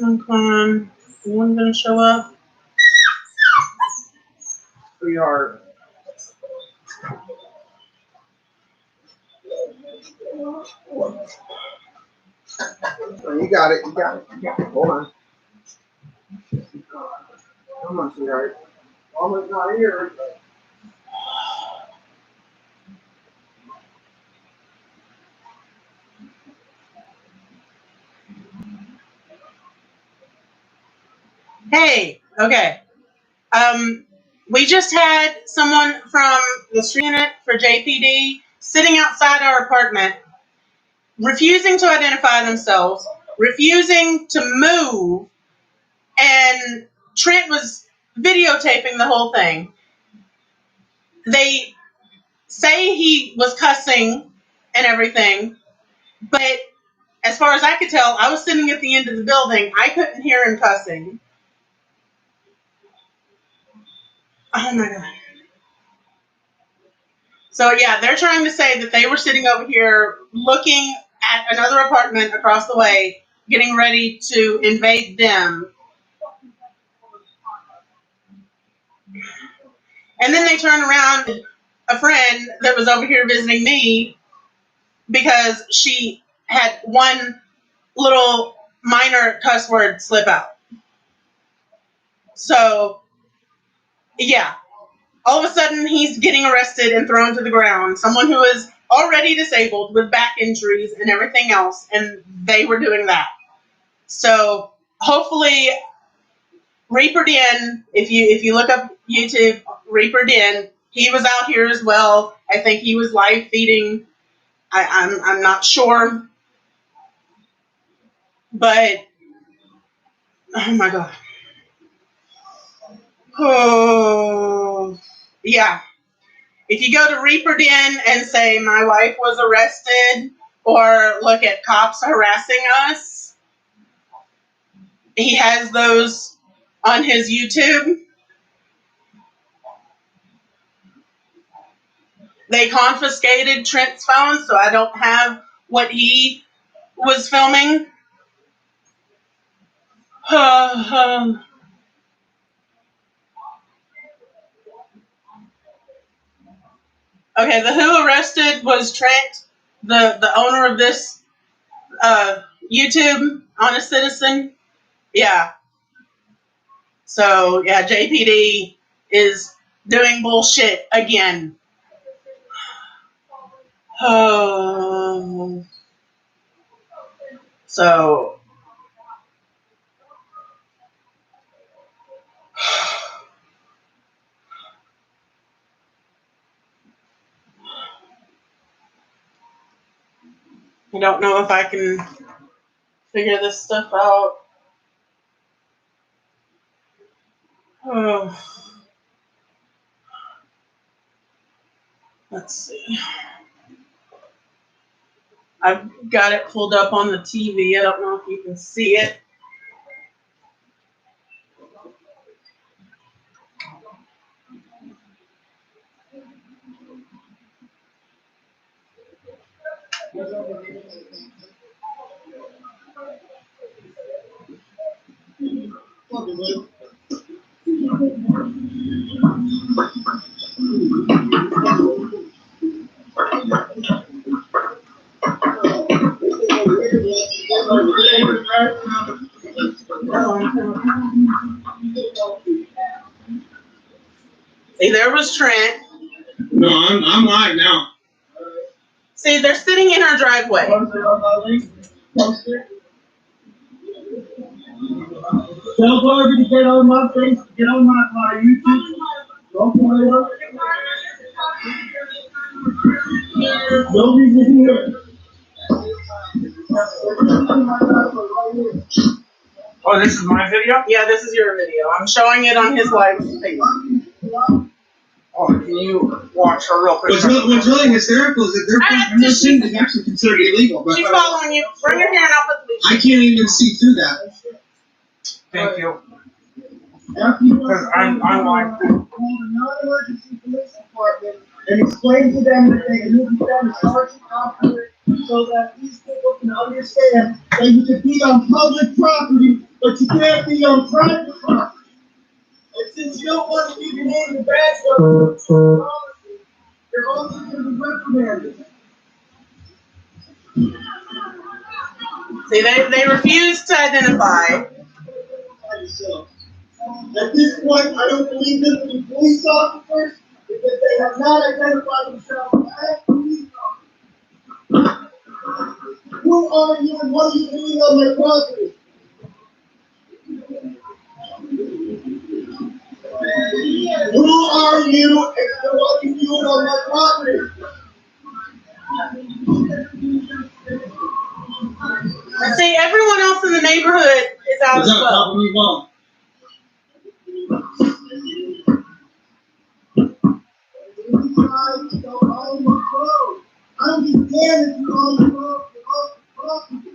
Okay. Anyone gonna show up? Sweetheart. You got it. Hold on. Come on, sweetheart. Mama's not here. Hey, okay. We just had someone from the street unit for JPD sitting outside our apartment, refusing to identify themselves, refusing to move, and Trent was videotaping the whole thing. They say he was cussing and everything, but as far as I could tell, I was sitting at the end of the building. I couldn't hear him cussing. Oh my God. So yeah, they're trying to say that they were sitting over here looking at another apartment across the way, getting ready to invade them. And then they turn around, a friend that was over here visiting me because she had one little minor cuss word slip out. So yeah, all of a sudden he's getting arrested and thrown to the ground. Someone who is already disabled with back injuries and everything else, and they were doing that. So hopefully Reaper Den, if you look up YouTube, Reaper Den, he was out here as well. I think he was live feeding. I'm not sure, but oh my God. Oh yeah. If you go to Reaper Den and say my wife was arrested, or look at cops harassing us, he has those on his YouTube. They confiscated Trent's phone, so I don't have what he was filming. Okay, the who arrested was Trent, the owner of this YouTube, Honest Citizen. Yeah. So yeah, JPD is doing bullshit again. So I don't know if I can figure this stuff out. Let's see. I've got it pulled up on the TV. I don't know if you can see it. See, there was Trent. No, I'm live now. See, they're sitting in our driveway. Tell Barbie to get on my face, get on my YouTube. Don't worry about it. Nobody's in here. Oh, this is my video? Yeah, this is your video. I'm showing it on his live feed. Oh, can you watch her real quick? What's really hysterical is that they're is actually considered illegal. But she's following you. Bring her here and I'll put the I can't even see through that. Thank you. Because I'm like call the non-emergency police department and explain to them that they can move them to sergeant officer so that these people can understand that you can be on public property, but you can't be on private property. And since you don't want to leave your name in the bad stuff, you're also going to be reprimanded. See, they refuse to identify. At this point, I don't believe them to be police officers because they have not identified themselves as police officers. Who are you and what are you doing on my property? Who are you and what are you doing on my property? See, everyone else in the neighborhood is out as well.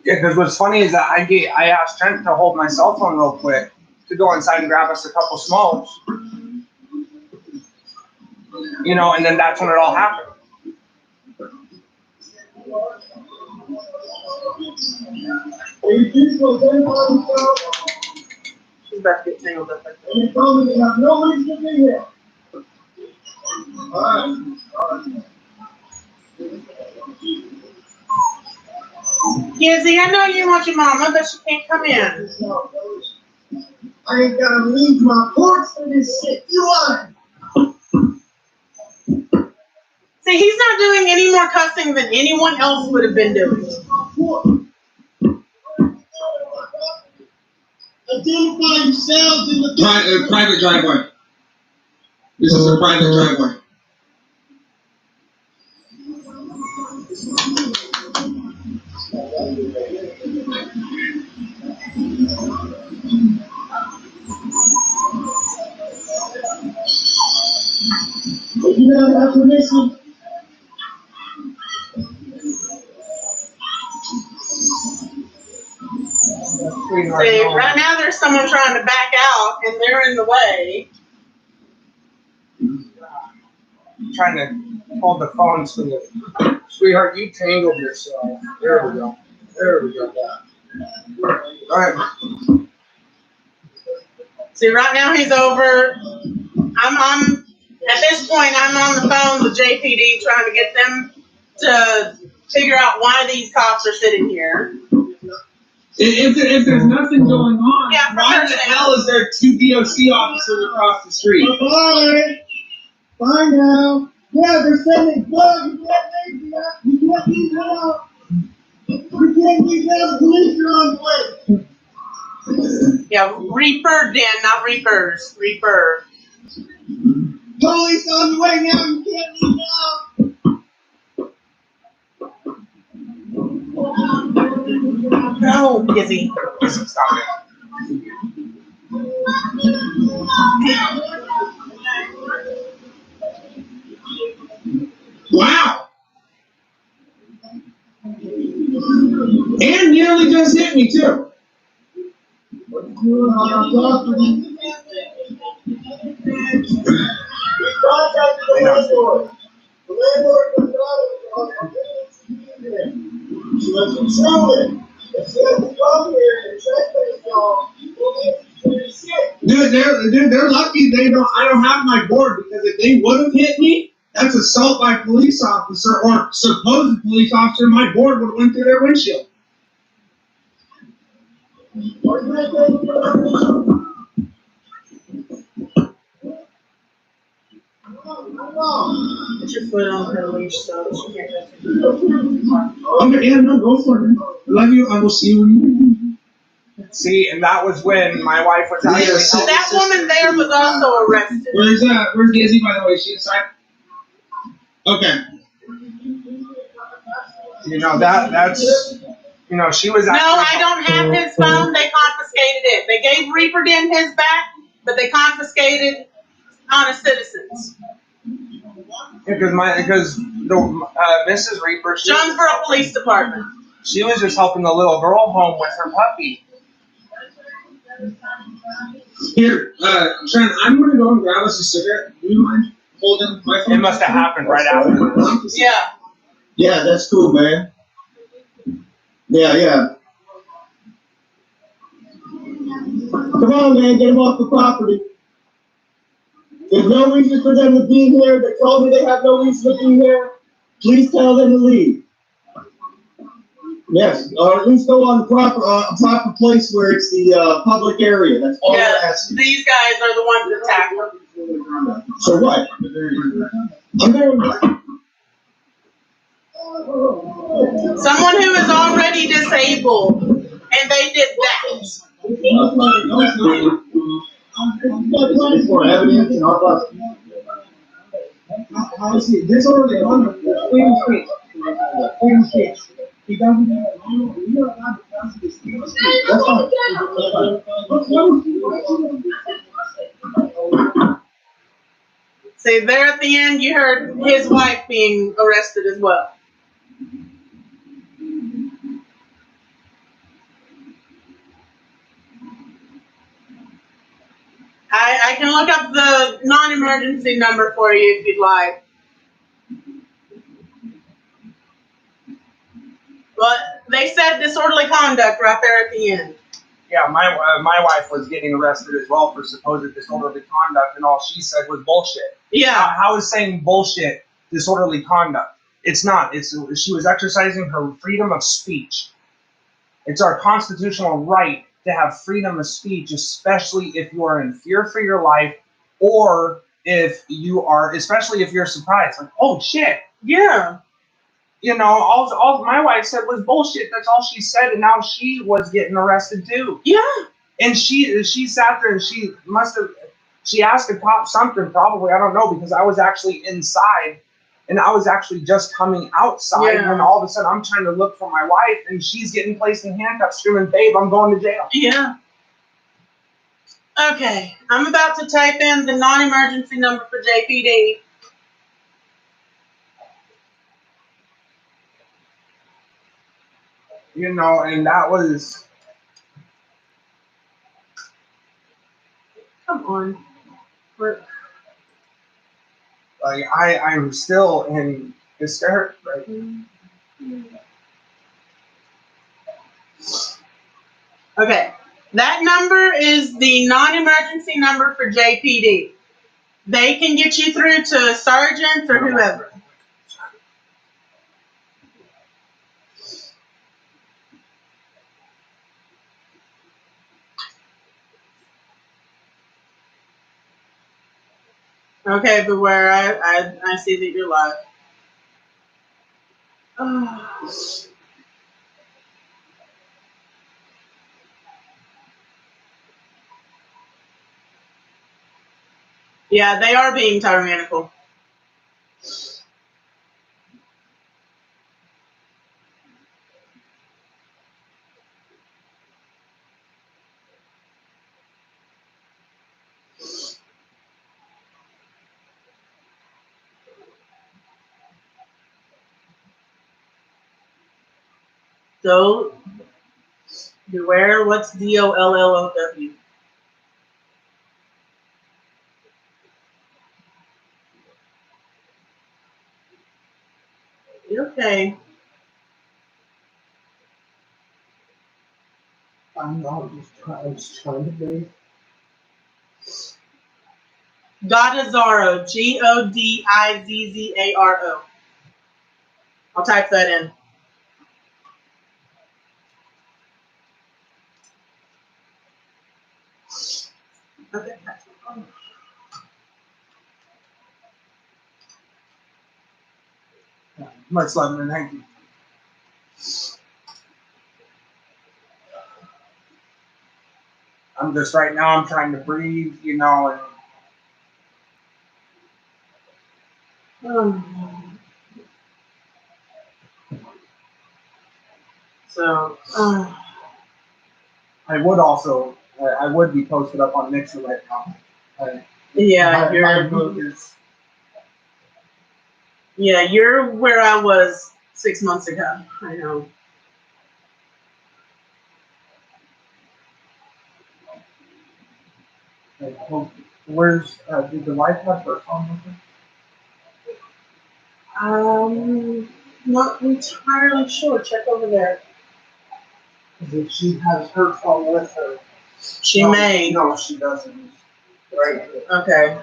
Yeah, because what's funny is that I asked Trent to hold my cell phone real quick to go inside and grab us a couple smokes. You know, and then that's when it all happened. She's about to get tangled up like that. And you told me you have no reason to be here. All right. Kizzy, I know you want your mama, but she can't come in. I ain't gotta leave my porch for this shit. You are. See, he's not doing any more cussing than anyone else would have been doing. Identify yourselves in the private driveway. This is a private driveway. If you don't have permission, See, right now there's someone trying to back out, and they're in the way. Trying to hold the phone so that, sweetheart, you tangled yourself. There we go. There we go. All right. See, right now he's over. At this point, I'm on the phone with JPD trying to get them to figure out why these cops are sitting here. If there's nothing going on, Yeah, why the hell is there 2 DOC officers across the street? bye. Bye now. Yeah, they're sending blood. You can't leave that. You can't leave that out. You can't leave that. The police are on the way. Yeah, Reaper Den, not Reapers. Reaper. Police on the way now. You can't leave now. No, Kizzy. Stop it. Wow! And nearly just hit me too. Contacted the landlord. The landlord was not she was controlling. If she has to come here and trespass y'all, They're lucky I don't have my board, because if they would have hit me, that's assault by police officer or supposed police officer. My board would have went through their windshield. Put your foot on her leash so she can't touch you. Okay, yeah, no, go for it. Love you. I will see you when you. See, and that was when my wife was actually So that woman there was also arrested. Where's Daisy, by the way? She inside? Okay. You know, that's, you know, she was No, actually. I don't have his phone. They confiscated it. They gave Reaper Den his back, but they confiscated honest citizens. Because the Mrs. Reaper, Jonesboro Police Department. she was just helping the little girl home with her puppy. Here, Trent, I'm going to go and grab us a cigarette. Do you mind holding my phone? It must have happened right after. Yeah. Yeah, that's cool, man. Yeah. Come on, man, get them off the property. There's no reason for them to be here. They told me they have no reason to be here. Please tell them to leave. Yes, or at least go on the proper place where it's the public area. That's all we're asking. These guys are the ones that attacked them. So what? I'm there. Someone who is already disabled, and they did that. For evidence in our bus. I see. There's already one freedom speech. Freedom speech. He doesn't have a you're allowed to pass this freedom speech. That's fine. See, there at the end, you heard his wife being arrested as well. I can look up the non-emergency number for you if you'd like. But they said disorderly conduct right there at the end. Yeah, my wife was getting arrested as well for supposed disorderly conduct, and all she said was bullshit. Yeah. How is saying bullshit disorderly conduct? It's not. She was exercising her freedom of speech. It's our constitutional right to have freedom of speech, especially if you are in fear for your life, or especially if you're surprised, like, oh shit, Yeah. You know, all my wife said was bullshit. That's all she said, and now she was getting arrested too. Yeah. And she sat there and she asked the cop something, probably, I don't know, because I was actually inside and I was actually just coming outside, Yeah. and all of a sudden I'm trying to look for my wife and she's getting placed in handcuffs screaming, babe, I'm going to jail. Yeah. Okay. I'm about to type in the non-emergency number for JPD. You know, and that was... Come on. Like, I'm still in hysterics, right? Okay. That number is the non-emergency number for JPD. They can get you through to sergeants or whoever. Okay, Beware, I see that you're live. Oh. Yeah, they are being tyrannical. So, Beware, what's DOLLOW? Okay. I'm not just trying to be. Godizzaro, Godizzaro. I'll type that in. Okay. Much love, man. Thank you. I'm just right now, I'm trying to breathe, you know, and So, I would be posted up on Mixer right now. yeah, my mood is... you're where I was 6 months ago. I know. Where's did the wife have her phone with her? Not entirely sure. Check over there. If she has her phone with her. She may. No, she doesn't. Right. Okay.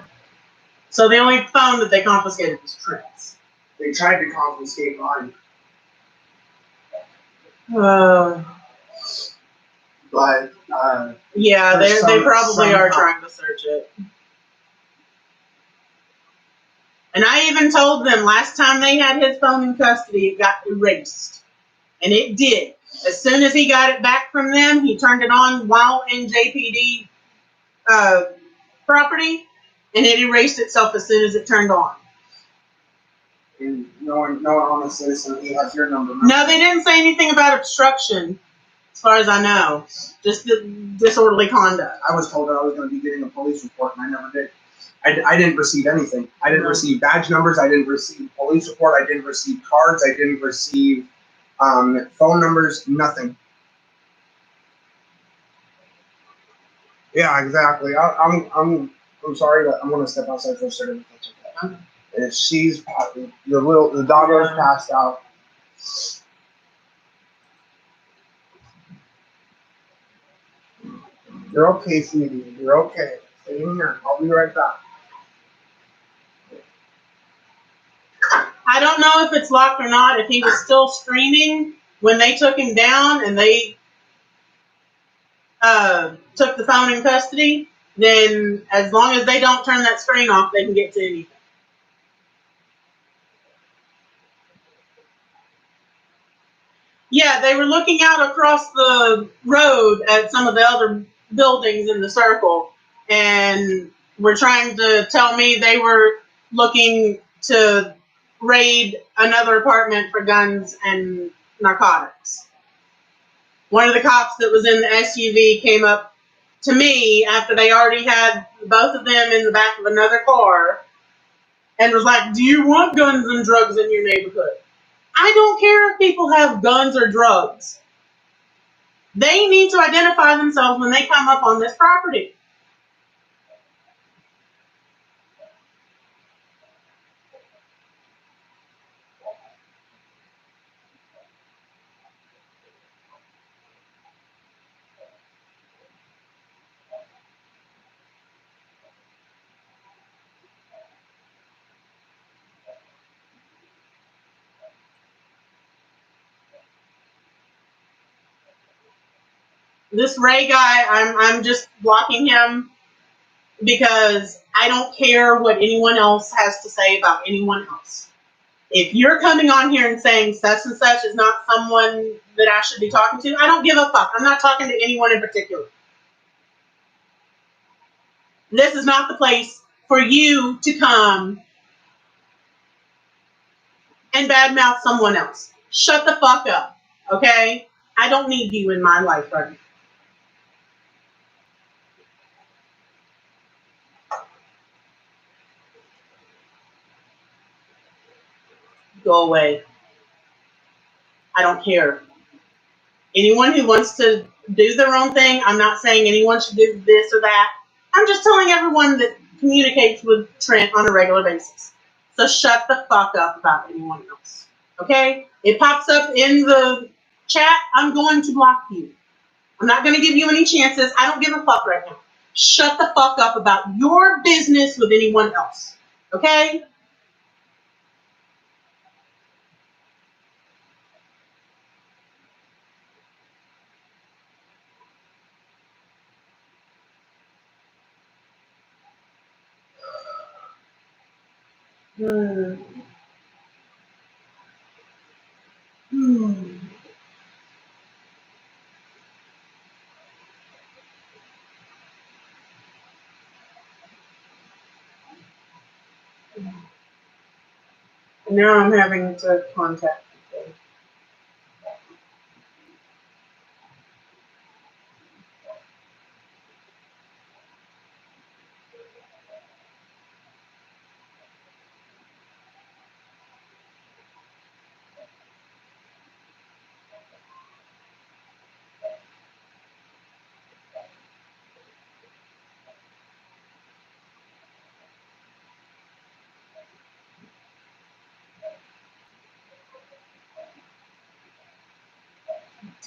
So the only phone that they confiscated was Trent's. They tried to confiscate mine. But yeah, they probably are somehow trying to search it. And I even told them last time they had his phone in custody, it got erased. And it did. As soon as he got it back from them, he turned it on while in JPD property, and it erased itself as soon as it turned on. And no one on the citizen, he has your number. No, they didn't say anything about obstruction, as far as I know. Just the disorderly conduct. I was told that I was going to be getting a police report, and I never did. I didn't receive anything. I didn't receive badge numbers. I didn't receive police report. I didn't receive cards. I didn't receive phone numbers. Nothing. Yeah, exactly. I'm sorry, but I'm going to step outside for a second. If that's okay. And she's the daughter's passed out. You're okay, sweetie. You're okay. Stay in here. I'll be right back. I don't know if it's locked or not. If he was still screaming when they took him down and they took the phone in custody, then as long as they don't turn that screen off, they can get to anything. Yeah, they were looking out across the road at some of the other buildings in the circle and were trying to tell me they were looking to raid another apartment for guns and narcotics. One of the cops that was in the SUV came up to me after they already had both of them in the back of another car and was like, "Do you want guns and drugs in your neighborhood?" I don't care if people have guns or drugs. They need to identify themselves when they come up on this property. This Ray guy, I'm just blocking him because I don't care what anyone else has to say about anyone else. If you're coming on here and saying such and such is not someone that I should be talking to, I don't give a fuck. I'm not talking to anyone in particular. This is not the place for you to come and badmouth someone else. Shut the fuck up, okay? I don't need you in my life right now. Go away. I don't care. Anyone who wants to do their own thing, I'm not saying anyone should do this or that. I'm just telling everyone that communicates with Trent on a regular basis. So shut the fuck up about anyone else. Okay? It pops up in the chat. I'm going to block you. I'm not going to give you any chances. I don't give a fuck right now. Shut the fuck up about your business with anyone else. Okay? Hmm. Now I'm having to contact people.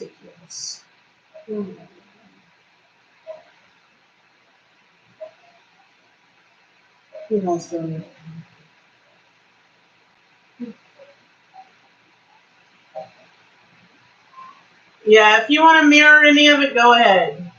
Ridiculous. Who wants to? Yeah, if you want to mirror any of it, go ahead.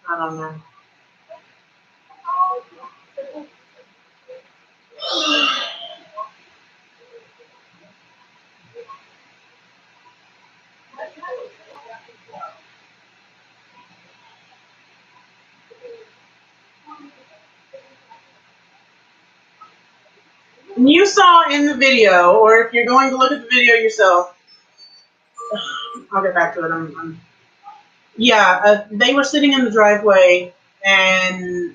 I don't know. You saw in the video, or if you're going to look at the video yourself, I'll get back to it. They were sitting in the driveway, and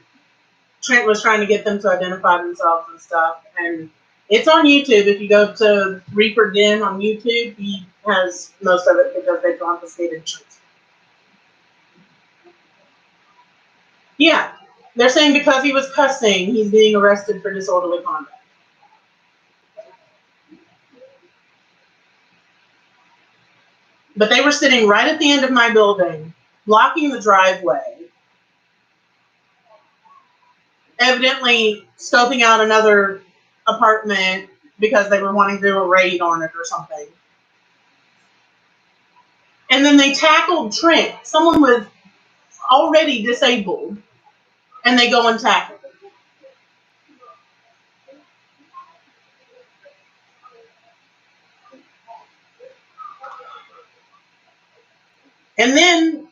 Trent was trying to get them to identify themselves and stuff. And it's on YouTube. If you go to Reaper Den on YouTube, he has most of it because they confiscated Trent. Yeah, they're saying because he was cussing, he's being arrested for disorderly conduct. But they were sitting right at the end of my building, blocking the driveway, evidently scoping out another apartment because they were wanting to do a raid on it or something. And then they tackled Trent, someone was already disabled, and they go and tackle him. And then,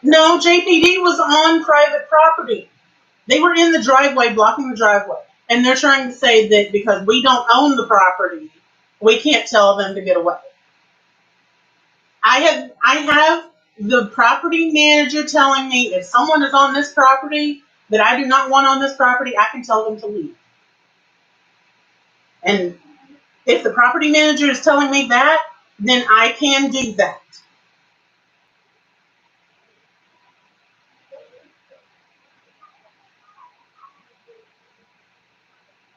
no, JPD was on private property. They were in the driveway, blocking the driveway. And they're trying to say that because we don't own the property, we can't tell them to get away. I have the property manager telling me if someone is on this property that I do not want on this property, I can tell them to leave. And if the property manager is telling me that, then I can do that.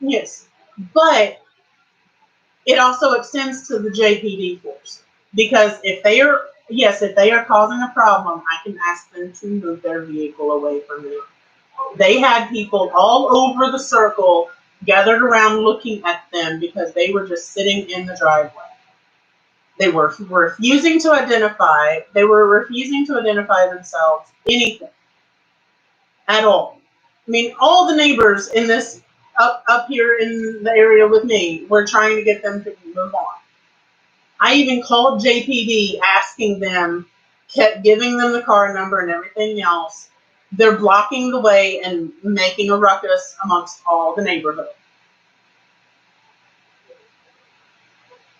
Yes. But it also extends to the JPD force. Because if they are causing a problem, I can ask them to move their vehicle away from me. They had people all over the circle gathered around looking at them because they were just sitting in the driveway. They were refusing to identify. They were refusing to identify themselves, anything at all. I mean, all the neighbors in this up here in the area with me were trying to get them to move on. I even called JPD asking them, kept giving them the car number and everything else. They're blocking the way and making a ruckus amongst all the neighborhood.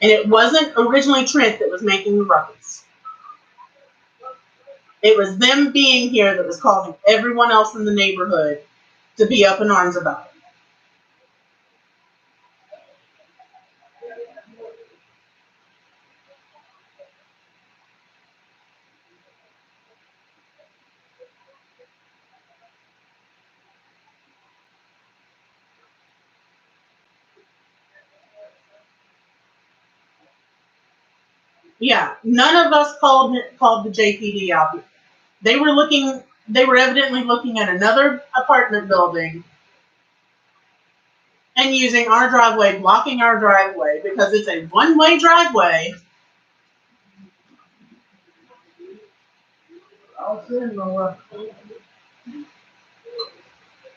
And it wasn't originally Trent that was making the ruckus. It was them being here that was causing everyone else in the neighborhood to be up in arms about it. Yeah, none of us called the JPD out here. They were evidently looking at another apartment building and using our driveway, blocking our driveway because it's a one-way driveway.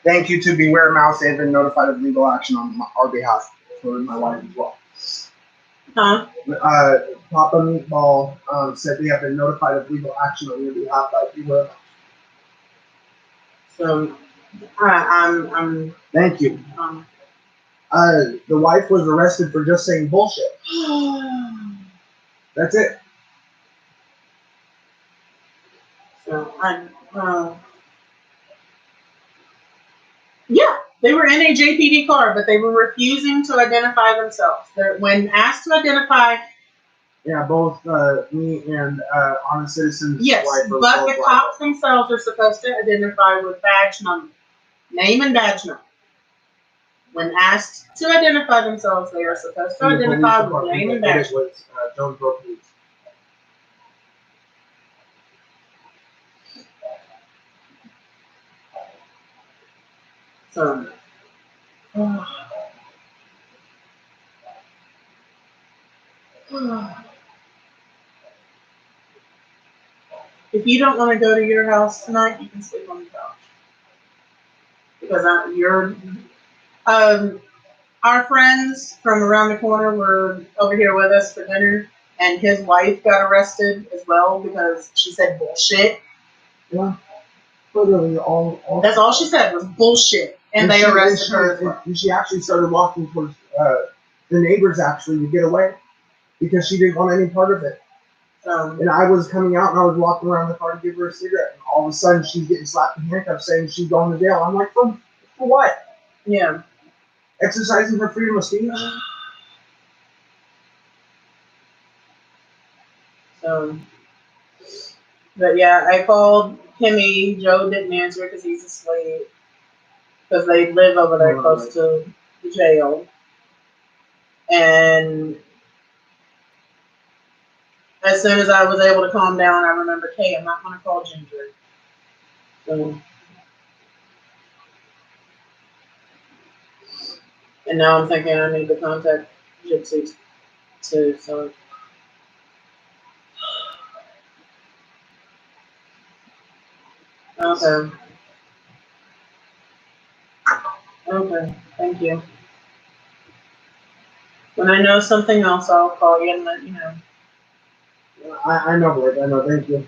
Thank you to Beware Mouse. They've been notified of legal action on our behalf for my wife as well. Huh? Papa Meatball said they have been notified of legal action on your behalf by Beware Mouse. So, I'm. Thank you. The wife was arrested for just saying bullshit. That's it. Yeah, they were in a JPD car, but they were refusing to identify themselves. When asked to identify, Yeah, both me and Honest Citizen's yes, wife were but both the cops themselves are supposed to identify with badge number, name and badge number. When asked to identify themselves, they are supposed to identify with name and badge. It was Jonesboro Police. So, if you don't want to go to your house tonight, you can sleep on the couch. Because our friends from around the corner were over here with us for dinner, and his wife got arrested as well because she said bullshit. Yeah, literally all. That's all she said was bullshit, and they arrested her as well. And she actually started walking towards the neighbors actually to get away because she didn't want any part of it. And I was coming out and I was walking around the car to give her a cigarette, and all of a sudden she's getting slapped in handcuffs saying she's going to jail. I'm like, for what? Yeah. Exercising her freedom of speech? But yeah, I called Kimmy. Joe didn't answer because he's asleep. Because they live over there close to the jail. And as soon as I was able to calm down, I remembered, hey, I'm not going to call Ginger. So, and now I'm thinking I need to contact Gypsy too. So. Okay. Okay. Thank you. When I know something else, I'll call you and let you know. I know, Blake. I know. Thank you.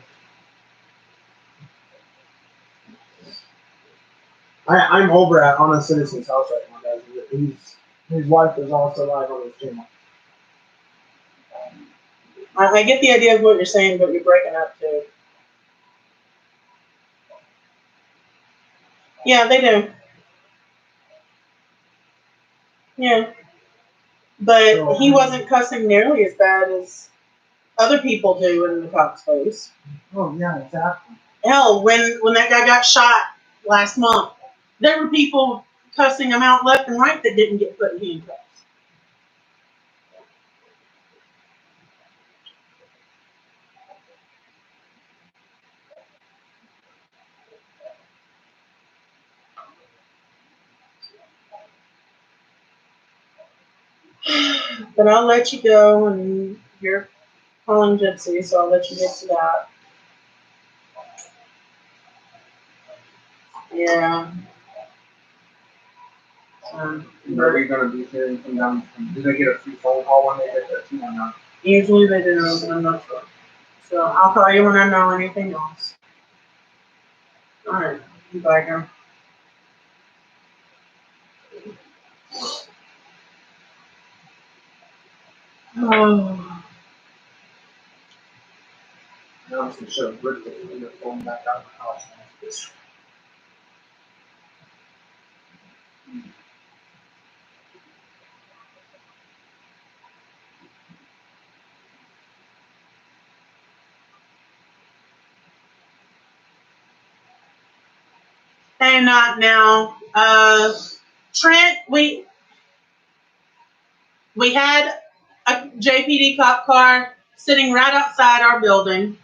I'm over at Honest Citizen's house right now, guys. His wife is also live on his channel. I get the idea of what you're saying, but you're breaking up too. Yeah, they do. Yeah. But he wasn't cussing nearly as bad as other people do in the cop's face. Oh, yeah, exactly. Hell, when that guy got shot last month, there were people cussing him out left and right that didn't get put in handcuffs. But I'll let you go, and you're calling Gypsy, so I'll let you get to that. Yeah. Are we going to be hearing from them? Do they get a free phone call when they get there too or not? Usually they do, but I'm not sure. So I'll call you when I know anything else. Alright. Bye, girl. Oh. Now I'm just going to show Rick the phone back out of the house. Hey, not now. Trent, we had a JPD cop car sitting right outside our building.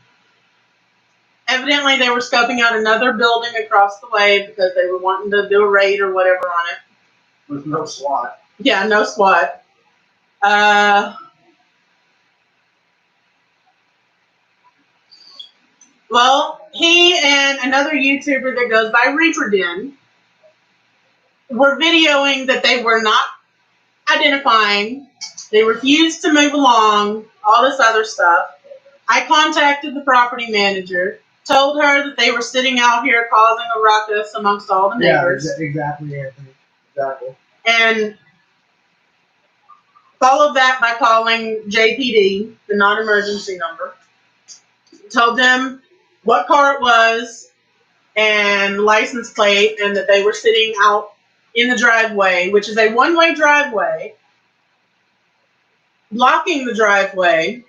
Evidently, they were scoping out another building across the way because they were wanting to do a raid or whatever on it. With no SWAT. Yeah, no SWAT. Well, he and another YouTuber that goes by Reaper Den were videoing that they were not identifying. They refused to move along, all this other stuff. I contacted the property manager, told her that they were sitting out here causing a ruckus amongst all the neighbors. Yeah, exactly, Anthony. Exactly. And followed that by calling JPD, the non-emergency number. Told them what car it was and license plate, and that they were sitting out in the driveway, which is a one-way driveway, blocking the driveway.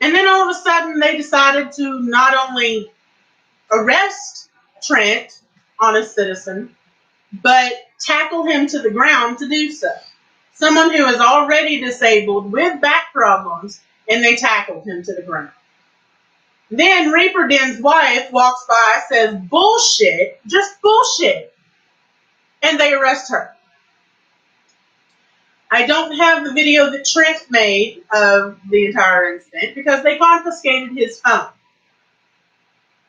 And then all of a sudden, they decided to not only arrest Trent, honest citizen, but tackle him to the ground to do so. Someone who is already disabled with back problems, and they tackled him to the ground. Then Reaper Den's wife walks by, says, bullshit, just bullshit, and they arrest her. I don't have the video that Trent made of the entire incident because they confiscated his phone.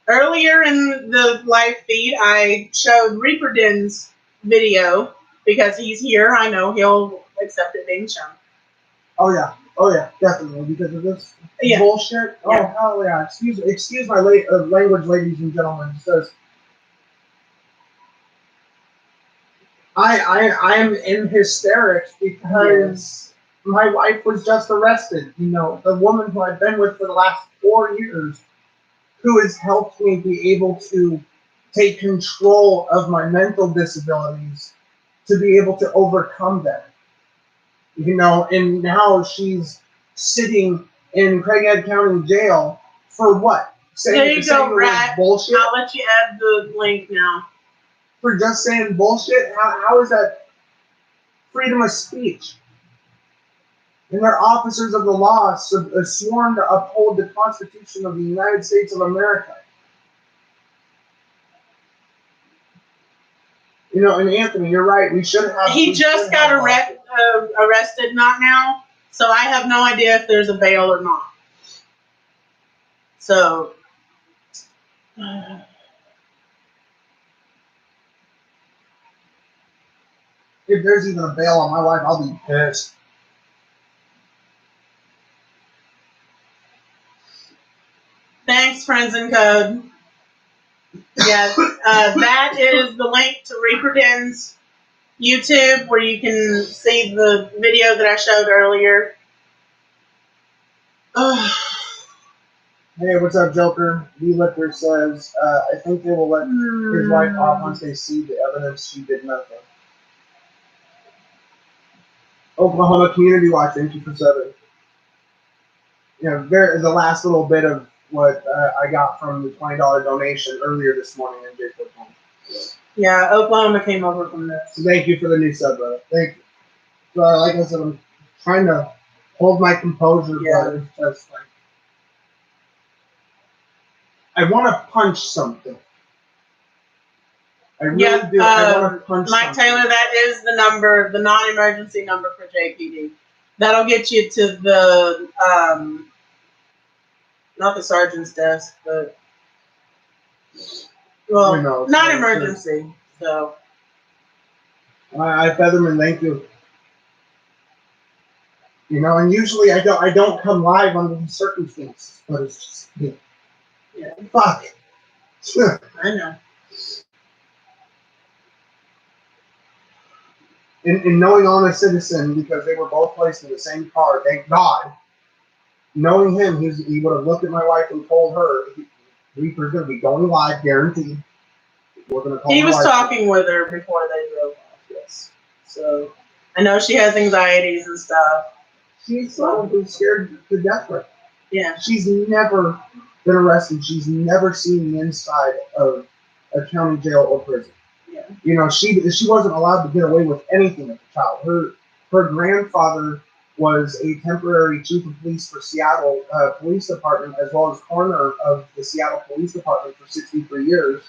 Earlier in the live feed, I showed Reaper Den's video because he's here. I know he'll accept it being shown. Oh yeah, definitely, because of this bullshit. Oh Yeah. hell yeah! Excuse my language, ladies and gentlemen. It says I am in hysterics because my wife was just arrested. You know, the woman who I've been with for the last 4 years, who has helped me be able to take control of my mental disabilities, to be able to overcome them. You know, and now she's sitting in Craighead County Jail for what? There you go, Brad. Bullshit? I'll let you add the link now. For just saying bullshit? How is that freedom of speech? And they're officers of the law, sworn to uphold the Constitution of the United States of America. You know, and Anthony, you're right. We should have. He just got arrested, not now. So I have no idea if there's a bail or not. So, if there's even a bail on my wife, I'll be pissed. thanks, Friends in Code. Yes, that is the link to Reaper Den's YouTube, where you can see the video that I showed earlier. Hey, what's up, Joker? D-Lifter says, I think they will let his wife off once they see the evidence she did nothing. Oklahoma Community Watch, thank you for 7. You know, the last little bit of what I got from the $20 donation earlier this morning in Jacob home. Yeah, Oklahoma came over from this. So thank you for the new sub, brother. Thank you. So, like I said, I'm trying to hold my composure, but it's just like, I want to punch something. I really do. I want to punch Mike something. Taylor, that is the number, the non-emergency number for JPD. That'll get you to the, not the sergeant's desk, but, well, You know, not so- emergency. So, I Featherman, thank you. You know, and usually I don't come live under these circumstances, but it's just yeah, fuck. I know. And knowing Honest Citizen, because they were both placed in the same car, thank God. Knowing him, he would have looked at my wife and told her, Reaper's going to be going live, guaranteed. We're going to call He was wife. talking with her before they drove off, yes. So, I know she has anxieties and stuff. She's so scared to death right now. Yeah. She's never been arrested. She's never seen the inside of a county jail or prison. Yeah. You know, she wasn't allowed to get away with anything as a child. Her grandfather was a temporary chief of police for Seattle Police Department, as well as coroner of the Seattle Police Department for 63 years.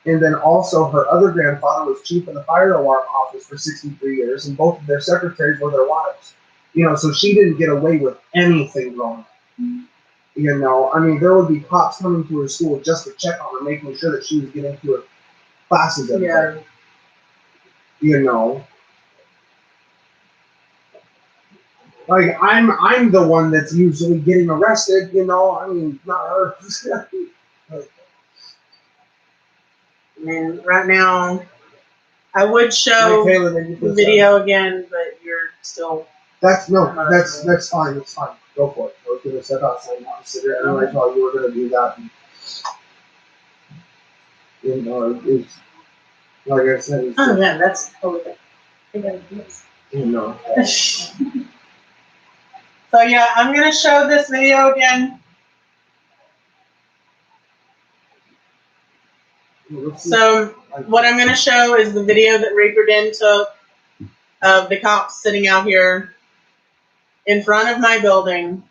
And then also her other grandfather was chief of the fire alarm office for 63 years, and both of their secretaries were their wives. You know, so she didn't get away with anything growing up. You know, I mean, there would be cops coming to her school just to check on her, making sure that she was getting to her classes every day. You know, like I'm the one that's usually getting arrested. You know, I mean, not her. I mean, right now, I would show Taylor, the video again, but you're still. That's fine. That's fine. Go for it. could have said about saying not to cigarette, and I thought you were going to do that. And, it's, like I said, it's Oh yeah, that's totally good. you know. So yeah, I'm gonna show this video again. So what I'm gonna show is the video that Reaper Den took of the cops sitting out here in front of my building,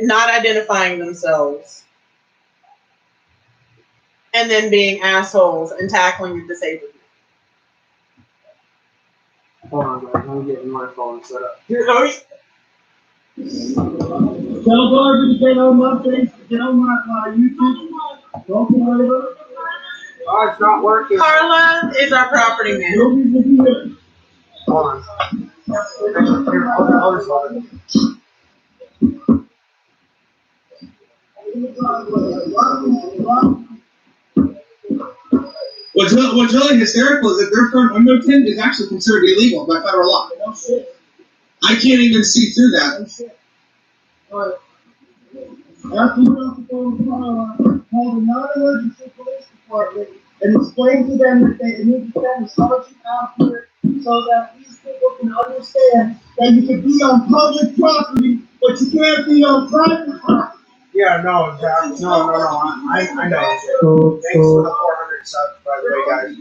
not identifying themselves, and then being assholes and tackling a disabled man. Hold on, guys. I'm getting my phone set up. Tell Barbara to get on my face, get on my YouTube. Don't worry about it. Oh, it's not working. Carla is our property manager. Nobody's looking at it. Hold on. Here, I'll just hold it. What's really hysterical is that their front window tint is actually considered illegal by federal law. No shit. I can't even see through that. No shit. Alright. After you get off the phone with Carla, call the non-emergency police department and explain to them that they need to send a sergeant out here so that these people can understand that you can be on public property, but you can't be on private property. Yeah, no, Jack. No. I know. Thanks for the 400 subs, by the way, guys.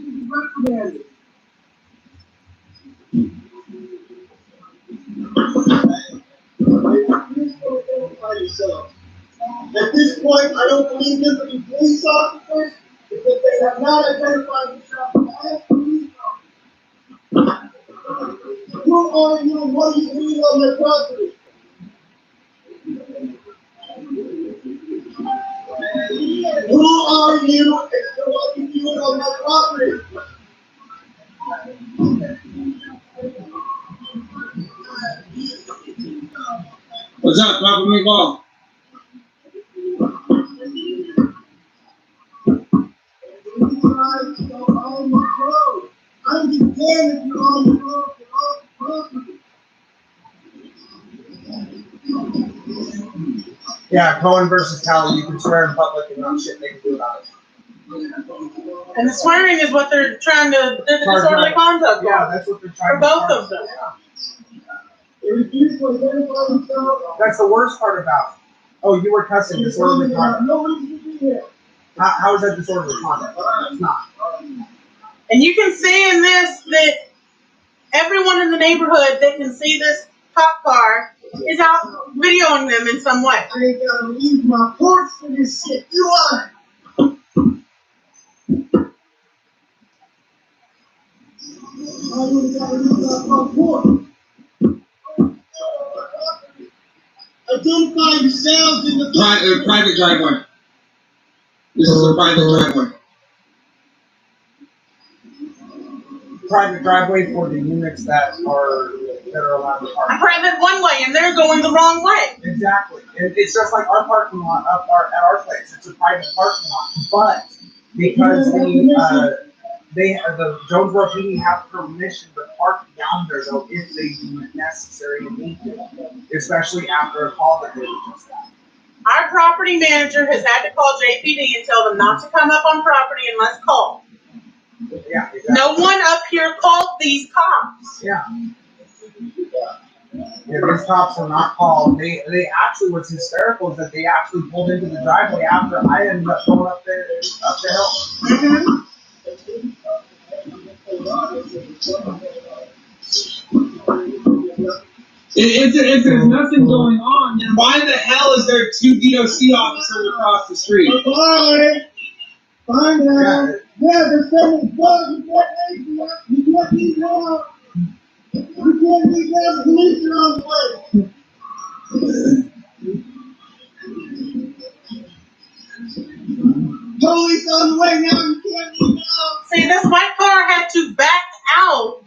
At this point, I don't believe them to be police officers because they have not identified themselves as police officers. Who are you and what are you doing on their property? Who are you and what are you doing on my property? What's up, Papa Meatball? I'm just damned if you're on the road for all the property. Yeah, Cohen versus Cali. You can swear in public and not shit they can do about it. And the swearing is what they're trying to do the disorderly conduct. Yeah, that's what they're trying for both of them. They refuse to identify themselves. That's the worst part about it. Oh, you were cussing disorderly conduct. No reason to be here. How is that disorderly conduct? It's not. And you can see in this that everyone in the neighborhood that can see this cop car is out videoing them in some way. I ain't gotta leave my porch for this shit. You are. I ain't gotta leave my porch. Identify yourselves in the Private driveway. This is a private driveway. Private driveway for the units that are allowed to park. A private one way, and they're going the wrong way. Exactly. And it's just like our parking lot at our place. It's a private parking lot. But because the Jonesboro PD have permission to park down there though if they deem it necessary and need to. Especially after a call that they were just at. Our property manager has had to call JPD and tell them not to come up on property unless called. Yeah, exactly. No one up here called these cops. Yeah. Yeah, these cops were not called. They actually, what's hysterical is that they actually pulled into the driveway after I ended up going up the hill. Mm-hmm. If there's nothing going on, then why the hell is there two DOC officers across the street? Bye. Bye now. Yeah, they're sending bugs. You can't leave now. You can't leave now. The police are on the way. Police on the way now. You can't leave now. See, this white car had to back out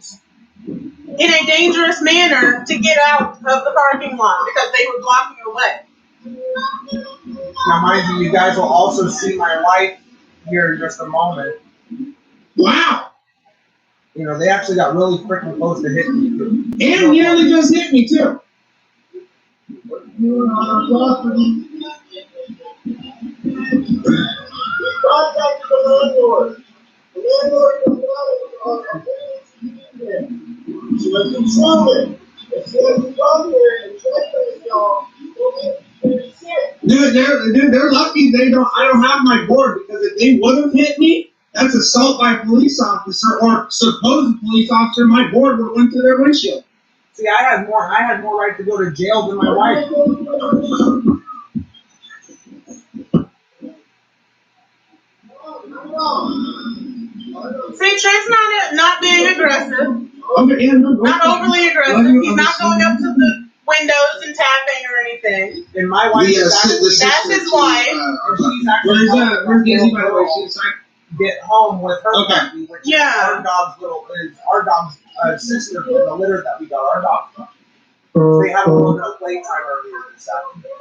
in a dangerous manner to get out of the parking lot because they were blocking the way. Now, mind you, you guys will also see my wife here in just a moment. Wow! You know, they actually got really freaking close to hitting me. And nearly just hit me too. you on our property. We contacted the landlord. The landlord was not on our there. She was controlling. If she hasn't come here and checked us, y'all, They're lucky I don't have my board, because if they would have hit me, that's assault by a police officer or supposed police officer. My board would have went to their windshield. See, I had more right to go to jail than my wife. See, Trent's not being aggressive. Okay, yeah, no, Not overly aggressive. He's not going up to the windows and tapping or anything. And my wife that's his wife. She's actually where's Daisy, by the way? She's like, get home with her puppy, which Yeah. is our dog's sister from the litter that we got our dog from. They had a little bit of playtime earlier this afternoon.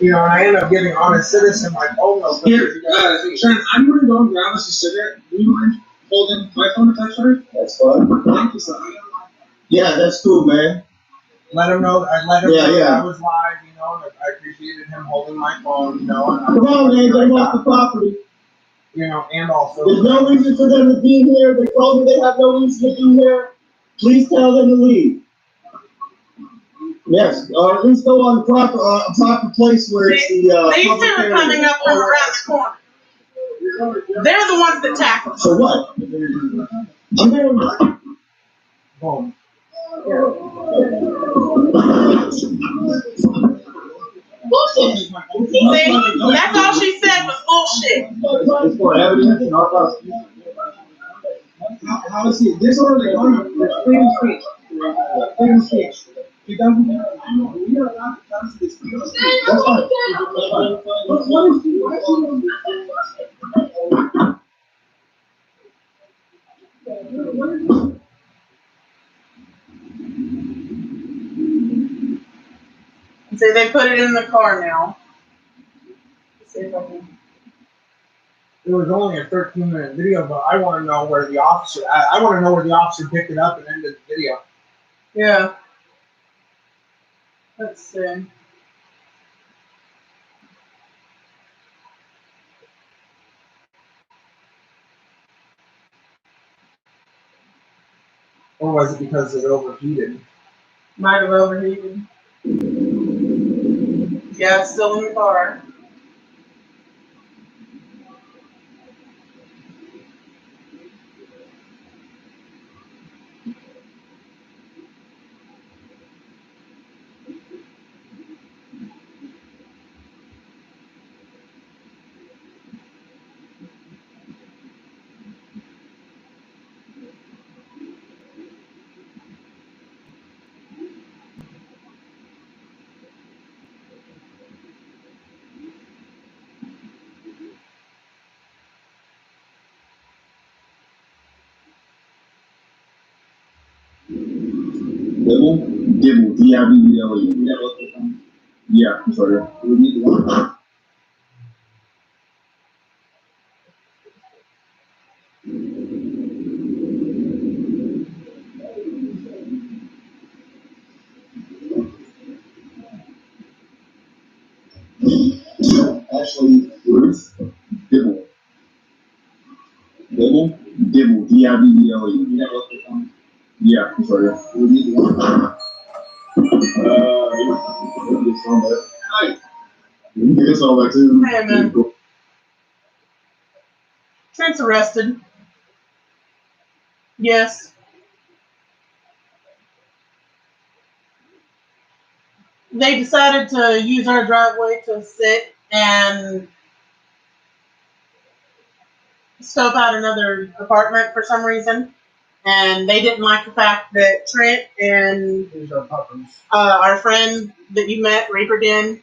You know, and I end up getting honest citizen like, oh no. Here, Trent, I'm going to go and grab us a cigarette. Do you mind holding my phone to touch her? That's fine. Thank you, sir. Yeah, that's cool, man. Let him know. I let him Yeah, know yeah. that I was live, you know, and I appreciated him holding my phone, you know. And Come on, man, get off the property. You know, and also. There's no reason for them to be here. They told me they have no reason to be here. Please tell them to leave. Yes, or at least go on the proper place where it's the. These two are coming up from around the corner. They're the ones that tackle. So what? I'm doing. Boom. Bullshit. See, that's all she said was bullshit. It's for evidence in our prosecution. How is he disorderly conduct? Freedom of speech. Freedom of speech. He doesn't. We are allowed to come to this field. That's fine. See, they put it in the car now. See if I can. It was only a 13-minute video, but I want to know where the officer. I want to know where the officer picked it up and ended the video. Yeah. Let's see. Or was it because it overheated? Might have overheated. Yeah, it's still in the car. Dibble, D-I-B-B-L-E. Yeah, I'm sorry. We need to watch. Actually, Ruth Dibble. Dibble, D-I-B-B-L-E. Yeah, I'm sorry. We need to watch. Hi. You can get all that too. Hey, man. Trent's arrested. Yes. They decided to use our driveway to sit and scope out another apartment for some reason. And they didn't like the fact that Trent and our friend that you met, Reaper Den,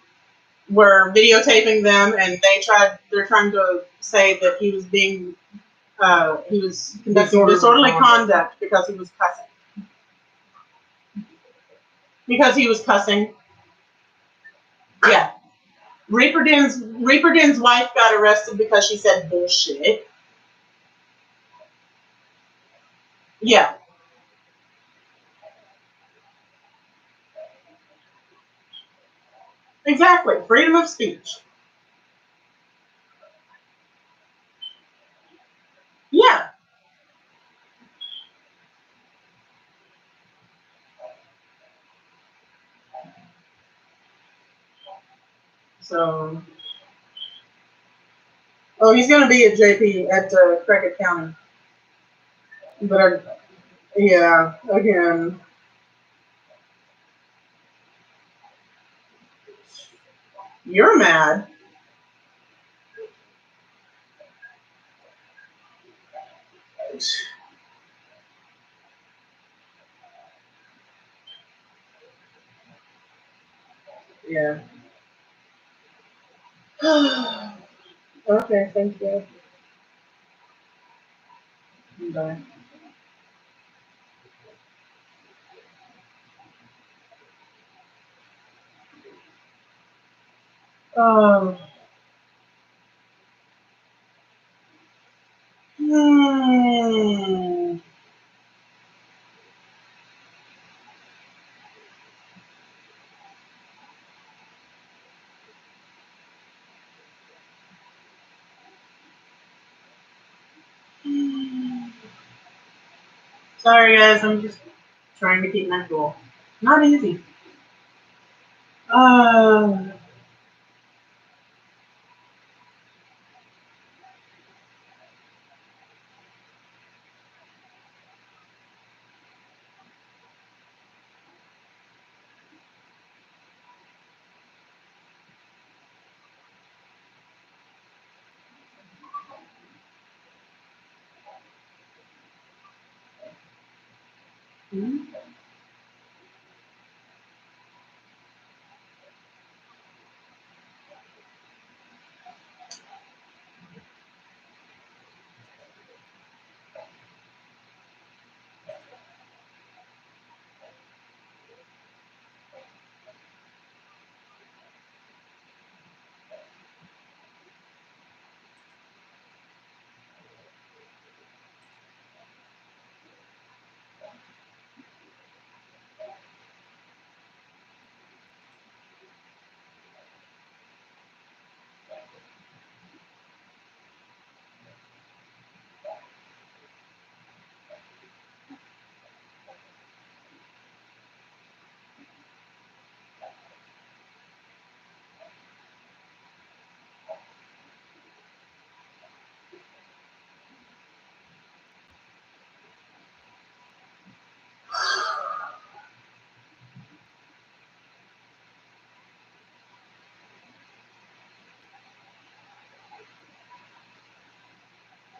were videotaping them, and they're trying to say that he was conducting disorderly conduct because he was cussing. Yeah. Reaper Den's wife got arrested because she said bullshit. Yeah, exactly. Freedom of speech. Yeah. So, oh, he's going to be at JP at Crackett County. But yeah, again, you're mad. Yeah. Okay, thank you. Bye. Um. Hmm. Sorry, guys. I'm just trying to keep my cool. Not easy. Uh. hmm.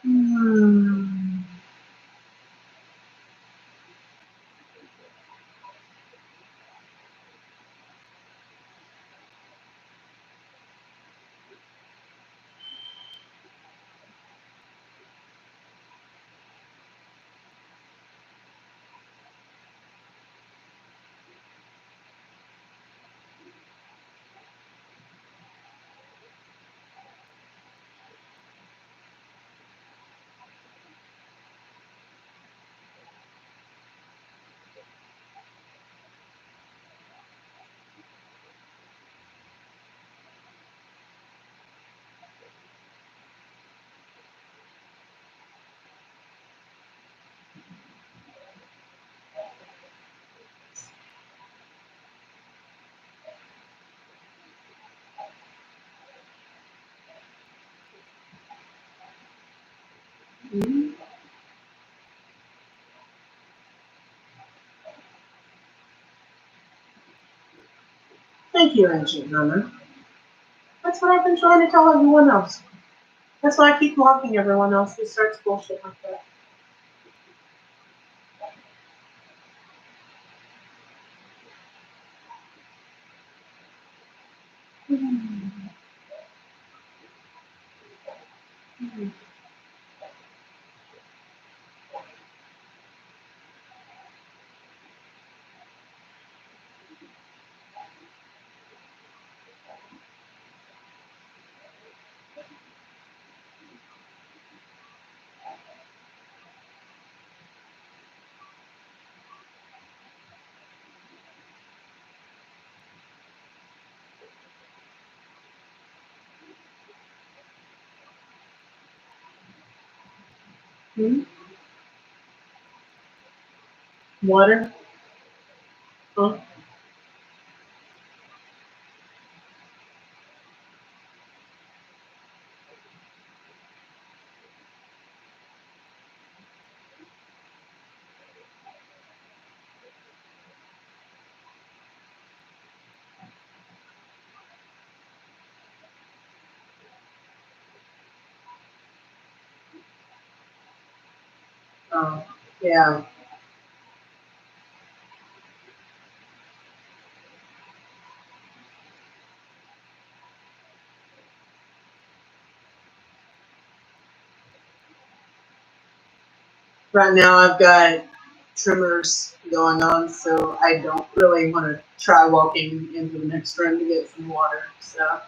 Hmm. Thank you, Ancient Drummer. That's what I've been trying to tell everyone else. That's why I keep blocking everyone else who starts bullshit like that. Hmm? Water? Huh? Oh, yeah. Right now I've got tremors going on, so I don't really want to try walking into the next room to get some water. So.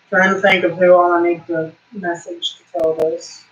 Trying to think of who all I need to message to tell this.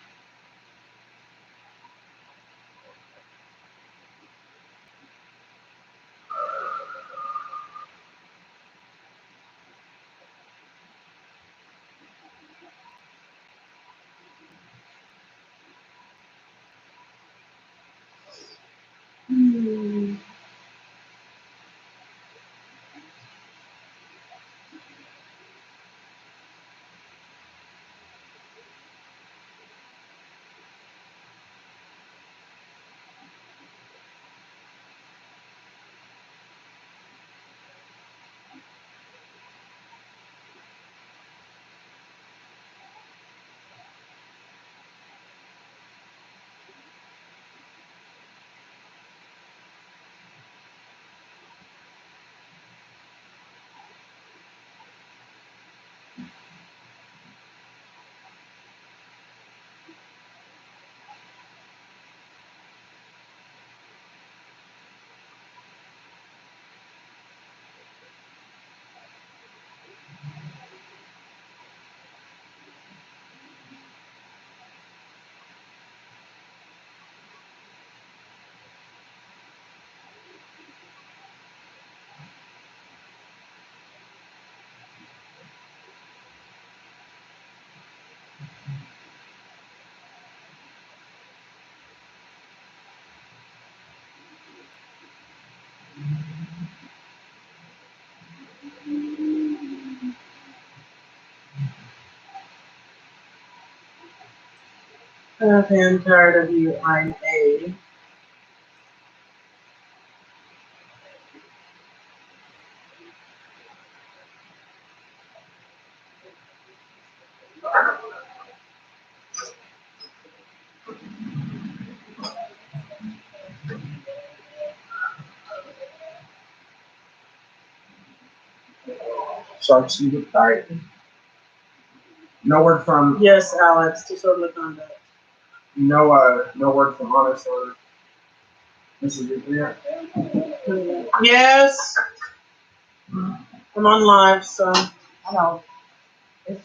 Okay, I'm tired of you. I'm A. Sharks, you get tired. No word from Yes, Alex, disorderly conduct. no word from Honest or Mrs. Adria. Yes. I'm on live, so. I know. It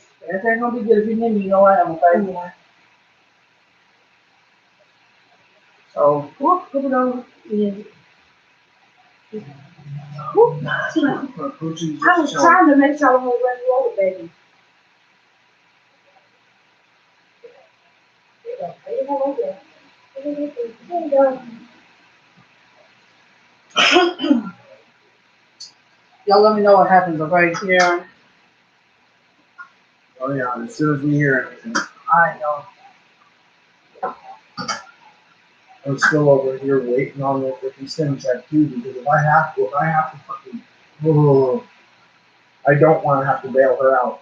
ain't gonna be good if you need me, you know I am, okay? So, whoop, put it over. Yeah. Whoop. I was trying to make sure I won't run you over, baby. Y'all let me know what happens, okay? Yeah. Oh yeah, as soon as we hear anything. Alright, y'all. I'm still over here waiting on the freaking stim check too, because if I have to fucking, oh, I don't want to have to bail her out.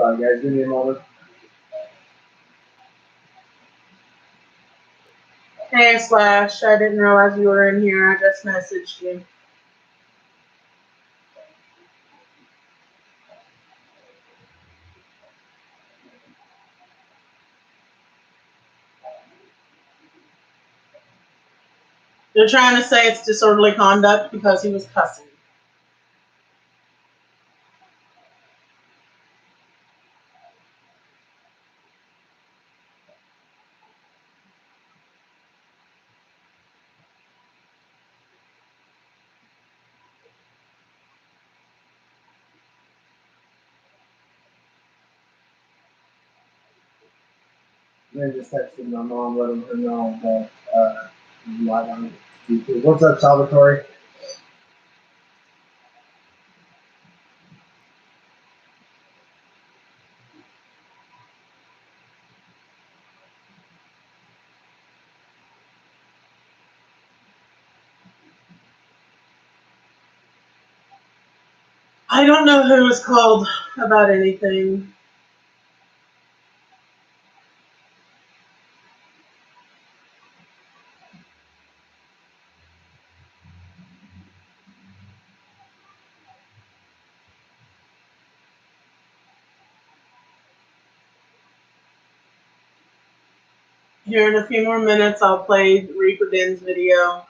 Sorry, guys. Give me a moment. Hey, Slash, I didn't realize you were in here. I just messaged you. They're trying to say it's disorderly conduct because he was cussing. And just texted my mom, letting her know that he's live on YouTube. What's up, Salvatore? I don't know who was called about anything. Here in a few more minutes, I'll play Reaper Den's video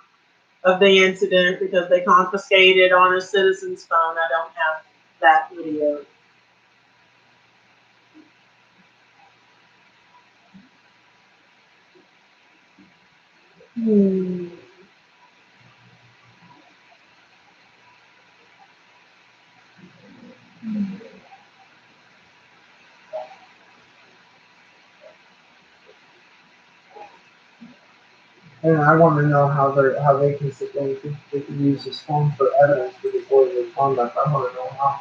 of the incident because they confiscated on a citizen's phone. I don't have that video. And I want to know how they can use this phone for evidence for disorderly conduct. I want to know how.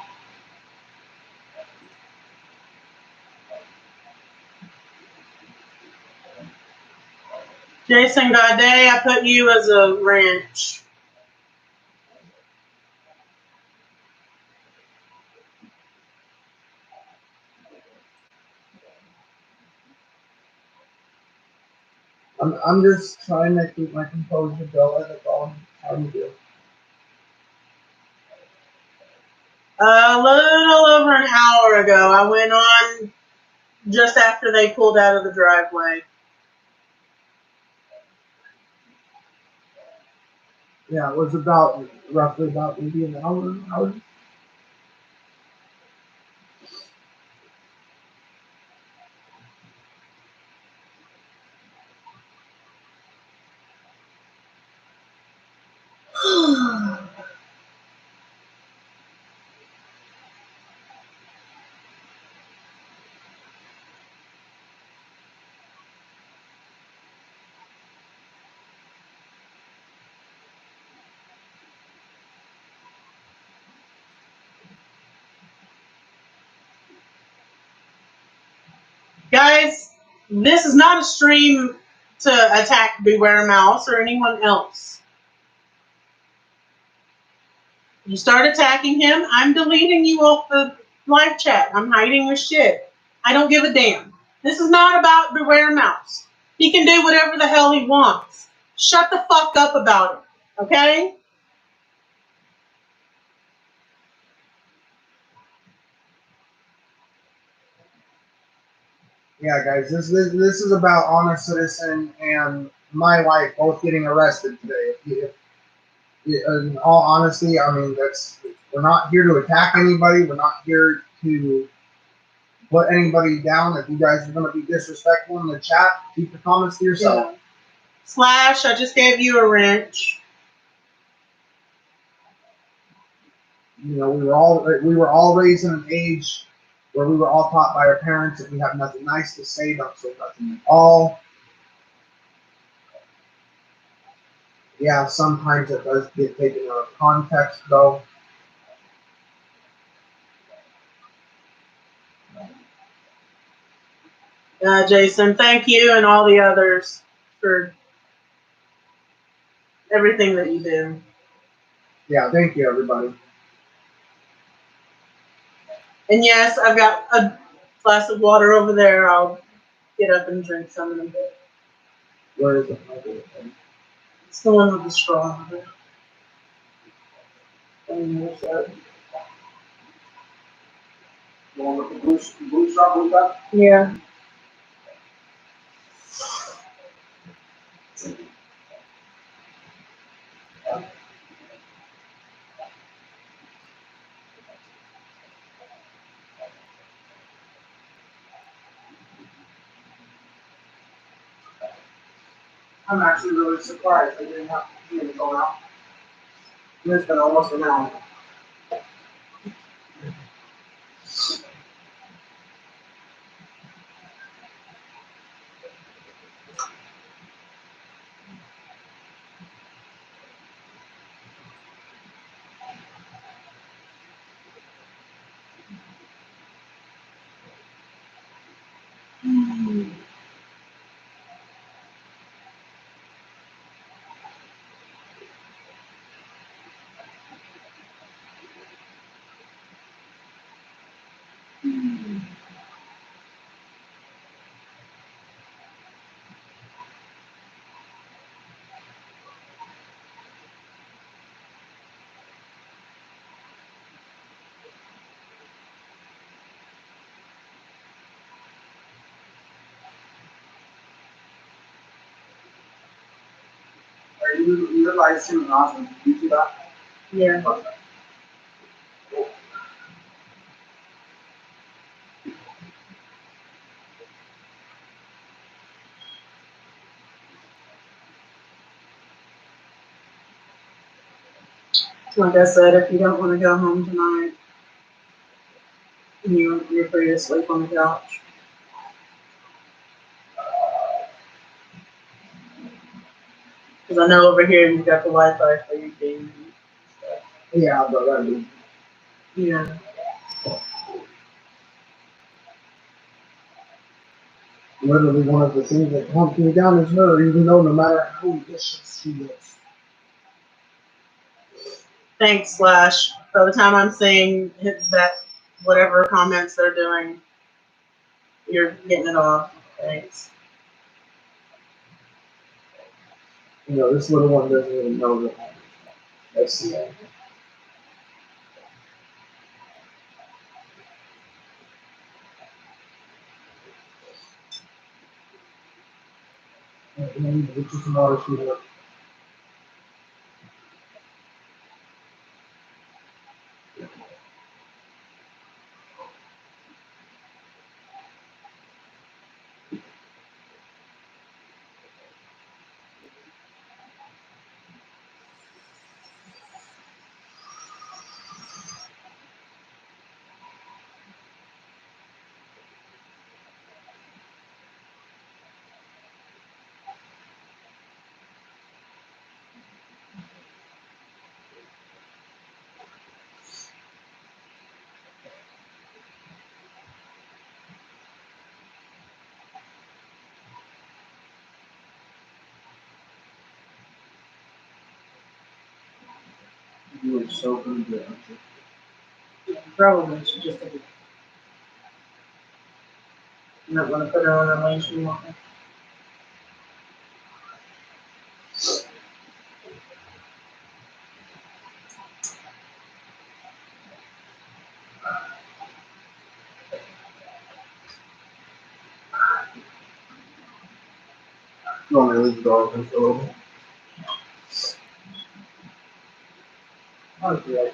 Jason Gaudet, I put you as a wrench. I'm just trying to keep my composure, Bill. That's all I'm trying to do. A little over an hour ago, I went on just after they pulled out of the driveway. Yeah, it was roughly about maybe an hour. Guys, this is not a stream to attack Beware Mouse or anyone else. You start attacking him, I'm deleting you off the live chat. I'm hiding your shit. I don't give a damn. This is not about Beware Mouse. He can do whatever the hell he wants. Shut the fuck up about it, okay? Yeah, guys, this is about honest citizen and my wife both getting arrested today. In all honesty, I mean we're not here to attack anybody. We're not here to put anybody down. If you guys are going to be disrespectful in the chat, keep the comments to yourself. Yeah. Slash, I just gave you a wrench. You know, we were all raised in an age where we were all taught by our parents if we have nothing nice to say, don't say nothing at all. Yeah, sometimes it does get taken out of context, though. Jason, thank you and all the others for everything that you do. Yeah, thank you, everybody. And yes, I've got glass of water over there. I'll get up and drink some in a bit. Where is it? It's the one with the straw. On the other side. The one with the blue straw, blue cup? Yeah. I'm actually really surprised they didn't have to pee to go out. It's been almost an hour. Are you live streaming awesome? You do that? Yeah. Like I said, if you don't want to go home tonight, you're free to sleep on the couch. Because I know over here you've got the Wi-Fi for your game. Yeah, but I mean, Yeah. literally one of the things that calms me down is her, even though no matter how vicious she is. Thanks, Slash. By the time I'm seeing that, whatever comments they're doing, you're getting it off. Thanks. You know, this little one doesn't even know that. Let's see. Which is some water shooter. You are so good at it. Probably should just take it. You might want to put her on a leash and walk. You want me to leave the door open for a little bit? Okay.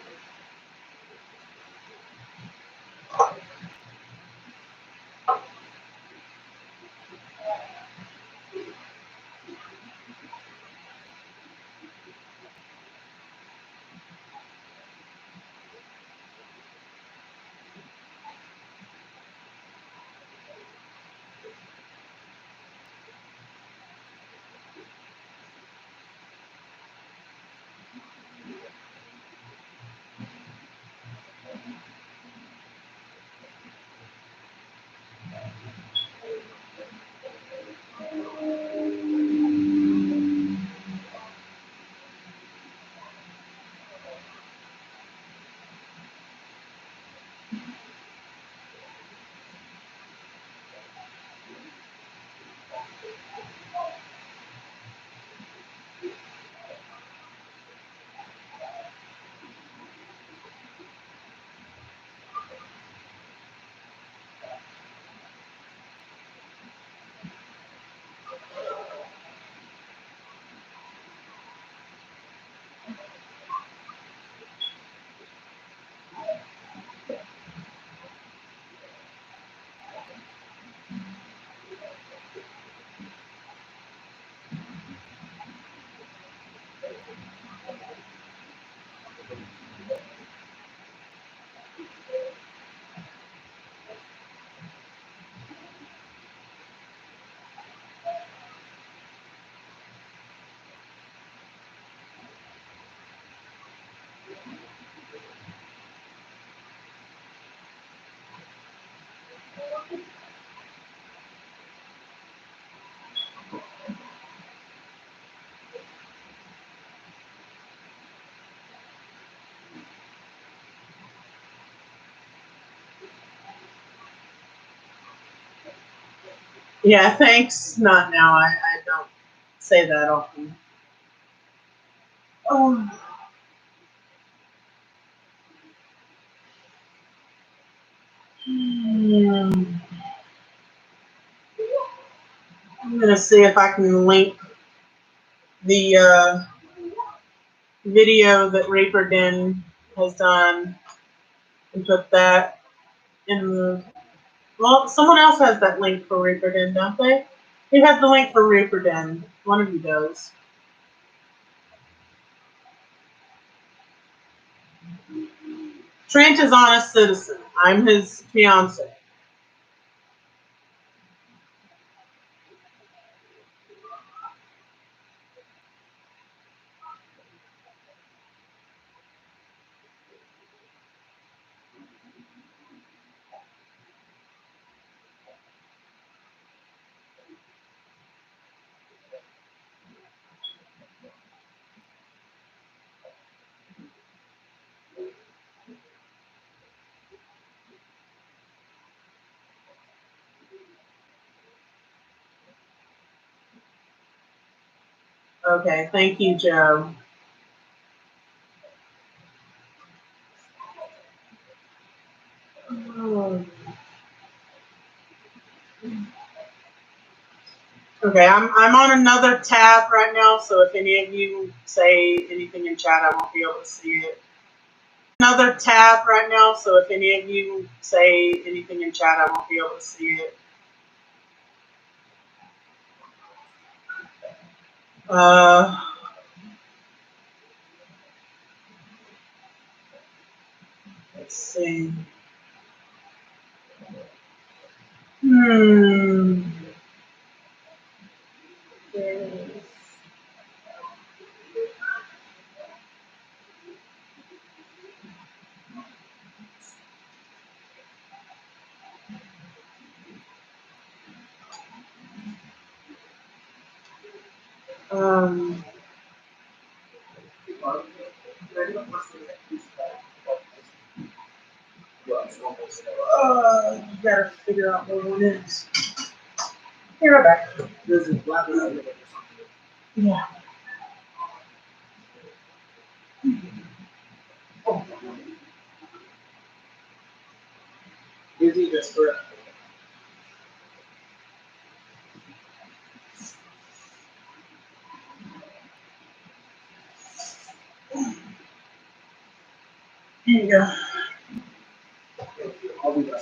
Yeah, thanks. Not now. I don't say that often. Oh. I'm gonna see if I can link the video that Reaper Den has done and put that in the. Well, someone else has that link for Reaper Den, don't they? Who has the link for Reaper Den? One of you does. Trent is honest citizen. I'm his fiance. Okay, thank you, Joe. Okay, I'm on another tab right now, so if any of you say anything in chat, I won't be able to see it. Another tab right now, so if any of you say anything in chat, I won't be able to see it. Let's see. Hmm. Um. You gotta figure out where one is. Here, right back. Yeah. Busy just for Here you go. I'll be back.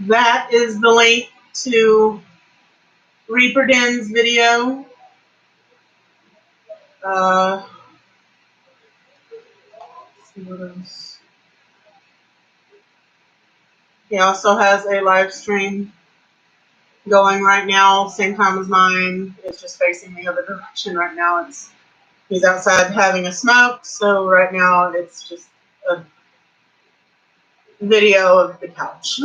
That is the link to Reaper Den's video. Let's see what else. He also has a live stream going right now, same time as mine. It's just facing the other direction right now. He's outside having a smoke, so right now it's just a video of the couch.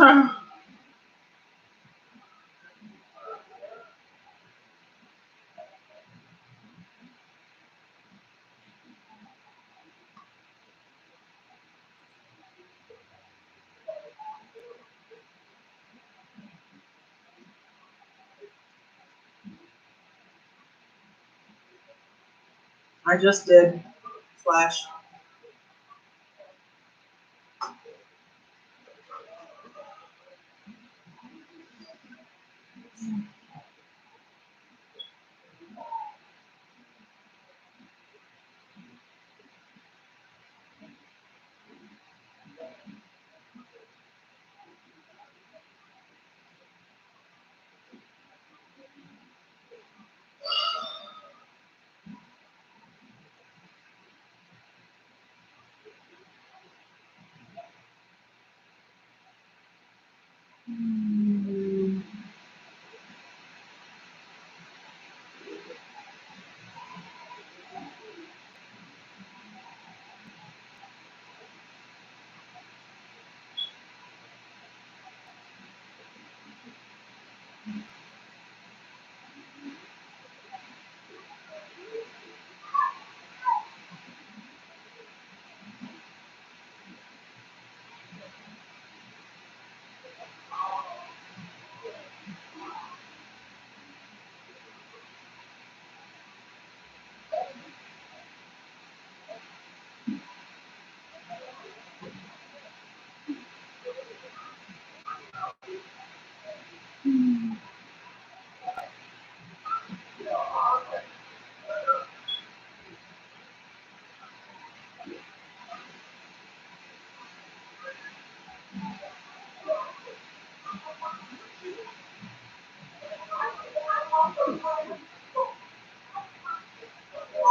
I just did. Flash.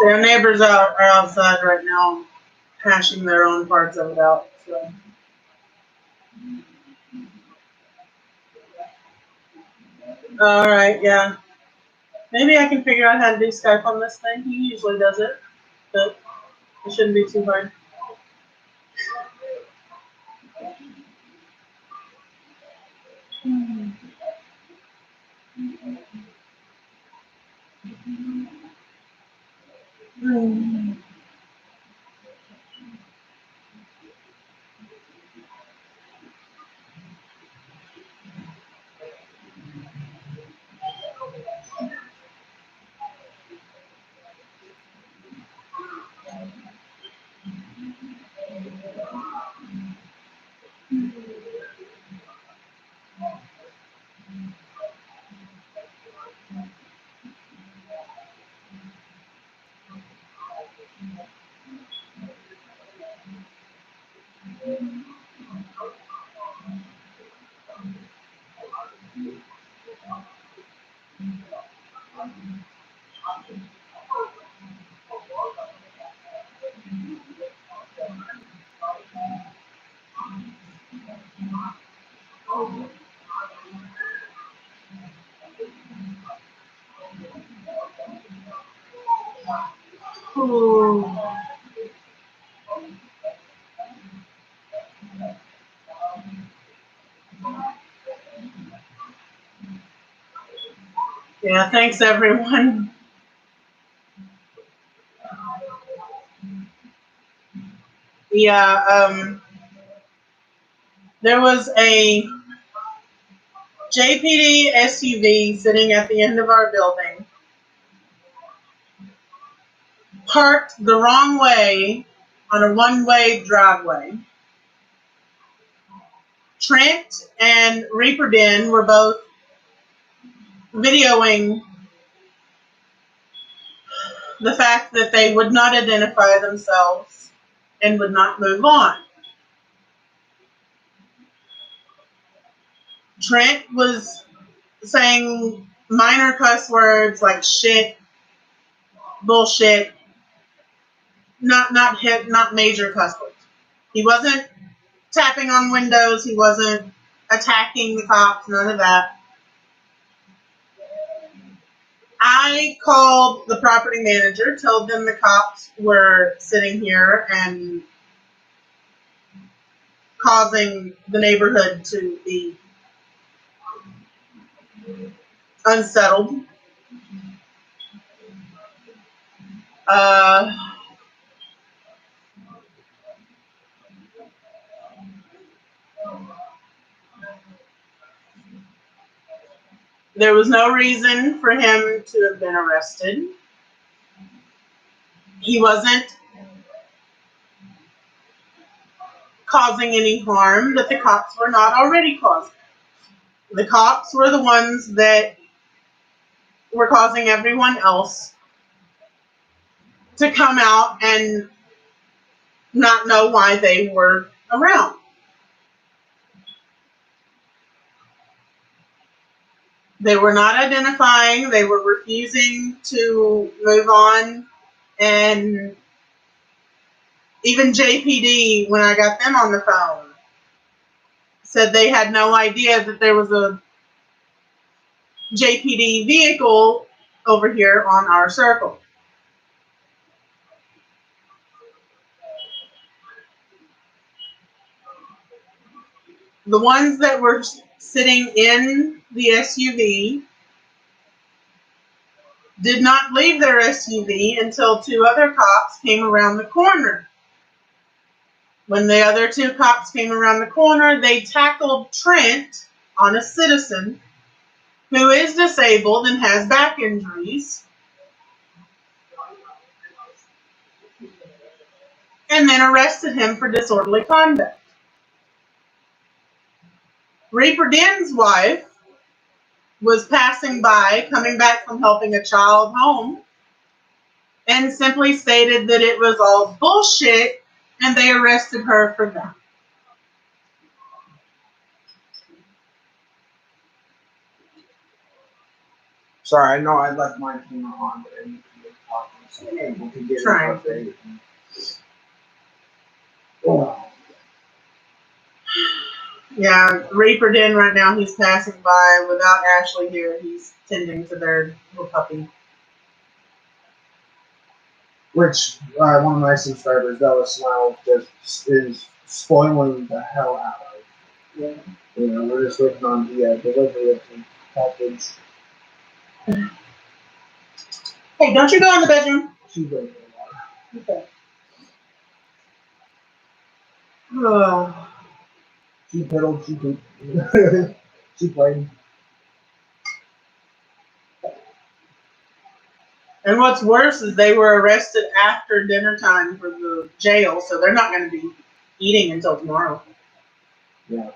Their neighbors are outside right now, hashing their own parts of it out. So. All right, yeah. Maybe I can figure out how to do Skype on this thing. He usually does it, but it shouldn't be too hard. Ooh. Yeah, thanks everyone. Yeah, there was a JPD SUV sitting at the end of our building, parked the wrong way on a one-way driveway. Trent and Reaper Den were both videoing the fact that they would not identify themselves and would not move on. Trent was saying minor cuss words like shit, bullshit, not major cuss words. He wasn't tapping on windows. He wasn't attacking the cops. None of that. I called the property manager, told them the cops were sitting here and causing the neighborhood to be unsettled. Uh, there was no reason for him to have been arrested. He wasn't causing any harm that the cops were not already causing. The cops were the ones that were causing everyone else to come out and not know why they were around. They were not identifying, they were refusing to move on, and even JPD, when I got them on the phone, said they had no idea that there was a JPD vehicle over here on our circle. the ones that were sitting in the SUV did not leave their SUV until two other cops came around the corner. When the other two cops came around the corner, they tackled Trent on a citizen who is disabled and has back injuries, and then arrested him for disorderly conduct. Reaper Den's wife was passing by, coming back from helping a child home, and simply stated that it was all bullshit, and they arrested her for that. Sorry, I know I left my camera on, but I need to get talking so we can get Trying. an update. Oh. Yeah, Reaper Den right now, he's passing by without Ashley here. He's tending to their little puppy. Which one of my subscribers, Bella Smile, just is spoiling the hell out of. Yeah. You know, we're just waiting on the delivery of the package. Hey, don't you go in the bedroom? She's waiting for Okay. Oh. She piddled, she pooped. She played. And what's worse is they were arrested after dinner time for the jail, so they're not going to be eating until tomorrow. Yeah.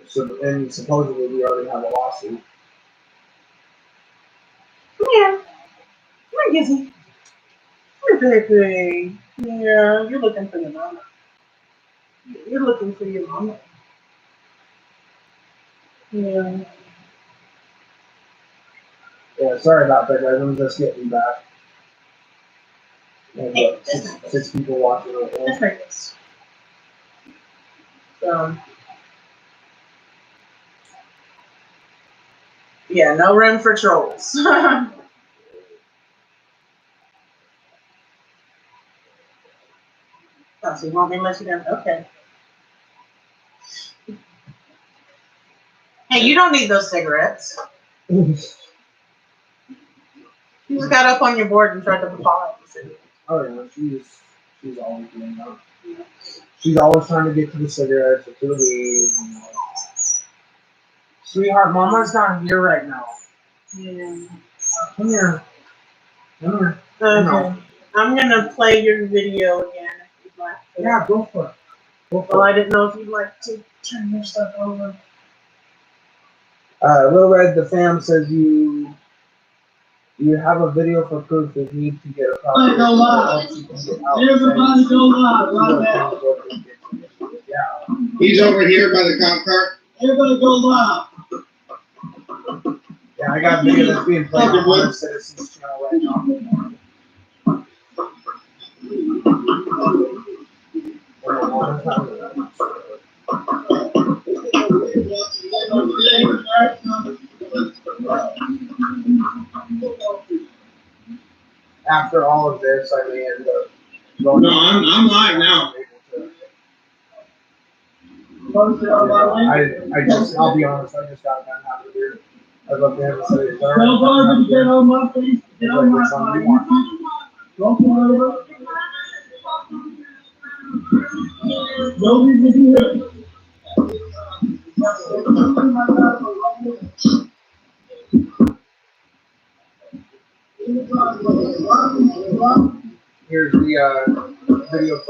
So, and supposedly we already have a lawsuit. Yeah. Come here, Gizzy. Come here, baby. Yeah, you're looking for your mama. You're looking for your mama. Yeah. Yeah, sorry about that, guys. I'm just getting back. And, Hey, six people watching right now. Let's make this. So, yeah, no room for trolls. Oh, so you want me to let you down? Okay. Hey, you don't need those cigarettes. You just got up on your board and tried to buy it. Oh yeah, she's always doing that. She's always trying to get to the cigarettes or to the weed. You know. Sweetheart, Mama's not here right now. Yeah. Come here. Come here. Okay. No. I'm gonna play your video again if you'd like to. Yeah, go for it. Go Well, for I it. didn't know if you'd like to turn your stuff over. Little Red the Fam says you have a video for proof that you need to get a copy. Everybody go live. Everybody go live right now. Yeah. He's over here by the cop car. Everybody go live. Yeah, I got a video that's being played on one Citizens channel right now. After all of this, I may end up going. No, I'm live now. I'll be honest, I just got done having a beer. I'd love to have a cigarette. Tell Barbara to get on my face. Get on my phone. Go for it. No reason to do it. Here's the video.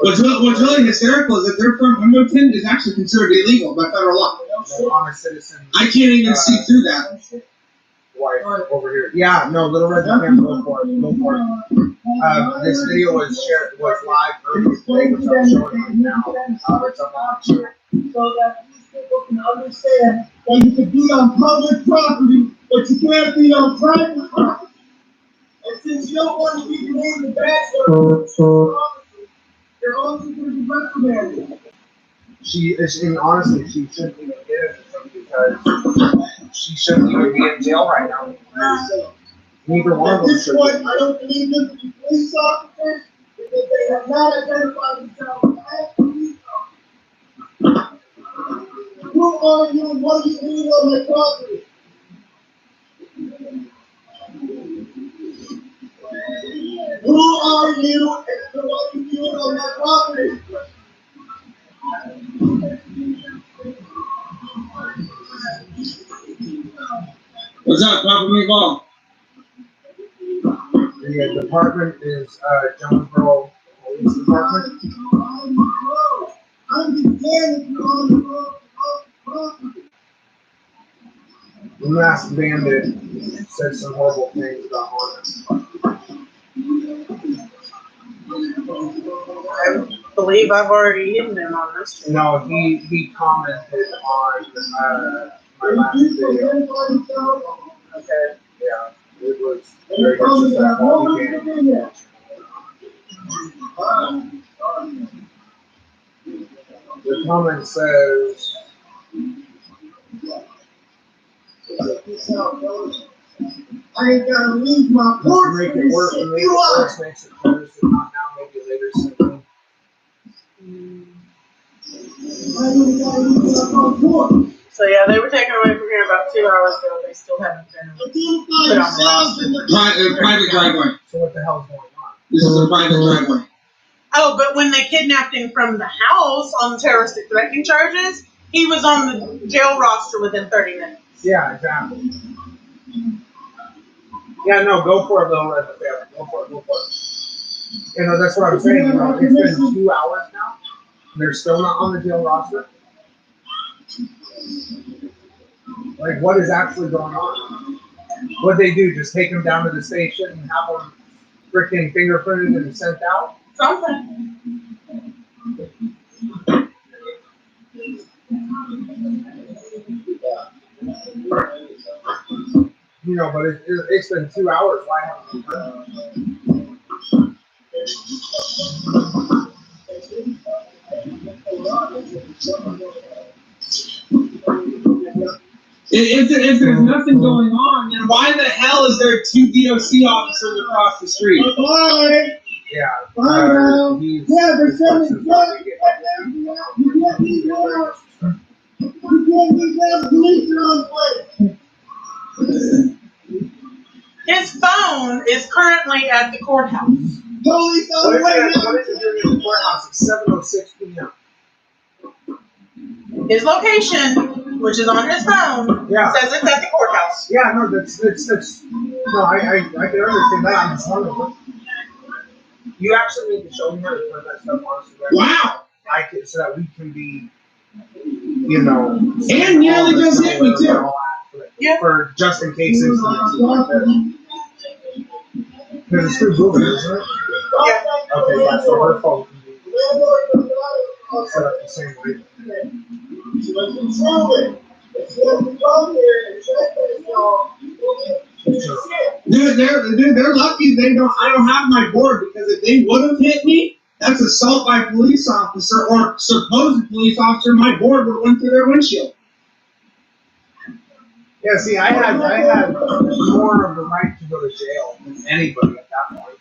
What's really hysterical is that their front window tint is actually considered illegal by federal law. On a citizen. I can't even see through that. Wife over here. Yeah, no, Little Red Fam, go for it. Go for it. This video was live earlier today, which I'm showing right now. It's up on the chat. So that these people can understand that you can be on public property, but you can't be on private property. And since you don't want to be named the bachelor, you're only going to be reprimanded. Honestly, she shouldn't even get it because she shouldn't even be in jail right now. Neither one of At them this should. point, I don't believe them to be police officers. because they have not identified themselves as police officers. Who are you and what do you mean on my property? Who are you and what do you mean on my property? What's up, Papa Meatball? The department is Jonesboro Police Department. The masked bandit said some horrible things about Honor. I believe I've already hidden him on this. No, he commented on my last video. Okay. Yeah, it was very disrespectful. He can't. The comment says, I ain't gotta leave my "Just to porch make and it work, shit and make you it up. worse, makes it worse, and not now, maybe later soon." I ain't gotta leave my porch. So yeah, they were taken away from here about 2 hours ago. They still haven't been put on the roster. Private driveway. So what the hell's going on? This is a private driveway. Oh, but when they kidnapped him from the house on terroristic threatening charges, he was on the jail roster within 30 minutes. Yeah, exactly. Yeah, no, go for it, Little Red Family. Go for it, go for it. You know, that's what I'm saying. You know, it's been 2 hours now. They're still not on the jail roster. Like, what is actually going on? What'd they do? Just take him down to the station and have him freaking fingerprinted and sent out? Something. You know, but it's been 2 hours. Why haven't we heard? If there's nothing going on, then why the hell is there 2 DOC officers across the street? Yeah. Yeah, they're sending drugs. You can't leave your house. You can't leave that police are on place. His phone is currently at the courthouse. Police on What the is way it? now. What is it doing in the courthouse? It's 7:06 p.m. His location, which is on his phone, Yeah. says it's at the courthouse. Yeah, no, that's no, I can understand that. I'm just wondering. You actually need to show me how to put that stuff on Instagram. Wow! Like it so that we can be, you know. And nearly just hit me too. Yeah. For just in case incidents like this. Because it's still moving, isn't it? Yeah. Okay, yeah, so her phone can be set up the same way. They're lucky I don't have my board, because if they would have hit me, that's assault by police officer or supposed police officer. My board would have went through their windshield. Yeah, see, I had more of the right to go to jail than anybody at that point.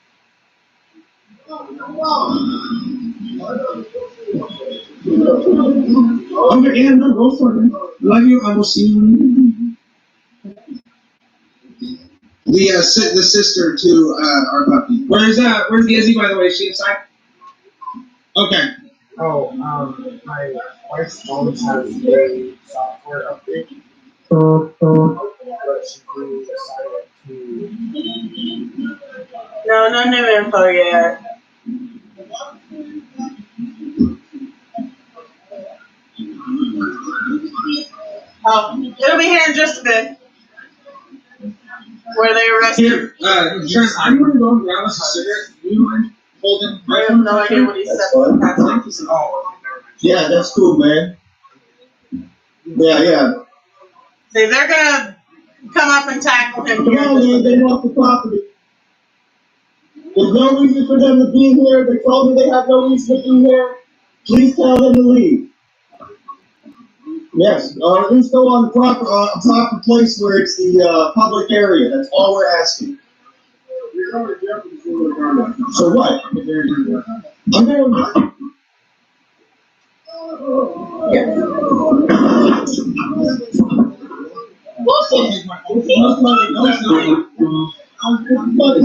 Okay, yeah, no, go for it. Love you. I will see you. The sister to our puppy. Where's Izzy, by the way? Is she inside? Okay. Oh, my wife's phone has a software update. But she decided to. No new info yet. Oh, it'll be here in just a bit. Where they arrested. Here, Trent, I'm going to go and grab us a cigarette. Do you mind holding? I have no idea what he said. Yeah, that's cool, man. Yeah. See, they're gonna come up and tackle him Come here. on, man, they want the property. There's no reason for them to be here. They told me they have no reason to be here. Please tell them to leave. Yes, or at least go on a proper place where it's the public area. That's all we're asking. So what? I'm doing.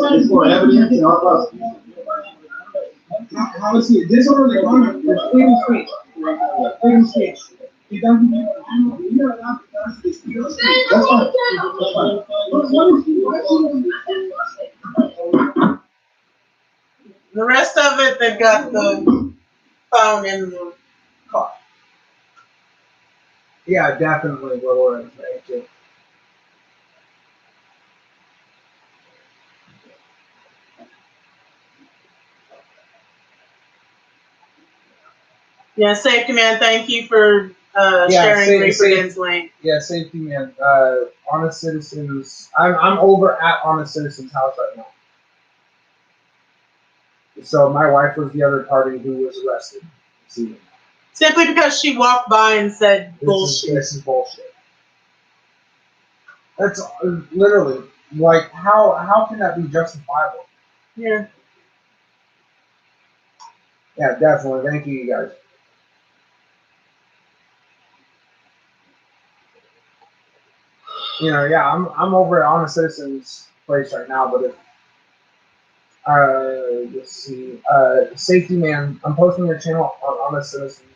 It's for evidence in our prosecution. How is he disorderly conduct? It's freedom of speech. Freedom of speech. He doesn't give a handle. You're not the freedom of speech. That's fine. The rest of it, they've got the phone in the car. Yeah, definitely Laura. Thank you. Yeah, Safety Man, thank you for sharing Reaperden's link. Yeah, Safety Man. Honest Citizens. I'm over at Honest Citizens' house right now. So my wife was the other party who was arrested. See, Simply because she walked by and said bullshit. This is bullshit. That's literally like how can that be justifiable? Yeah. Yeah, definitely. Thank you, guys. Yeah, I'm over at Honest Citizens' place right now, but if let's see, Safety Man, I'm posting your channel on Honest Citizens.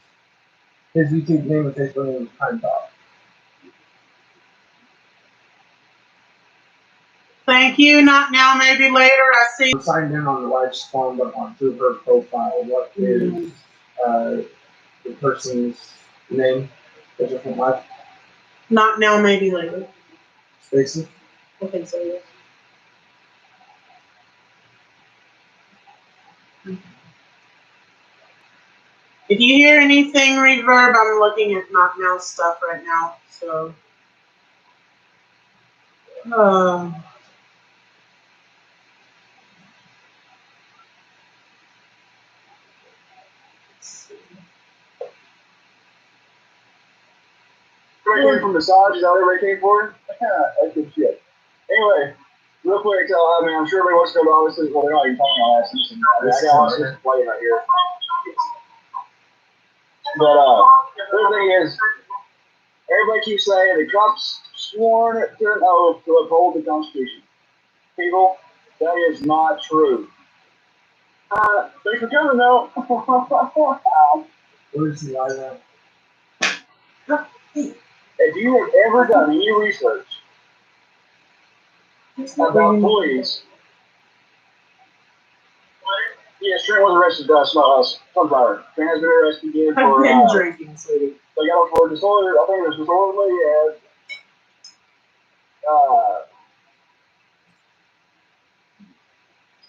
His YouTube name and Facebook name is Time Talk. Thank you. Not now, maybe later. I see. I'm signed in on the wife's phone, but on through her profile. What is the person's name? The different wife? Not now, maybe later. Stacy? I think so, yeah. If you hear anything reverb, I'm looking at Not Now stuff right now. So, Graduating from massage, is that what everybody came for? That's good shit. Anyway, real quick, I'm sure everybody wants to go to all this. Well, they're not even talking all that season. I got all this playing right here. But the other thing is, everybody keeps saying the cops sworn to an oath to uphold the Constitution. People, that is not true. Thanks for coming, though. Where is he live at? If you have ever done any research about police, yes, Trent was arrested. Sunflower. Trent has been arrested again for. I've been drinking, sweetie. They got him for disorder. I think it was disorderly and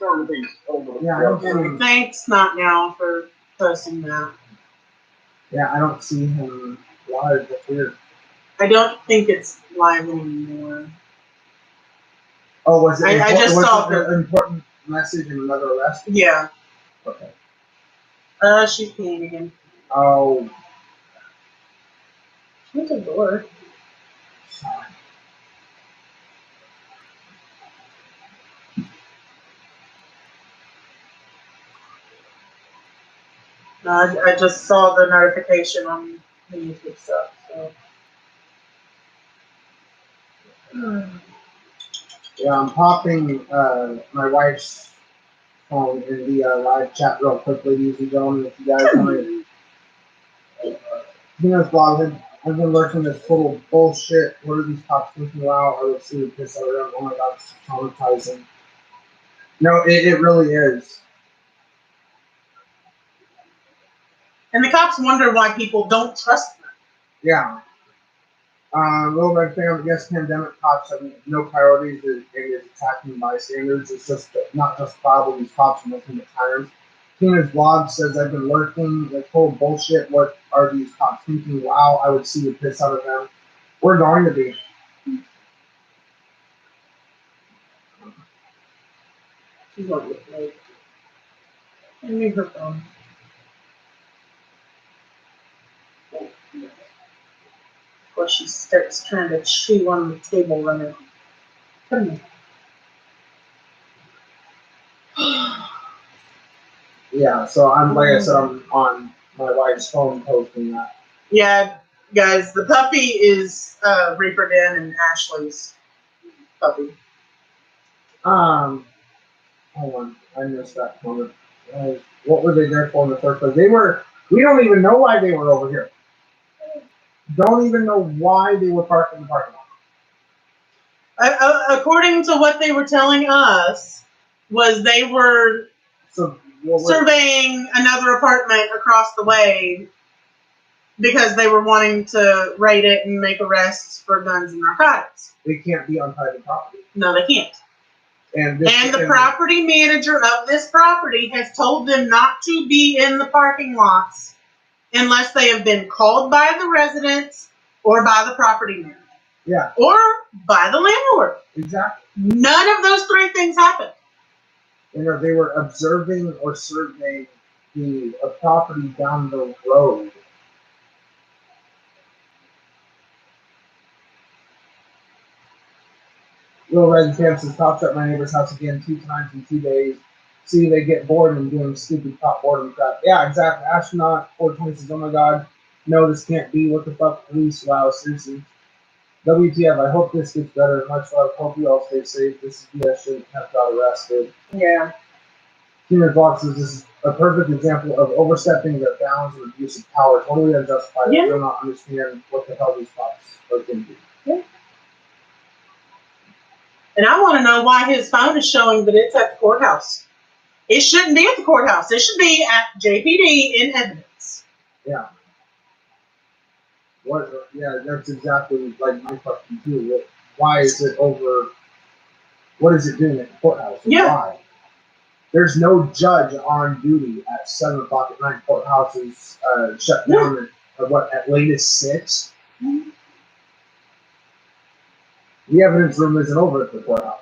the peace. Yeah, Thanks, Not Now, for posting that. Yeah, I don't see him live. That's weird. I don't think it's live anymore. Oh, was it? I just saw an important message in another arrest? Yeah. Okay. She's peeing again. Oh. What's the door? Sorry. I just saw the notification on the YouTube stuff. So. Yeah, I'm popping my wife's phone in the live chat real quick, ladies and gentlemen. If you guys want to, blog, I've been lurking this total bullshit. What are these cops thinking? Wow, I would see the piss out of them. Oh my god, it's traumatizing. No, it really is. And the cops wonder why people don't trust them. Yeah. Little red thing on the yes, pandemic cops have no priorities and is attacking bystanders. It's just not justifiable. These cops are nothing but tyrants. Tina's blog says I've been lurking, like total bullshit. What are these cops thinking? Wow, I would see the piss out of them. We're going to be. She's going to look like. Give me her phone. Of course, she starts trying to chew on the table runner. Come here. Yeah, so I'm like I said, I'm on my wife's phone posting that. Yeah, guys, the puppy is Reaper Den and Ashley's puppy. Hold on, I missed that comment. What were they there for in the first place? They were. We don't even know why they were over here. Don't even know why they were parked in the parking lot. According to what they were telling us, was they were surveying another apartment across the way because they were wanting to raid it and make arrests for guns and narcotics. They can't be on private property. No, they can't. And the property manager of this property has told them not to be in the parking lots unless they have been called by the residents or by the property manager. Yeah. Or by the landlord. Exactly. None of those three things happened. You know, they were observing or surveying a property down the road. Little Red Kansas pops at my neighbor's house again 2 times in 2 days. See, they get bored and doing stupid top boredom crap. Yeah, exactly. Astronaut 420 says, oh my god, no, this can't be. What the fuck, police? Wow, seriously. WTF, I hope this gets better. Much love. Hope you all stay safe. This is BS. Shouldn't have got arrested. Yeah. Human Block says this is a perfect example of overstepping the bounds of abuse of power. Totally unjustified. Yeah. I do not understand what the hell these cops are thinking. Yeah. And I want to know why his phone is showing that it's at the courthouse. It shouldn't be at the courthouse. It should be at JPD in evidence. Yeah. What? Yeah, that's exactly like my question too. Why is it over? What is it doing at the courthouse? And Yeah. Why? There's no judge on duty at 7 o'clock at night. Courthouse is shut down at latest 6. Mm-hmm. The evidence room isn't over at the courthouse.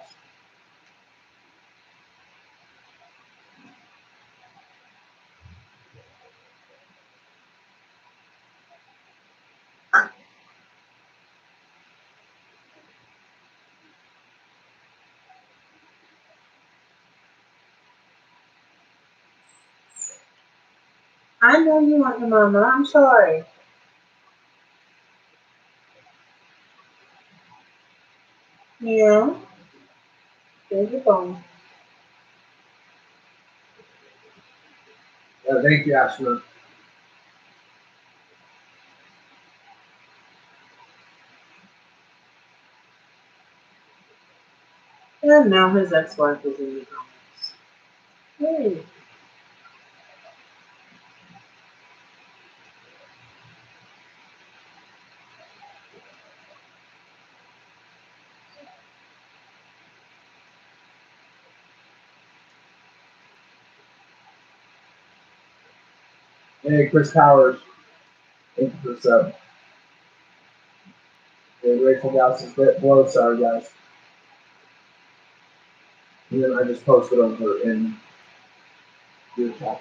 I know you want your mama. I'm sorry. Yeah. There's your phone. Thank you, Ashley. And now his ex-wife is in the comments. Hey. Hey, Chris Powers. Thank you for the sub. Hey, Rachel Gauss is bit below. Sorry, guys. And then I just posted over in your chat.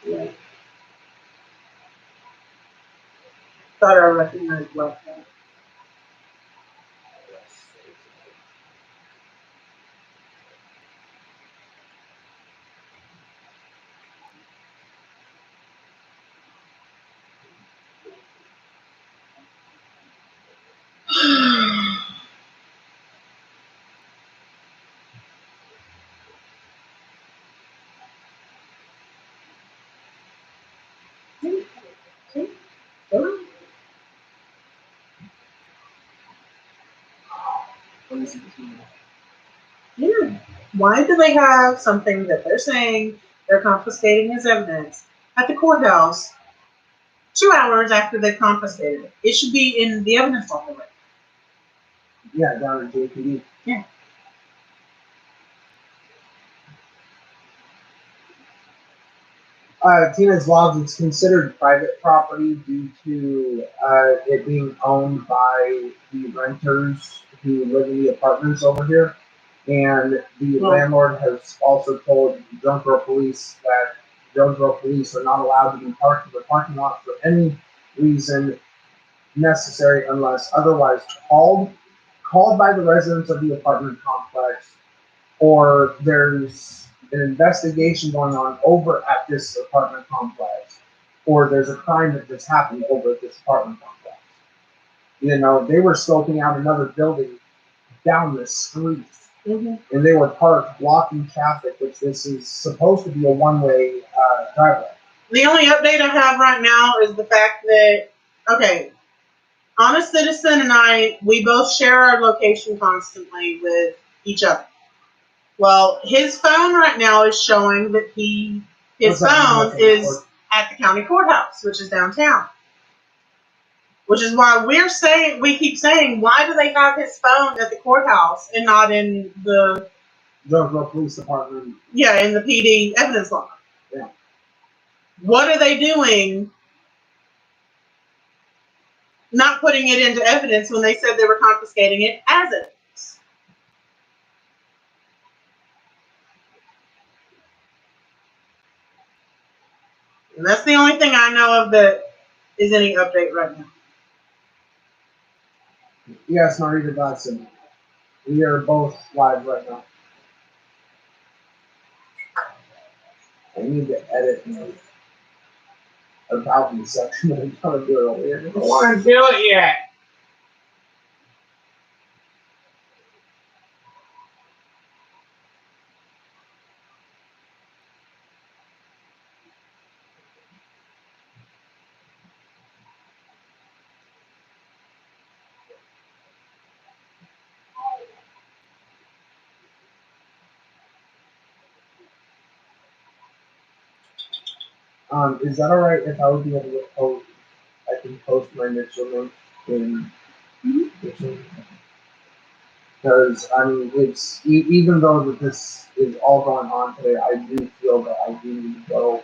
Yeah. Thought I recognized left hand. Yeah. Why do they have something that they're saying they're confiscating as evidence at the courthouse 2 hours after they confiscated it? It should be in the evidence document. Yeah, down at JPD. Yeah. Tina's Logs, it's considered private property due to it being owned by the renters who live in the apartments over here. And the landlord has also told Drunk Girl Police that Drunk Girl Police are not allowed to be parked in the parking lot for any reason necessary unless otherwise called by the residents of the apartment complex, or there's an investigation going on over at this apartment complex, or there's a crime that just happened over at this apartment complex. You know, they were scoping out another building down the street, and they were parked blocking traffic, which this is supposed to be a one-way driveway. The only update I have right now is the fact that, okay, Honest Citizen and I, we both share our location constantly with each other. Well, his phone right now is showing that his phone is at the county courthouse, which is downtown. Which is why we keep saying, why do they have his phone at the courthouse and not in the Jonesboro Police Department? Yeah, in the PD evidence log. Yeah. What are they doing? Not putting it into evidence when they said they were confiscating it as evidence. And that's the only thing I know of that is any update right now. Yes, Marita Dodson. We are both live right now. I need to edit my about me section. I'm trying to do it earlier. I don't want to do it yet. Is that alright if I would be able to post? I can post my Mixer link in Mixer. Because I mean, it's even though that this is all going on today, I do feel that I do need to go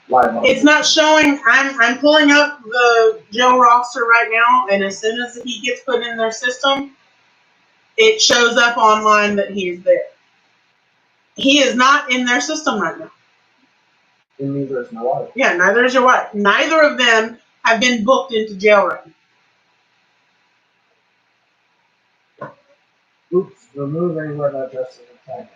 live on. It's not showing. I'm pulling up the Joe roster right now, and as soon as he gets put in their system, it shows up online that he is there. He is not in their system right now. And neither is my wife. Yeah, neither is your wife. Neither of them have been booked into jail right now. Oops, remove anywhere that address is attacked.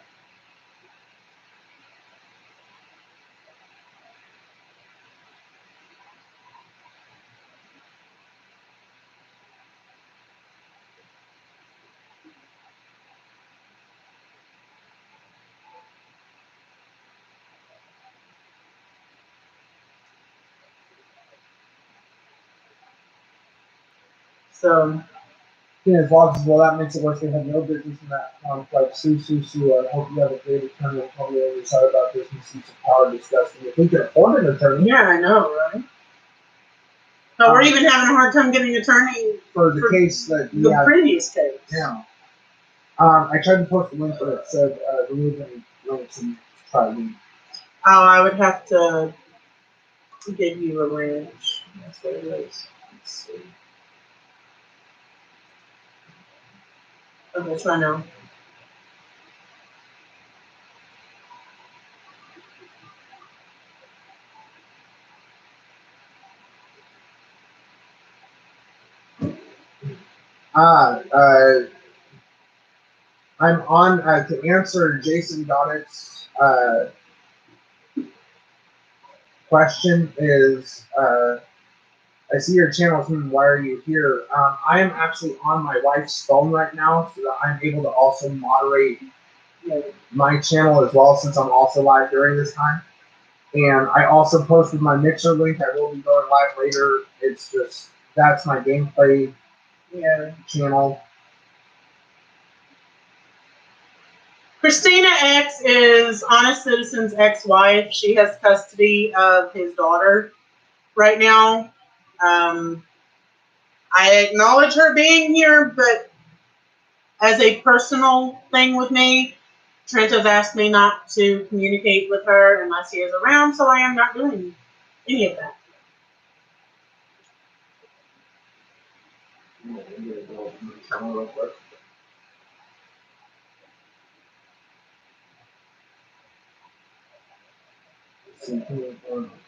So, Yeah, as long as well, that makes it worse. They have no business in that complex. Sue. I hope you have a great attorney. I'm totally excited about this and see some power discussing. If we can afford an attorney. yeah, I know, right? But we're even having a hard time getting an attorney for the case that the previous case. Yeah. I tried to post a link, but it said remove any links and try to. Oh, I would have to give you a range. That's what it is. Let's see. Okay, try now. I'm on to answer Jason Goddick's question is I see your channel. Why are you here? I am actually on my wife's phone right now, so that I'm able to also moderate my channel as well, since I'm also live during this time. And I also posted my Mixer link. I will be going live later. It's just that's my gameplay channel. Christina X is Honest Citizen's ex-wife. She has custody of his daughter right now. I acknowledge her being here, but as a personal thing with me, Trent has asked me not to communicate with her unless he is around, so I am not doing any of that.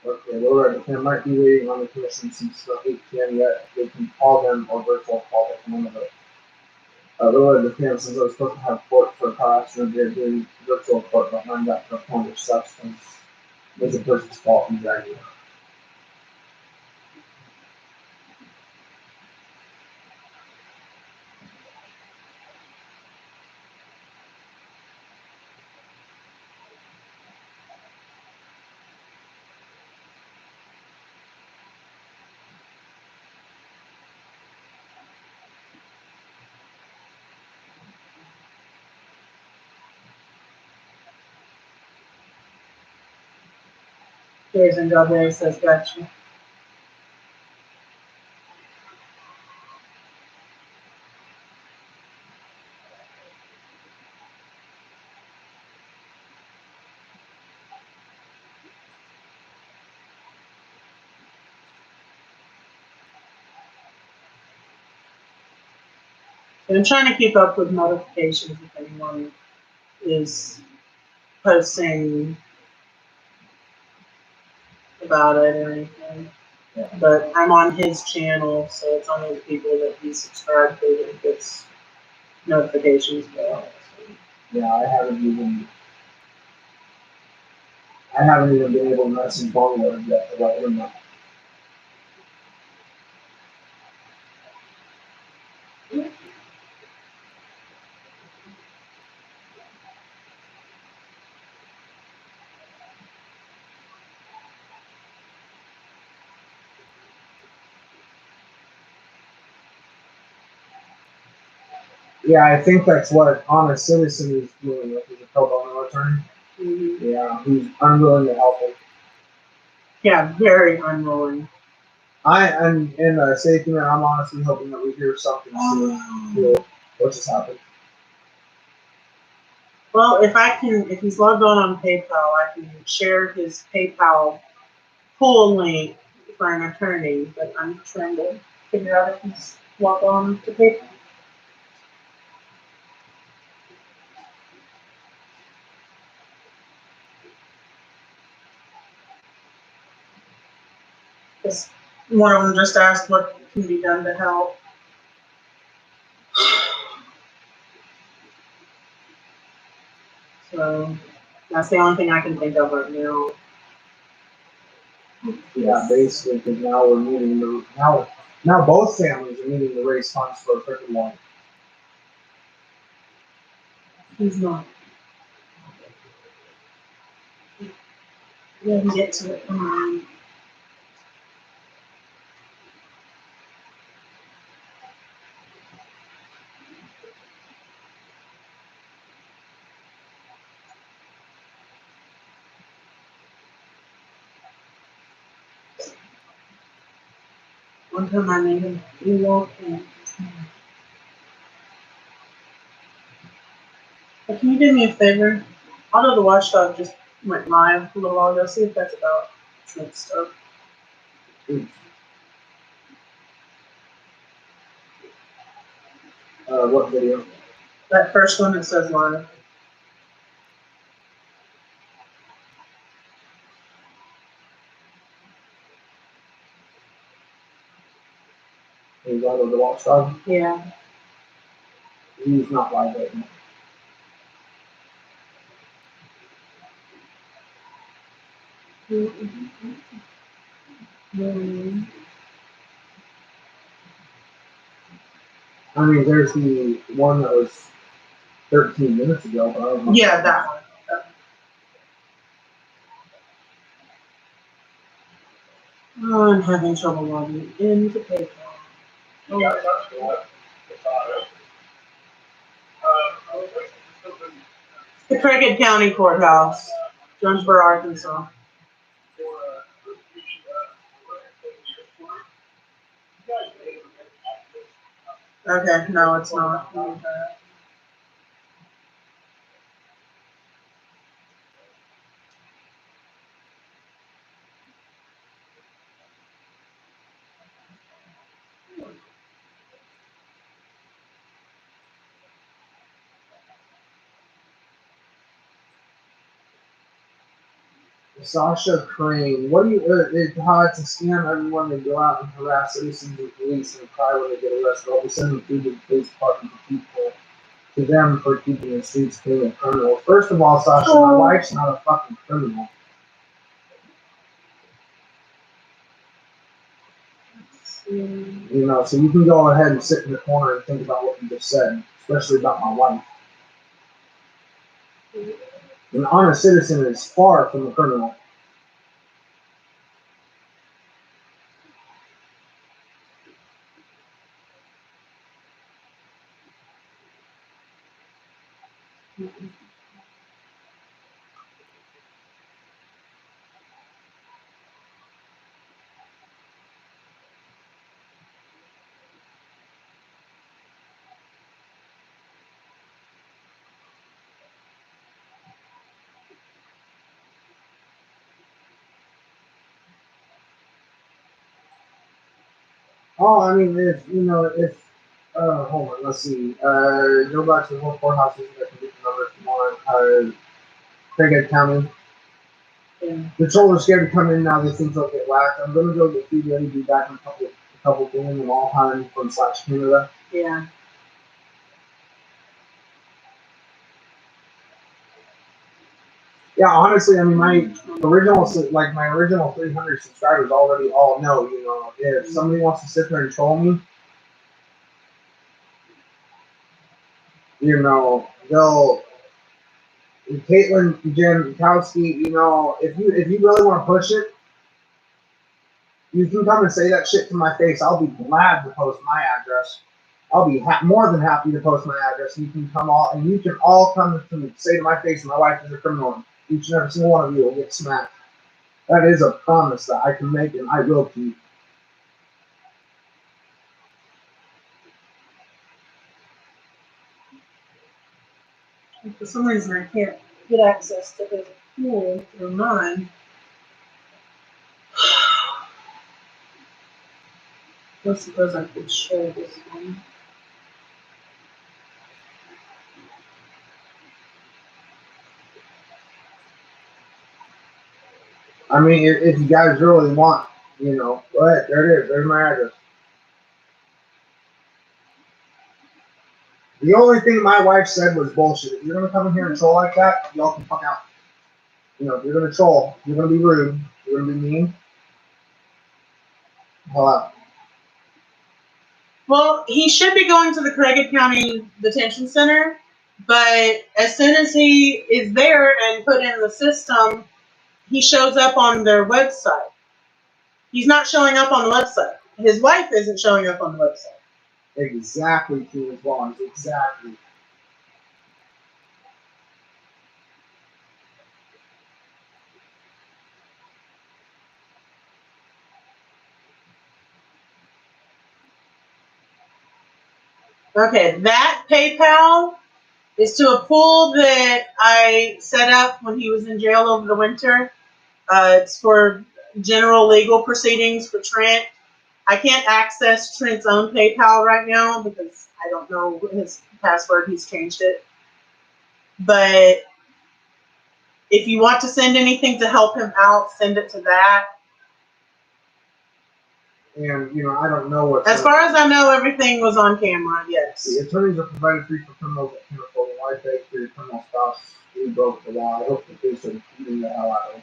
Okay, Laura, I might be waiting on the commission since it's not 8 p.m. yet. They can call them or virtual call them. One of those. Literally, the parents says I was supposed to have court for a car accident. They're doing virtual court behind that for form of substance. It's a person's fault and dragging it. Jason Gabriel says, gotcha. I'm trying to keep up with notifications if anyone is posting about it or anything. Yeah. But I'm on his channel, so it's only the people that he subscribed to that gets notifications about. So. Yeah, I haven't even been able to message Bongo yet to let him know. Yeah, I think that's what Honest Citizen is doing with his pro bono attorney. Mm-hmm. Yeah, who's unwilling to help him. Yeah, very unwilling. I'm in a safety net. I'm honestly hoping that we hear something soon. What just happened? Well, if he's logged on PayPal, I can share his PayPal full link for an attorney, but I'm trying to figure out if he's logged on to PayPal. Because one of them just asked what can be done to help. So that's the only thing I can think of right now. Yeah, basically, because now we're meeting the now both families are needing to raise funds for a freaking one. He's not. Yeah, he get to it. One time I made him walk in. But can you do me a favor? Although the watchdog just went live a little while ago, see if that's about Trent stuff. What video? That first one that says live. He's out of the watchdog. Yeah. He's not live right now. Mm-hmm. I mean, there's the one that was 13 minutes ago, but I don't know. Yeah, that one. Oh, I'm having trouble logging into PayPal. Oh. The Cricket County Courthouse, Jonesboro, Arkansas. Okay, no, it's not. Sasha Crane. What do you? How it's a scam. Everyone they go out and harass citizens and police and cry when they get arrested. All of a sudden, through the police department people to them for keeping the streets clean and criminal. First of all, Sasha, my wife's not a fucking criminal. You know, so you can go ahead and sit in the corner and think about what you just said, especially about my wife. An honest citizen is far from a criminal. Oh, I mean, hold on, let's see. Go back to the whole courthouses that can get the number if you want. Craighead County. Yeah. The trolls are scared to come in now. They think they'll get whacked. I'm gonna go get food ready. Be back in a couple things and all hunting from / Canada. Yeah. Yeah, honestly, I mean, my original 300 subscribers already all know. You know, if somebody wants to sit there and troll me, you know, they'll. Caitlin Jankowski, you know, if you really want to push it, you can come and say that shit to my face. I'll be glad to post my address. I'll be more than happy to post my address. And you can all come to me, say to my face, my wife is a criminal. Each and every single one of you will get smacked. That is a promise that I can make and I will keep. For some reason, I can't get access to his pool through mine. I suppose I could share this one. I mean, if you guys really want, you know, go ahead. There it is. There's my address. The only thing my wife said was bullshit. If you're gonna come in here and troll like that, y'all can fuck out. You know, if you're gonna troll, you're gonna be rude, you're gonna be mean. Hell out. Well, he should be going to the Craighead County Detention Center, but as soon as he is there and put in the system, he shows up on their website. He's not showing up on the website. His wife isn't showing up on the website. Exactly, King Vaughn. Exactly. Okay, that PayPal is to a pool that I set up when he was in jail over the winter. It's for general legal proceedings for Trent. I can't access Trent's own PayPal right now because I don't know his password. He's changed it. But if you want to send anything to help him out, send it to that. And, you know, I don't know what. As far as I know, everything was on camera, yes. The attorneys are provided free for criminals that can't afford a life pay for your criminal spouse who broke the law. I hope the police are beating the hell out of them.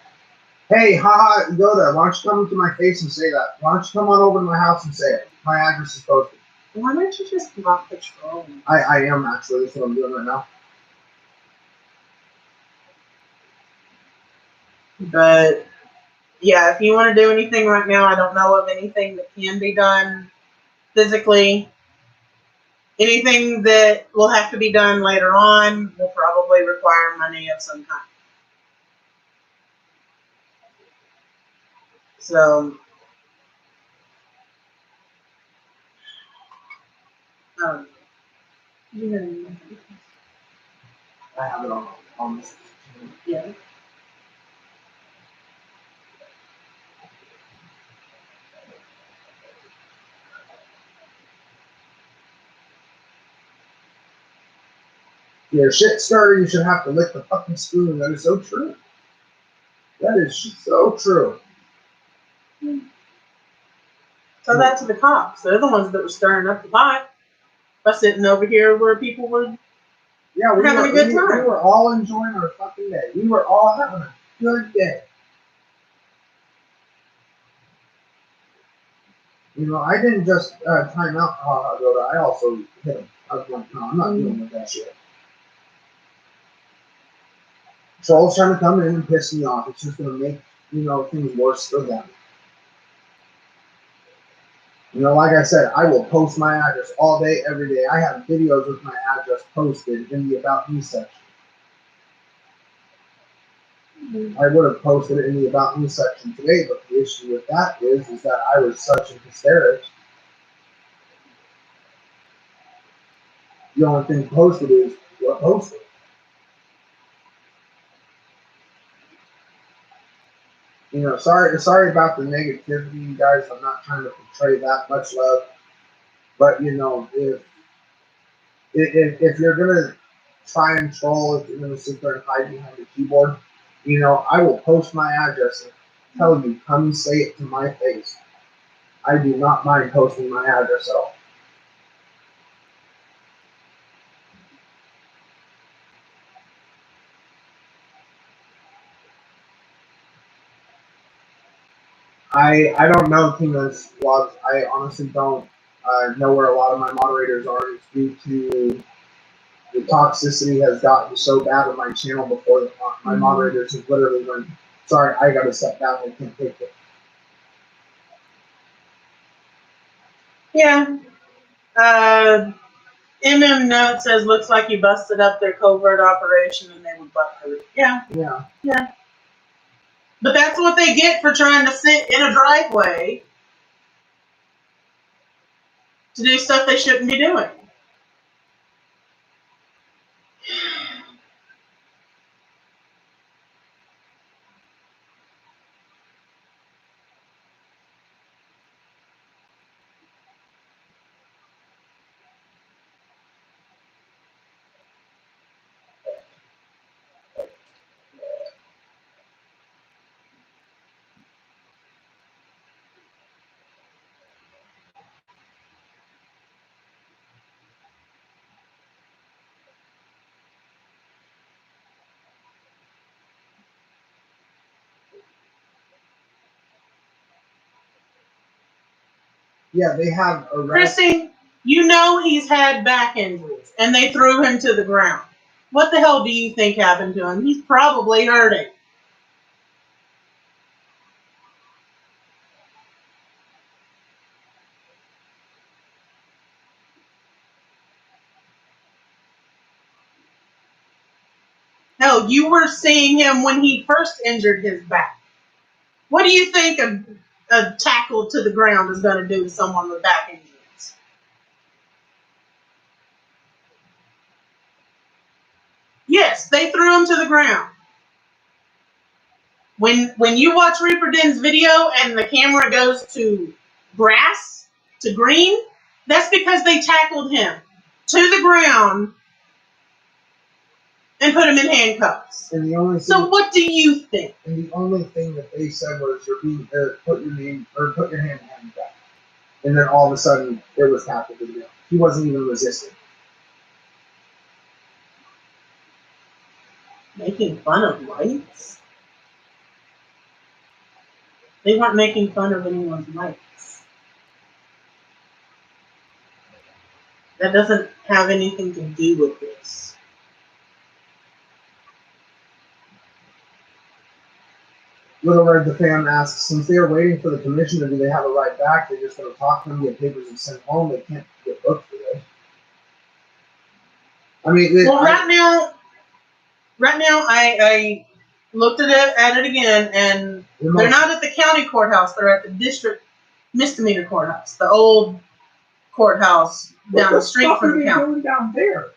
Hey, haha, Yoda, why don't you come to my face and say that? Why don't you come on over to my house and say it? My address is posted. Why don't you just not patrol? I am actually. That's what I'm doing right now. But yeah, if you want to do anything right now, I don't know of anything that can be done physically. Anything that will have to be done later on will probably require money of some kind. So, yeah. I have it on this. Yeah. You're a shit stirrer, you should have to lick the fucking spoon. That is so true. That That is so true. Tell that to the cops. They're the ones that were stirring up the pot by sitting over here where people were Yeah, we having a good time. We were all enjoying our fucking day. We were all having a good day. You know, I didn't just time out Hahagoda. I also hit him. I was like, no, I'm not dealing with that shit. Troll's trying to come in and piss me off. It's just going to make, things worse for them. Like I said, I will post my address all day, every day. I have videos with my address posted in the About Me section. I would have posted it in the About Me section today, but the issue with that is that I was such in hysterics. The only thing posted is what posted. Sorry about the negativity, you guys. I'm not trying to portray that much love, but if you're gonna try and troll, if you're gonna sit there and hide behind the keyboard, I will post my address and tell you, come say it to my face. I do not mind posting my address at all. I don't know Tina's vlogs. I honestly don't know where a lot of my moderators are. It's due to the toxicity has gotten so bad on my channel before my moderators have literally went, sorry, I gotta step down, I can't take it. Yeah. Note says, looks like you busted up their covert operation and they were butthurt. Yeah. Yeah. But that's what they get for trying to sit in a driveway to do stuff they shouldn't be doing. Yeah, they have Chrissy, he's had back injuries and they threw him to the ground. What the hell do you think happened to him? He's probably hurting. No, you were seeing him when he first injured his back. What do you think a tackle to the ground is going to do to someone with back injuries? Yes, they threw him to the ground. When you watch Reaper Den's video and the camera goes to grass, to green, that's because they tackled him to the ground and put him in handcuffs. And the only thing, so what do you think? And the only thing that they said was you're being put your hand behind your back. And then all of a sudden it was tackled to the ground. He wasn't even resisting. Making fun of rights? They weren't making fun of anyone's rights. That doesn't have anything to do with this. Little Red the Fan asks, since they are waiting for the commissioner, do they have a right back? They're just going to talk to them, get papers, and send home. They can't get booked for this. I mean, right now, I looked at it again, and they're not at the county courthouse. They're at the district misdemeanor courthouse, the old courthouse down the street from the county. Going down there?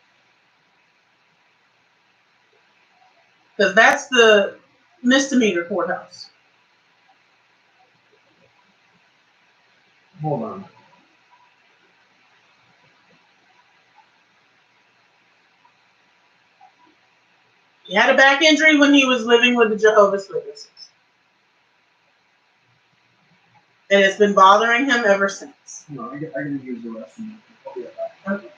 Because that's the misdemeanor courthouse. Hold on. He had a back injury when he was living with the Jehovah's Witnesses. and it's been bothering him ever since. No, I gotta use the restroom. I'll be right back.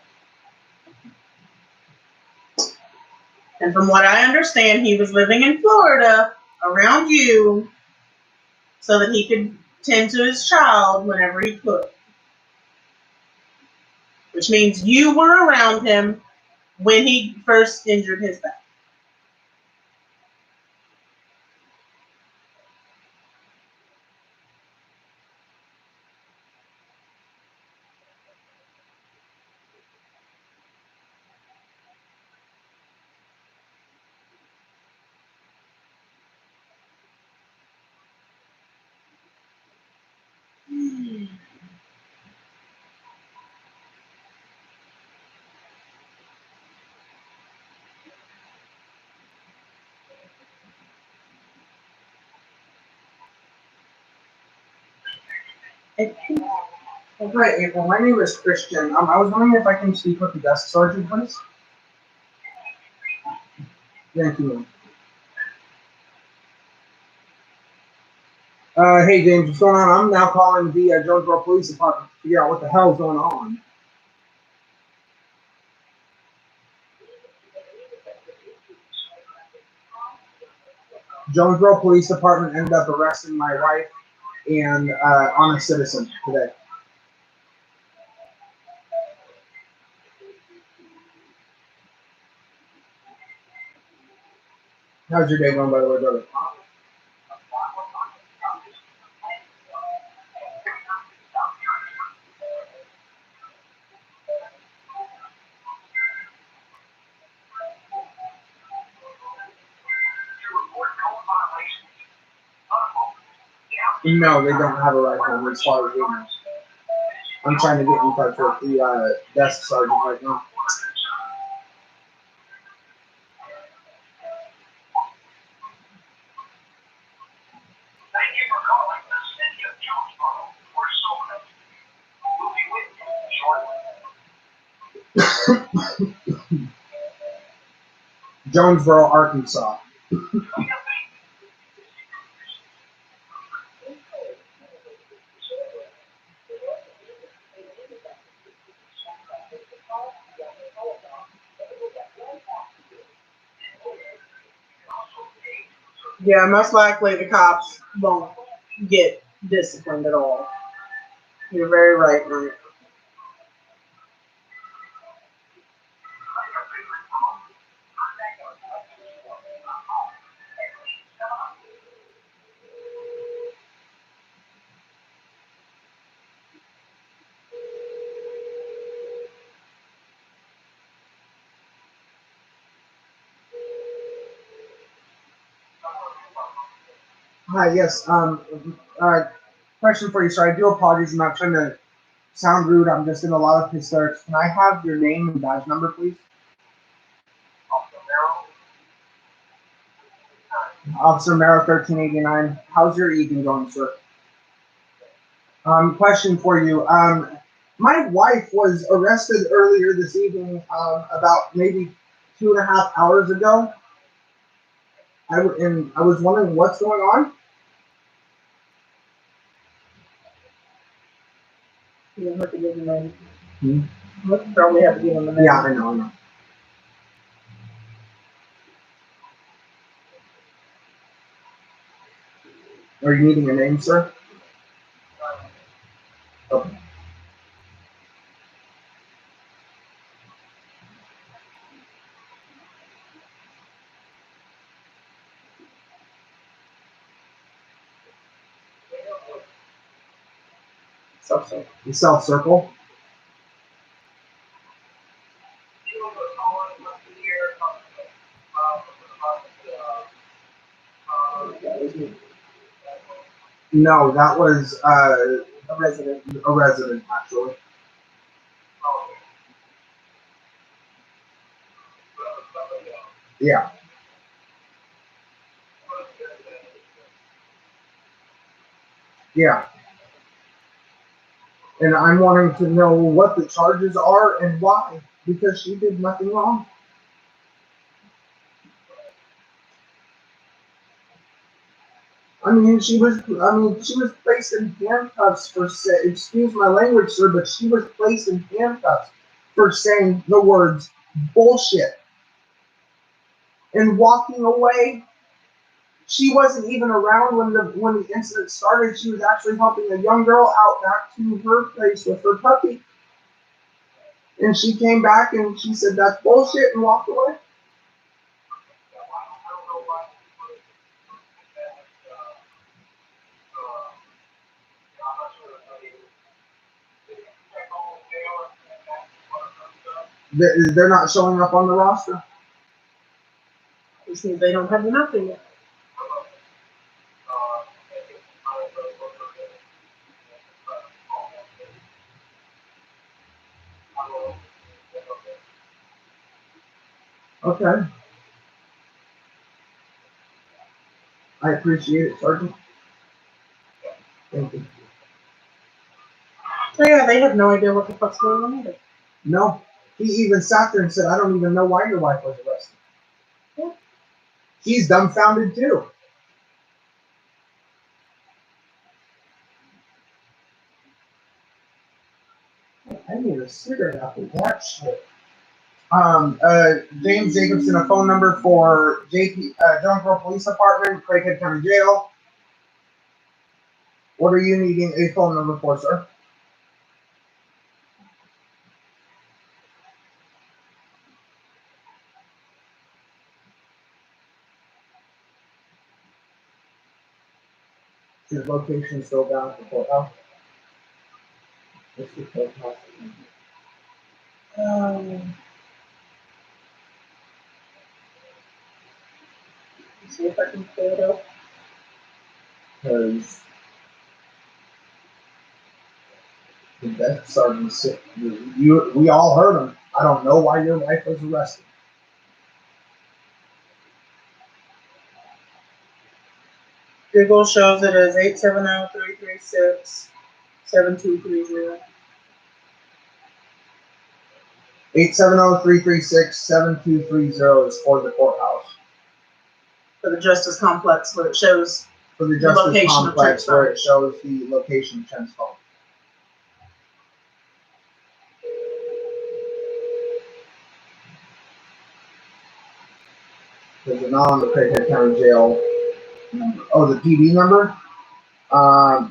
And from what I understand, he was living in Florida around you so that he could tend to his child whenever he could. Which means you were around him when he first injured his back. Hi, April. My name is Christian. I was wondering if I can speak with the desk sergeant, please. Thank you. Hey, James, what's going on? I'm now calling the Jonesboro Police Department to figure out what the hell is going on. Jonesboro Police Department ended up arresting my wife and honest citizen today. How's your day going, by the way, brother? No, they don't have a rifle as far as we know. I'm trying to get in touch with the desk sergeant right now. Jonesboro, Arkansas. Yeah, most likely the cops won't get disciplined at all. You're very right, Mike. Hi, yes. Question for you, sir. I do apologize. I'm not trying to sound rude. I'm just in a lot of hysterics. Can I have your name and badge number, please? Officer Merrill, 1389. How's your evening going, sir? Question for you. My wife was arrested earlier this evening, about maybe 2.5 hours ago. I was wondering what's going on. You don't have to give him a name. Hmm? Probably have to give him a name. Yeah, I know. Are you needing a name, sir? Okay. The South Circle. No, that was a resident. A resident, actually. Yeah. Yeah. And I'm wanting to know what the charges are and why, because she did nothing wrong. she was placed in handcuffs for excuse my language, sir, but she was placed in handcuffs for saying the words bullshit and walking away. She wasn't even around when the incident started. She was actually helping a young girl out back to her place with her puppy. And she came back and she said that's bullshit and walked away. They're not showing up on the roster. Which means they don't have nothing yet. Okay. I appreciate it, Sergeant. Thank you. So yeah, they have no idea what the fuck's going on either. No. He even sat there and said, I don't even know why your wife was arrested. Yeah. He's dumbfounded too. I need a cigarette after that shit. James Jacobson, a phone number for Jonesboro Police Department, Craighead County Jail. What are you needing a phone number for, sir? His location still down at the courthouse. What's the courthouse? See if I can pull it up. Because the death sergeant said, we all heard him. I don't know why your wife was arrested. Google shows it as 870-336-7230. 870-336-7230 is for the courthouse. For the Justice Complex, where it shows For the the Justice location of Complex, Trent's where phone. it shows the location of Trent's phone. Because they're not on the Craighead County Jail number. Oh, the PD number? Yeah,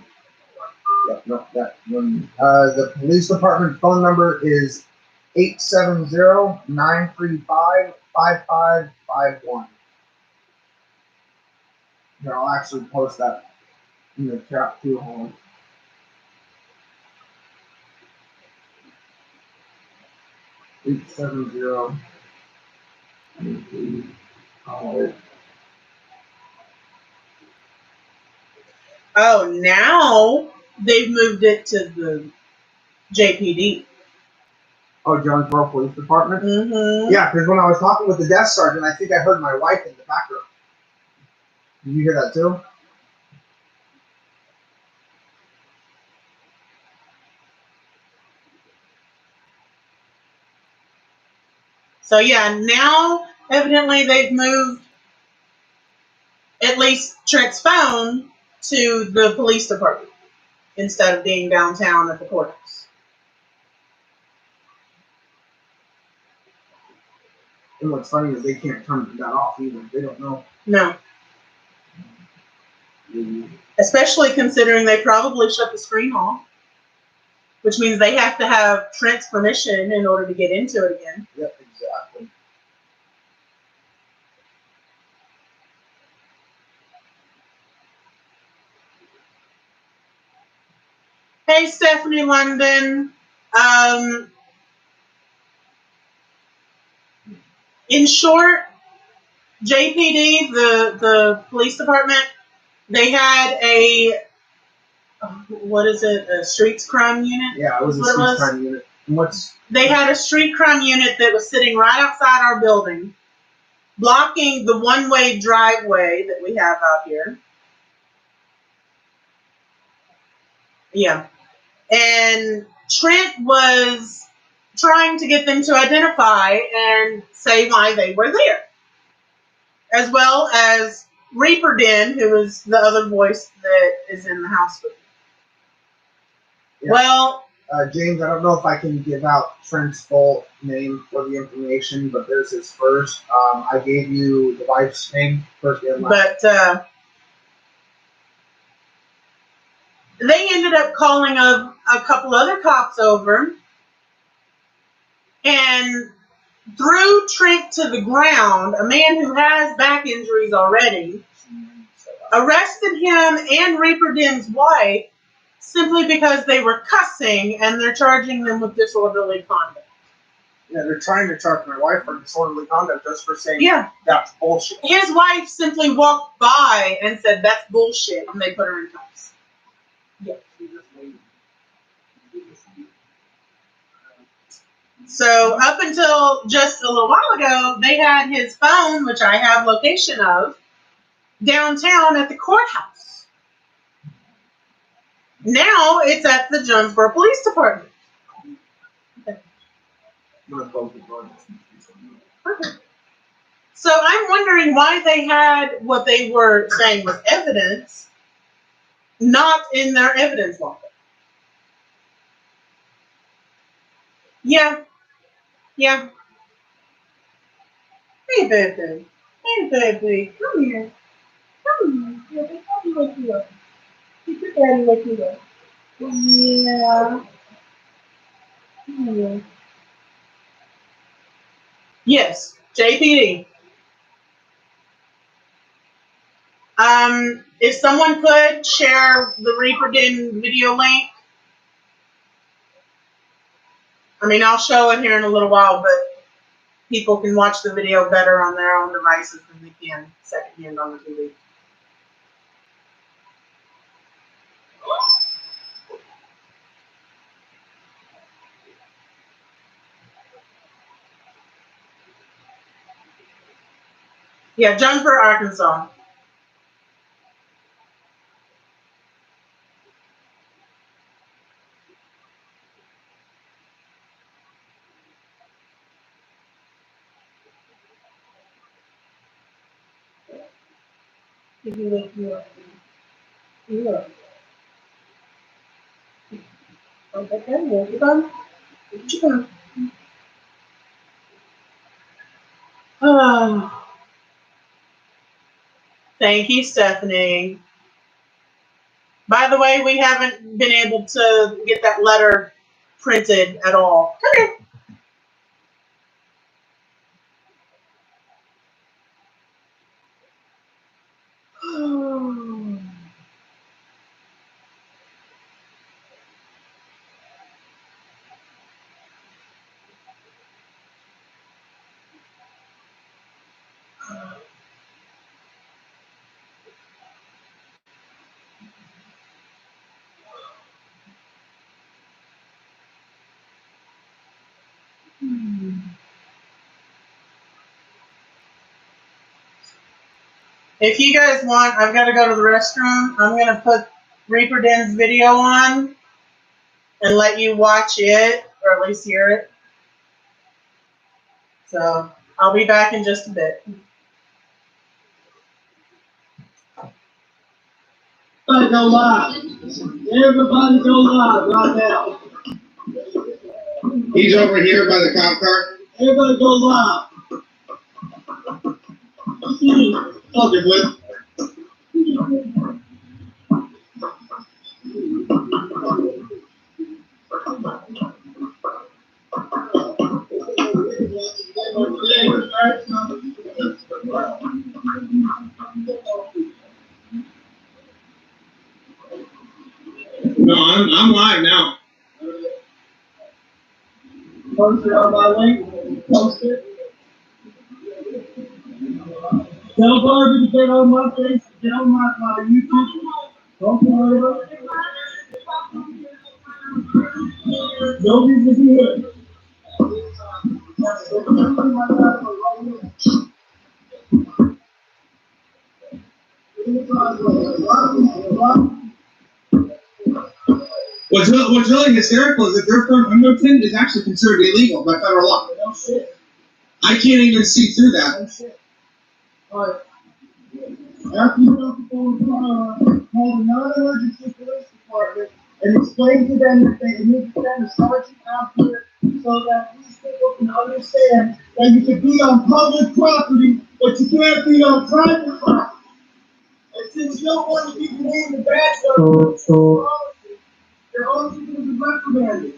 no, that one. The police department phone number is 870-935-5551. Here, I'll actually post that in the chat too. Hold on. 870. Oh, now they've moved it to the JPD. Oh, Jonesboro Police Department? Mm-hmm. Yeah, because when I was talking with the desk sergeant, I think I heard my wife in the background. Did you hear that too? So yeah, now evidently they've moved at least Trent's phone to the police department instead of being downtown at the courthouse. And what's funny is they can't turn that off either. They don't know. No. Mm-hmm. Especially considering they probably shut the screen off, which means they have to have Trent's permission in order to get into it again. Yep, exactly. Hey, Stephanie London. In short, JPD, the police department, they had a streets crime unit? Yeah, it was a streets crime unit. And they had a street crime unit that was sitting right outside our building, blocking the one-way driveway that we have out here. Yeah. And Trent was trying to get them to identify and say why they were there, as well as Reaper Den, who is the other voice that is in the house with me. Yeah. Well, James, I don't know if I can give out Trent's full name for the information, but there's his first. I gave you the wife's name, first and last. but they ended up calling a couple other cops over and threw Trent to the ground, a man who has back injuries already, arrested him and Reaper Den's wife simply because they were cussing and they're charging them with disorderly conduct. Yeah, they're trying to charge my wife for disorderly conduct just for saying that's bullshit. His wife simply walked by and said, "That's bullshit," and they put her in cuffs. Yeah. So up until just a little while ago, they had his phone, which I have location of, downtown at the courthouse. Now it's at the Jonesboro Police Department. Okay. So I'm wondering why they had what they were saying was evidence not in their evidence locker. Yeah. Hey, baby. Hey, baby. Come here. Come here. Baby, come wake you up. Keep your daddy wake you up. Yeah. Yeah. Yes, JPD. If someone could share the Reaper Den video link. I mean, I'll show it here in a little while, but people can watch the video better on their own devices than they can secondhand on the TV. Yeah, Jonesboro, Arkansas. If you look, you up. You look. Okay, there you go. What you got? Oh, thank you, Stephanie. By the way, we haven't been able to get that letter printed at all. Okay. If you guys want, I've got to go to the restroom. I'm going to put Reaper Den's video on and let you watch it, or at least hear it. So I'll be back in just a bit. Everybody go live. Everybody go live right now. He's over here by the cop car. Everybody go live. Okay, Blue. No, I'm live now. Post it on my link. Post it. Tell Barbie to get on my face. Get on my YouTube. Don't worry about it. Nobody's gonna do it. What's really hysterical is that their firm Pemberton is actually considered illegal by federal law. No shit. I can't even see through that. No shit. Alright. After you got the phone call the non-emergency police department and explain to them that they need to send a sergeant out here so that these people can understand that you can be on public property, but you can't be on private property. And since you don't want to be named the bad policy, you're also going to be reprimanded.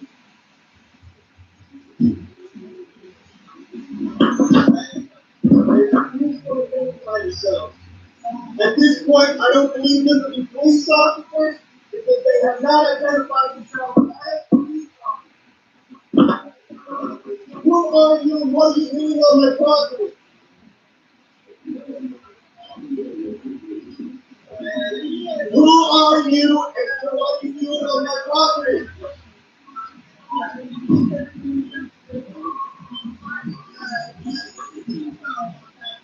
At this point, I don't believe them to be police officers because they have not identified themselves as police officers. Who are you and what are you doing on my property? Who are you and what are you doing on my property?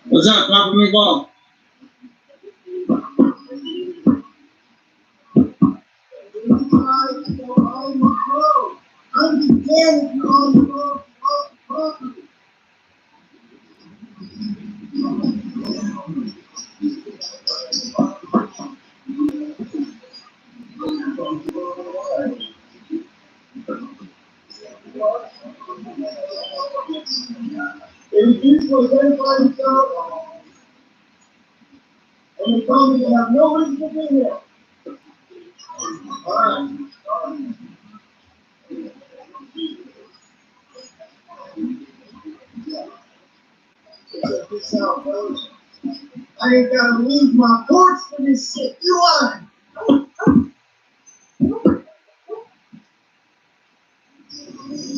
What's up, Papa McBall? I'm the damn if you're on the road off the property. They refuse to identify themselves and they tell me they have no reason to be here. Alright. Check this out, fellas. I ain't gotta leave my porch for this shit. You on? I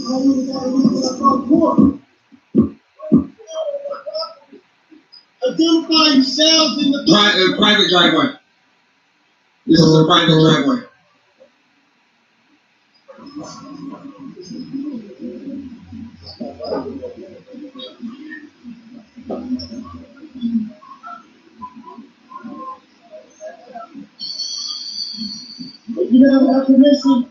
don't even gotta leave my front porch. Identify yourselves in the Private driveway. This is a private driveway. If you don't have permission,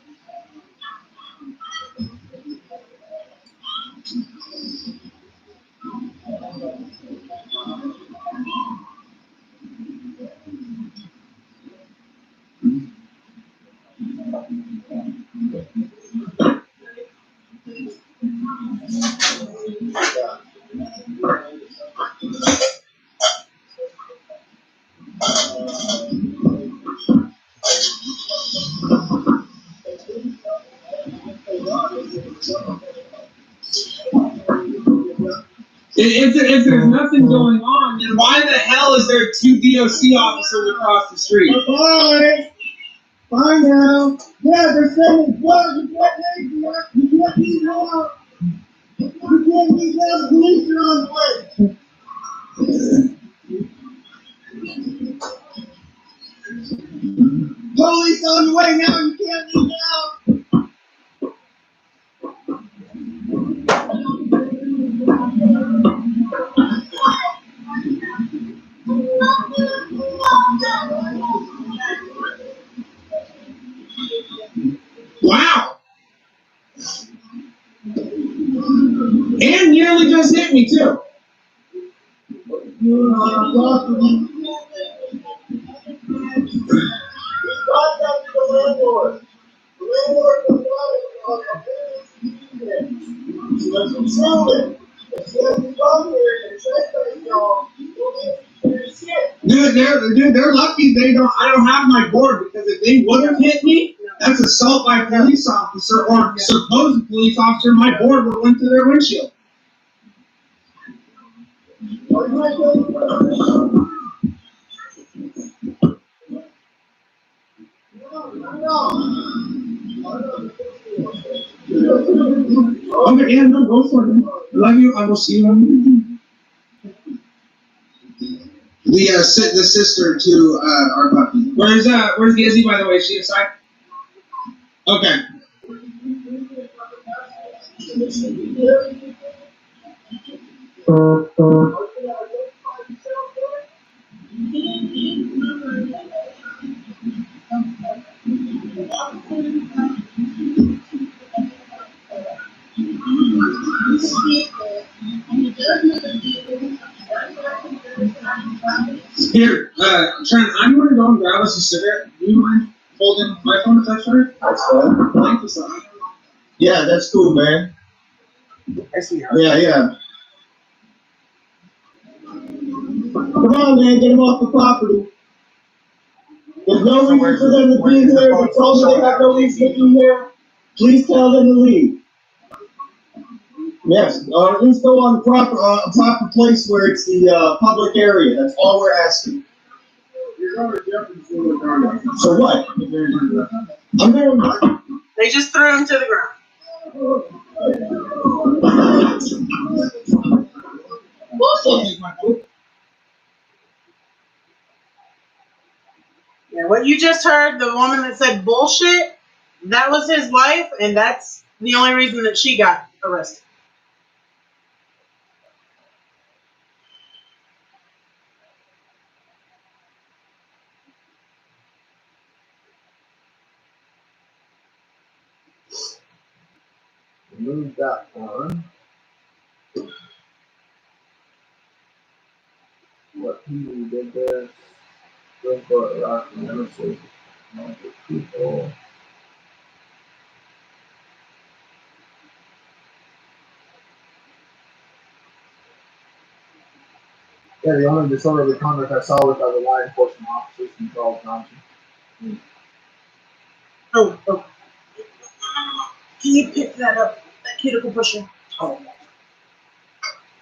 If there's nothing going on, then why the hell is there two DOC officers across the street? bye. Bye now. Yeah, they're saying, well, you can't leave now. You can't leave now. You can't leave now. The police are on the way. Police on the way now. You can't leave now. Wow! And nearly just hit me too. You're on property. Contact the landlord. The landlord will not let's control it. If you have to come here and trespass y'all, you'll get shit. They're lucky I don't have my board, because if they would have hit me, that's assault by a police officer or supposed police officer, my board would have went to their windshield. Okay, yeah, no, go for it. Love you. I will see you. The sister to our puppy. Where's Gizzy, by the way? Is she inside? Okay. Here, Trent, I'm going to go and grab us a cigarette. Do you mind holding my phone if that's all right? That's fine. Thank you so much. Yeah, that's cool, man. I see how. Yeah. Come on, man, get them off the property. There's no reason for them to be here. They told me they have no reason to be here. Please tell them to leave. Yes, or at least go on a proper place where it's the public area. That's all we're asking. So what? I'm going. They just threw him to the ground. Yeah, what you just heard, the woman that said bullshit, that was his wife, and that's the only reason that she got arrested. Move that on. What people did this? Don't go Iraq and Nemesis. People. Yeah, the only disorderly conduct I saw was by the law enforcement officers in Charles Johnson. Oh. Can you pick that up? That cuticle pusher. Oh.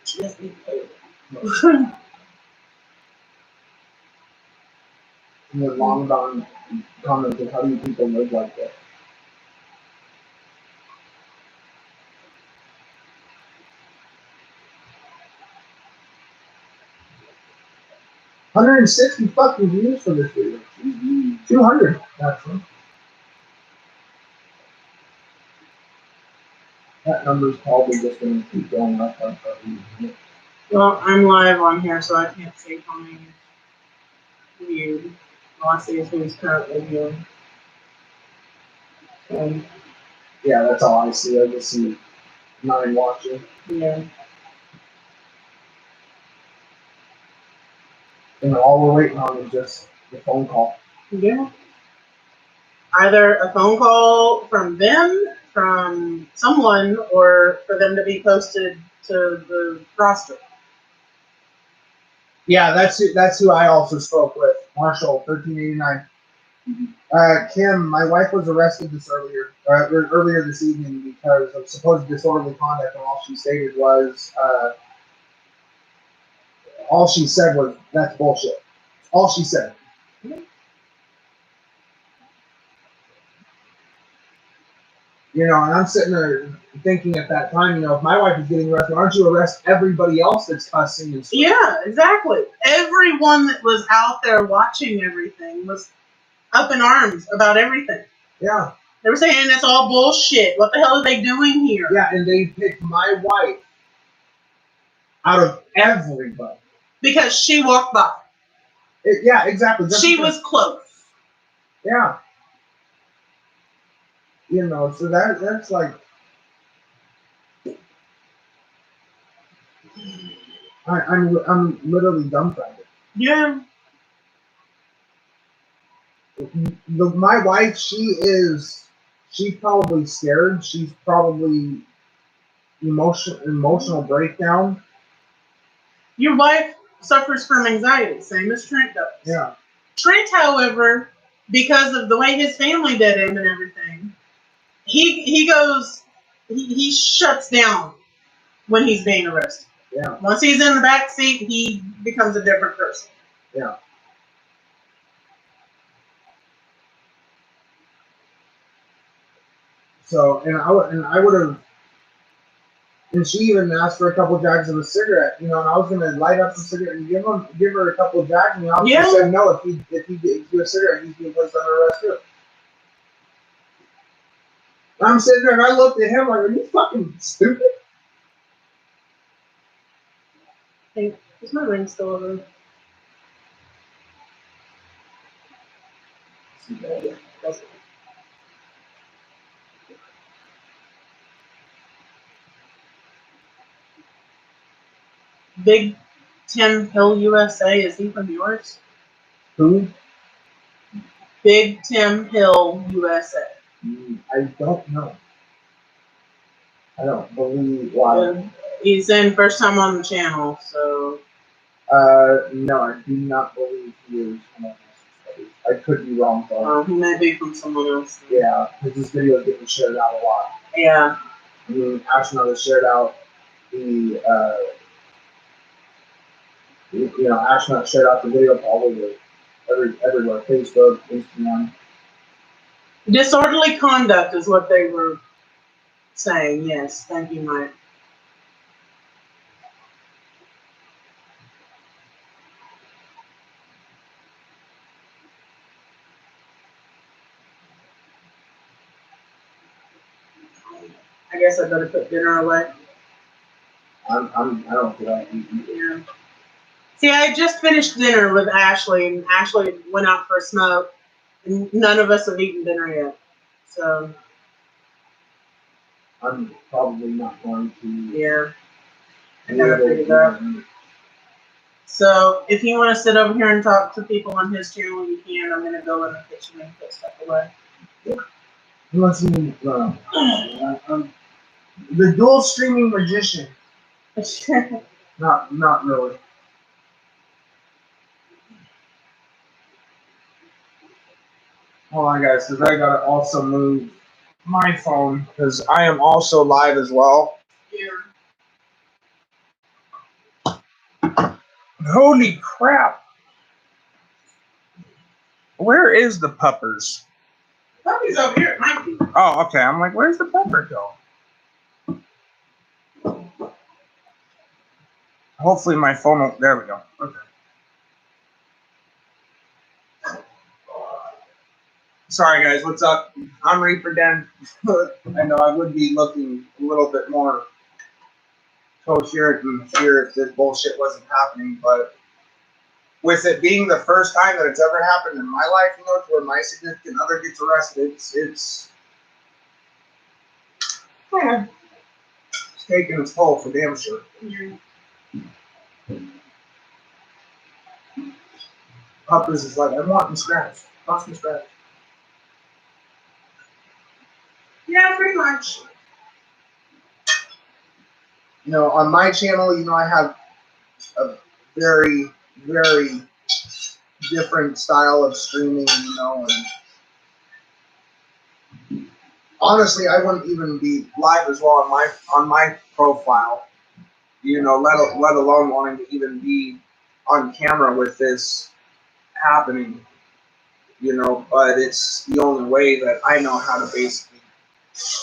She doesn't need to pay. And the long gone comments of how do you people live like that? $160 fucking views for this video. 200 actually. That number's probably just gonna keep going up. Well, I'm live on here, so I can't say how many viewed. All I see is who's currently viewing. Yeah, that's all I see. I just see 9 watching. Yeah. And all we're waiting on is just the phone call. Yeah. Either a phone call from them, from someone, or for them to be posted to the roster. Yeah, that's who I also spoke with. Marshall, 1389. Kim, my wife was arrested earlier this evening because of supposed disorderly conduct, and all she stated was, all she said was, that's bullshit. All she said. You know, and I'm sitting there thinking at that time, you know, if my wife is getting arrested, aren't you arrest everybody else that's cussing and stuff? Yeah, exactly. Everyone that was out there watching everything was up in arms about everything. Yeah. They were saying it's all bullshit. What the hell are they doing here? Yeah, and they picked my wife out of everybody. Because she walked by. Yeah, exactly. She was close. Yeah. You know, so that's like, I'm literally dumbfounded. Yeah. My wife, she's probably scared. She's probably emotional breakdown. Your wife suffers from anxiety, same as Trent does. Yeah. Trent, however, because of the way his family did him and everything, he shuts down when he's being arrested. Yeah. Once he's in the back seat, he becomes a different person. Yeah. So, and I would have, and she even asked for a couple jags of a cigarette, you know, and I was gonna light up the cigarette and give her a couple of jags, and he obviously said no. If he gives you a cigarette, he's being placed under arrest too. And I'm sitting there and I looked at him like, are you fucking stupid? Hey, is my ring still over? Big Tim Hill USA. Is he from yours? Who? Big Tim Hill USA. I don't know. I don't believe why. He's in first time on the channel, so. No, I do not believe he is from my studies. I could be wrong though. He may be from someone else. Yeah, because this video is getting shared out a lot. Yeah. I mean, Astronaut has shared out the, Astronaut shared out the video probably everywhere, Facebook, Instagram. Disorderly conduct is what they were saying. Yes, thank you, Mike. I guess I better put dinner away. I don't feel like eating. Yeah. See, I just finished dinner with Ashley, and Ashley went out for a smoke, and none of us have eaten dinner yet. So. I'm probably not going to. Yeah. I gotta figure that. So, if you want to sit over here and talk to people on his channel, you can. I'm gonna go in the kitchen and put stuff away. Yeah. Listen, the dual streaming magician. Not really. Hold on, guys, because I gotta also move my phone because I am also live as well. Yeah. Holy crap! Where is the puppers? Puppy's over here at my feet. Oh, okay. I'm like, where's the pupper go? Hopefully my phone will. There we go. Okay. Sorry, guys. What's up? I'm Reaper Den. I know I would be looking a little bit more coherent and here if this bullshit wasn't happening, but with it being the first time that it's ever happened in my life, where my significant other gets arrested, it's taking its toll for damn sure. Puppers is like, I want and scratch. Toss and scratch. Yeah, pretty much. On my channel, I have a very, very different style of streaming, and honestly, I wouldn't even be live as well on my profile, let alone wanting to even be on camera with this happening, but it's the only way that I know how to basically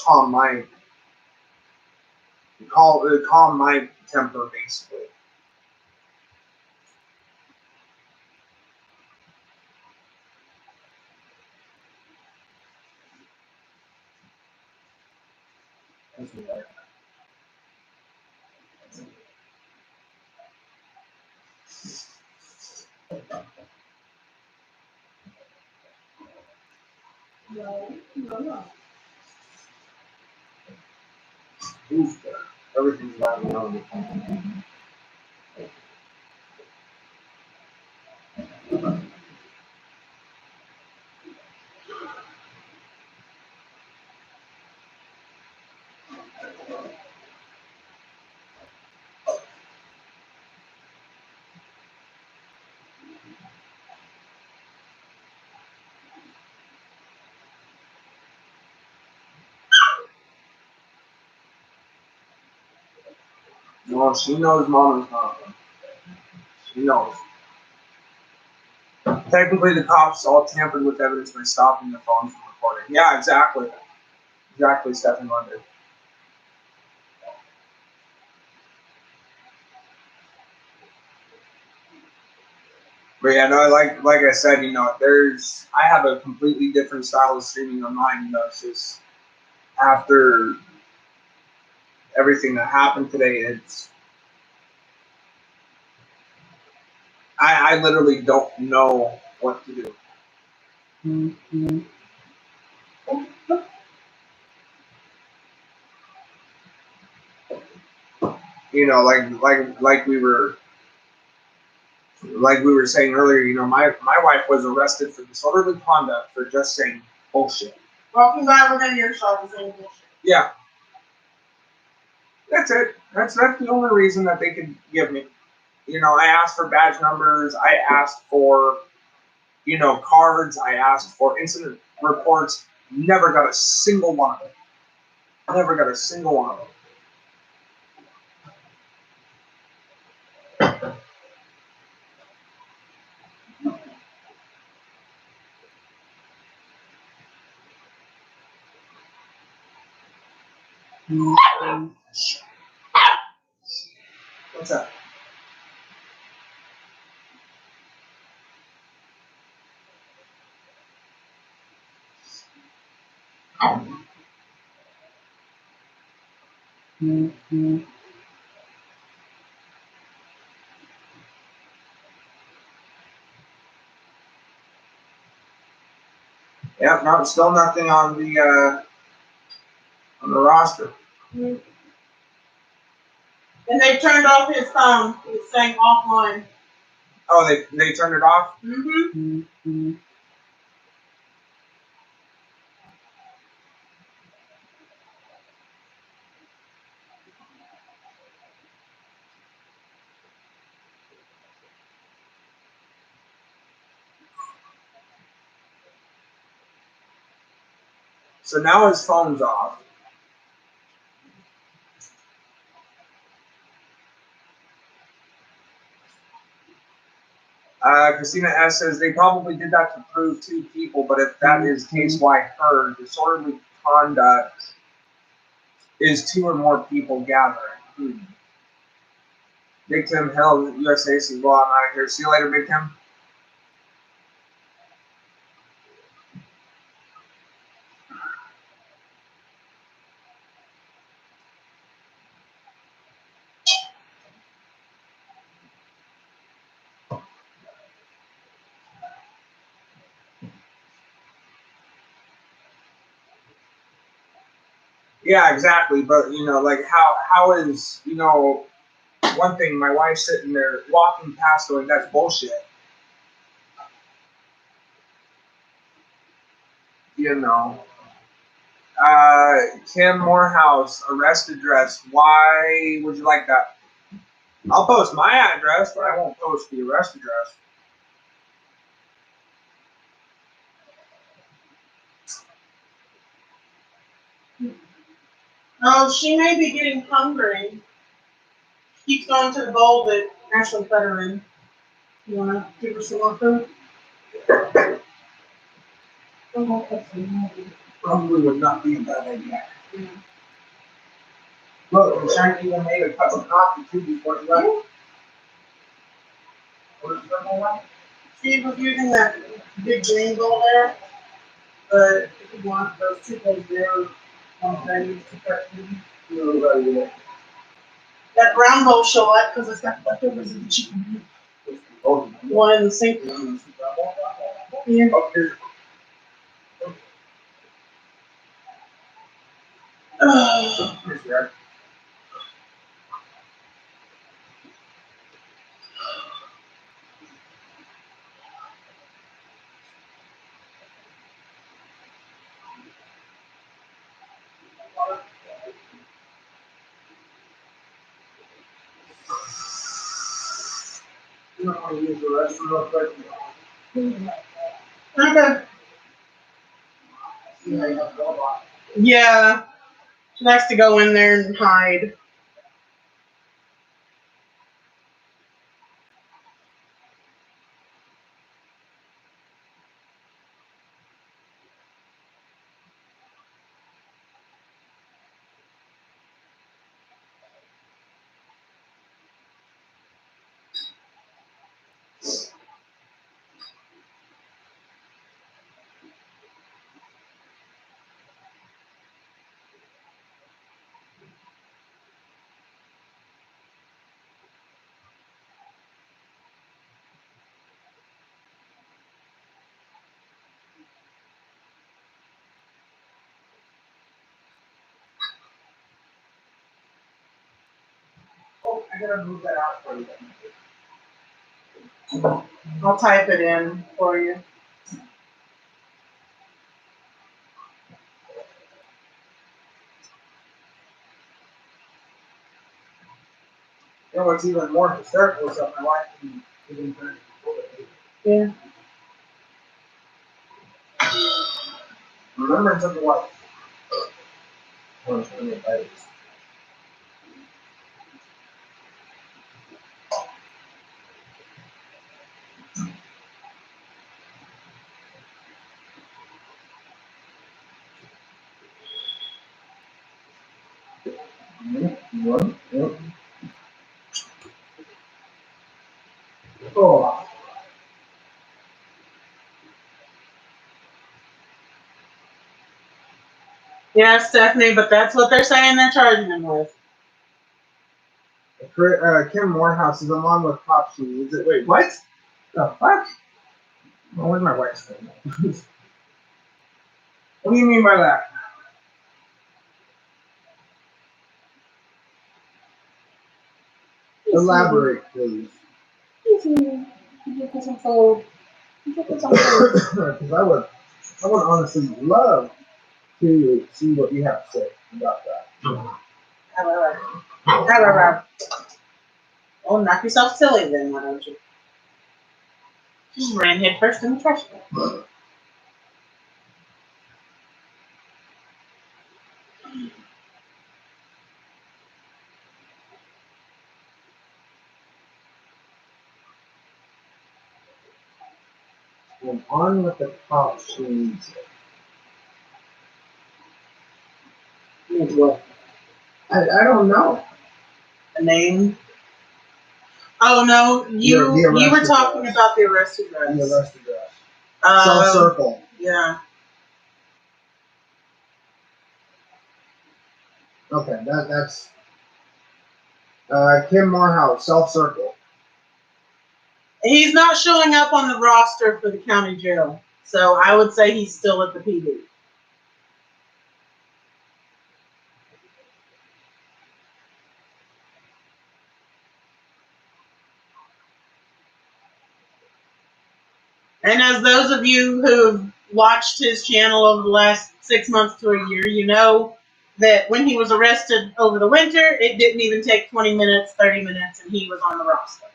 calm my temper, basically. No. Oof, everything's rattling around the phone. Well, she knows Mama's not. She knows. Technically, the cops all tampered with evidence by stopping the phone from recording. Yeah, exactly. Exactly, Stephen London. But yeah, no, like I said, I have a completely different style of streaming on mine. It's just after everything that happened today, I literally don't know what to do. Mm-hmm. Like we were like we were saying earlier, my wife was arrested for disorderly conduct for just saying bullshit. Walking by within earshot and saying bullshit. Yeah. That's it. That's the only reason that they could give me. I asked for badge numbers. I asked for, cards. I asked for incident reports. Never got a single one of them. Never got a single one of them. What's that? Yeah, no, still nothing on the roster. And they turned off his phone. It was saying offline. Oh, they turned it off? Mm-hmm. So now his phone's off. Christina S. says they probably did that to prove 2 people, but if that is the case, why her? Disorderly conduct is 2 or more people gathering. Big Tim Hill, USA says, well, I'm out of here. See you later, Big Tim. Yeah, exactly. But, like, how is, one thing, my wife's sitting there walking past going, that's bullshit. Kim Morehouse, arrest address. Why would you like that? I'll post my address, but I won't post the arrest address. Oh, she may be getting hungry. She keeps going to the bowl that Ashley put her in. You want to give her some more food? Probably would not be a bad idea. Yeah. Look, Sharon even made a cup of coffee too before you left. She was using that big green bowl there, but if you want those 2 bowls there, that needs to cut food. That brown bowl she'll like because it's got leftovers of the chicken. One in the sink. Yeah. You don't want to use the restroom real quick? Okay. Yeah. She likes to go in there and hide. Oh, I gotta move that out for you. I'll type it in for you. You know what's even more hysterical is that my wife didn't finish before it. Yeah. Remembrance of the wife. Oh, it's really exciting. Oh, Yeah, Stephanie, but that's what they're saying they're charging him with. Kim Morehouse is along with Pop Shoes. Wait, what? The fuck? Oh, where's my wife's name? What do you mean by that? Elaborate, please. Get some food. Because I would honestly love to see what you have to say about that. Oh, knock yourself silly then, why don't you? Just ran head first in the trash can. And on with the Pop Shoes. Means what? I don't know. A name? Oh no, you were talking about the arrested dress. The arrested dress. Cell Circle. Yeah. Okay, that's Kim Morehouse, Self Circle. He's not showing up on the roster for the county jail, so I would say he's still at the PD. And as those of you who've watched his channel over the last 6 months to a year, you know that when he was arrested over the winter, it didn't even take 20 minutes, 30 minutes, and he was on the roster.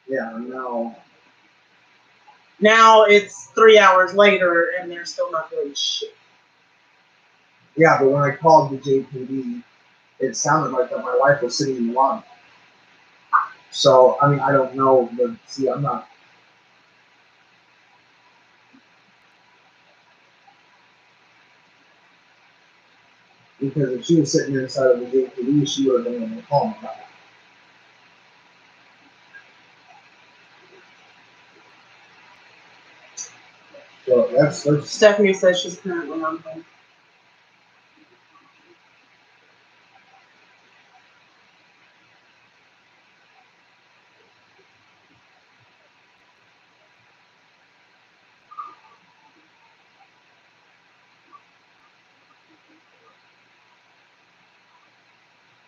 Yeah, no. Now it's 3 hours later, and they're still not doing shit. Yeah, but when I called the JPD, it sounded like that my wife was sitting in the lobby. So, I mean, I don't know, but see, I'm not. Because if she was sitting inside of the JPD, she would have been able to call me back. So that's Stephanie says she's currently on hold.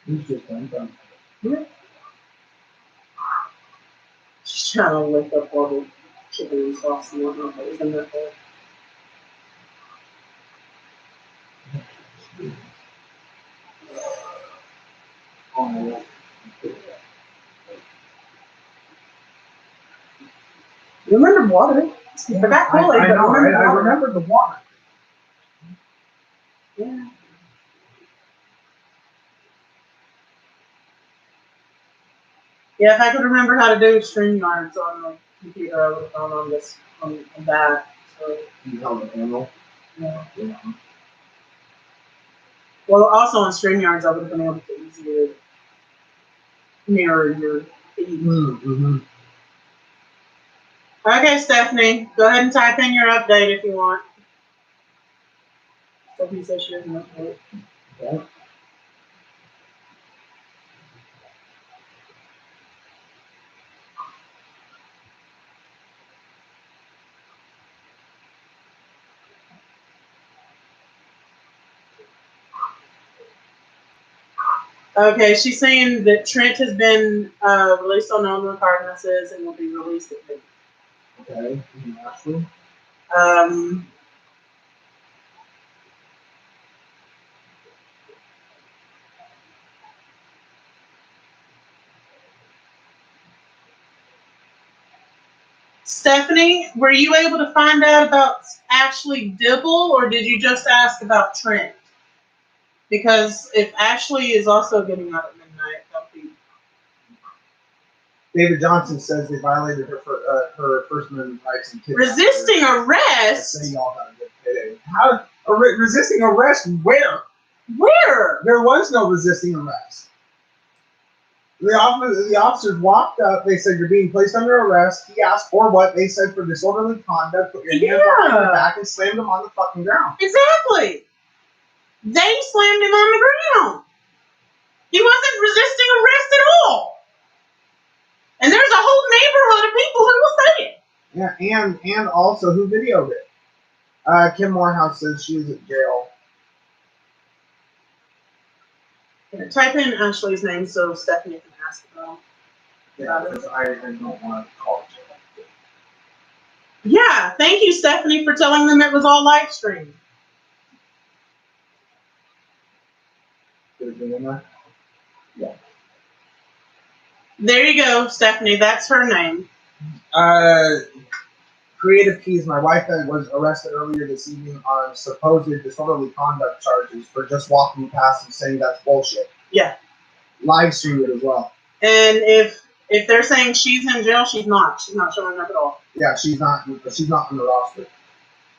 interesting. She's trying to lick up all the chicken and sauce and whatnot that was in that bowl. Oh, You remember water? You forgot Kool-Aid, I but know, remember right? I water. remember the water. Yeah. Yeah, if I could remember how to do StreamYards on the computer, I would have gone on this on that. So You held the handle. yeah. Yeah. Well, also on StreamYards, I would have been able to easily mirror your feed. Mm-hmm. Okay, Stephanie, go ahead and type in your update if you want. Stephanie says she doesn't update. Okay. Okay, she's saying that Trent has been released on known requirements and will be released at midnight. Okay. Ashley. Stephanie, were you able to find out about Ashley Dibble, or did you just ask about Trent? Because if Ashley is also getting out at midnight, that'll be. David Johnson says they violated her First Amendment rights and Resisting arrest? Say y'all got a good payday. How resisting arrest? Where? Where? There was no resisting arrest. The officers walked up. They said, "You're being placed under arrest." He asked for what? They said for disorderly conduct. Put your hands behind your back and slammed him on the fucking ground. Exactly. They slammed him on the ground. He wasn't resisting arrest at all. And there's a whole neighborhood of people who will say it. Yeah, and also who videoed it? Kim Morehouse says she was at jail. Type in Ashley's name so Stephanie can ask about him. Yeah, because I don't want to call it. Yeah, thank you, Stephanie, for telling them it was all live streamed. Yeah. There you go, Stephanie. That's her name. Creative Keys, my wife that was arrested earlier this evening on supposed disorderly conduct charges for just walking past and saying that's bullshit. Yeah. Live streamed it as well. And if they're saying she's in jail, she's not. She's not showing up at all. Yeah, she's not on the roster.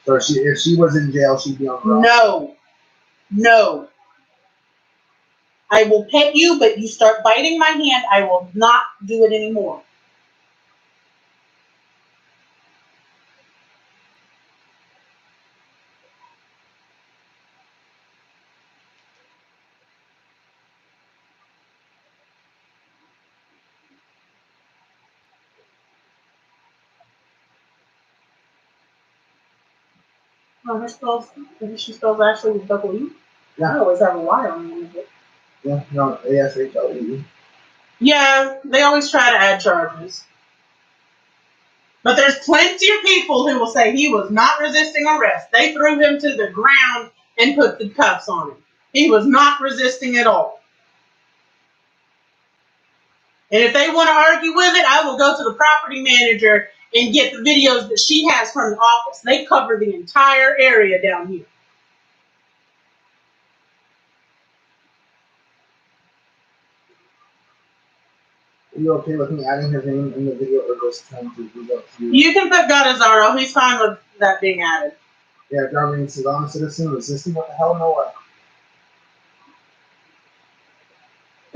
So if she was in jail, she'd be on the roster. No. I will pet you, but you start biting my hand, I will not do it anymore. Oh, she spells Ashley with double E? Yeah. I always have a Y on the end of it. Yeah, no, ASHLE. Yeah, they always try to add charges. But there's plenty of people who will say he was not resisting arrest. They threw him to the ground and put the cuffs on him. He was not resisting at all. And if they want to argue with it, I will go to the property manager and get the videos that she has from the office. They cover the entire area down here. Are you okay with me adding his name in the video or just trying to read up to you? You can put Gattazaro. He's fine with that being added. Yeah, Darlene says, I'm a citizen resisting. What the hell? No way.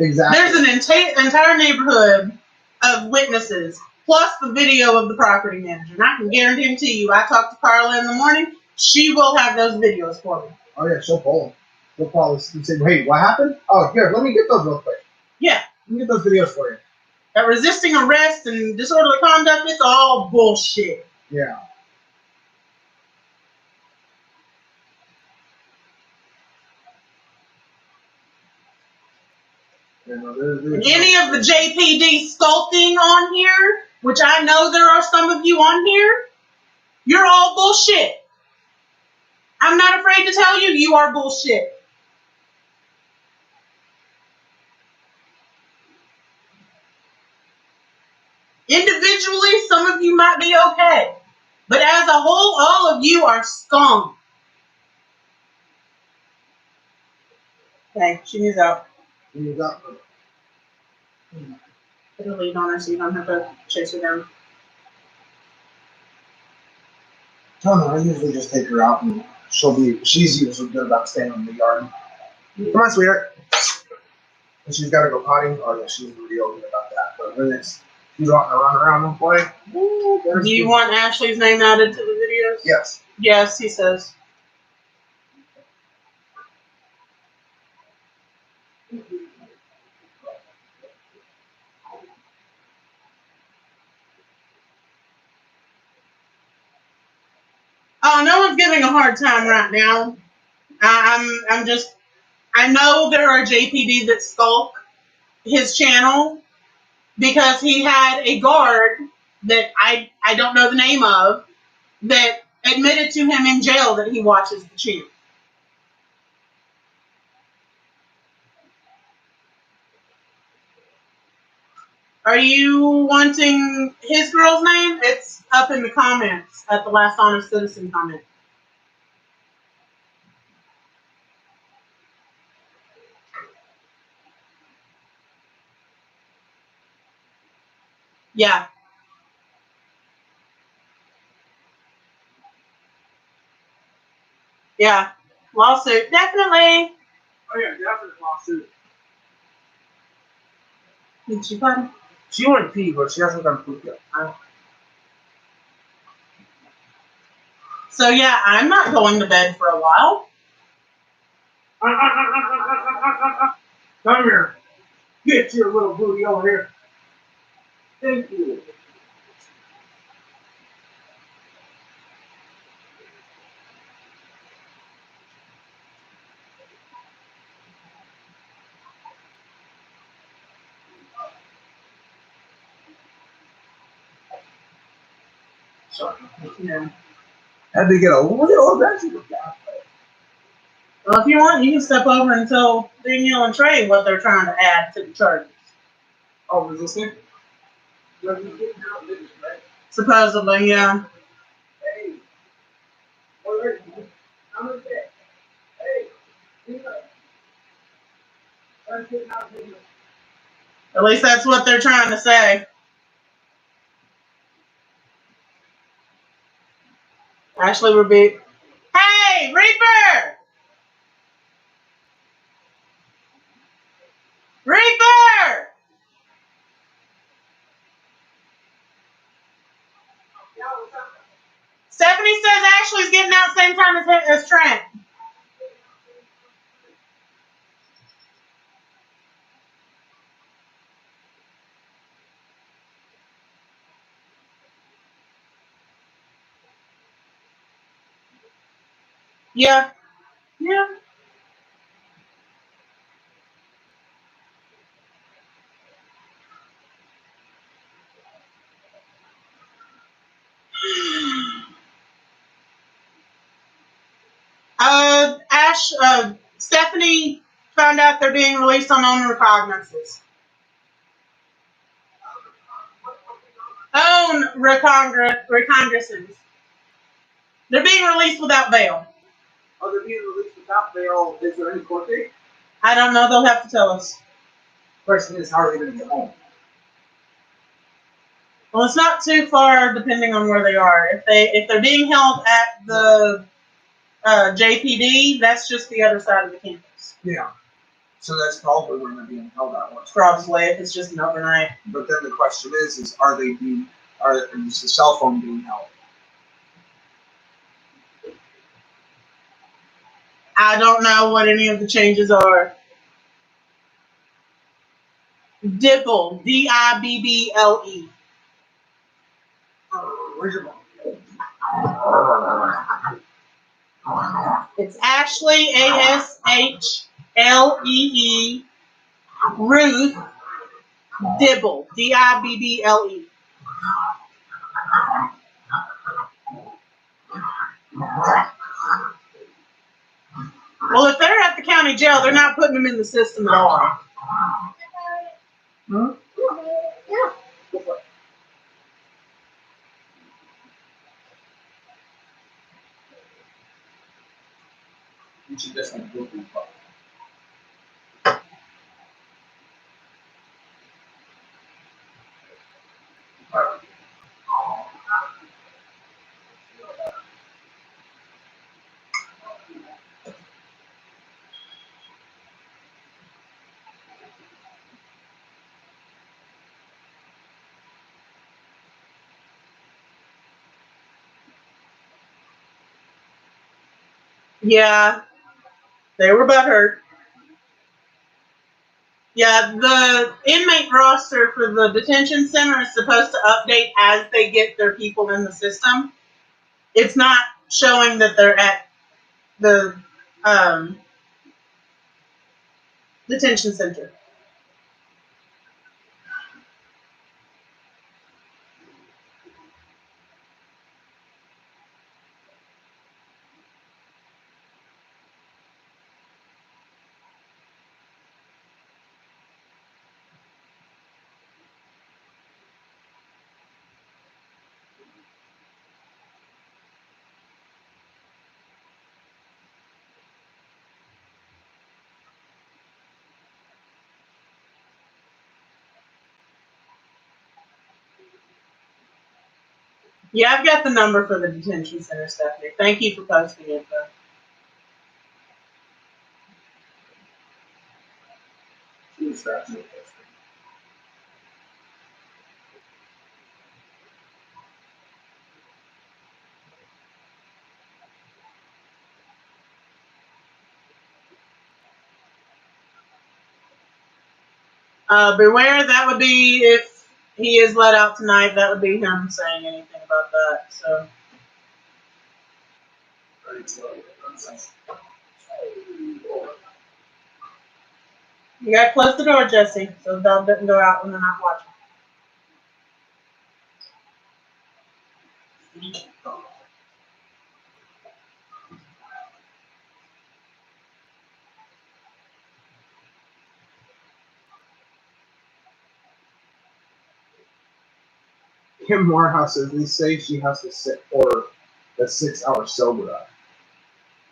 Exactly. There's an entire neighborhood of witnesses, plus the video of the property manager. And I can guarantee you, I talked to Carla in the morning, she will have those videos for me. Oh, yeah, she'll pull them. She'll probably say, hey, what happened? Oh, here, let me get those real quick. Yeah. Let me get those videos for you. That resisting arrest and disorderly conduct, it's all bullshit. Yeah. Any of the JPD sculpting on here, which I know there are some of you on here, you're all bullshit. I'm not afraid to tell you, you are bullshit. Individually, some of you might be okay. But as a whole, all of you are scum. Okay, she needs out. Put a lead on her so you don't have to chase her down. Oh, no, I usually just take her out and she's usually good about staying in the yard. Come on, sweetheart. And she's got to go potty. Oh, yeah, she's real good about that. But when you want to run around and play. Do you want Ashley's name added to the videos? Yes. Yes, he says. Oh, no one's giving a hard time right now. I'm just I know there are JPD that skulk his channel because he had a guard that I don't know the name of that admitted to him in jail that he watches the channel. Are you wanting his girl's name? It's up in the comments at the last Honest Citizen comment. Yeah. Yeah. Lawsuit. Definitely. Oh yeah, definite lawsuit. Did she find? She went pee, but she hasn't done poop yet. So yeah, I'm not going to bed for a while. Come here. Get your little booty over here. Thank you. Sorry. Yeah. Had to get a little aggressive with that. Well, if you want, you can step over and tell Danielle and Trey what they're trying to add to the charges. Oh, is this it? Supposedly, yeah. Hey. What are you? I'm in bed. Hey. At least that's what they're trying to say. Ashley would be, hey, Reaper! Reaper! Stephanie says Ashley's getting out same time as Trent. Yeah. Yeah. Stephanie found out they're being released on own recognizances. Own recognizances. They're being released without bail. Oh, they're being released without bail. Is there any court date? I don't know. They'll have to tell us. Question is, how are they going to get home? Well, it's not too far, depending on where they are. If they're being held at the JPD, that's just the other side of the campus. Yeah. So that's probably where they're being held at. Probably, if it's just an overnight. But then the question is is the cell phone being held? I don't know what any of the changes are. Dibble, D-I-B-B-L-E. Where's your mom? It's Ashley, A-S-H-L-E-E, Ruth, Dibble, D-I-B-B-L-E. Well, if they're at the county jail, they're not putting them in the system at all. Hmm? Yeah. You should definitely go through the phone. Yeah, they were butthurt. Yeah, the inmate roster for the detention center is supposed to update as they get their people in the system. It's not showing that they're at the detention center. Yeah, I've got the number for the detention center, Stephanie. Thank you for posting it, though. Beware, that would be if he is let out tonight. That would be him saying anything about that. So. You gotta close the door, Jesse, so the dog doesn't go out when they're not watching. Kim Morehouse says they say she has to sit for a 6 hour sober up.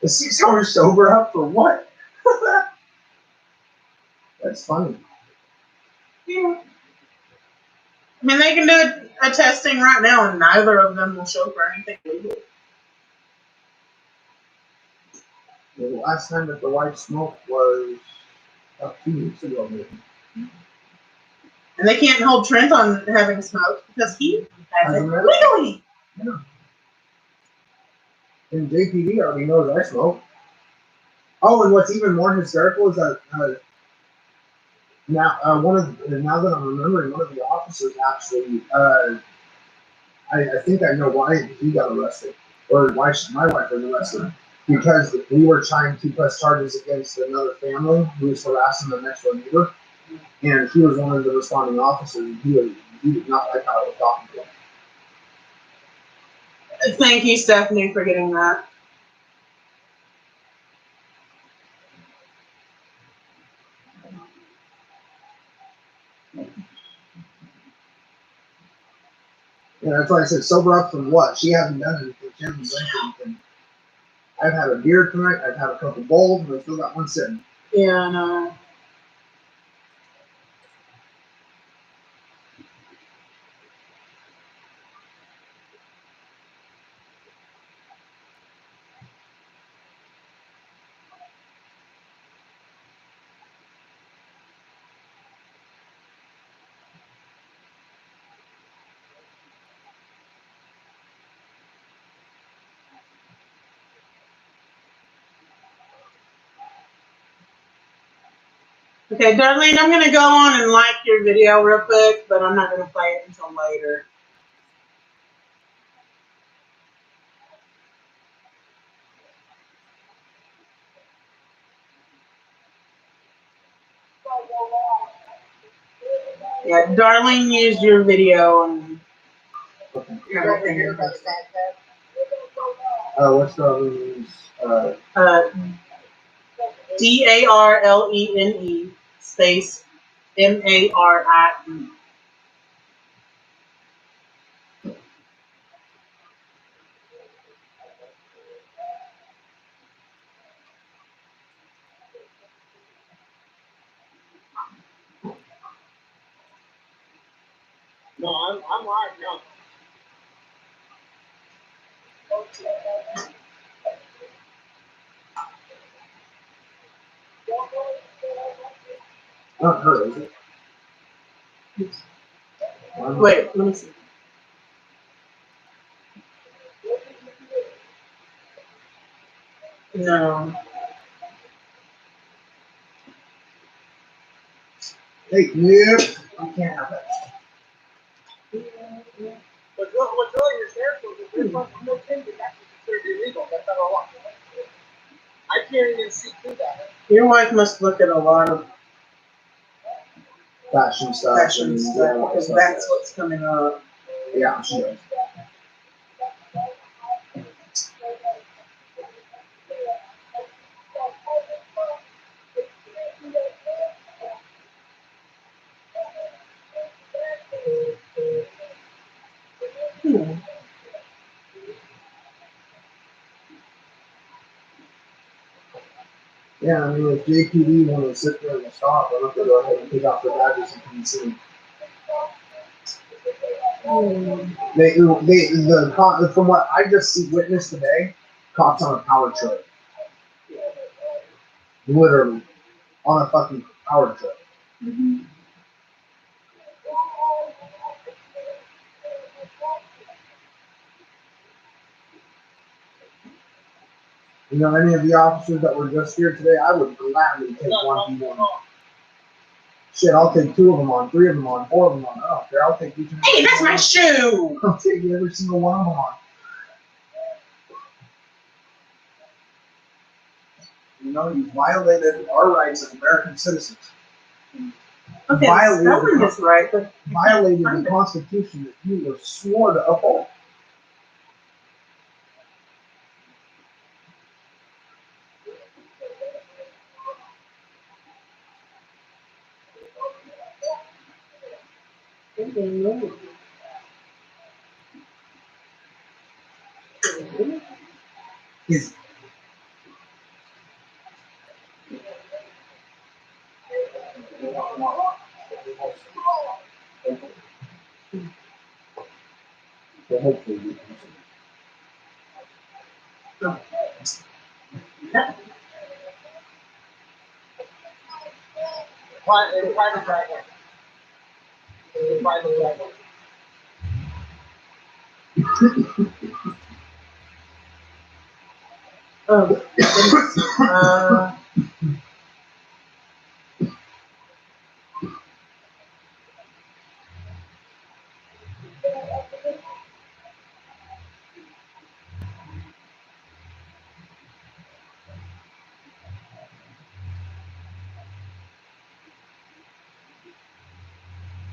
A 6 hour sober up for what? That's funny. Yeah. I mean, they can do a testing right now, and neither of them will show for anything legal. The last time that the wife smoked was about 2 weeks ago, maybe. And they can't hold Trent on having smoked because he has it legally. Yeah. And JPD already knows I smoke. Oh, and what's even more hysterical is that now that I'm remembering, one of the officers actually, I think I know why he got arrested, or why my wife was arrested, because we were trying to press charges against another family who was harassing the next door neighbor, and he was one of the responding officers, and he did not like how I was talking to him. Thank you, Stephanie, for getting that. And that's why I said sober up from what? She hasn't done anything. She hasn't drank anything. I've had a beer tonight. I've had a couple bowls, and I still got one sitting. Yeah, I know. Okay, Darlene, I'm going to go on and like your video real quick, but I'm not going to play it until later. Yeah, Darlene used your video and everything. What's Darlene's? DARLENE space MARIE. No, I'm right now. Not her, is it? Wait, let me see. No. Hey, yep. I can't have that. But what's really hysterical is that there's no thing that's actually considered illegal. That's not a law. I can't even see through that. Your wife must look at a lot of fashion stuff. Fashion stuff, because that's what's coming up. Yeah, she does. Yeah, I mean, if JPD wanted to sit there in the stop, I'd have to go ahead and pick out the badges and PC. From what I just witnessed today, cops on a power trip. Literally, on a fucking power trip. Mm-hmm. You know, any of the officers that were just here today, I would gladly take 1v1. Shit, I'll take 2 of them on, 3 of them on, 4 of them on. I don't care. I'll take each and every Hey, that's my shoe! I'll take every single one of them on. You know, you violated our rights as American citizens. Okay, Violated spelling is right, but violated the Constitution that you were sworn to uphold. Is hopefully you can see. Private driveway. Private driveway.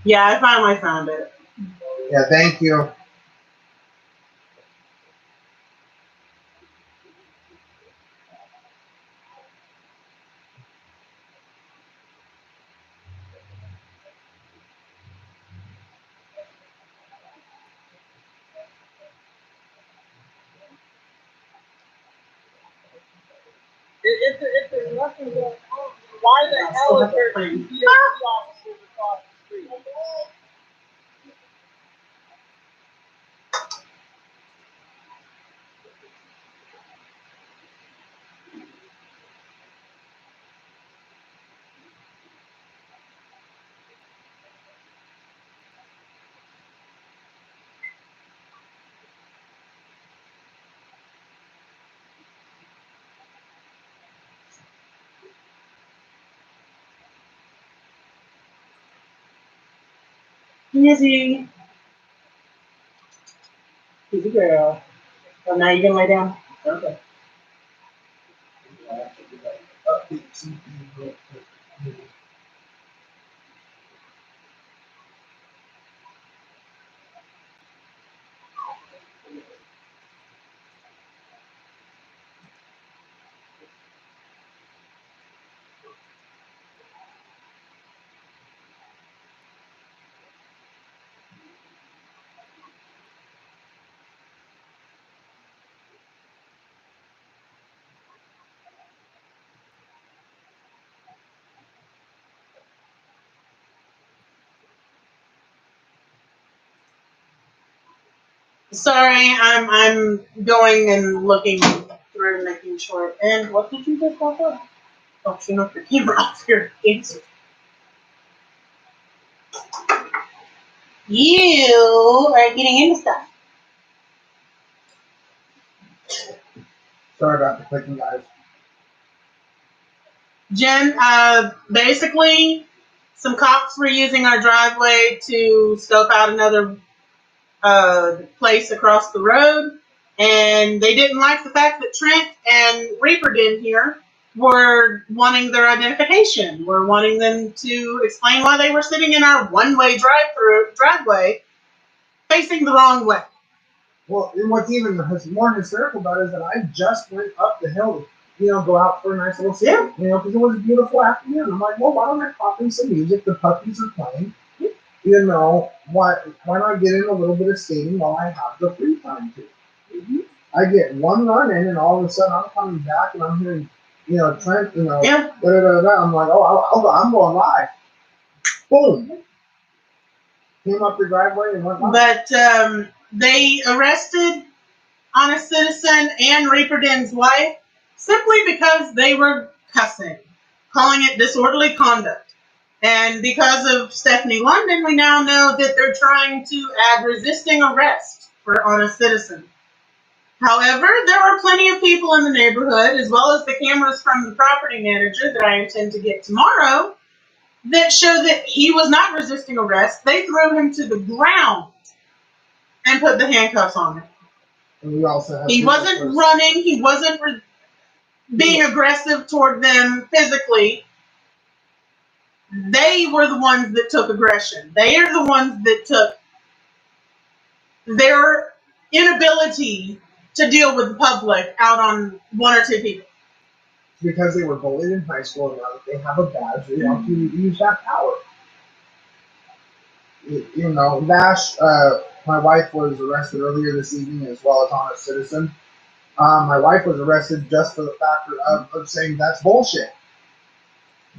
yeah, I finally found it. Yeah, thank you. If there's nothing going on, why the hell is there two DOT officers across the street? Easy. Easy girl. So now you can lay down? Okay. Sorry, I'm going and looking through, making sure. And what did you just pop up? Oh, she knocked the camera off your answer. You are getting into stuff. Sorry about the clicking, guys. Jen, basically, some cops were using our driveway to scope out another place across the road, and they didn't like the fact that Trent and Reaper did here, were wanting their identification. Were wanting them to explain why they were sitting in our one-way driveway facing the wrong way. Well, and what's even more hysterical about it is that I just went up the hill to, go out for a nice little swim, because it was a beautiful afternoon. I'm like, well, why don't I pop in some music? The puppies are playing. Why not get in a little bit of skating while I have the free time to? I get one run in, and all of a sudden I'm coming back and I'm hearing, Trent, I'm like, oh, I'm going live. Boom. Came up the driveway and went live. But they arrested Honest Citizen and Reaper Den's wife simply because they were cussing, calling it disorderly conduct. And because of Stephanie London, we now know that they're trying to add resisting arrest for Honest Citizen. However, there are plenty of people in the neighborhood, as well as the cameras from the property manager that I intend to get tomorrow, that show that he was not resisting arrest. They threw him to the ground and put the handcuffs on him. And we also have he wasn't running. He wasn't being aggressive toward them physically. They were the ones that took aggression. They are the ones that took their inability to deal with the public out on one or two people. Because they were bullied in high school, and now that they have a badge, they want to use that power. Nash, my wife was arrested earlier this evening, as well as Honest Citizen. My wife was arrested just for the fact of saying that's bullshit.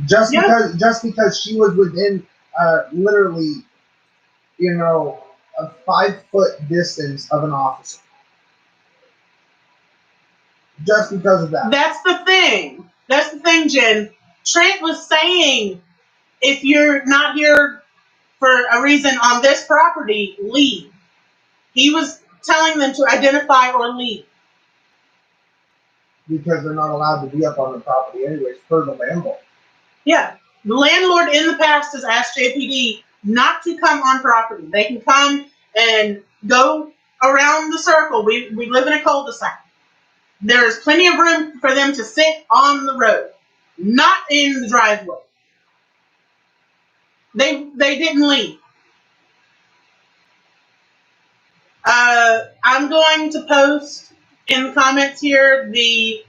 Just because she was within literally, a 5-foot distance of an officer. Just because of that. That's the thing, Jen. Trent was saying, if you're not here for a reason on this property, leave. He was telling them to identify or leave. Because they're not allowed to be up on the property anyways, per the landlord. Yeah. The landlord in the past has asked JPD not to come on property. They can come and go around the circle. We live in a cul-de-sac. There's plenty of room for them to sit on the road, not in the driveway. They didn't leave. I'm going to post in the comments here the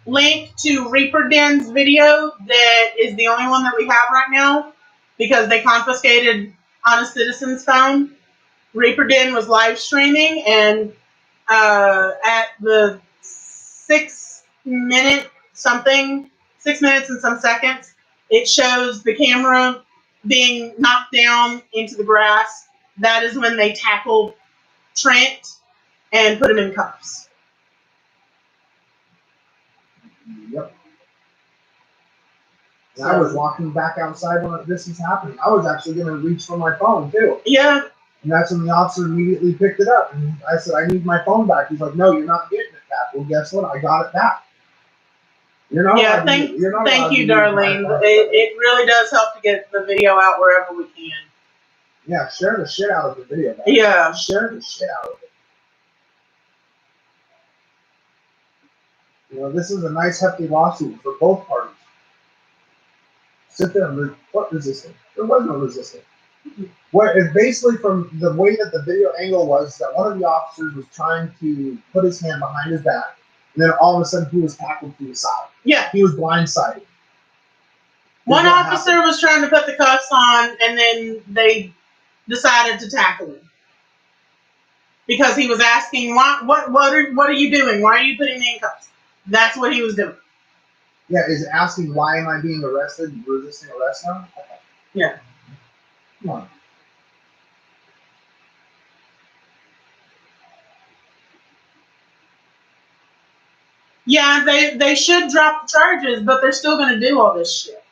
link to Reaper Den's video that is the only one that we have right now because they confiscated Honest Citizen's phone. Reaper Den was live streaming, and at the 6 minutes and some seconds, it shows the camera being knocked down into the grass. That is when they tackled Trent and put him in cuffs. Yep. And I was walking back outside when this was happening. I was actually going to reach for my phone, too. Yeah. And that's when the officer immediately picked it up. And I said, I need my phone back. He's like, no, you're not getting it back. Well, guess what? I got it back. Thank you, Darlene. It really does help to get the video out wherever we can. Yeah, share the shit out of the video. Man. Yeah. Share the shit out of it. This is a nice hefty lawsuit for both parties. Sit there and what resisting? There was no resisting. What is basically from the way that the video angle was that one of the officers was trying to put his hand behind his back, and then all of a sudden he was tackled to the side. Yeah. He was blindsided. One officer was trying to put the cuffs on, and then they decided to tackle him because he was asking, "What are you doing? Why are you putting me in cuffs?" That's what he was doing. Yeah, is asking why am I being arrested, resisting arrest now? Okay. Yeah. Come on. Yeah, they should drop the charges, but they're still going to do all this shit.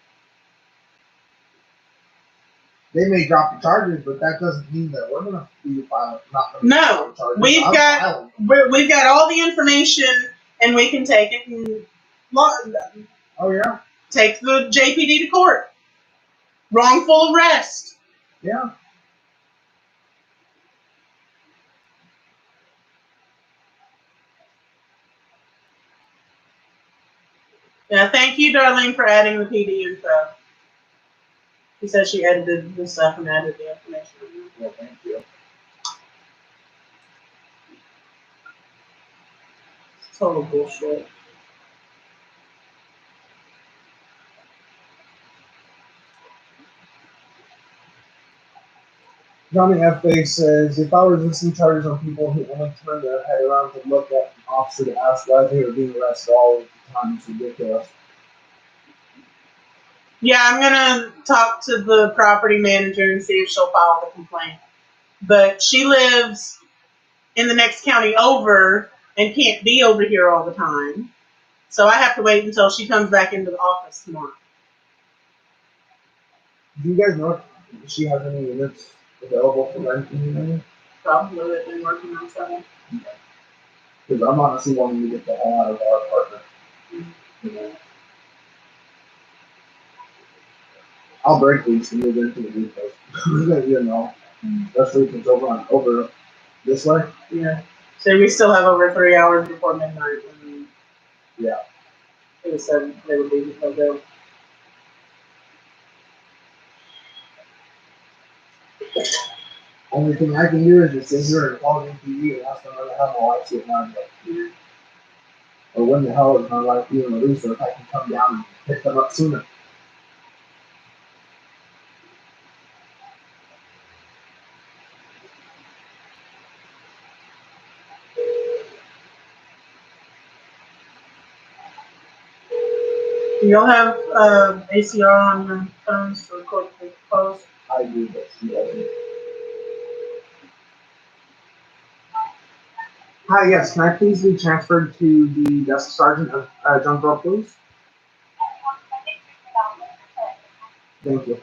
They may drop the charges, but that doesn't mean that we're going to be filed. No, we've got all the information, and we can take it and take the JPD to court. Wrongful arrest. Yeah. Yeah, thank you, Darlene, for adding the PD info. She said she edited the stuff and added the information. Well, thank you. Total bullshit. Johnny F. Bay says, if I were listening charges on people who only turn their head around to look at an officer to ask why they were being arrested all the time, it's ridiculous. Yeah, I'm gonna talk to the property manager and see if she'll file the complaint. But she lives in the next county over and can't be over here all the time. So I have to wait until she comes back into the office tomorrow. Do you guys know if she has any units available for rent in Probably they've been working on something. Because I'm honestly wanting to get the hell out of our apartment. Yeah. I'll break these and move into the new place. You know, especially if it's over this way. Yeah. So we still have over 3 hours before midnight. And yeah. They said they would leave before go. Only thing I can do is just sit here and call TV and ask them where the hell my wife's getting on with. Yeah. Or when the hell is my wife being released, or if I can come down and pick them up sooner. Do y'all have ACR on your phones to record the calls? I do, but she doesn't. Hi, yes, can I please be transferred to the desk sergeant of Jungle, please? Thank you.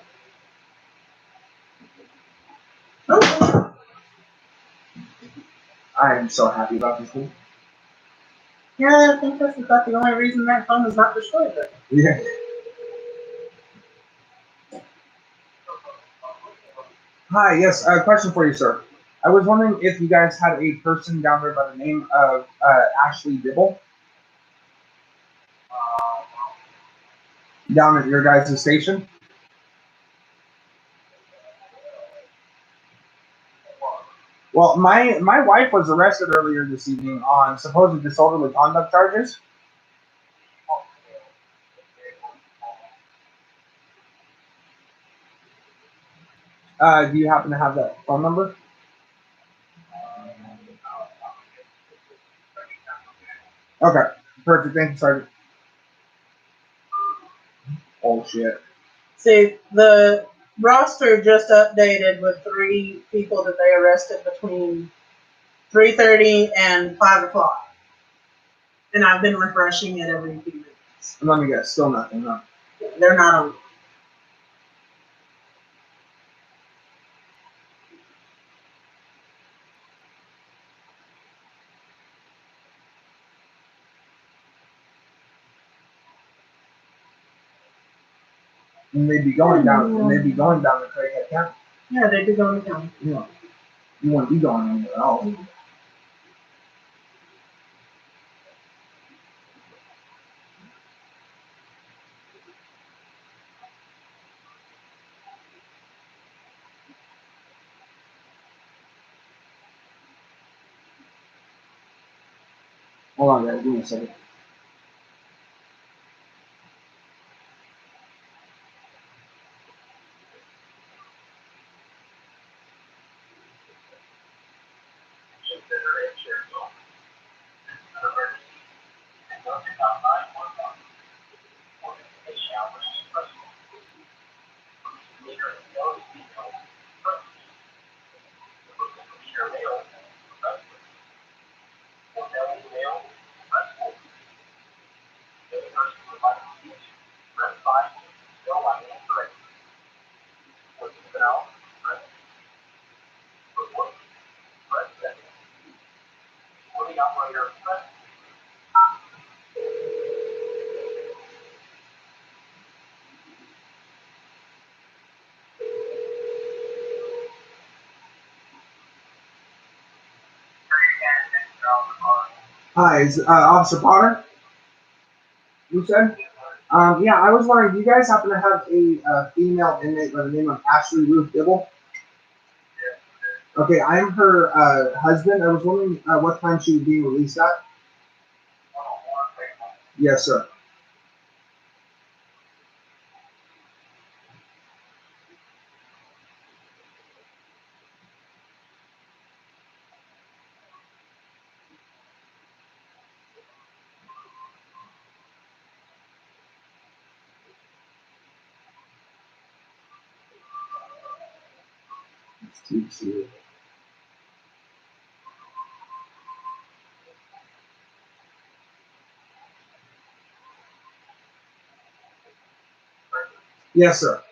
I am so happy about this thing. Yeah, I think that's about the only reason that phone is not destroyed. But Yeah. Hi, yes, a question for you, sir. I was wondering if you guys had a person down there by the name of Ashley Dibble down at your guys' station. Well, my wife was arrested earlier this evening on supposed disorderly conduct charges. Do you happen to have that phone number? Okay, perfect. Thank you, Sergeant. Oh, shit. see, the roster just updated with 3 people that they arrested between 3:30 and 5 o'clock. And I've been refreshing it every few minutes. Let me guess, still nothing, huh? They're not on. And they'd be going down to Craighead County. Yeah, they do go in the county. Yeah. You wouldn't be going anywhere else. Hold on, guys. Give me a second. Hi, is Officer Potter? You said? Yeah, I was wondering, do you guys happen to have a female inmate by the name of Ashley Ruth Dibble? Okay, I'm her husband. I was wondering what time she would be released at. Yes, sir. Yes, sir.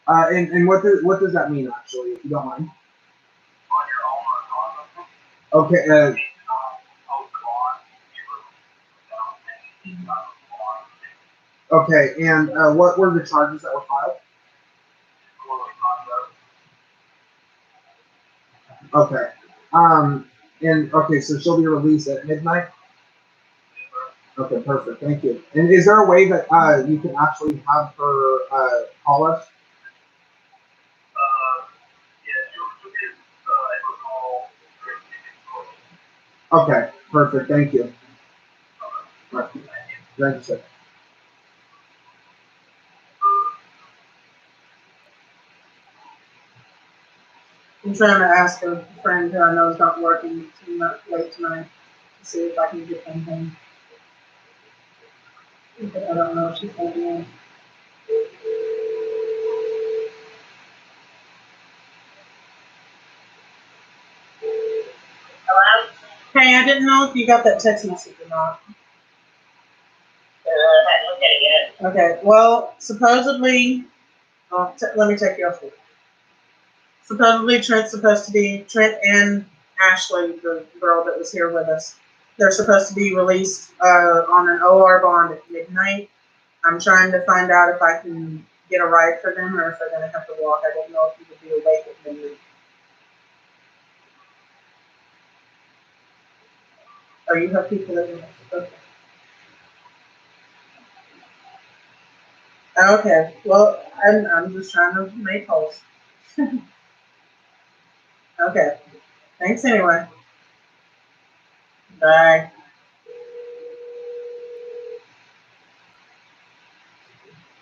And what does that mean, actually, if you don't mind? Okay. Okay. And what were the charges that were filed? Okay. And okay, so she'll be released at midnight. Okay, perfect. Thank you. And is there a way that you can actually have her call us? Okay, perfect. Thank you. Right. Thank you, sir. I'm trying to ask a friend who I know is not working late tonight to see if I can get them home. But I don't know if she's going to be in. Hello? Hey, I didn't know if you got that text message or not. Okay, well, supposedly, let me take you off here. Supposedly, Trent and Ashley, the girl that was here with us, they're supposed to be released on an OR bond at midnight. I'm trying to find out if I can get a ride for them or if they're going to have to walk. I don't know if you would be awake at midnight. Or you have people that you have to go. Okay, well, I'm just trying to make holes. Okay, thanks anyway. Bye.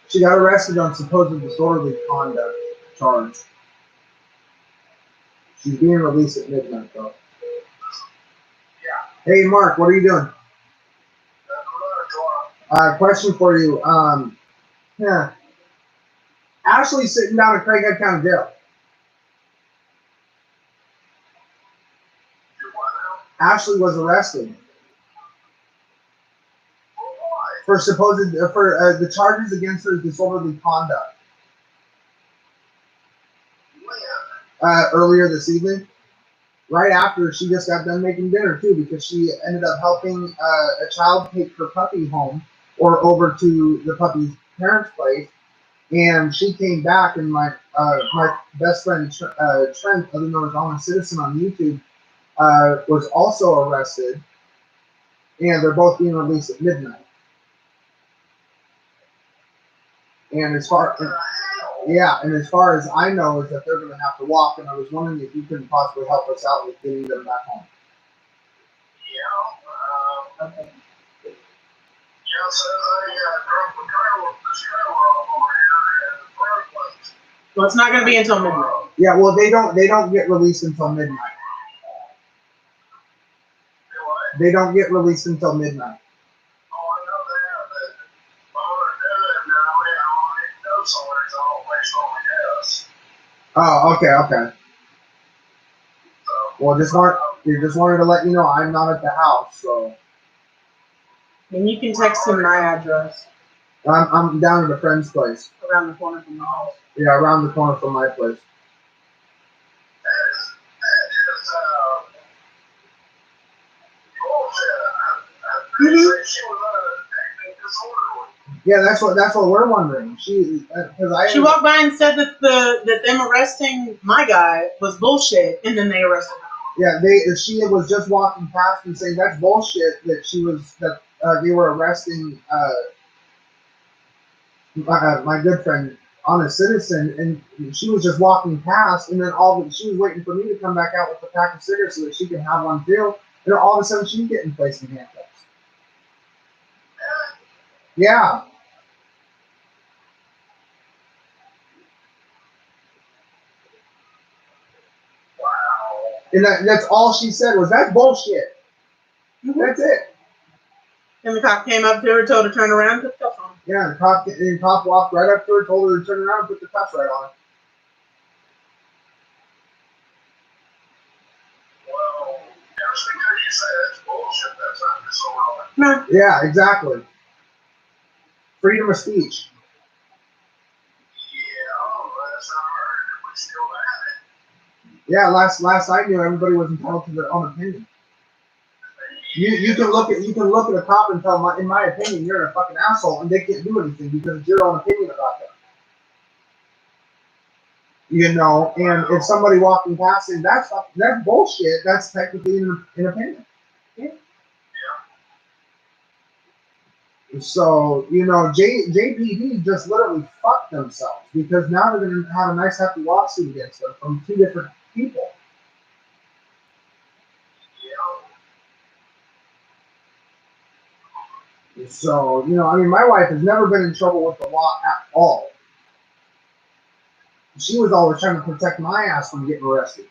She got arrested on supposed disorderly conduct charge. She's being released at midnight, though. Hey, Mark, what are you doing? Question for you. Yeah. Ashley's sitting down at Craighead County Jail. Ashley was arrested for the charges against her is disorderly conduct. Earlier this evening, right after she just got done making dinner too, because she ended up helping a child take her puppy home or over to the puppy's parents' place, and she came back, and my best friend Trent, other known as Honest Citizen on YouTube, was also arrested, and they're both being released at midnight. And as far as I know, is that they're going to have to walk. And I was wondering if you could possibly help us out with getting them back home. Okay. Well, it's not going to be until midnight. Yeah, well, they don't get released until midnight. They don't get released until midnight. Oh, okay. Well, just wanted to let you know I'm not at the house, so. And you can text him my address. I'm down at a friend's place. Around the corner from my house. Yeah, around the corner from my place. Mm-hmm. Yeah, that's what we're wondering. She walked by and said that them arresting my guy was bullshit, and then they arrested him. Yeah, she was just walking past and saying that's bullshit that they were arresting my good friend honest citizen, and she was just walking past, and then she was waiting for me to come back out with a pack of cigarettes so that she can have one too, and then all of a sudden she's getting placed in handcuffs. Yeah. And that's all she said was, that's bullshit. Mm-hmm. That's it. And the cop came up to her, told her to turn around, put the cuffs on. Yeah, the cop walked right up to her, told her to turn around, and put the cuffs right on her. Well, just because you say that's bullshit, that's not disorderly. No. Yeah, exactly. Freedom of speech. Yeah, last I knew, everybody was entitled to their own opinion. You can look at a cop and tell in my opinion, you're a fucking asshole, and they can't do anything because it's your own opinion about that. You know, and if somebody walking past and that's bullshit, that's technically an opinion. Yeah. So, you know, JPD just literally fucked themselves because now they're going to have a nice hefty lawsuit against them from two different people. So, you know, I mean, my wife has never been in trouble with the law at all. She was always trying to protect my ass from getting arrested.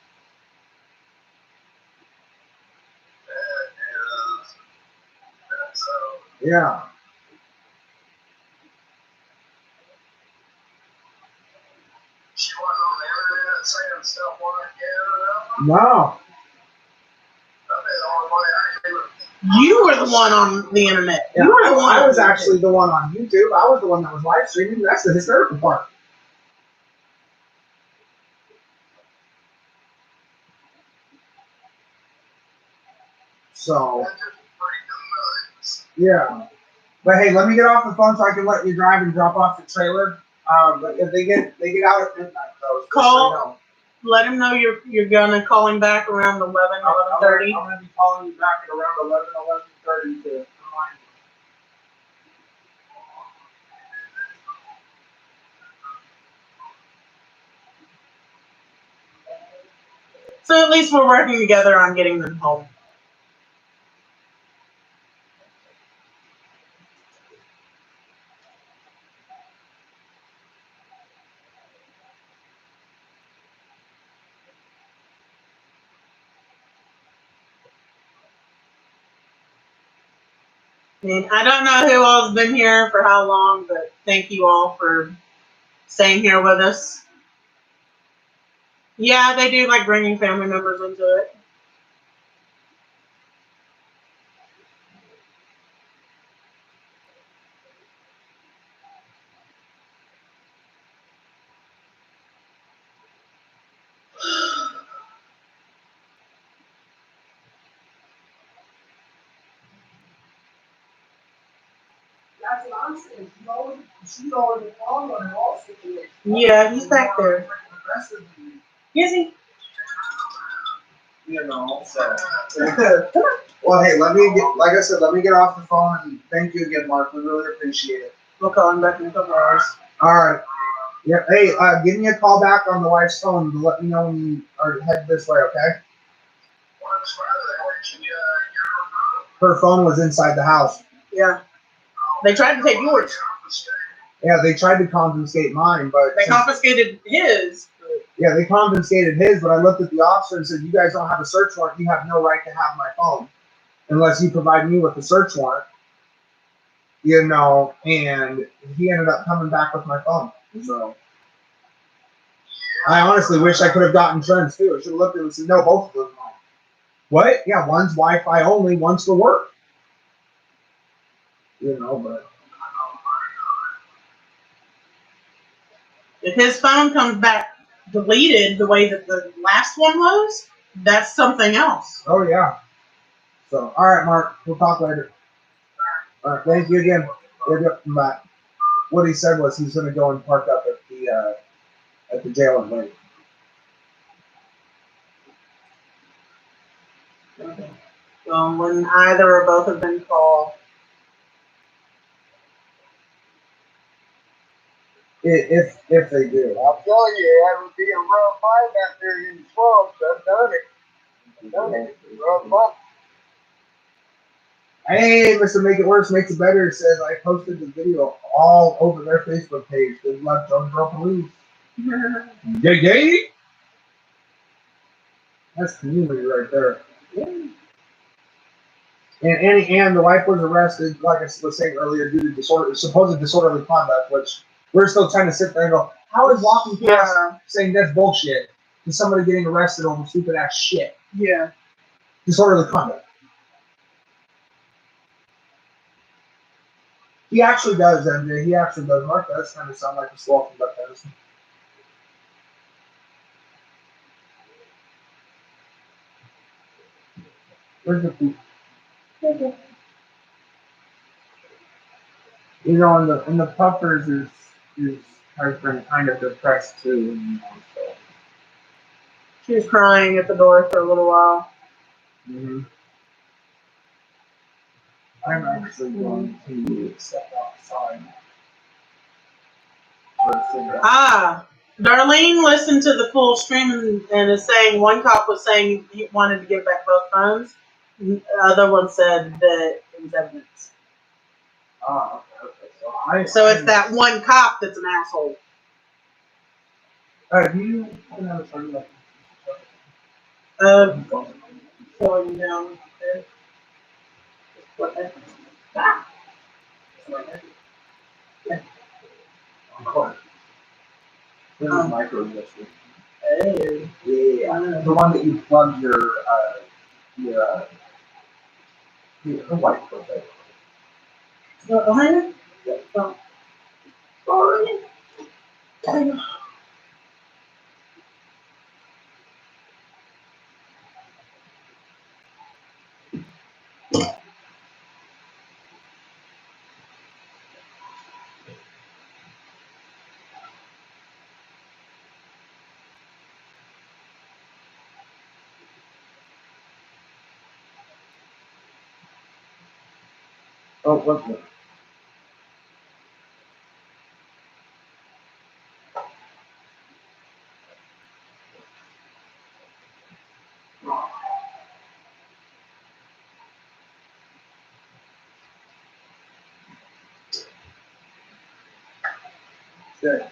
Yeah. She wasn't on the internet saying stuff like that. No. You were the one on the internet. Yeah, you were the one. I was actually the one on YouTube. I was the one that was live streaming. That's the hysterical part. So, yeah. But hey, let me get off the phone so I can let you drive and drop off the trailer. But if they get out at midnight, though, call. Let him know you're gonna call him back around 11:30. I'm gonna be calling you back at around 11:30 to remind you. So at least we're working together on getting them home. I mean, I don't know who all's been here for how long, but thank you all for staying here with us. Yeah, they do like bringing family members into it. That's what I'm saying. She's already on her all situation. Yeah, he's back there. Is he? You know, so. Well, hey, let me get off the phone and thank you again, Mark. We really appreciate it. We'll call him back in a couple hours. All right. Yeah. Hey, give me a call back on the wife's phone to let me know when you are headed this way. Okay. Her phone was inside the house. Yeah. They tried to take yours. Yeah, they tried to confiscate mine, but they confiscated his. Yeah, they confiscated his, but I looked at the officer and said, "You guys don't have a search warrant. You have no right to have my phone unless you provide me with a search warrant." You know, and he ended up coming back with my phone. So I honestly wish I could have gotten Trent's too. I should have looked at him and said, "No, both of them." What? Yeah, one's Wi-Fi only, one's for work. You know, but if his phone comes back deleted the way that the last one was, that's something else. Oh yeah. So all right, Mark, we'll talk later. All right, thank you again. Bye. What he said was he's going to go and park up at the jail and wait. When either or both have been called. If they do. I'm telling you, it would be a rough fight out there in the swamps. I've done it. I've done it. It's a rough fight. Hey, Mr. Make It Worse Makes It Better says I posted the video all over their Facebook page. Good luck, Jones Girl Police. Yeah. That's community right there. And the wife was arrested, like I was saying earlier, due to supposed disorderly conduct, which we're still trying to sit there and go, how is walking past saying that's bullshit to somebody getting arrested over stupid ass shit? Yeah. Disorderly conduct. He actually does, MJ. He actually does. Mark does kind of sound like a slow from Buck Edison. Where's the poop? You know, and the puffers has been kind of depressed too. You know, so. She was crying at the door for a little while. Mm-hmm. I'm actually going to step outside. Darlene listened to the full stream and is saying one cop was saying he wanted to give back both phones. The other one said that it was evidence. Okay. So it's that one cop that's an asshole. Do you know something like Slowing down there. What the? This is micro USB. Hey. Yeah. The one that you plug your white with. Behind Yeah. Sorry. Oh, what's it? Good.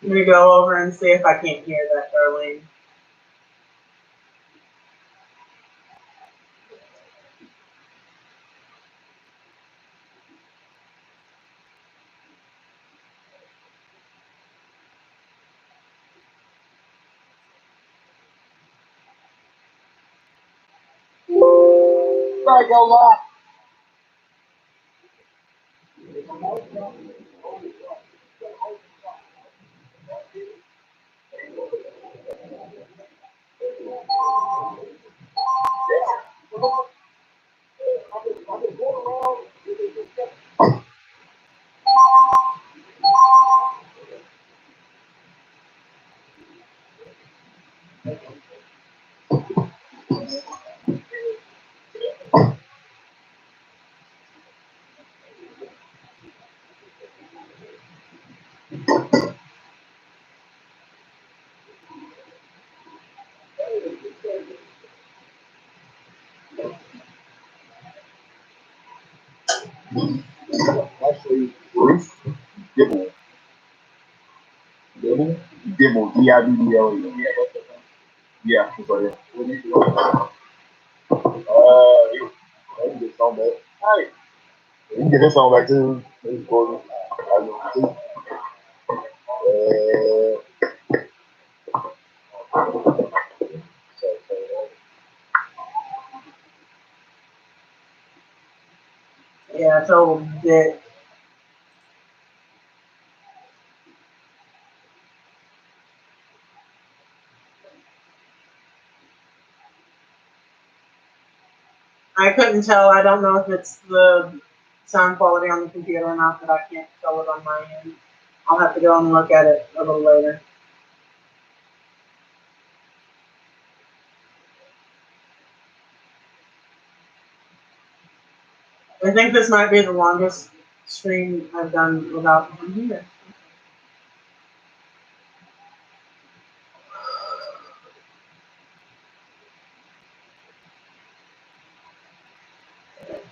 I'm gonna go over and see if I can't hear that, Darlene. Gotta go live. Actually, Bruce Dibble. Dibble? Dibble. D-I-B-B-L-E. Yeah, that's right. What do you do? You can get some back. Alright. You can get this song back too. This is Gordon. Yeah, I told Dick. I couldn't tell. I don't know if it's the sound quality on the computer or not, but I can't tell it on my end. I'll have to go and look at it a little later. I think this might be the longest stream I've done without him here.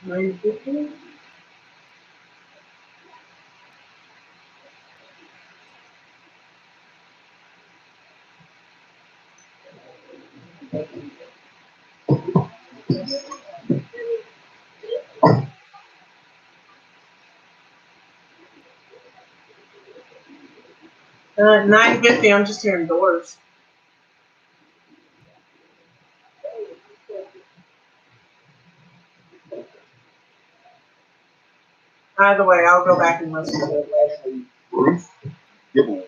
$9.50? $9.50. I'm just hearing doors. Either way, I'll go back and listen to it later. Bruce Dibble.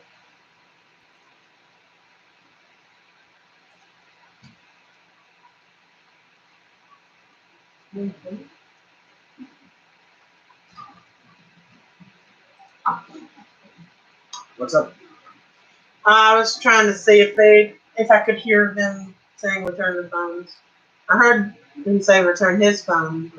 What's up? I was trying to see if I could hear them saying return the phones. I heard them say return his phone.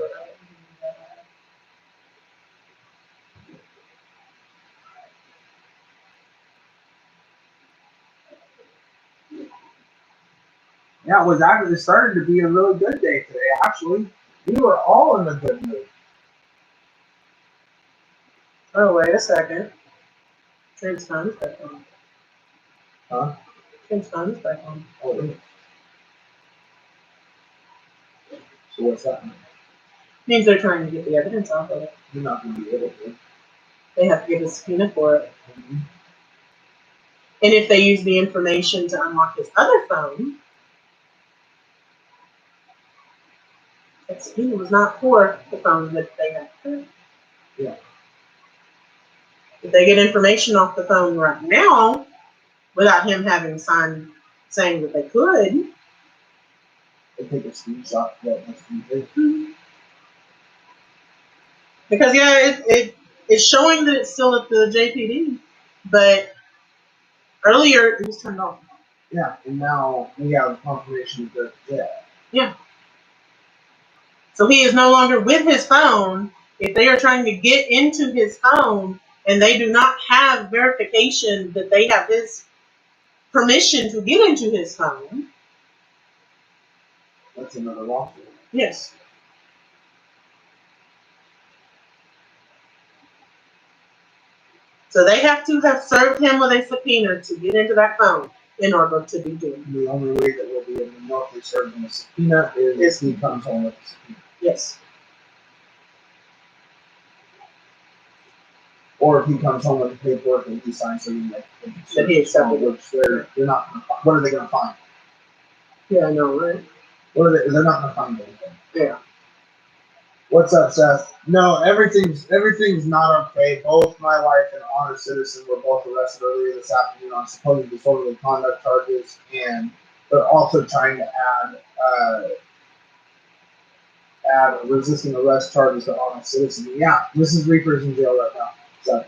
Yeah, it started to be a really good day today, actually. We were all in a good mood. Oh, wait a second. Trent's phone is back on. Huh? Trent's phone is back on. Oh, really? So what's that mean? Means they're trying to get the evidence off of it. You're not going to be able to. They have to get a subpoena for it. Mm-hmm. And if they use the information to unlock his other phone, that subpoena was not for the phone that they had. Yeah. If they get information off the phone right now, without him having signed saying that they could, They take a screenshot of that must be good. because it's showing that it's still at the JPD, but earlier it was turned off. Yeah, and now we have confirmation that Yeah. So he is no longer with his phone. If they are trying to get into his phone and they do not have verification that they have his permission to get into his phone, that's another lawsuit. yes. So they have to have served him with a subpoena to get into that phone in order to be doing it. The only way that we'll be able to know if they served him a subpoena is he comes home with a subpoena. Yes. Or if he comes home with the paperwork and he signs something like That he accepted it. which they're not going to find. What are they going to find? Yeah, I know, right? They're not going to find anything. Yeah. What's up, Seth? No, everything's not okay. Both my wife and Honor Citizen were both arrested earlier this afternoon on supposed disorderly conduct charges, and they're also trying to add resisting arrest charges to Honor Citizen. Yeah, Mrs. Reaper's in jail right now. So.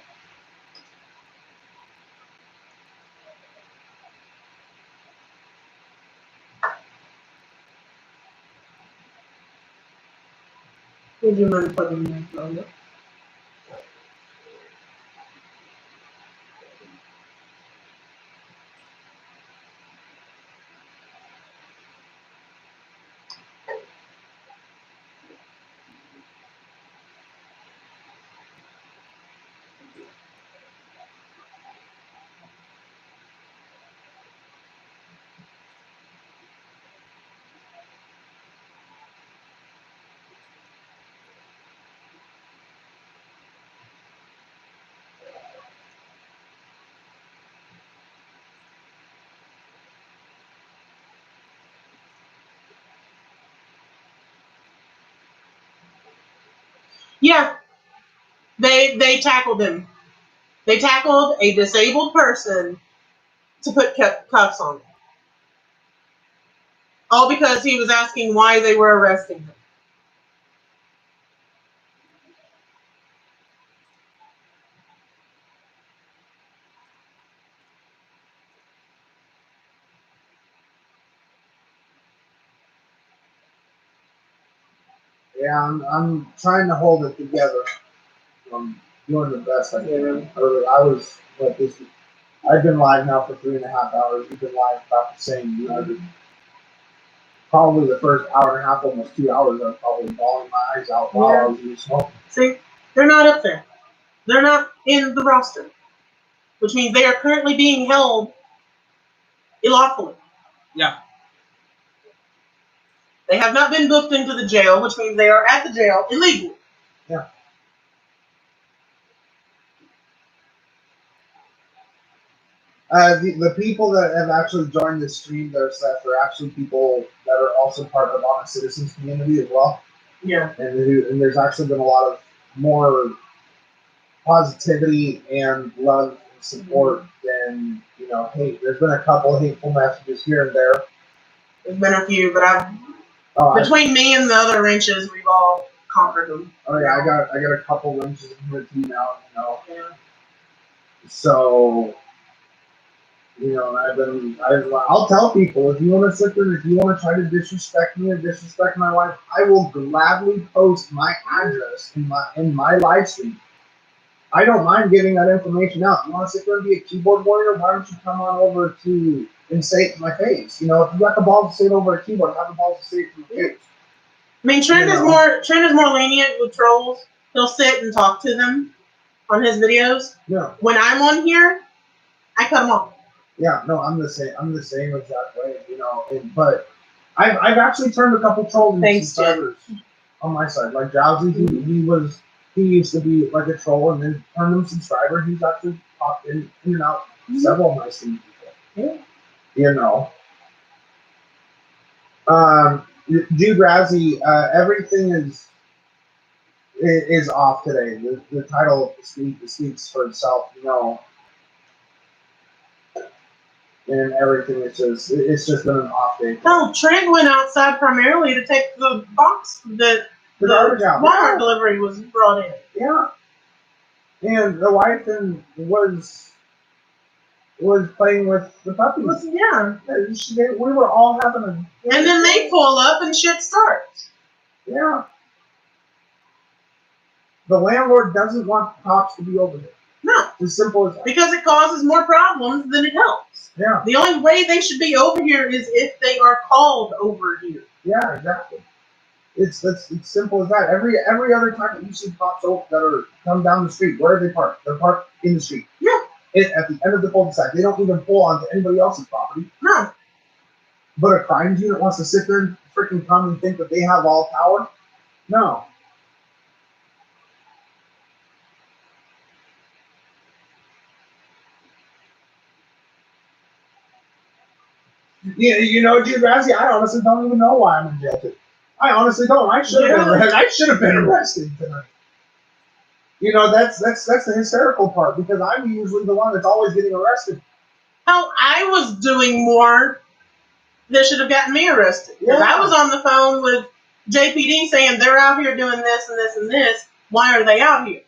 Would you mind putting my phone up? Yeah, they tackled him. They tackled a disabled person to put cuffs on him. All because he was asking why they were arresting him. Yeah, I'm trying to hold it together. I'm doing the best I can. I was what this. I've been live now for 3.5 hours. You've been live about the same. You know, probably the first hour and a half, almost 2 hours. I was probably bawling my eyes out while I was even smoking. See, they're not up there. They're not in the roster, which means they are currently being held illawfully. Yeah. They have not been booked into the jail, which means they are at the jail illegally. Yeah. The people that have actually joined the stream, they're actually people that are also part of the Honest Citizens community as well. Yeah. And there's actually been a lot of more positivity and love and support than, hate. There's been a couple of hateful messages here and there. There's been a few, but between me and the other wrenches, we've all conquered them. Oh yeah, I got a couple wrenches in here too now, Yeah. So, I'll tell people, if you want to sit there, if you want to try to disrespect me or disrespect my wife, I will gladly post my address in my live stream. I don't mind giving that information out. You want to sit there and be a keyboard warrior? Why don't you come on over and say it in my face? If you got the balls to say it over a keyboard, have the balls to say it in my face. I mean, Trent is more lenient with trolls. He'll sit and talk to them on his videos. Yeah. When I'm on here, I cut them off. Yeah, no, I'm the same. I'm the same exact way, but I've actually turned a couple trolls into subscribers on my side. Like Drowsy, he used to be like a troll and then turned him subscriber. He's actually popped in and out several of my streams before. Yeah. Dude, Razzie, everything is off today. The title speaks for itself, and everything. It's just been an off day. No, Trent went outside primarily to take the box that the Walmart delivery was brought in. Yeah, and the wife was playing with the puppies. Yeah, we were all having a. And then they pull up and shit starts. Yeah. The landlord doesn't want the cops to be over here. No. It's as simple as that. Because it causes more problems than it helps. Yeah. The only way they should be over here is if they are called over here. Yeah, exactly. It's simple as that. Every other time that you see cops over that are come down the street, where are they parked? They're parked in the street. Yeah. At the end of the cul-de-sac. They don't even pull onto anybody else's property. No. But a crime unit wants to sit there and freaking come and think that they have all power? No. Yeah, Jude Razzie, I honestly don't even know why I'm in jail today. I honestly don't. I should have been arrested tonight. That's the hysterical part because I'm usually the one that's always getting arrested. Hell, I was doing more that should have gotten me arrested. Because I was on the phone with JPD saying they're out here doing this and this and this. Why are they out here?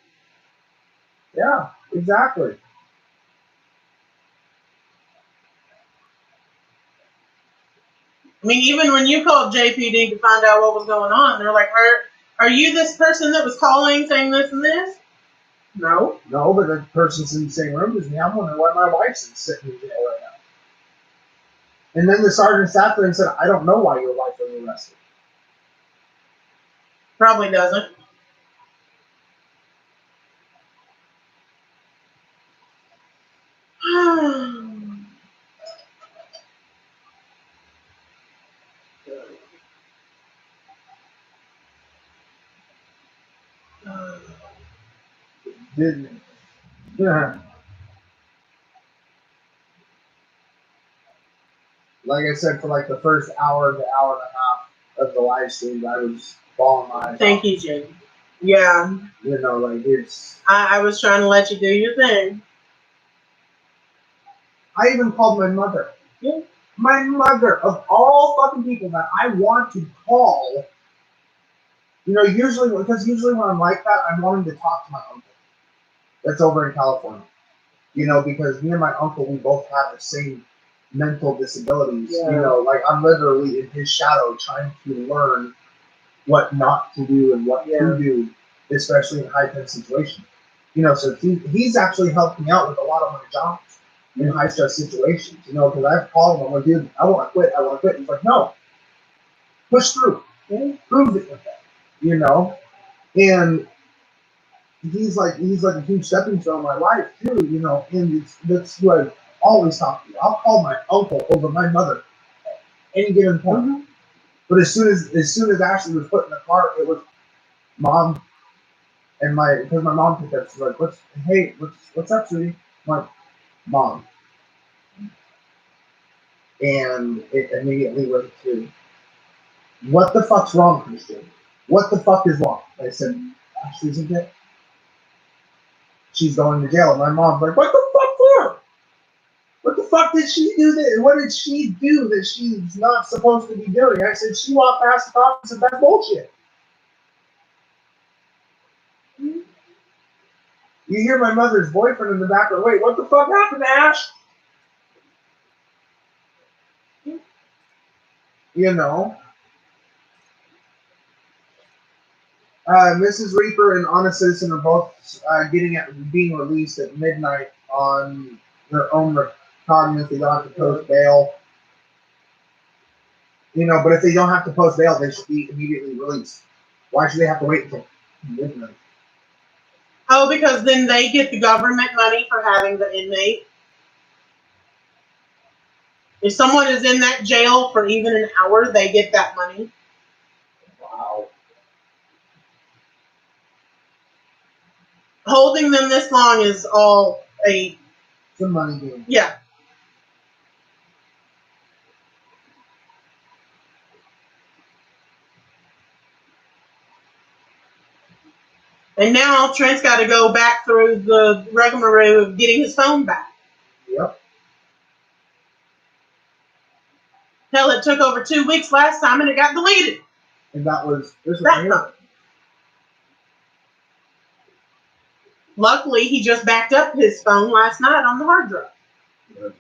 Yeah, exactly. I mean, even when you called JPD to find out what was going on, they're like, are you this person that was calling saying this and this? No. No, but the person's in the same room as me. I'm wondering why my wife's sitting in jail right now. And then the sergeant sat there and said, I don't know why your wife was arrested. Probably doesn't. Didn't. Yeah. Like I said, for like the first hour and a half of the live stream, I was bawling my eyes out. Thank you, Jamie. Yeah. You know, like it's. I was trying to let you do your thing. I even called my mother. Yeah. My mother, of all fucking people that I want to call, you know, usually when I'm like that, I'm wanting to talk to my uncle that's over in California. You know, because me and my uncle, we both have the same mental disabilities. Yeah. You know, like I'm literally in his shadow trying to learn what not to do and what to do, especially in high tense situations. You know, so he's actually helped me out with a lot of my jobs in high stress situations. You know, because I've called him, I'm like, dude, I want to quit. I want to quit. He's like, no, push through, prove it with that. You know, and he's like a huge stepping stone in my life too. You know, and that's who I always talk to. I'll call my uncle over my mother at any given point. Mm-hmm. But as soon as Ashley was put in the car, it was mom. And because my mom picked up, she's like, what's up, sweetie? I'm like, mom. And it immediately went to, what the fuck's wrong, Christian? What the fuck is wrong? I said, Ashley's in jail. She's going to jail. And my mom's like, what the fuck for? What the fuck did she do that? What did she do that she's not supposed to be doing? I said, she walked past the cop and said, that's bullshit. You hear my mother's boyfriend in the background. Wait, what the fuck happened to Ash? You know. Mrs. Reaper and Honest Citizen are both being released at midnight on their own recognizance. They don't have to post bail. You know, but if they don't have to post bail, they should be immediately released. Why should they have to wait until midnight? Oh, because then they get the government money for having the inmate. If someone is in that jail for even an hour, they get that money. Wow. Holding them this long is all it's a money game. Yeah. And now Trent's got to go back through the rigmarole of getting his phone back. Yep. Hell, it took over 2 weeks last time and it got deleted. And this was that time. Luckily, he just backed up his phone last night on the hard drive. Yep.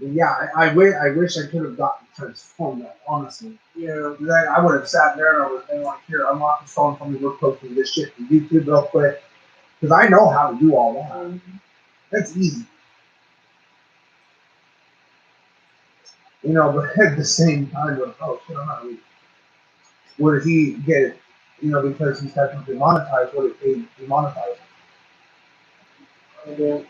Yeah, I wish I could have gotten Trent's phone back, honestly. Yeah. I would have sat there and I would have been like, here, unlock his phone for me, we're posting this shit to YouTube real quick. Because I know how to do all that. Mm-hmm. That's easy. You know, but at the same time, oh shit, I'm not really. Would he get it? You know, because he's technically monetized, would it be demonetized? Yeah.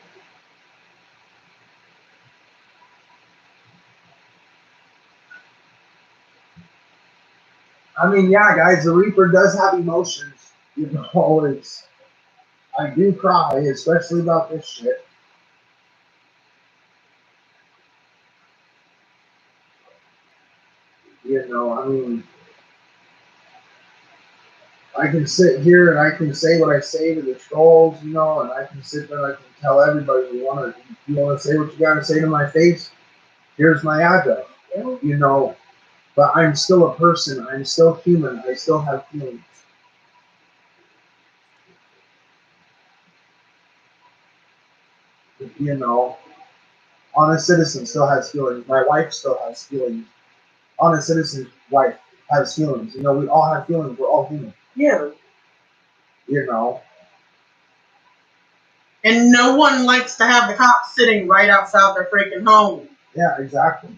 I mean, yeah, guys, the Reaper does have emotions. You know, I do cry, especially about this shit. You know, I mean, I can sit here and I can say what I say to the trolls, you know, and I can sit there and I can tell everybody you want to say what you got to say to my face. Here's my address, you know. But I'm still a person. I'm still human. I still have feelings. You know, Honest Citizen still has feelings. My wife still has feelings. Honest Citizen's wife has feelings. You know, we all have feelings. We're all human. Yeah. You know. And no one likes to have the cops sitting right outside their freaking home. Yeah, exactly.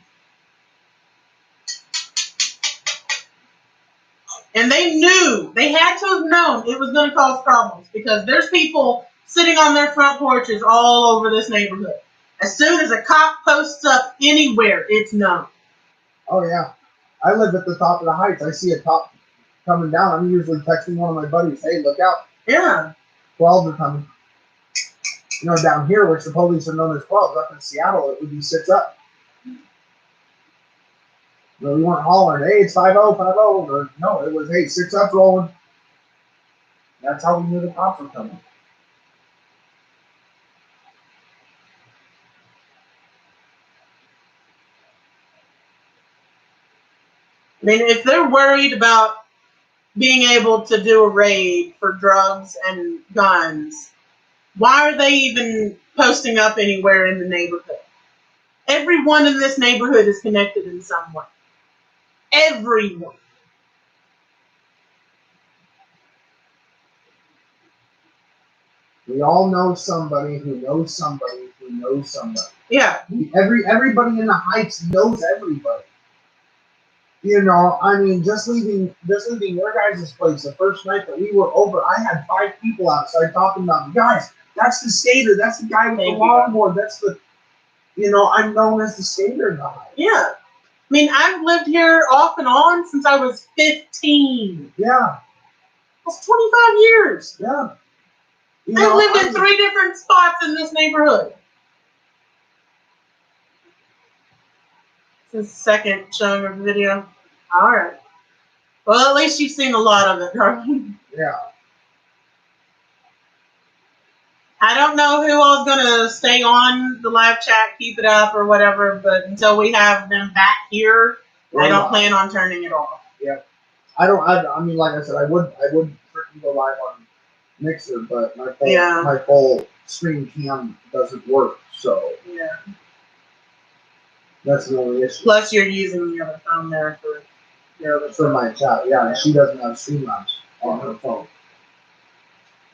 And they had to have known it was going to cause problems because there's people sitting on their front porches all over this neighborhood. As soon as a cop posts up anywhere, it's known. Oh, yeah. I live at the top of the heights. I see a cop coming down. I'm usually texting one of my buddies, hey, look out. Yeah. 12s are coming. You know, down here, which the police are known as 12s, up in Seattle, it would be 6 up. No, we weren't hollering, hey, it's 5-0, 5-0. Or, no, it was, hey, 6-up's rolling. That's how we knew the cops were coming. I mean, if they're worried about being able to do a raid for drugs and guns, why are they even posting up anywhere in the neighborhood? Everyone in this neighborhood is connected in some way. Everyone. We all know somebody who knows somebody who knows somebody. Yeah. Everybody in the Heights knows everybody. You know, I mean, just leaving your guys' place the first night that we were over, I had 5 people outside talking about me. Guys, that's the skater. That's the guy with the longboard. That's the, you know, I'm known as the skater now. Yeah. I mean, I've lived here off and on since I was 15. Yeah. That's 25 years. Yeah. I lived in 3 different spots in this neighborhood. This is the second showing of the video. All right. Well, at least you've seen a lot of it, Darlene. Yeah. I don't know who all's going to stay on the live chat, keep it up or whatever, but until we have them back here, I don't plan on turning it off. Yeah. I mean, like I said, I would freaking go live on Mixer, but my full screen cam doesn't work, so yeah, that's the only issue. Plus, you're using the other phone there for your other for my chat. Yeah, and she doesn't have Streamlabs on her phone.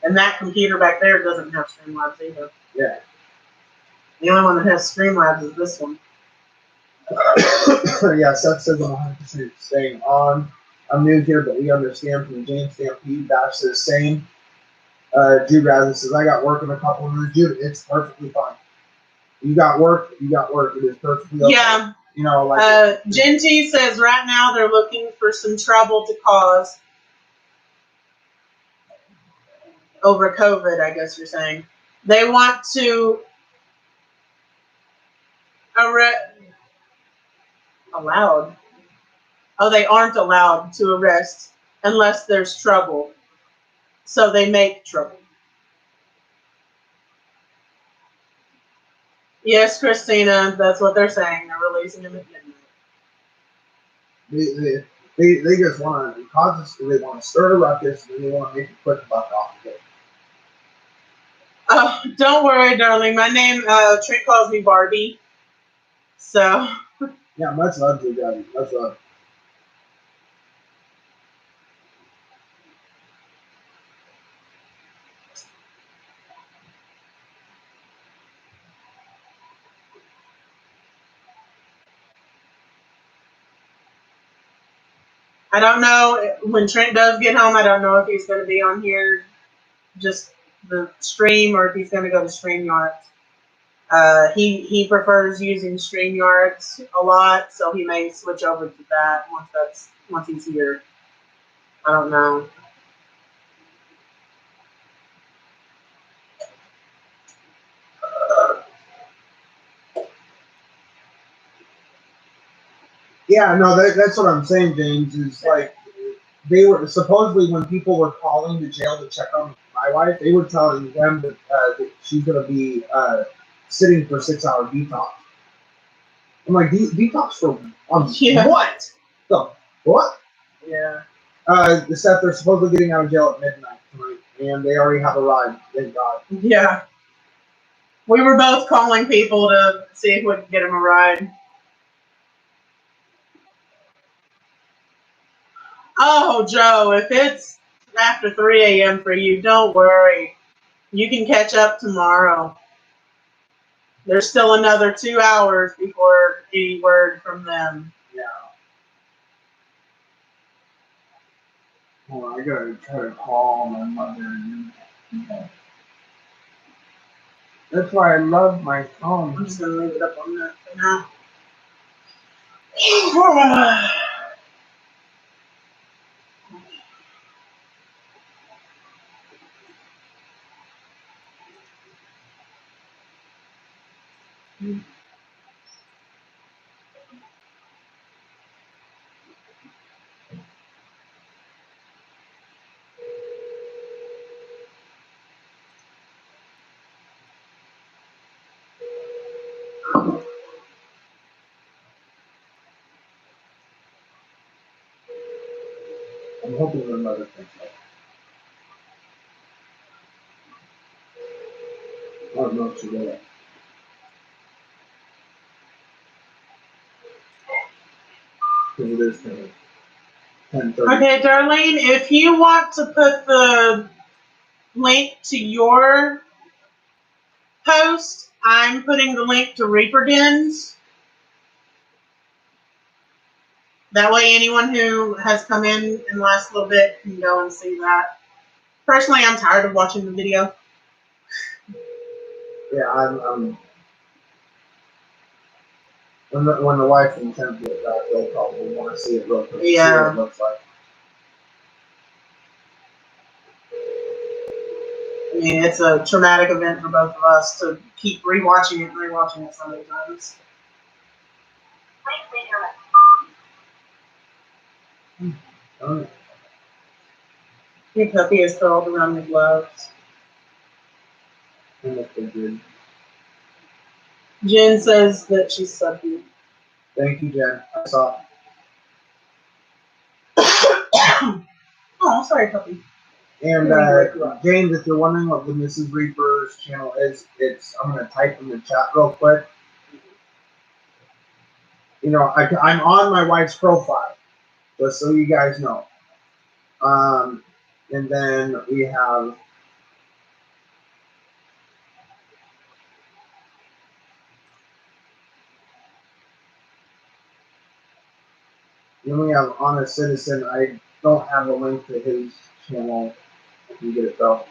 And that computer back there doesn't have Streamlabs either. Yeah. The only one that has Streamlabs is this one. Yeah, Seth says I'm 100% staying on. I'm new here, but we understand from James Stampede. Dash says same. Jude Razin says, I got work in a couple of minutes. Jude, it's perfectly fine. You got work. It is perfectly okay. Yeah. You know, like. Genty says right now they're looking for some trouble to cause over COVID, I guess you're saying. They want to allowed. Oh, they aren't allowed to arrest unless there's trouble. So they make trouble. Yes, Christina, that's what they're saying. They're releasing him at midnight. They just want to cause us. They want to stir a ruckus, and then they want to make a quick buck off of it. Oh, don't worry, darling. My name, Trent calls me Barbie. So. Yeah, much love to you, Daddy. Much love. I don't know when Trent does get home. I don't know if he's going to be on here, just the stream, or if he's going to go to StreamYards. He prefers using StreamYards a lot, so he may switch over to that once he's here. I don't know. Yeah, no, that's what I'm saying, James. Is like they were supposedly when people were calling the jail to check on my wife, they were telling them that she's going to be sitting for 6-hour detox. I'm like, detox for what? The what? Yeah. Except they're supposedly getting out of jail at midnight tonight, and they already have a ride. Thank God. Yeah. We were both calling people to see if we could get him a ride. Oh, Joe, if it's after 3 a.m. for you, don't worry. You can catch up tomorrow. There's still another 2 hours before any word from them. Yeah. Well, I gotta try to call my mother. Yeah. That's why I love my phone. I'm just gonna leave it up on that for now. I'm hoping their mother thinks that. I don't know if she did it. Because it is 10:30. Okay, Darlene, if you want to put the link to your post, I'm putting the link to Reaper Dens. That way anyone who has come in the last little bit can go and see that. Personally, I'm tired of watching the video. Yeah, I'm when the wife and Trent get back, they'll probably want to see it real quick. Yeah. See what it looks like. I mean, it's a traumatic event for both of us to keep rewatching it so many times. Alright. Your puppy is curled around the gloves. I look good. Jen says that she's sucky. Thank you, Jen. I saw. Oh, sorry, puppy. And James, if you're wondering what the Mrs. Reaper's channel is, I'm gonna type in the chat real quick. You know, I'm on my wife's profile, just so you guys know. And then we have Honest Citizen. I don't have a link to his channel. I can get it though.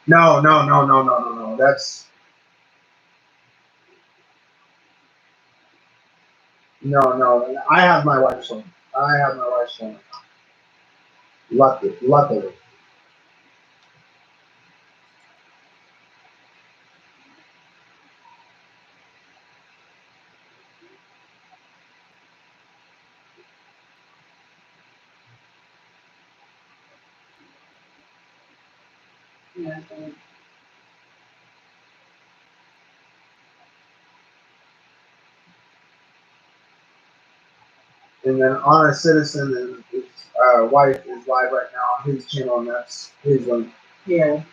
No. That's no. I have my wife's link. Luckily. Yeah. And then Honest Citizen and his wife is live right now on his channel, and that's his link. Yeah.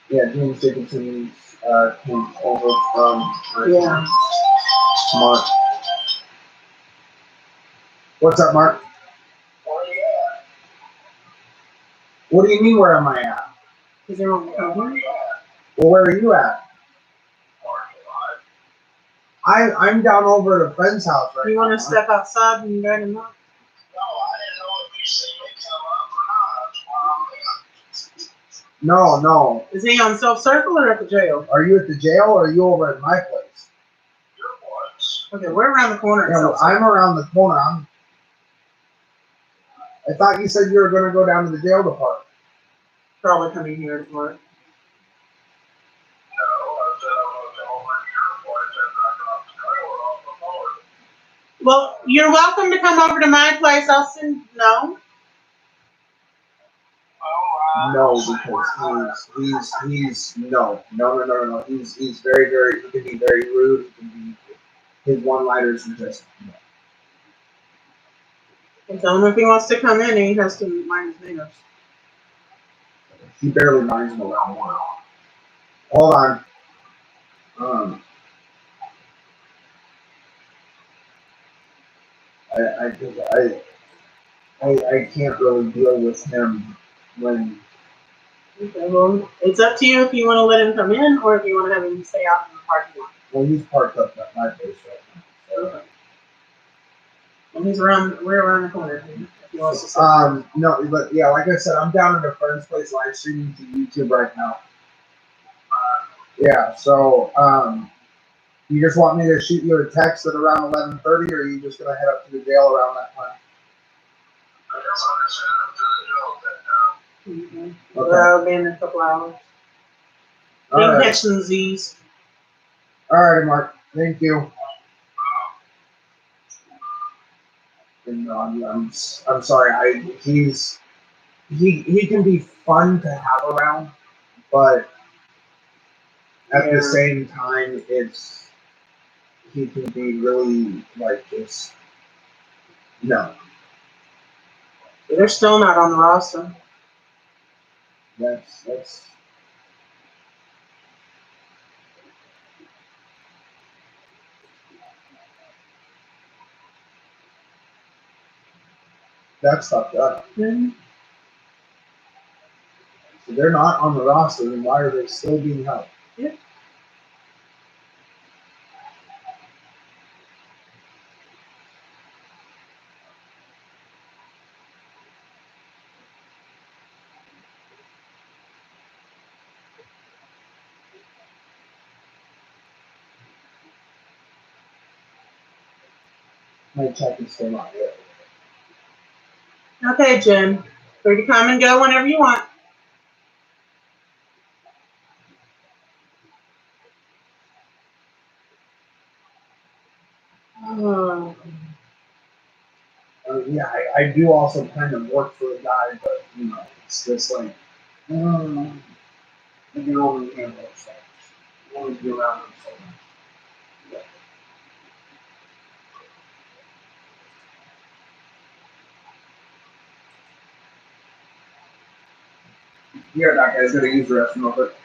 Yeah, James Jacobson came over from Yeah. Mark. What's up, Mark? What do you mean, where am I at? Is there one coming? Well, where are you at? I'm down over at a friend's house right now. You want to step outside and go to knock? No, I didn't know if you see me come up or not. No. Is he on Self Circle or at the jail? Are you at the jail or are you over at my place? Your place. Okay, we're around the corner. At Yeah, well, Self Circle. I'm around the corner. I thought you said you were going to go down to the jail department. Probably coming here tomorrow. No, I said I was over at your place after I got the trailer off the board. Well, you're welcome to come over to my place. I'll send. No. No, because he's no. He's very, he can be very rude. He can be, his one-liners are just, no. And tell him if he wants to come in, he has to mind his manners. He barely minds him around one. Hold on. I can't really deal with him when. Okay, well, it's up to you if you want to let him come in or if you want to have him stay out in the parking lot. Well, he's parked up at my place right now. So. Okay. Well, we're around the corner. If he wants to sit No, but yeah, like I said, I'm down at a friend's place live streaming to YouTube right now. Yeah, so, you just want me to shoot you a text at around 11:30, or are you just gonna head up to the jail around that time? I guess I just head up to the jail that now. Mm-hmm. Okay. Well, I'll be in a couple hours. All Big right. catching disease. All right, Mark. Thank you. And I'm sorry. He can be fun to have around, but at the same time, he can be really like just no. They're still not on the roster. That's fucked up. Mm-hmm. So they're not on the roster, then why are they still being held? Yeah. My check is still not here. Okay, Jim. Free to come and go whenever you want. Oh. Yeah, I do also kind of work for the guy, but it's just like I can only handle stuff. I only be around him so much. Yeah, that guy's gonna use the restroom real quick.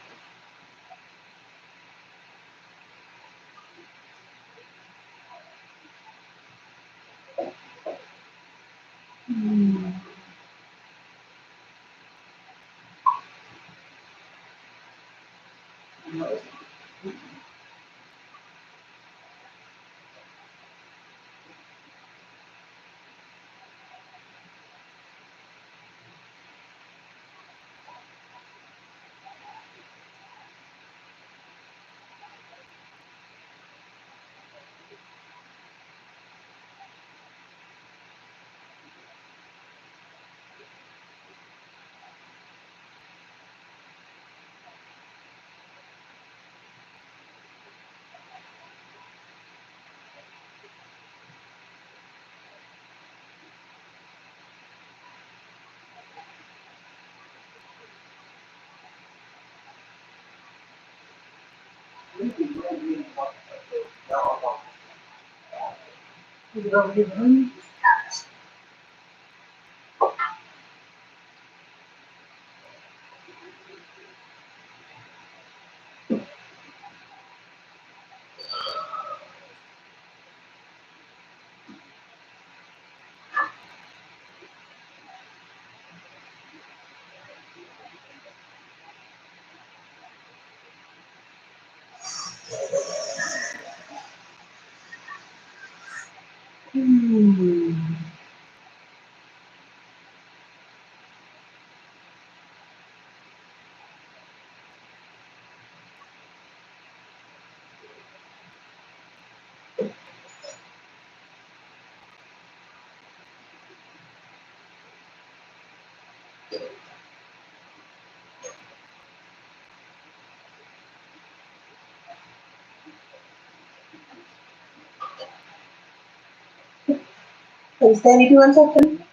Is Danny doing something?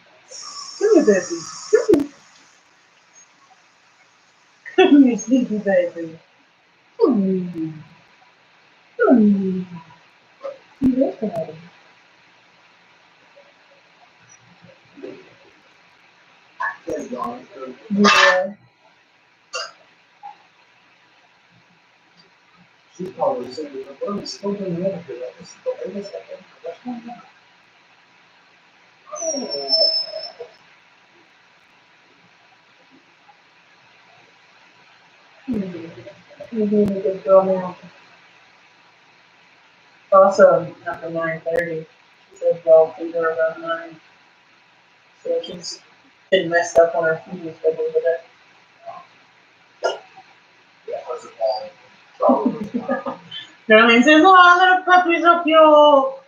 Come here, baby. Come here, sleepy baby. Come here. Come here. Yes, daddy. Yeah. She probably said, "Well, it's still doing the other good. Wait a second. That's not that." You're being a good girl now. Also, after 9:30, she said y'all feed her around 9. So she's been messed up on her feeding schedule today. Yeah, how's it all? Darlene says, oh, little puppies are cute.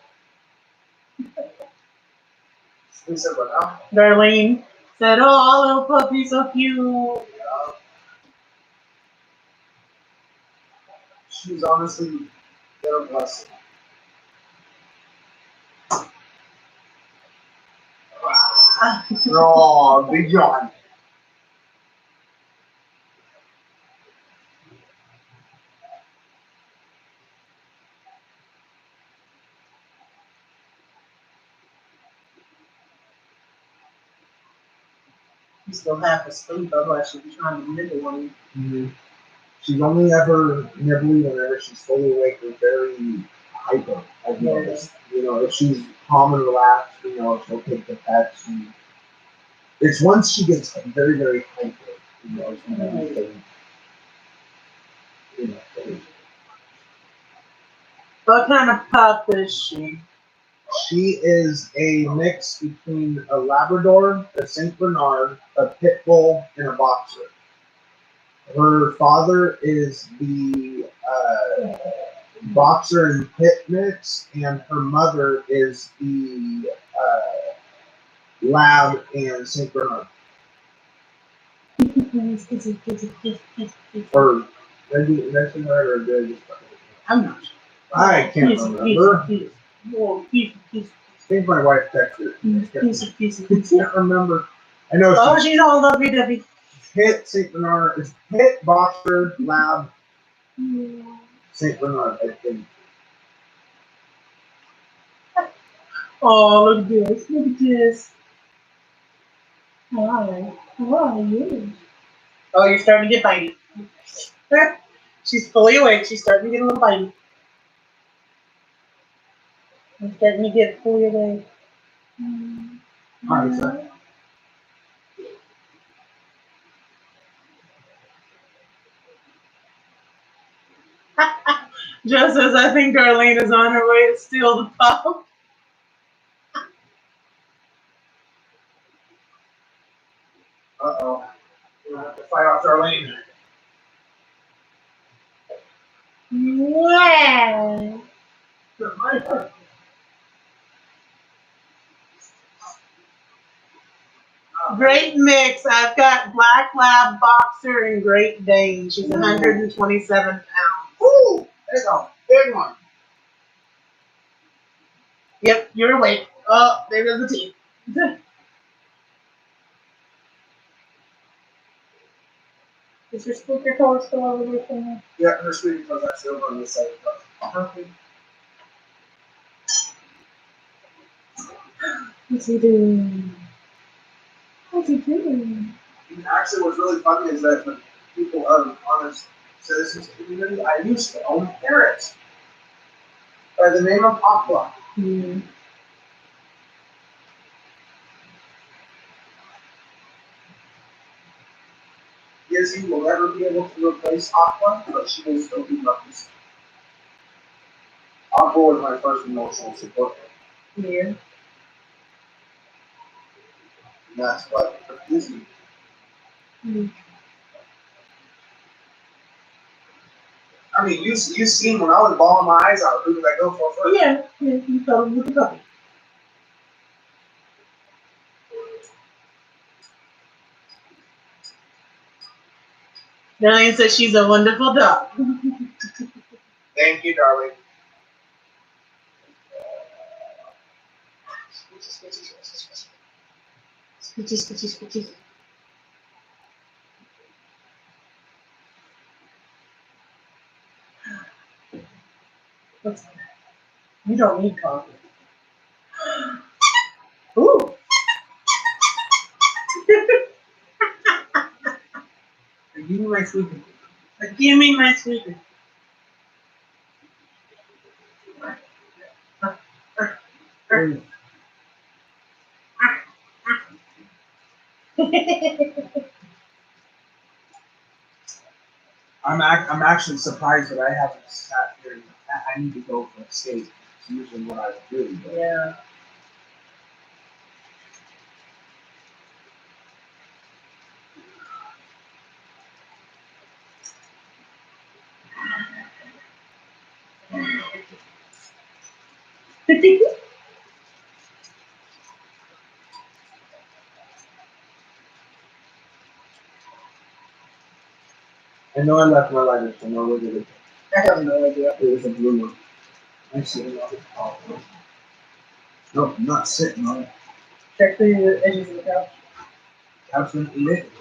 He said, "What now?" Darlene said, oh, little puppies are cute. Yeah. She's honestly, they're a blessing. Oh, Big John. You still have to sleep, otherwise she'll be trying to nibble on you. Mm-hmm. She's only ever nibbling whenever she's fully awake or very hyper. I've noticed. You know, if she's calm and relaxed, you know, she'll take the pets. And it's once she gets very, very hyper, you know, it's when everything, you know. What kind of pup is she? She is a mix between a Labrador, a Saint Bernard, a Pit Bull, and a Boxer. Her father is the Boxer and Pit mix, and her mother is the Lab and Saint Bernard. Or did I say that, or did I just? I'm not sure. I can't remember. Piece. I think my wife texted. I can't remember. I know. Oh, she's all lovey dovey. Pit, Saint Bernard, is Pit, Boxer, Lab, Saint Bernard, I think. Oh, look at this. Look at this. Hi. How are you? Oh, you're starting to get bitey. She's fully awake. She's starting to get a little bitey. I'm starting to get fully awake. How is that? Joe says, I think Darlene is on her way to steal the pup. Uh-oh. We're going to have to fight off Darlene. Wow. Great mix. I've got Black Lab, Boxer, and Great Dane. She's 127 pounds. Woo! There you go. Big one. Yep, you're awake. Oh, there goes the teeth. Is your speaker color still over there somewhere? Yeah, her sweetie was actually over on this side of the Okay. What's he doing? What's he doing? And actually, what's really funny is that when people are honest citizens community, I used to own parrots by the name of Aqua. Hmm. Izzy will never be able to replace Aqua, but she will still be loved. Aqua was my first emotional support. Yeah. And that's what Izzy. Hmm. I mean, you seen when I was bawling my eyes out, who did I go for first? Yeah, you told him with the puppy. Darlene says she's a wonderful dog. Thank you, darling. Scoochie, scoochie, scoochie. What's that? You don't need coffee. Ooh. Give me my sweetie. Give me my sweetie. I'm actually surprised that I haven't sat here. I need to go for a skate. It's usually what I would do. But. Yeah. I know I left my lighter, so no look at it. I have no idea. It was a blue one. I see it on it. Oh, no, I'm not sitting on it. Check the edges of the couch. Couch didn't eat it.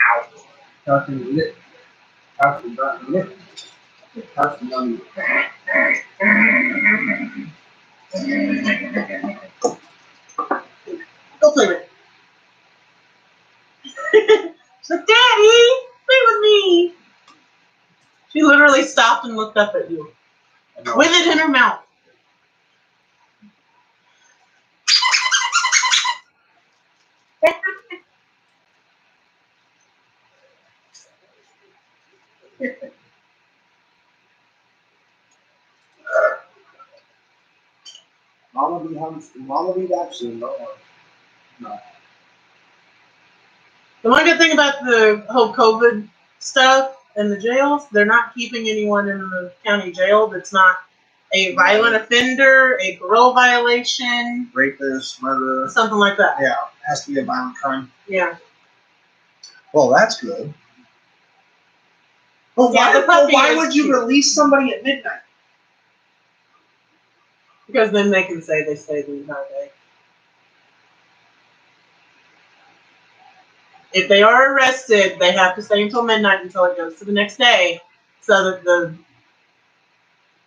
Ow. Couch didn't eat it. Couch did not eat it. Couch did not eat it. Go play with it. She's like, Daddy, play with me. She literally stopped and looked up at you with it in her mouth. Mama be back soon, don't worry. No. The one good thing about the whole COVID stuff in the jails, they're not keeping anyone in the county jail that's not a violent offender, a parole violation, Rapist, murderer. something like that. Yeah, has to be a violent crime. Yeah. Well, that's good. But Yeah, the puppy why is would you cute. release somebody at midnight? Because then they can say they stayed the entire day. If they are arrested, they have to stay until midnight until it goes to the next day, so that the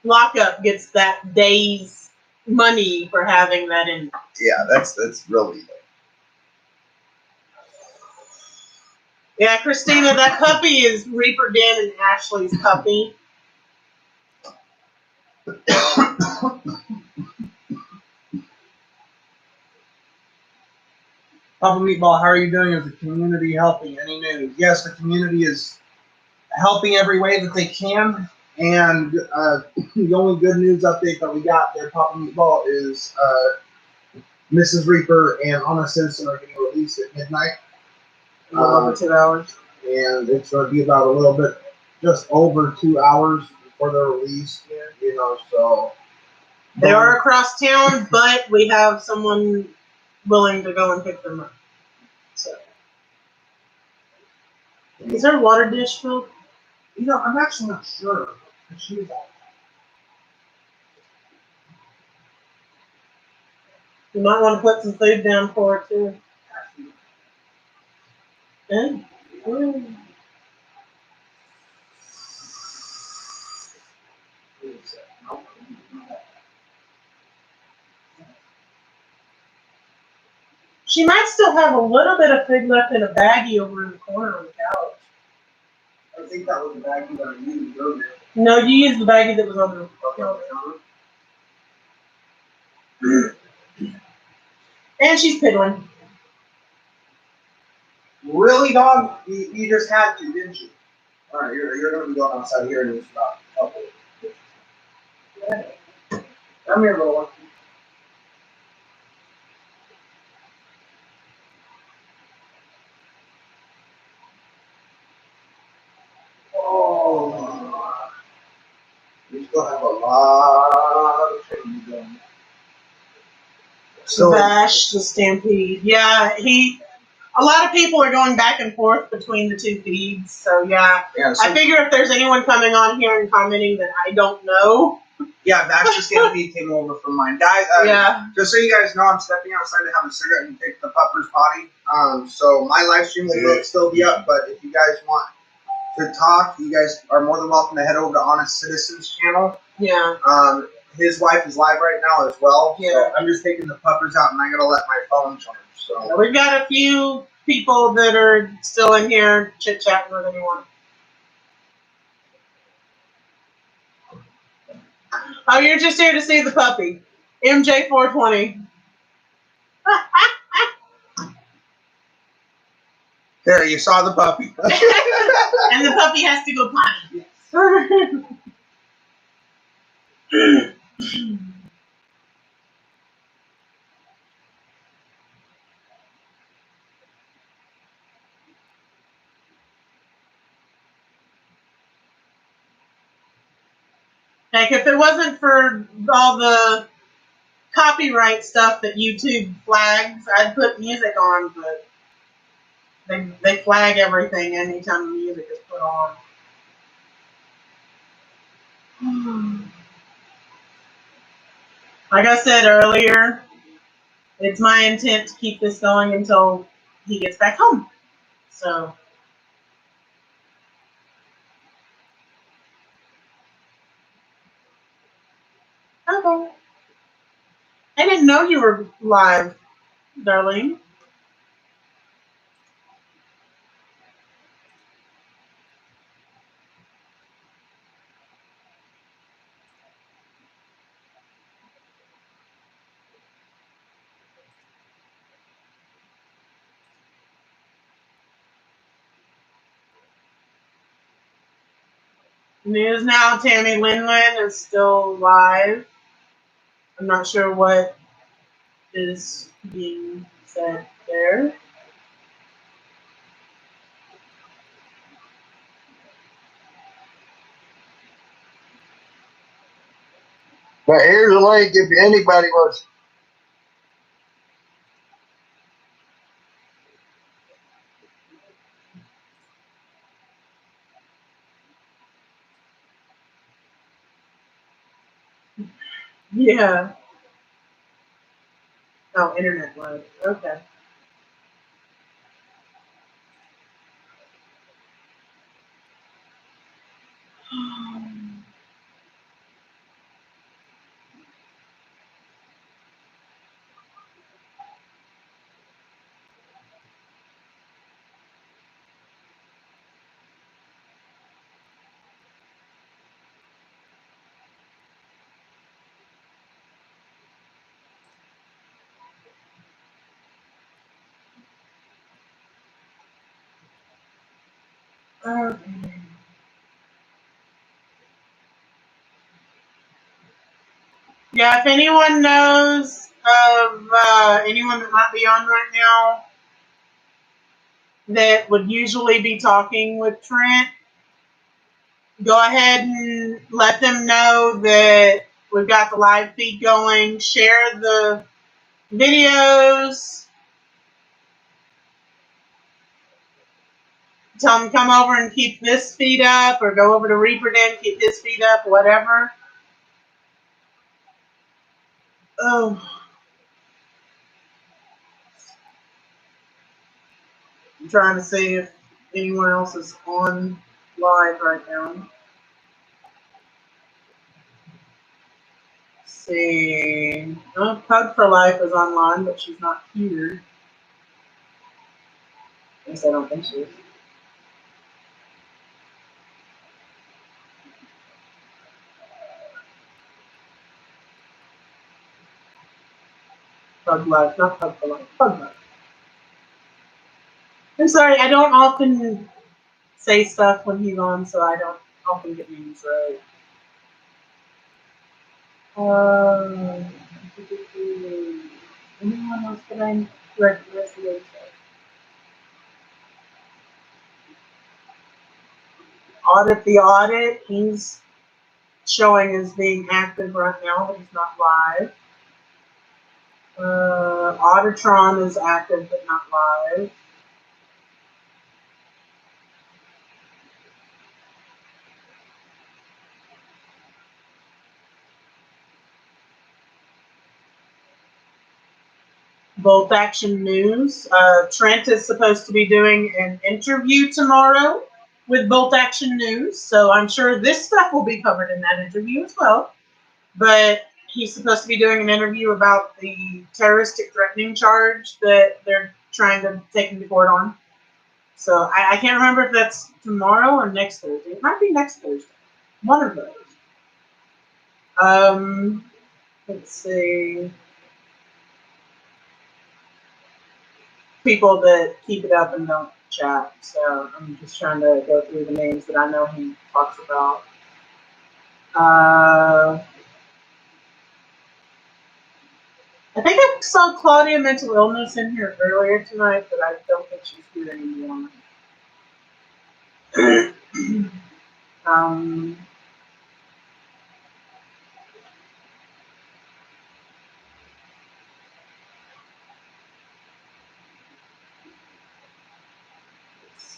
lockup gets that day's money for having that in. Yeah, that's really. Yeah, Christina, that puppy is Reaper Dan and Ashley's puppy. Papa Meatball, how are you doing? Is the community helping? Any news? Yes, the community is helping every way that they can. And the only good news update that we got there, Papa Meatball, is Mrs. Reaper and Honest Citizen are getting released at midnight. Over 2 hours. And it's going to be about a little bit, just over 2 hours before they're released. You know, so. They are across town, but we have someone willing to go and pick them up. So. Is there a water dish filled? You know, I'm actually not sure. You might want to put some food down for it too. Yeah. Mm. She might still have a little bit of food left in a baggie over in the corner on the couch. I think that was the baggie that I used earlier. No, you used the baggie that was on the counter. And she's piddling. Really, dog? You just had to, didn't you? All right, you're going to be going outside here in just about a couple. Come here, little one. Oh, we still have a lot of training going. So, Bash the Stampede. Yeah, a lot of people are going back and forth between the two feeds, so yeah. I figure if there's anyone coming on here and commenting that I don't know. Yeah, Bash the Stampede came over from mine. Guys, just so you guys know, I'm stepping outside to have a cigarette and take the pupper's potty. So my live stream will still be up, but if you guys want to talk, you guys are more than welcome to head over to Honest Citizen's channel. Yeah. His wife is live right now as well. Yeah. So I'm just taking the puppers out and I gotta let my phone charge. So We've got a few people that are still in here chit-chatting with anyone. Oh, you're just here to see the puppy. MJ420. there, you saw the puppy. And the puppy has to go potty. Like, if it wasn't for all the copyright stuff that YouTube flags, I'd put music on, but they flag everything anytime the music is put on. Like I said earlier, it's my intent to keep this going until he gets back home. So, okay. I didn't know you were live, Darlene. News now, Tammy Linlin is still live. I'm not sure what is being said there. But here's a link if anybody wants. Yeah. Oh, internet live. Okay. Okay. Yeah, if anyone knows of anyone that might be on right now that would usually be talking with Trent, go ahead and let them know that we've got the live feed going. Share the videos. Tell them come over and keep this feed up, or go over to Reaper Den, keep his feed up, whatever. Oh, I'm trying to see if anyone else is on live right now. Let's see. Oh, Pug for Life is online, but she's not here. At least I don't think she is. Pug Life, not Pug for Life. Pug Life. I'm sorry, I don't often say stuff when he's on, so I don't often get names right. Anyone else that I recognize? Audit the Audit, he's showing as being active right now, but he's not live. Auditron is active but not live. Bolt Action News. Trent is supposed to be doing an interview tomorrow with Bolt Action News, so I'm sure this stuff will be covered in that interview as well. But he's supposed to be doing an interview about the terroristic threatening charge that they're trying to take him to court on. So I can't remember if that's tomorrow or next Thursday. It might be next Thursday. One of those. Let's see. People that keep it up and don't chat. So I'm just trying to go through the names that I know he talks about. I think I saw Claudia Mental Illness in here earlier tonight, but I don't think she's here anymore. Let's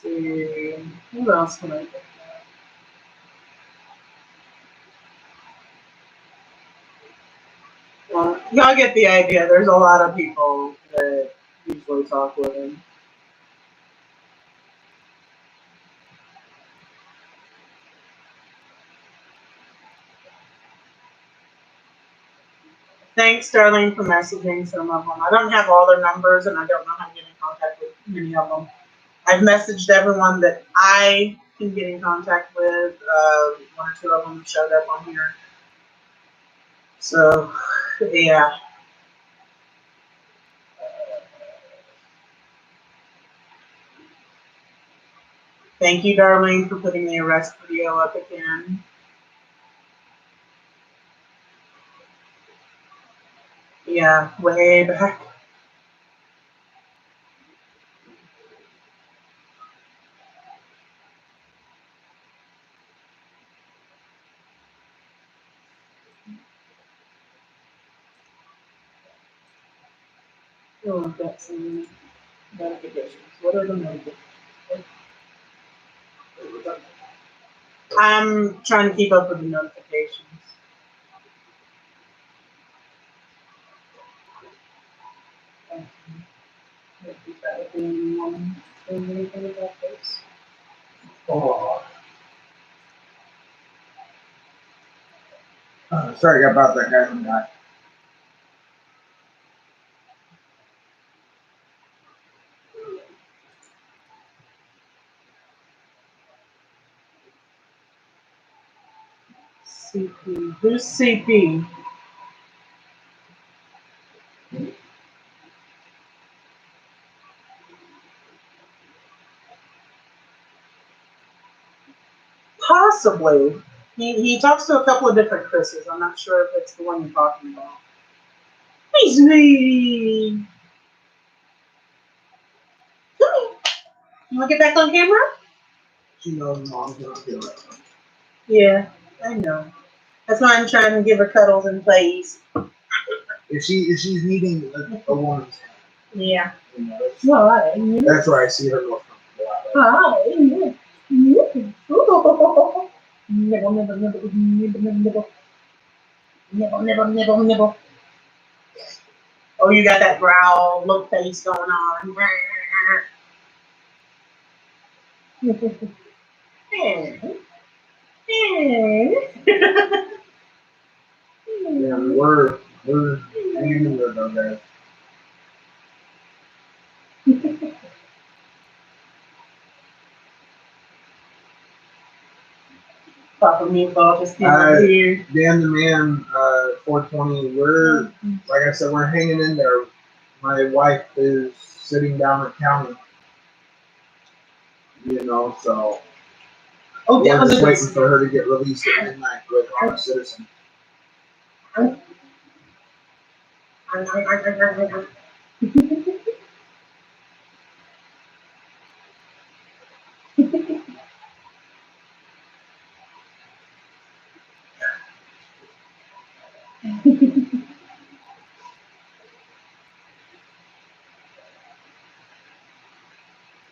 see. Who else can I think of? Y'all get the idea. There's a lot of people that usually talk with him. Thanks, Darlene, for messaging some of them. I don't have all their numbers, and I don't know how to get in contact with many of them. I've messaged everyone that I can get in contact with. One or two of them showed up on here. So, yeah. Thank you, Darlene, for putting the arrest video up again. Yeah, way back. Oh, I've got some notifications. What are the notifications? I'm trying to keep up with the notifications. Oh. Sorry about that guy from that. CP. Who's CP? Possibly. He talks to a couple of different Chris's. I'm not sure if it's the one you're talking about. Hey, sweetie. Come here. You want to get back on camera? She knows mom's gonna feel it. Yeah, I know. That's why I'm trying to give her cuddles and plays. If she's needing a woman's hand, Yeah. you know, Hi. that's where I see her most comfortable at. Hi. Nibble, nibble, nibble, nibble, nibble. Nibble, nibble, nibble, nibble. Oh, you got that growl look face going on. Yeah, we're hanging in there though, guys. Papa Meatball just came over here. Dan the Man, 420. We're like I said, we're hanging in there. My wife is sitting down at county. You know, so Oh, that we're was just a waiting good for her to get released at midnight with honest citizen.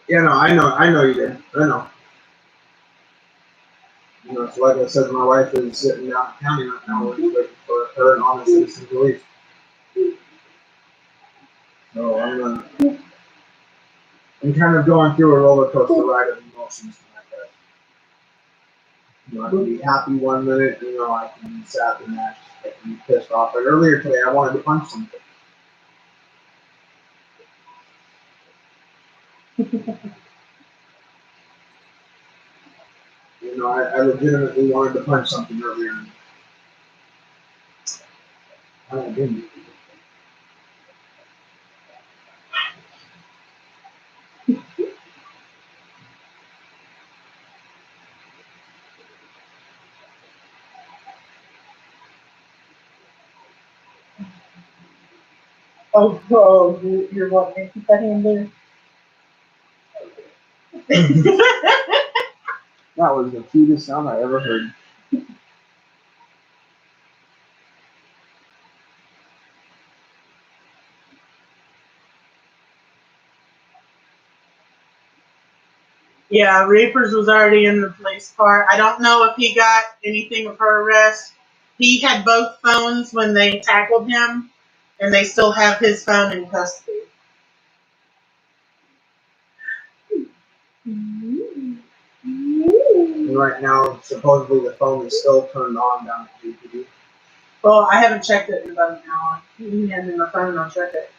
Yeah, no, I know you did. I know. You know, so like I said, my wife is sitting down at county right now. We're just waiting for her and honest citizen to leave. So I'm kind of going through a roller coaster ride of emotions tonight, guys. You know, I can be happy one minute, you know, I can be sad the next, I can be pissed off. Like earlier today, I wanted to punch something. You know, I legitimately wanted to punch something earlier. And I didn't. Oh, you're wanting to keep that hand there? That was the cutest sound I ever heard. Yeah, Reapers was already in the police car. I don't know if he got anything of her arrest. He had both phones when they tackled him. and they still have his phone in custody. And right now, supposedly the phone is still turned on down at GPD. Well, I haven't checked it in about an hour. You hand me my phone and I'll check it.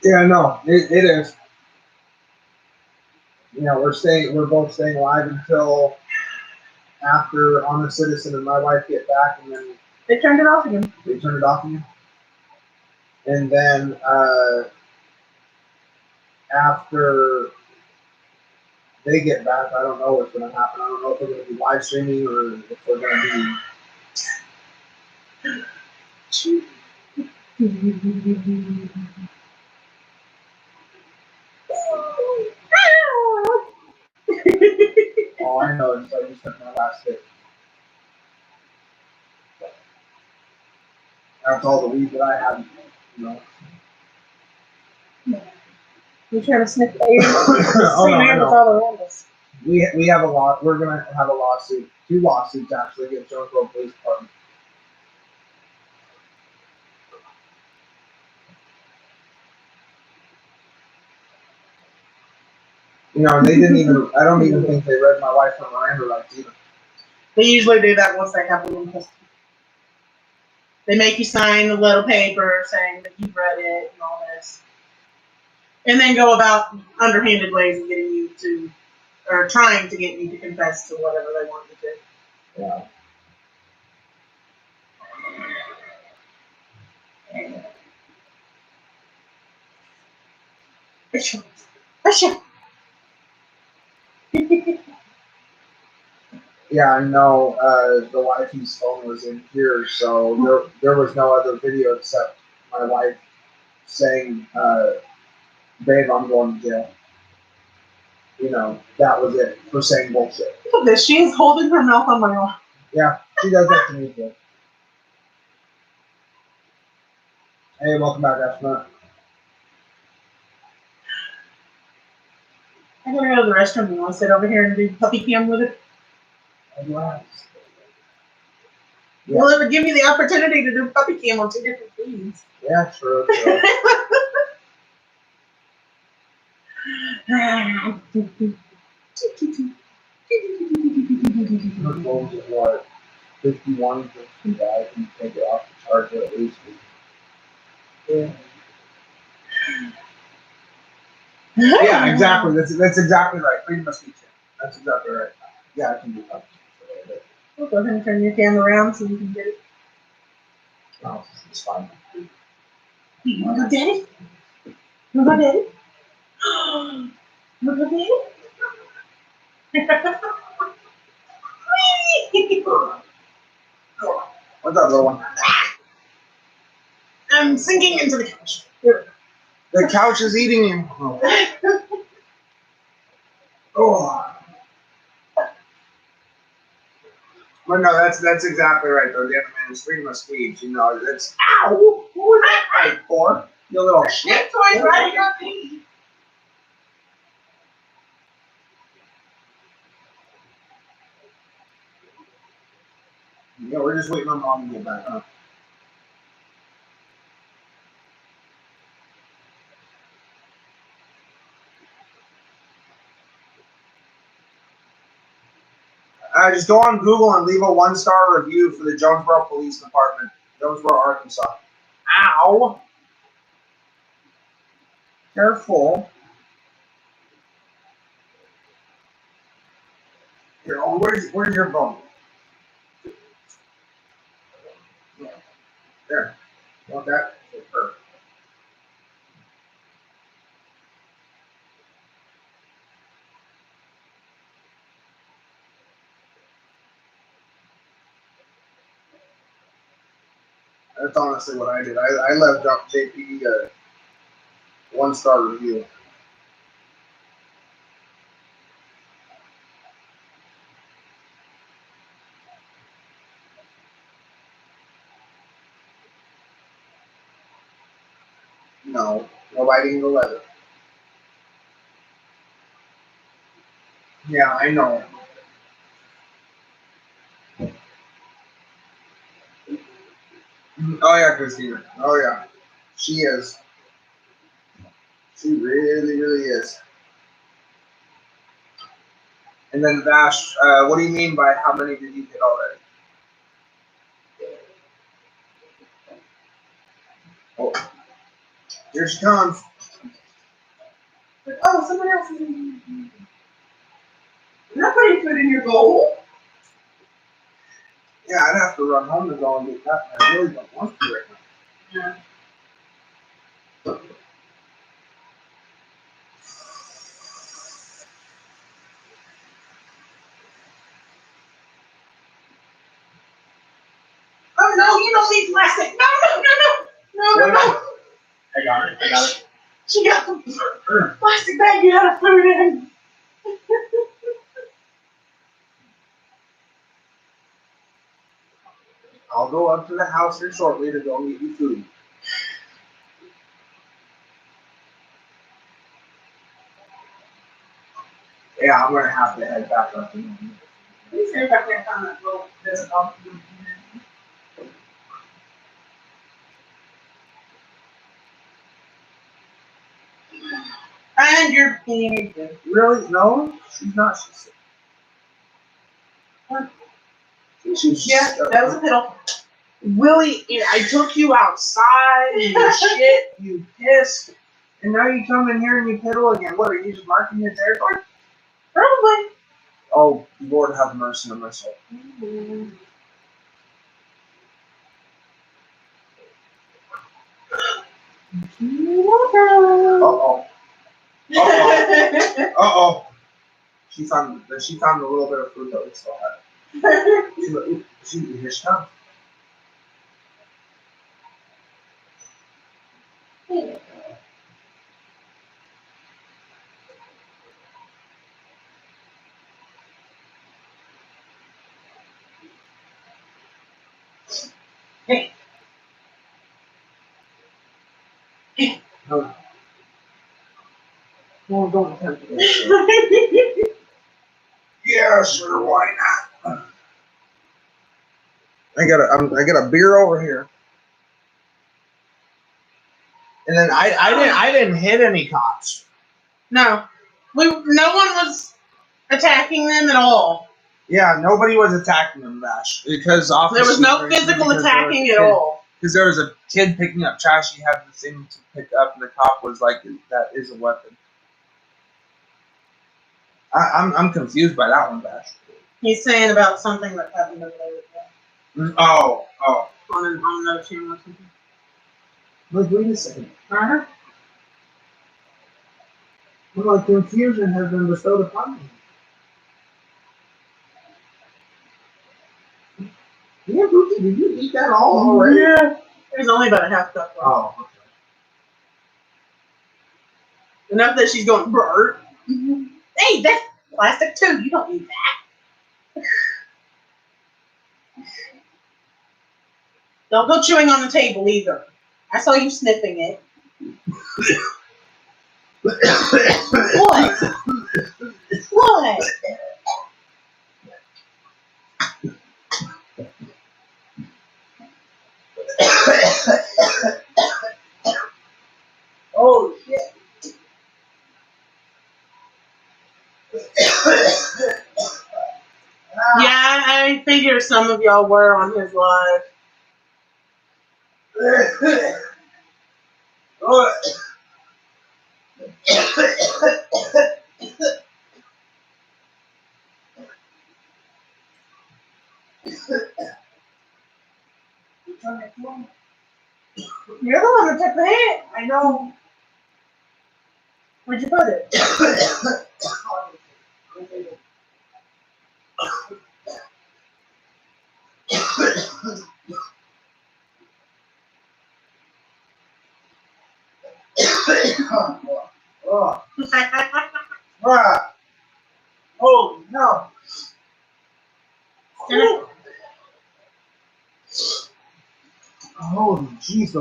Yeah, no, it is. You know, we're both staying alive until after Honest Citizen and my wife get back, and then They turned it off again. they turn it off again. And then after they get back, I don't know what's going to happen. I don't know if we're going to be live streaming or if we're going to be. All I know is I just took my last hit. That's all the weed that I have, you know. You're trying to sniff the air. Oh, no, I know. All around us. We have a lot. We're going to have a lawsuit, 2 lawsuits actually against Jonesboro Police Department. You know, they didn't even, I don't even think they read my wife her Miranda rights either. They usually do that once they have them in custody. They make you sign a little paper saying that you've read it and all this. And then go about underhanded ways of getting you to, or trying to get you to confess to whatever they want you to. Yeah. Yeah, I know the wifey's phone was in here, so there was no other video except my wife saying, babe, I'm going to jail. You know, that was it for saying bullshit. Look at this. She's holding her mouth on my arm. Yeah, she does that to me too. Hey, welcome back, Astronaut. I gotta go to the restroom. You want to sit over here and do puppy cam with it? Yeah. Well, it would give me the opportunity to do puppy cam on 2 different feeds. Yeah, true. Her phone is what, 51, 55, I can take it off the charger at least. Yeah. Yeah, exactly. That's exactly right. Freedom of speech. That's exactly right. Yeah, I can do that. We'll go ahead and turn your camera around so you can get it. No, it's fine. You want to go, Daddy? You want to go, Daddy? You want to go, Daddy? What's up, little one? I'm sinking into the couch. Here. The couch is eating you. Oh. But no, that's exactly right, though. The other man is freedom of speech. You know, it's ow. What was that right for? You little shit. Toys right here on me. Yeah, we're just waiting on mom to get back, huh? Just go on Google and leave a 1-star review for the Jonesboro Police Department, Jonesboro, Arkansas. Ow! Careful. Here, oh, where's your phone? There. Want that? Perfect. That's honestly what I did. I left JP a 1-star review. No, no biting the leather. Yeah, I know. Oh yeah, Christina. Oh yeah, she is. She really, really is. And then Vash, what do you mean by how many did you hit already? Oh, here she comes. Oh, someone else is in. You're not putting food in your bowl. Yeah, I'd have to run home to go and get that. I really don't want to right now. Yeah. Oh no, you don't need plastic. No. I got it. I got it. She got the plastic bag you had food in. I'll go up to the house here shortly to go and get you food. Yeah, I'm gonna have to head back up. Please see if I can find that little bit of food. And you're being good. Really? No, she's not. She's sick. Yeah, that was a piddle. Willie, I took you outside, you shit, you pissed, and now you come in here and you piddle again. What, are you just marking your territory? Probably. Oh, Lord have mercy on my soul. Uh-oh. Uh-oh. She found a little bit of food that we still had. Here she comes. No. Well, don't attempt it. Yeah, sure, why not? I got a beer over here. And then I didn't hit any cops. No. No one was attacking them at all. Yeah, nobody was attacking them, Vash. Because There was no physical attacking at all. Because there was a kid picking up trash. He had the thing to pick up, and the cop was like, "That is a weapon." I'm confused by that one, Vash. He's saying about something that happened over there. Oh. On another channel or something. Look, wait a second. Uh-huh. Well, confusion has been bestowed upon me. Yeah, Gucci, did you eat that all already? Yeah. There's only about a half cup left. Oh, okay. Enough that she's going, Bert. Hey, that's plastic too. You don't need that. Don't go chewing on the table either. I saw you sniffing it. What? What? Oh, shit. Yeah, I figure some of y'all were on his live. You're the one that took the hit. I know. Where'd you put it? Oh. Ah. Oh, no. Holy jeez,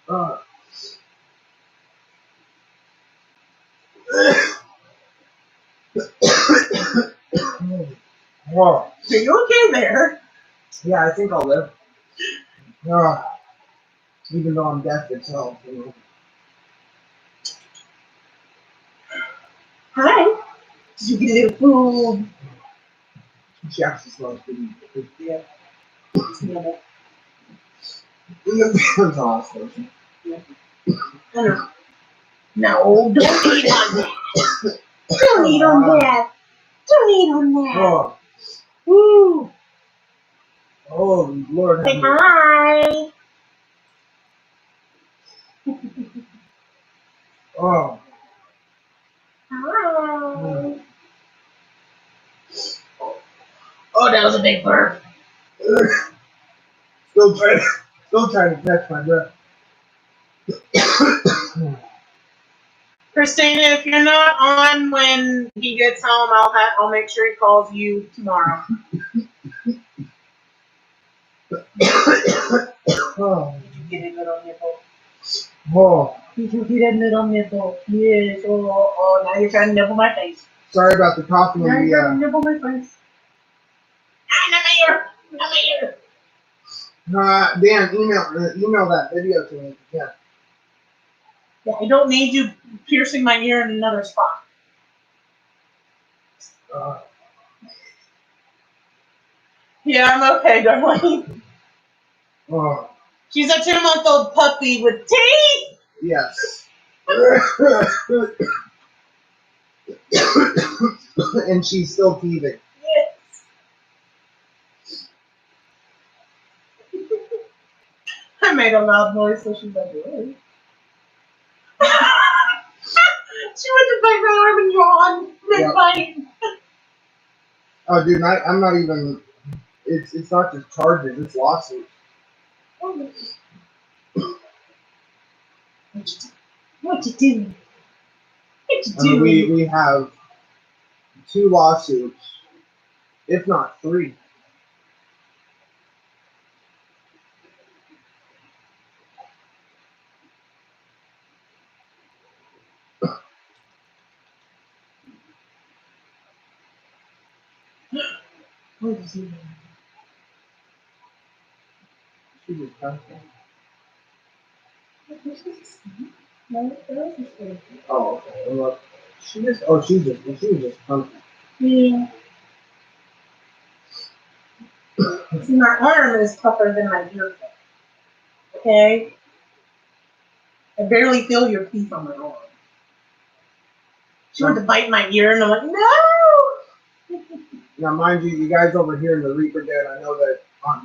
Uh, Whoa. Are you okay there? Yeah, I think I'll live. Even though I'm deaf itself, you know. Hi. Did you get a little food? She actually smells pretty good. Yeah. Yeah. That's awesome. No, don't eat on that. Don't eat on that. Don't eat on that. Oh, Woo. oh, Lord Say have mercy. hi. Oh. Hi. Oh, that was a big burp. Still trying to catch my breath. Christina, if you're not on when he gets home, I'll make sure he calls you tomorrow. Oh. Did you get a little nipple? Oh. Did you get a little nipple? Yes. Oh, now you're trying to nibble my face. Sorry about the coughing Now and you're trying the to nibble my face. Ah, not my ear. Not my ear. Dan, email that video to me. Yeah. Yeah, I don't need you piercing my ear in another spot. Yeah, I'm okay, darling. Oh. She's a 2-month-old puppy with teeth. Yes. And she's still teething. Yes. I made a loud noise, so she's like, really? She went to bite my arm and yawned. Yep. Bite. Oh, dude, I'm not even. It's not just charges; it's lawsuits. What you doing? What you I mean, doing? we have 2 lawsuits, if not 3. What is he She just comes doing? Oh, okay. Well, look, she was just pumping. Yeah. See, my arm is tougher than my ear. Okay? I barely feel your teeth on my arm. She went to bite my ear, and I'm like, no! Now, mind you, you guys over here in the Reaper Den, I know that on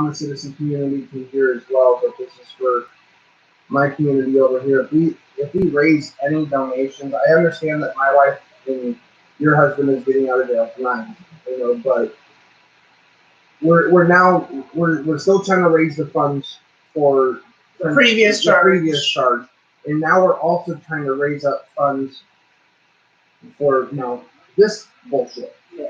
the citizen community can hear as well, but this is for my community over here. If we raise any donations, I understand that my wife and your husband is getting out of jail tonight, you know, but we're still trying to raise the funds for The previous charge. and now we're also trying to raise up funds for this bullshit. Yeah.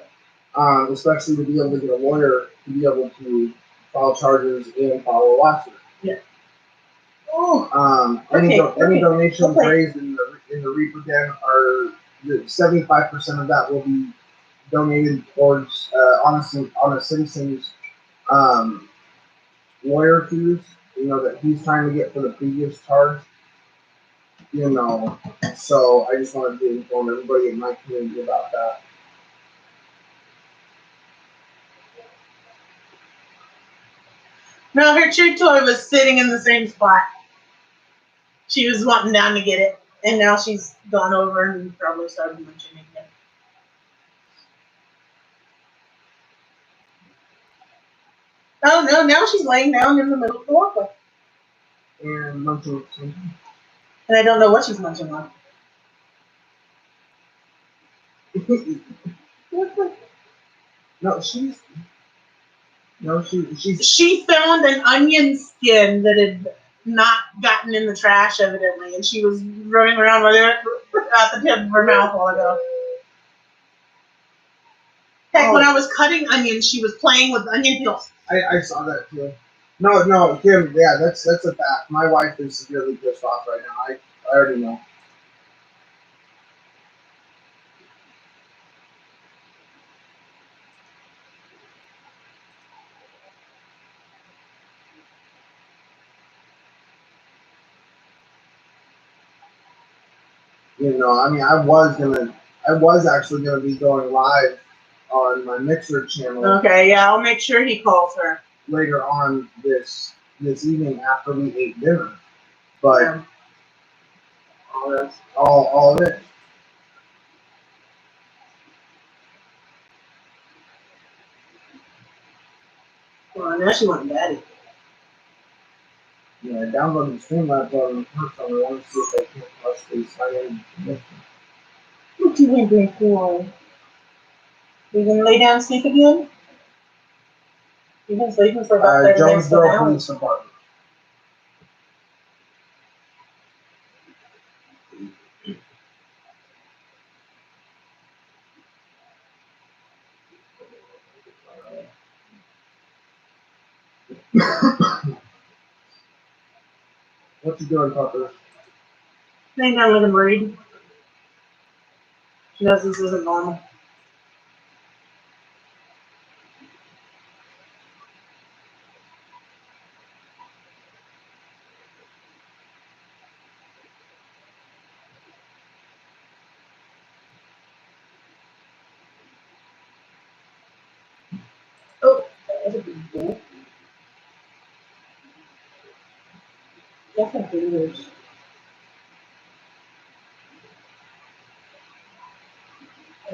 Especially to be able to get a lawyer to be able to file charges and file a lawsuit. Yeah. Oh. Any Okay. donations raised in the Reaper Den are 75% of that will be donated towards on a citizen's lawyer fees. You know that he's trying to get for the previous charge. You know, so I just wanted to inform everybody in my community about that. No, her chew toy was sitting in the same spot. She was wanting down to get it, and now she's gone over and probably started munching it again. Oh no, now she's laying down in the middle of the walkway. And munching something. And I don't know what she's munching on. she's She found an onion skin that had not gotten in the trash, evidently, and she was running around with it at the tip of her mouth a while ago. Heck, when I was cutting onions, she was playing with onion peels. I saw that too. No, Kim. Yeah, that's a fact. My wife is severely pissed off right now. I already know. You know, I mean, I was actually gonna be going live on my Mixer channel Okay, yeah, I'll make sure he calls her. later on this evening after we ate dinner. But Yeah. all of it. Well, now she wants daddy. Yeah, I downloaded the Streamlabs on her phone. I want to see if I can possibly sign in. What you been doing for? You gonna lay down and sleep again? You've been sleeping for about 30 minutes to an Jonesboro hour. Police Department. What you doing, Pupper? Laying down with him read. She knows this isn't normal. Oh, that's a big deal. That's a big deal.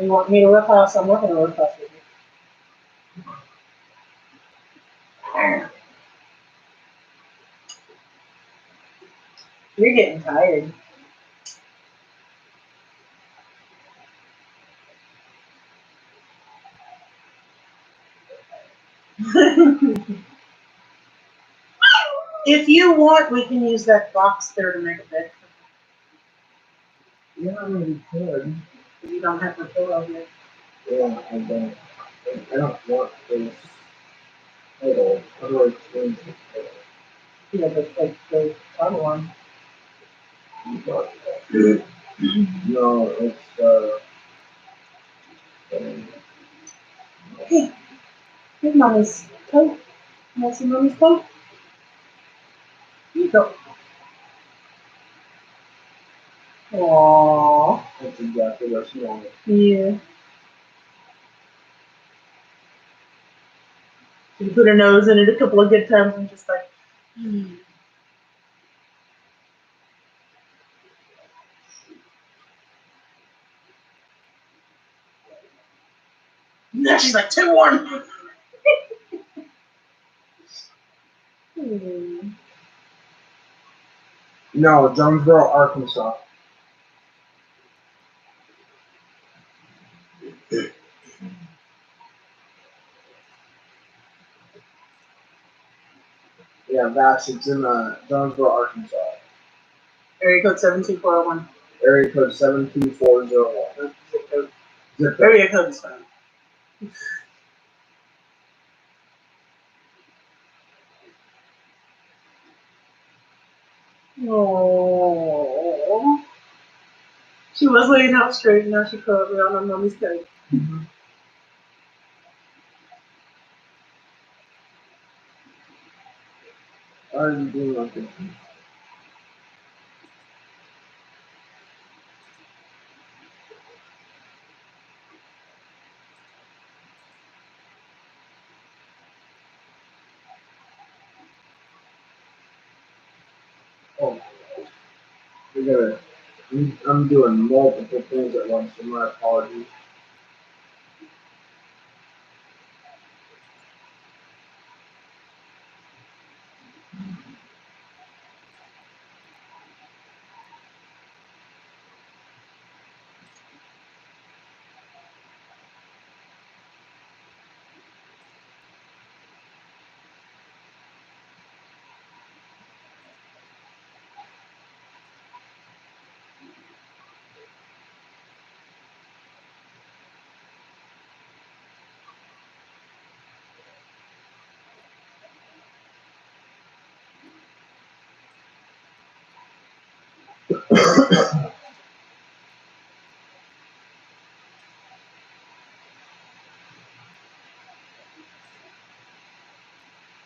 You want me to rip house? I'm not gonna rip house with you. You're getting tired. If you want, we can use that box there to make a bed. Yeah, I mean, we could. You don't have to pillow yet. Yeah, I don't. I don't want this title. How do I change the title? Yeah, the other one. No, it's Hey, here's mommy's coat. Want to see mommy's coat? Here you go. Aww. that's exactly what she wanted. Yeah. She put her nose in it a couple of good times and just like, now she's like, too warm. No, Jonesboro, Arkansas. Yeah, Vax, it's in Jonesboro, Arkansas. Area code 72401. Area code 72401. Zip code. Zip code. Area code is fine. Aww. She was laying out straight and now she curled around on mommy's coat. Why are you doing like this? Oh, we gotta. I'm doing multiple things at once, so my apologies.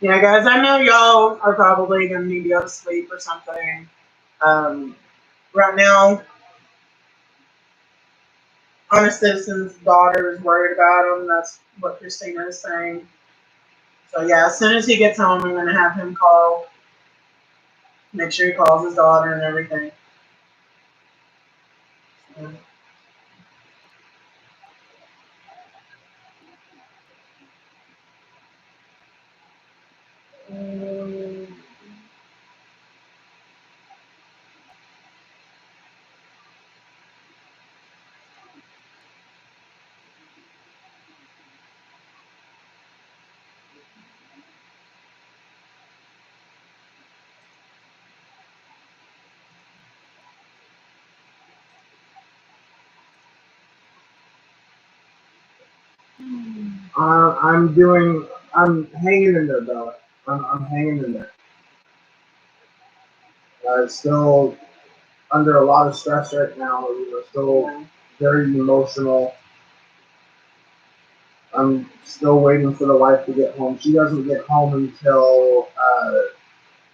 Yeah, guys, I know y'all are probably going to need to go to sleep or something. Right now, Honest Citizen's daughter is worried about him. That's what Christina is saying. So, yeah, as soon as he gets home, I'm going to have him call. Make sure he calls his daughter and everything. So, I'm hanging in there, Bella. I'm hanging in there. Still under a lot of stress right now. Still very emotional. I'm still waiting for the wife to get home. She doesn't get home until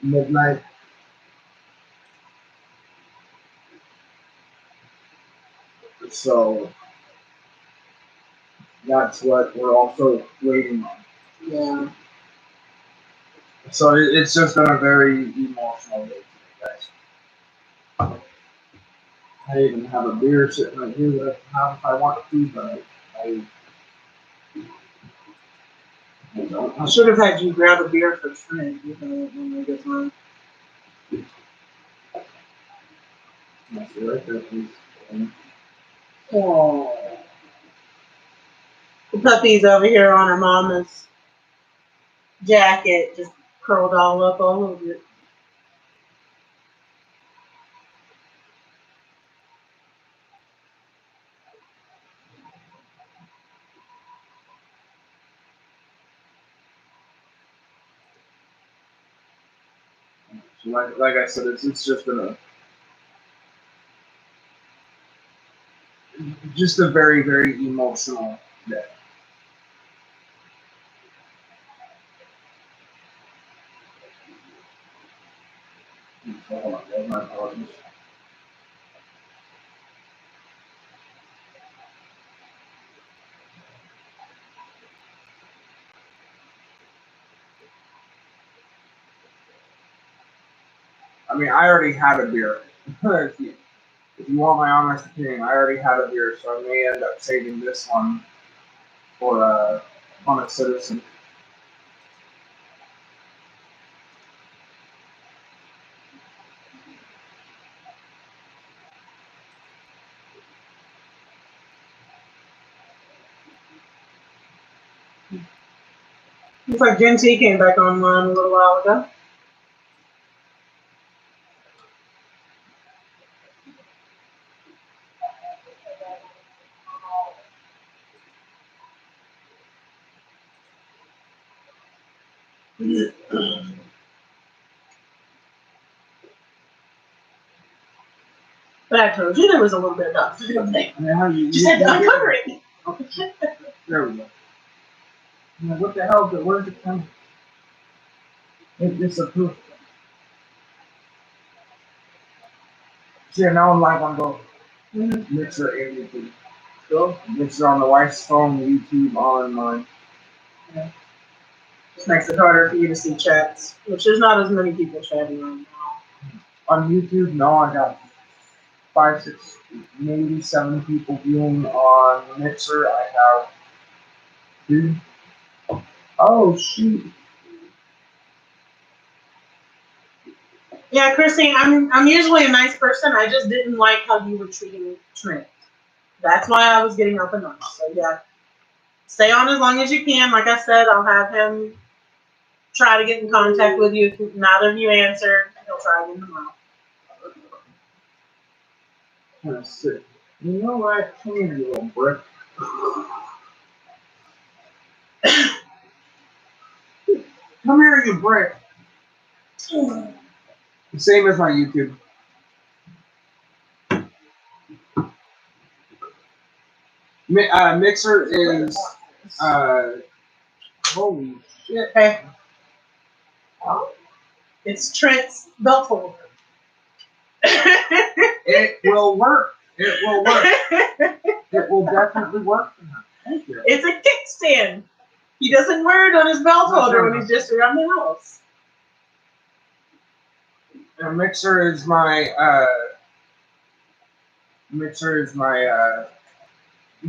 midnight. So that's what we're also waiting on. yeah. So it's just been a very emotional day today, guys. I even have a beer sitting right here that I can have if I want to, but I don't. I should have had you grab a beer for Trent when we get home. That's right there, please. Oh. The puppy's over here on her mama's jacket, just curled all up all over it. So like I said, it's just been a very, very emotional day. So hold on, guys, my apologies. I mean, I already had a beer. If you want my honest opinion, I already had a beer, so I may end up saving this one for Honest Citizen. Looks like Gen T came back online a little while ago. But I told you there was a little bit of dust in there. Yeah, Just had to uncover it. Okay. There we go. Now, what the hell? Where's it coming? It disapproved. See, now I'm live on both. Mixer and YouTube. Cool. Mixer on the wife's phone, YouTube on mine. Yeah. Just makes it harder for you to see chats, which there's not as many people chatting right now. On YouTube, no, I got 5, 6, maybe 7 people viewing. On Mixer, I have 2. Oh, shoot. Yeah, Christine, I'm usually a nice person. I just didn't like how you were treating Trent. That's why I was getting up and on. So yeah, stay on as long as you can. Like I said, I'll have him try to get in contact with you. If neither of you answer, he'll try again tomorrow. Let's see. You know what? Come here, you little brick. Come here, you brick. Same as my YouTube. Mixer is holy shit. Okay. It's Trent's belt holder. It will work. It will work. It will definitely work for him. Thank you. It's a kickstand. He doesn't wear it on his belt holder when he's just around the house. And Mixer is my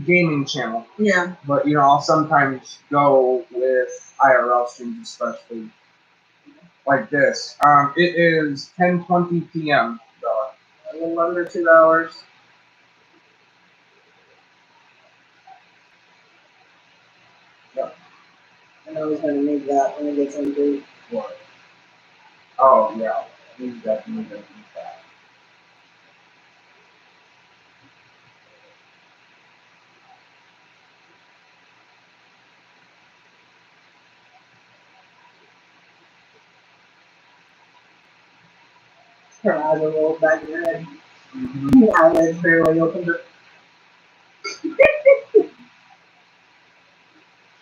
gaming channel. Yeah. But I'll sometimes go with IRL streams, especially like this. It is 10:20 p.m. Bella. A little under 2 hours. Yep. I know he's gonna need that when he gets into. What? Oh yeah, he's definitely gonna need that. Her eyes are rolled back in her head. Mm-hmm. The eyelids barely opened up.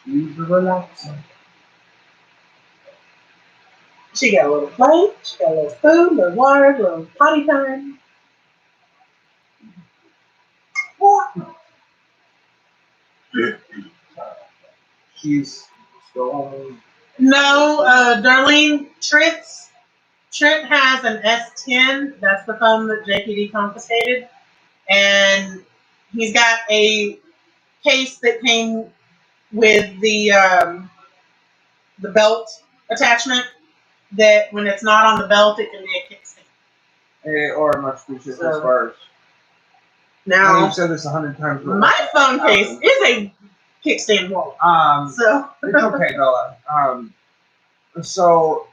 She's relaxing. She got a little plate, she got a little food, a little water, a little potty time. She's still only. No, Darlene, Trent has an S10. That's the phone that JPD confiscated. And he's got a case that came with the belt attachment that when it's not on the belt, it can be a kickstand. Or much appreciated So- as far as. Now, You've said this 100 times. But my phone case is a kickstand wallet. So It's okay, Bella. So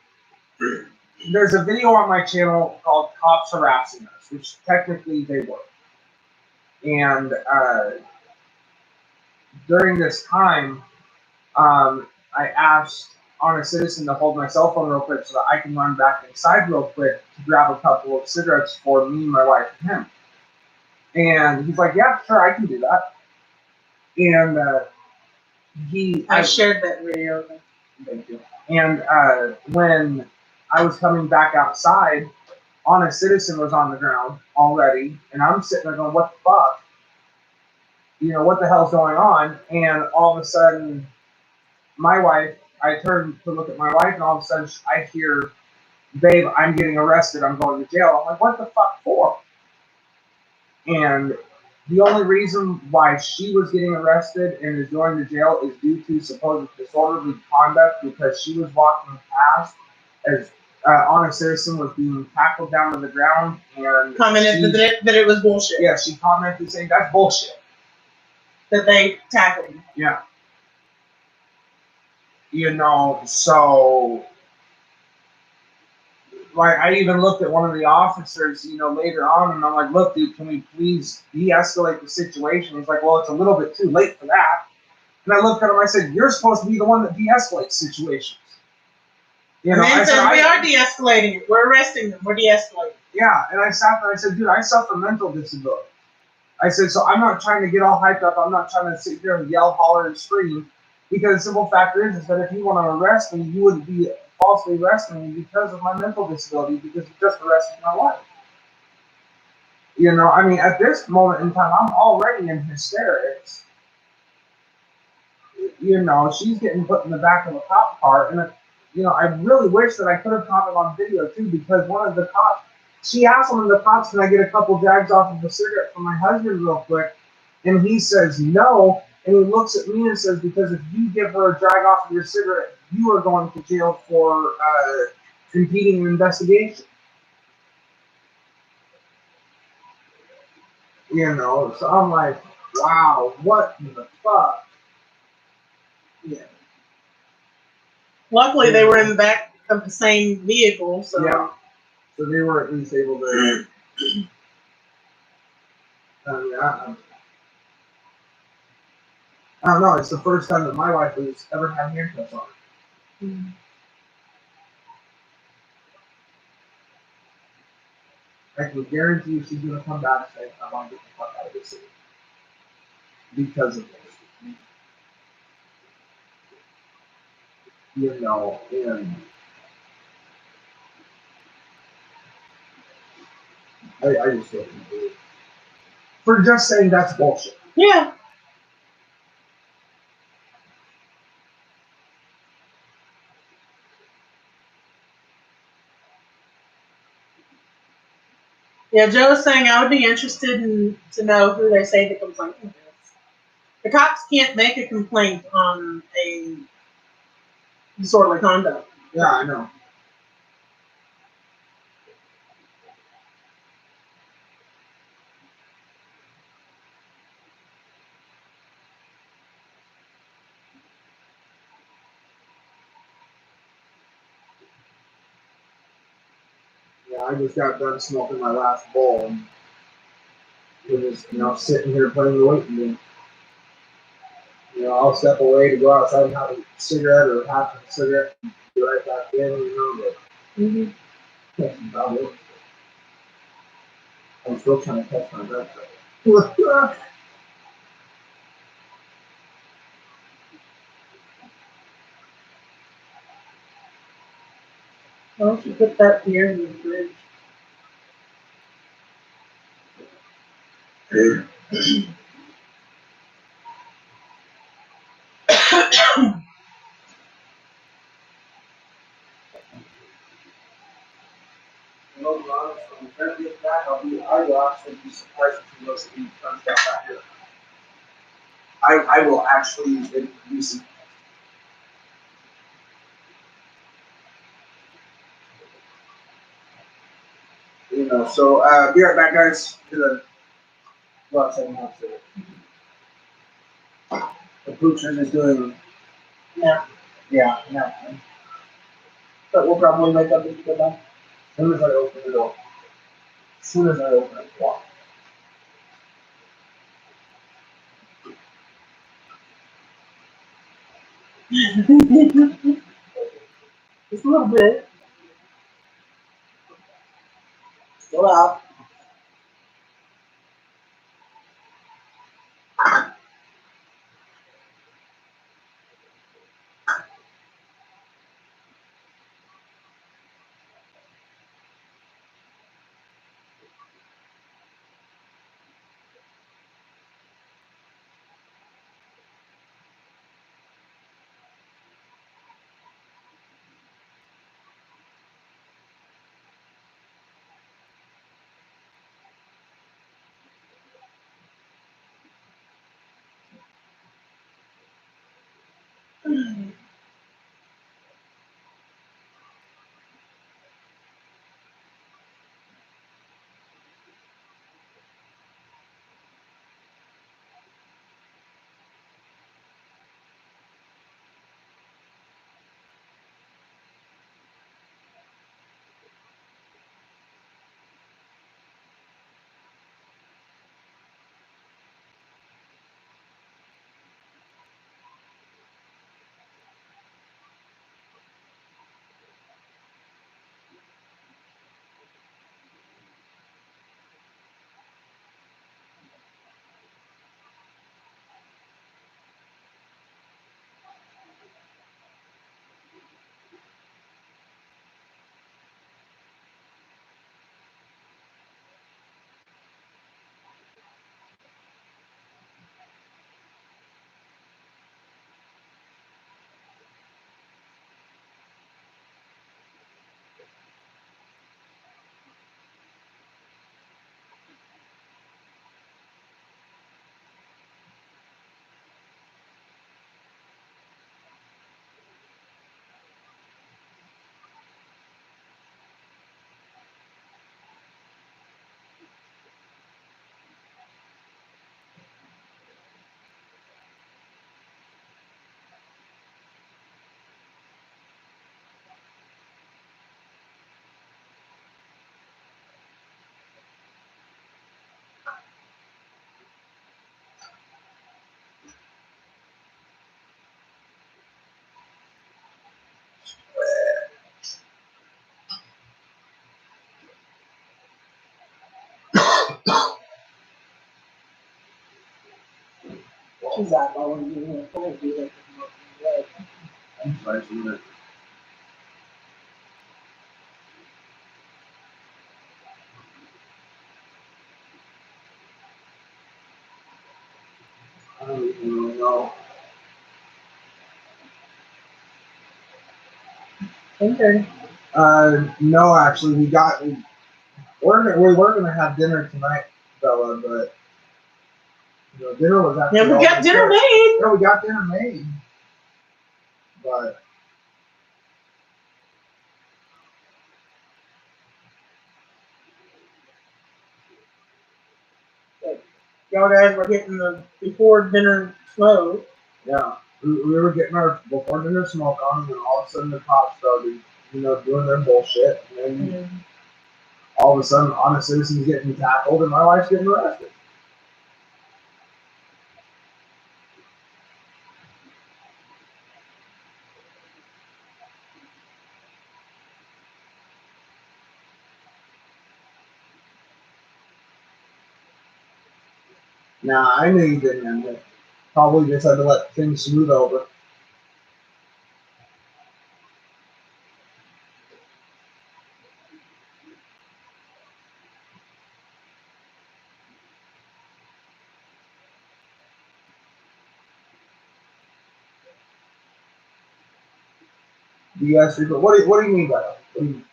there's a video on my channel called "Cops Harassing Us," which technically they were. And during this time, I asked Honest Citizen to hold my cell phone real quick so that I can run back inside real quick to grab a couple of cigarettes for me, my wife, and him. And he's like, "Yeah, sure, I can do that." And I shared that video. Thank you. And when I was coming back outside, Honest Citizen was on the ground already, and I'm sitting there going, "What the fuck? What the hell's going on?" And all of a sudden, I turned to look at my wife, and all of a sudden, I hear, "Babe, I'm getting arrested. I'm going to jail." I'm like, "What the fuck for?" And the only reason why she was getting arrested and is going to jail is due to supposed disorderly conduct because she was walking past as Honest Citizen was being tackled down to the ground and Commented that it was bullshit. Yeah, she commented saying that's bullshit. That they tackled him. Yeah. So like I even looked at one of the officers, later on, and I'm like, "Look, dude, can we please de-escalate the situation?" He's like, "Well, it's a little bit too late for that." And I looked at him, I said, "You're supposed to be the one that de-escalates situations." I said, "We are de-escalating it. We're arresting them. We're de-escalating." Yeah, and I sat there, I said, "Dude, I suffer mental disability." I said, "So I'm not trying to get all hyped up. I'm not trying to sit here and yell, holler, and scream. Because the simple fact is that if you want to arrest me, you wouldn't be falsely arresting me because of my mental disability, because you just arrested my wife." At this moment in time, I'm already in hysterics. She's getting put in the back of a cop car, and I really wish that I could have caught it on video too, because one of the cops, she asked one of the cops, "Can I get a couple drags off of a cigarette for my husband real quick?" And he says no, and he looks at me and says, "Because if you give her a drag off of your cigarette, you are going to jail for impeding an investigation." So I'm like, wow, what the fuck? Yeah. Luckily, they were in the back of the same vehicle, so. Yeah. So they were at least able to. I don't know. It's the first time that my wife has ever had handcuffs on her. Mm-hmm. I can guarantee you she's going to come back and say, "I want to get the fuck out of this city." because of this. You know, and I just feel confused. For just saying that's bullshit. Yeah. Yeah, Joe was saying I would be interested to know who they say the complainant is. The cops can't make a complaint on a disorderly conduct. Yeah, I know. Yeah, I just got done smoking my last bowl and was just, sitting here playing the waiting game. I'll step away to go outside and have a cigarette or half a cigarette and be right back in, but that's about it. I'm still trying to catch my breath. Why don't you put that beer in the fridge? When Trent gets back, I will actually be surprised if he goes and comes back here. I will actually be surprised. So be right back, guys. Well, I'm saying not to. The Poocher is doing. Yeah. Yeah, yeah. But we'll probably make up this good now. As soon as I open the door. As soon as I open the door. Just a little bit. Still out. She's eyeballing you. I can't do that. I'm sorry, so that- I don't even really know. Okay. No, actually, we were gonna have dinner tonight, Bella, but dinner was actually. Yeah, we got dinner good. made. Yeah, we got dinner made, but Y'all guys were getting the before dinner smoke. yeah, we were getting our before dinner smoke on, and then all of a sudden the cops started, doing their bullshit, and then all of a sudden, honest citizens getting tackled, and my wife's getting arrested. Nah, I knew you didn't end it. Probably just had to let things smooth over. You guys, what do you mean by that? What do you mean?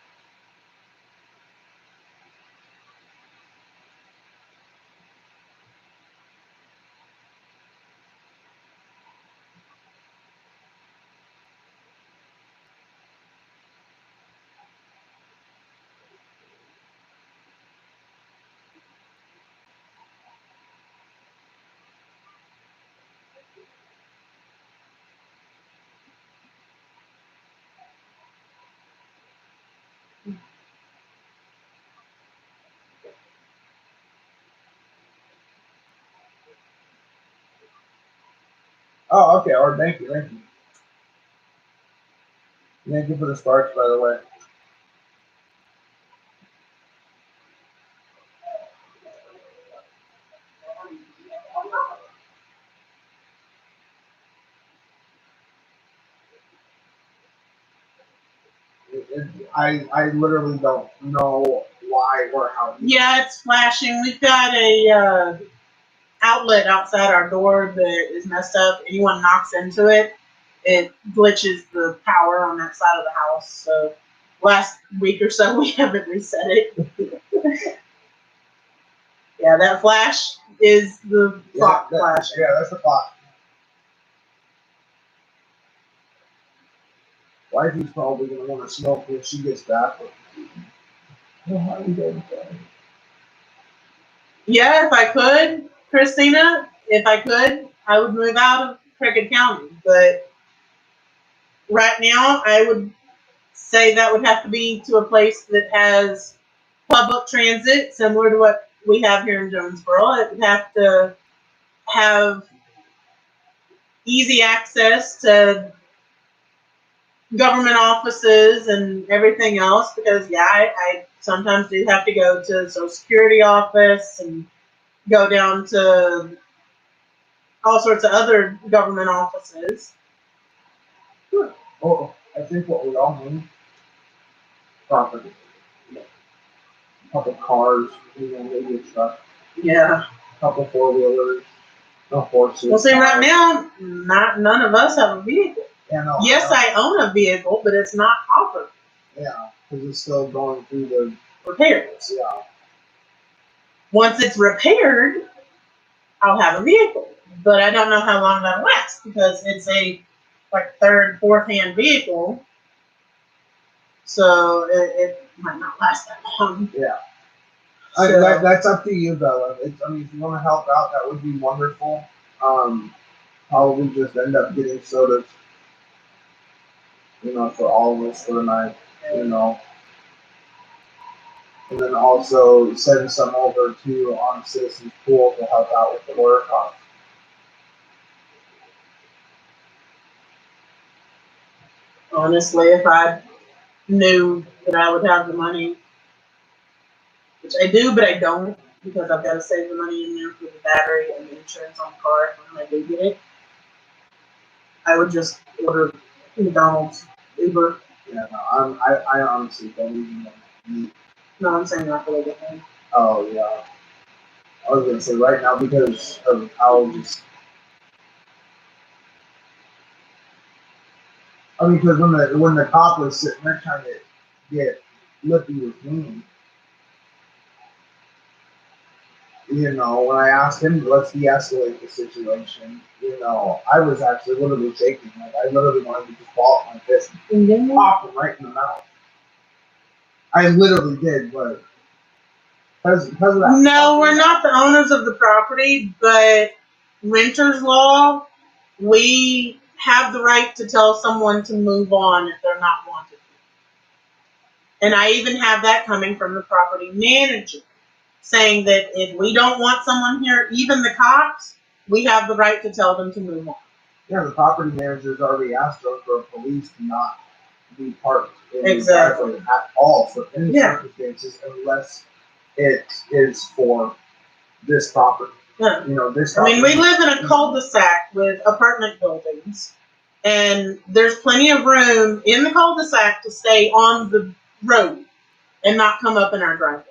Oh, okay. Or thank you. Thank you for the sparks, by the way. I literally don't know why or how. Yeah, it's flashing. We've got a outlet outside our door that is messed up. Anyone knocks into it, it glitches the power on that side of the house. So last week or so, we haven't reset it. Yeah, that flash is the clock flash. Yeah, that's the clock. Wifey's probably gonna want to smoke when she gets back. Yeah, if I could, Christina, if I could, I would move out of Cricket County. But right now, I would say that would have to be to a place that has public transit, similar to what we have here in Jonesboro. It would have to have easy access to government offices and everything else because, yeah, I sometimes do have to go to the Social Security office and go down to all sorts of other government offices. Oh, I think what we all need property. A couple cars, maybe a truck. Yeah. A couple 4-wheelers. No horses. Well, see, right now, none of us have a vehicle. Yeah, no, yes, I own a vehicle, but it's not offered. Yeah, because it's still going through the repairs. Yeah. Once it's repaired, I'll have a vehicle. But I don't know how long that'll last because it's a third, fourth hand vehicle. So it might not last that long. Yeah. So, That's up to you, Bella. If you want to help out, that would be wonderful. Probably just end up getting sodas, for all of us for the night, And then also send some over to on Citizens Pool to help out with the water cost. honestly, if I knew that I would have the money, which I do, but I don't, because I've got to save the money in there for the battery and the insurance on the car when I do get it. I would just order McDonald's, Uber. Yeah, no, I honestly don't even want to eat. No, I'm saying not for the thing. Oh, yeah. I was going to say right now because of how just. I mean, because when the cop was sitting there trying to get lippy with me, you know, when I asked him, let's de-escalate the situation, you know, I was actually literally shaking. Like, I literally wanted to just ball up my fist and pop him right in the mouth. I literally did, but because of that. No, we're not the owners of the property, but renters law, we have the right to tell someone to move on if they're not wanted. And I even have that coming from the property manager, saying that if we don't want someone here, even the cops, we have the right to tell them to move on. Yeah, the property manager's already asked us for police to not be parked in Exactly. the driveway at all for any circumstances unless it is for this property. Yeah. You know, this I mean, we property. live in a cul-de-sac with apartment buildings, and there's plenty of room in the cul-de-sac to stay on the road and not come up in our driveway.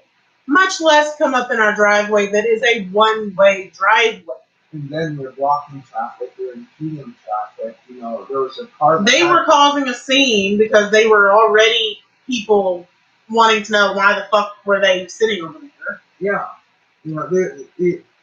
Much less come up in our driveway that is a one-way driveway. And then you're blocking traffic, you're impeding traffic. You know, there was a car. They were causing a scene because they were already people wanting to know why the fuck were they sitting over there. Yeah, you know,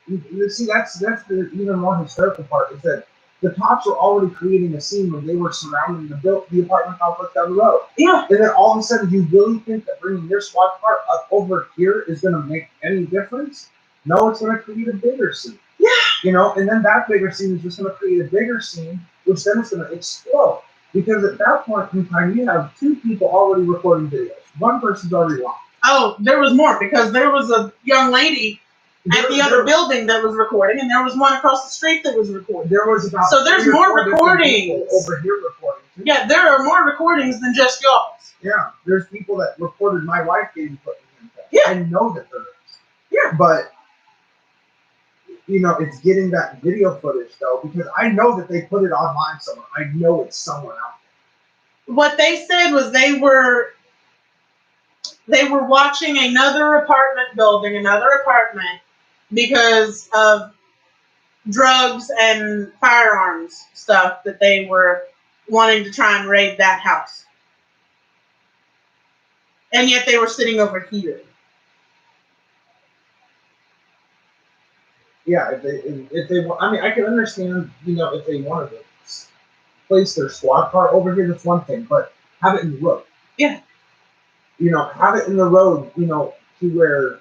you see, that's the even more hysterical part is that the cops were already creating a scene when they were surrounding the apartment complex down the road. Yeah. And then all of a sudden, you really think that bringing your SWAT car up over here is going to make any difference? No, it's going to create a bigger scene. Yeah. You know, and then that bigger scene is just going to create a bigger scene, which then is going to explode. Because at that point in time, you have two people already recording videos. One person's already locked. Oh, there was more because there was a young lady at the other building that was recording, and there was one across the street that was recording. There was about so there's more recordings over here recording too. Yeah, there are more recordings than just y'all's. Yeah, there's people that recorded my wife getting put in the Yeah, I know that there is. Yeah, but you know, it's getting that video footage though because I know that they put it online somewhere. I know it's somewhere out there. What they said was they were watching another apartment because of drugs and firearms stuff that they were wanting to try and raid that house. And yet they were sitting over here. Yeah, if they I mean, I can understand, you know, if they wanted to place their SWAT car over here, that's one thing, but have it in the road. Yeah. You know, have it in the road, you know, to where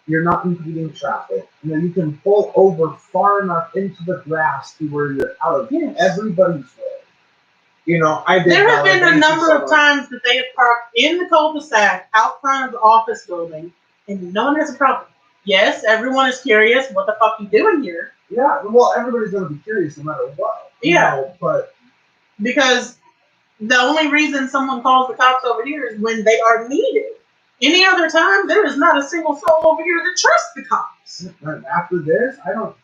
you're not impeding traffic. You know, you can pull over far enough into the grass to where you're out of everybody's way. You know, there have been a number of times that they have parked in the cul-de-sac out front of the office building, and no one has a problem. Yes, everyone is curious. What the fuck are you doing here? Yeah, well, everybody's going to be curious no matter what. You know, but because the only reason someone calls the cops over here is when they are needed. Any other time, there is not a single soul over here that trusts the cops. And after this, I don't.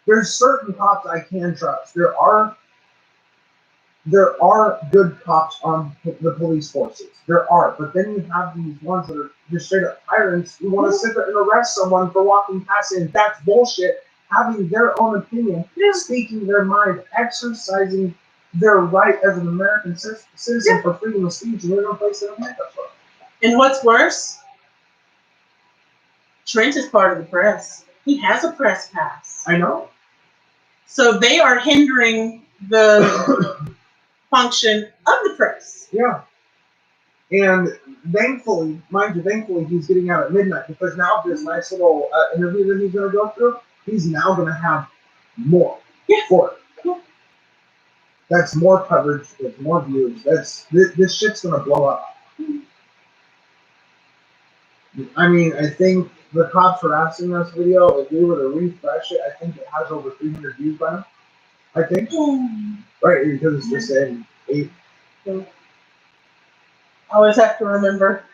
There's certain cops I can trust. There are good cops on the police forces. There are, but then you have these ones that are just straight up tyrants who want to sit there and arrest someone for walking past it. And that's bullshit. Having their own opinion, speaking their mind, exercising their right as an American citizen for freedom of speech, and we're going to place it in handcuffs. And what's worse, Trent is part of the press. He has a press pass. I know. So they are hindering the function of the press. Yeah. And thankfully, he's getting out at midnight because now this nice little interview that he's going to go through, he's now going to have more for it. Yeah. That's more coverage. That's more views. This shit's going to blow up. I mean, I think the cops harassing this video, if we were to refresh it, I think it has over 300 views by now. I think. Right, because it's just saying 8. I always have to remember.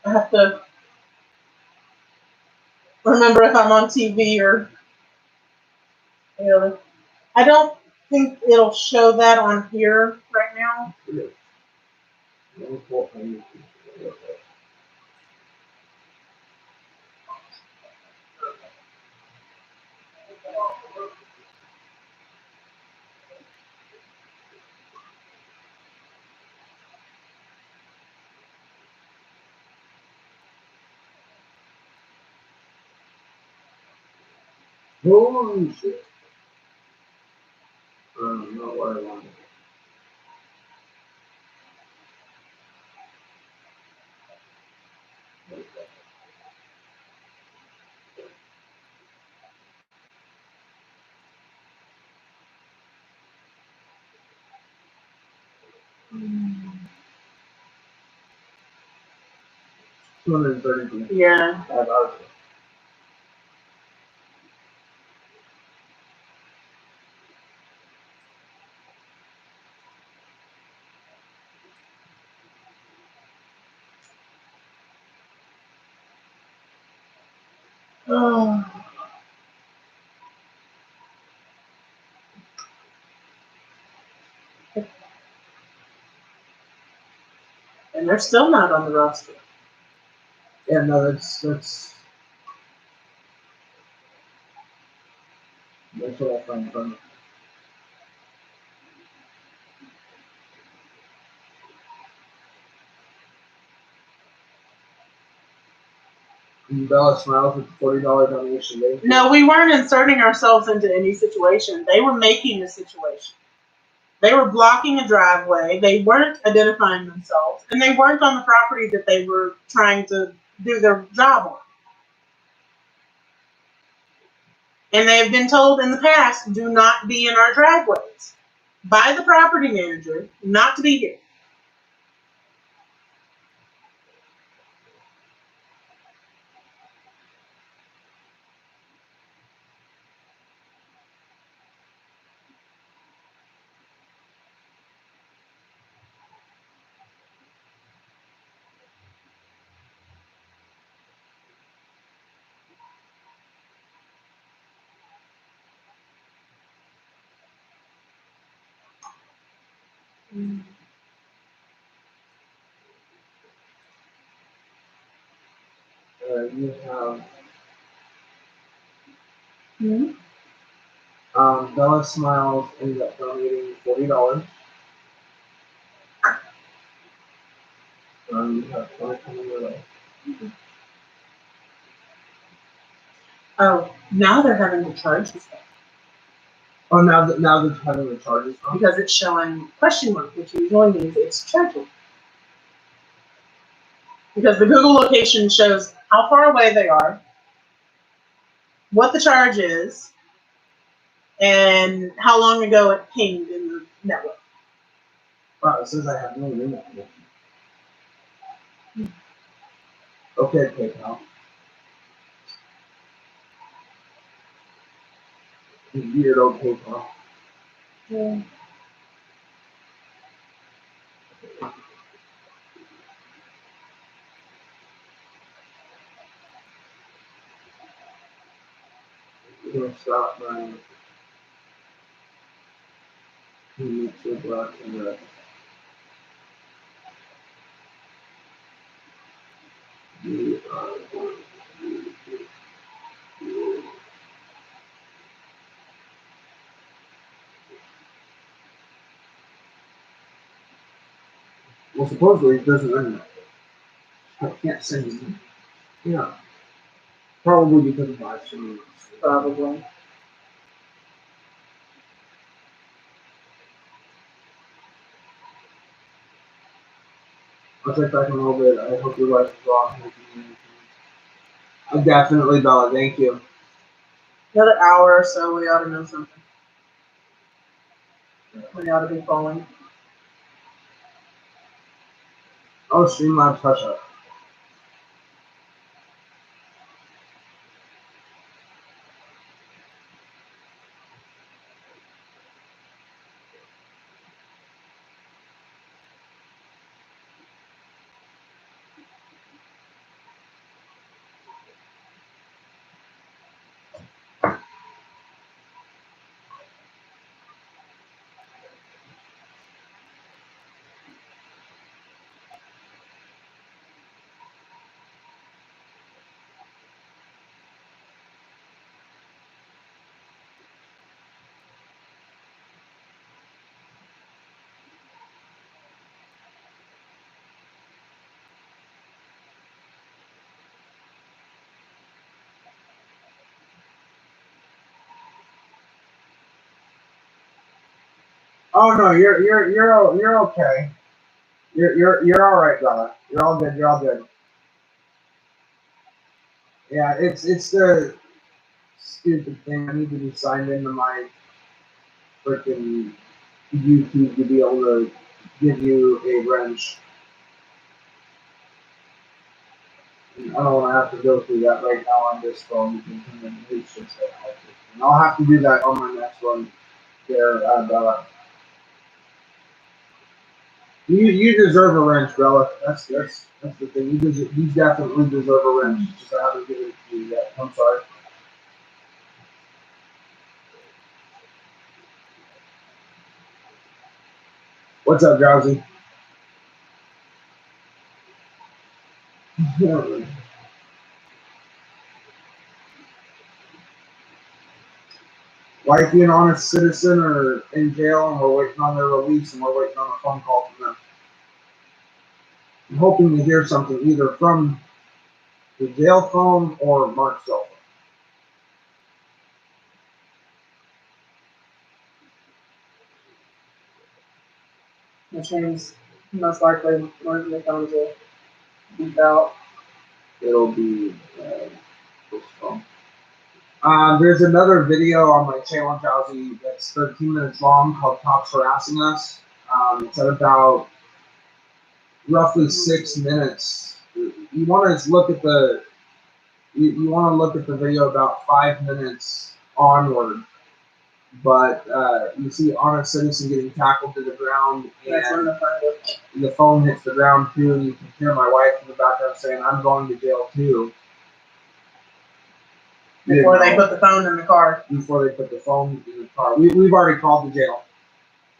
I have to remember if I'm on TV or, you know, I don't think it'll show that on here right now. Holy shit. I don't know what I want. $230. Yeah. $5. Oh. And they're still not on the roster. Yeah, no, that's what I find funny. Bella Smiles with $40 donation. No, we weren't inserting ourselves into any situation. They were making a situation. They were blocking a driveway. They weren't identifying themselves, and they weren't on the property that they were trying to do their job on. And they have been told in the past, do not be in our driveways by the property manager, not to be here. You have Mm-hmm. Bella Smiles ended up donating $40. You have 20 coming your way. Oh, now they're having to charge us Oh, now they're having the charges on? because it's showing question mark, which usually means it's charging. Because the Google location shows how far away they are, what the charge is, and how long ago it pinged in the network. Wow, it says I have no internet connection. Okay, PayPal. Weird old PayPal. Yeah. We're gonna stop my YouTube block and well, supposedly it doesn't internet. I can't send you. Yeah. Probably because of live streaming. Probably. I'll check back in a little bit. I hope your wife is well. Definitely, Bella. Thank you. Another hour or so, we ought to know something. We ought to be falling. Oh, Streamlabs Hush Up. Oh no, you're okay. You're all right, brother. You're all good. You're all good. Yeah, it's the stupid thing. I need to be signed into my freaking YouTube to be able to give you a wrench. And I don't want to have to go through that right now on this phone because it's just so hectic. And I'll have to do that on my next one. There, Bella. You deserve a wrench, Bella. That's the thing. You definitely deserve a wrench. Just I haven't given it to you yet. I'm sorry. What's up, Drowsy? Wifey and honest citizen are in jail and we're waiting on their release and we're waiting on a phone call from them. I'm hoping to hear something either from the jail phone or Mark's cell phone. Which means most likely we're going to beat out. It'll be this phone. There's another video on my channel, Drowsy, that's 13 minutes long called Cops Harassing Us. It's at about roughly 6 minutes. You want to look at the you want to look at the video about 5 minutes onward, but you see honest citizen getting tackled to the ground, and the phone hits the ground too, and you can hear my wife in the background saying, "I'm going to jail too." Before they put the phone in the car. Before they put the phone in the car, we've already called the jail.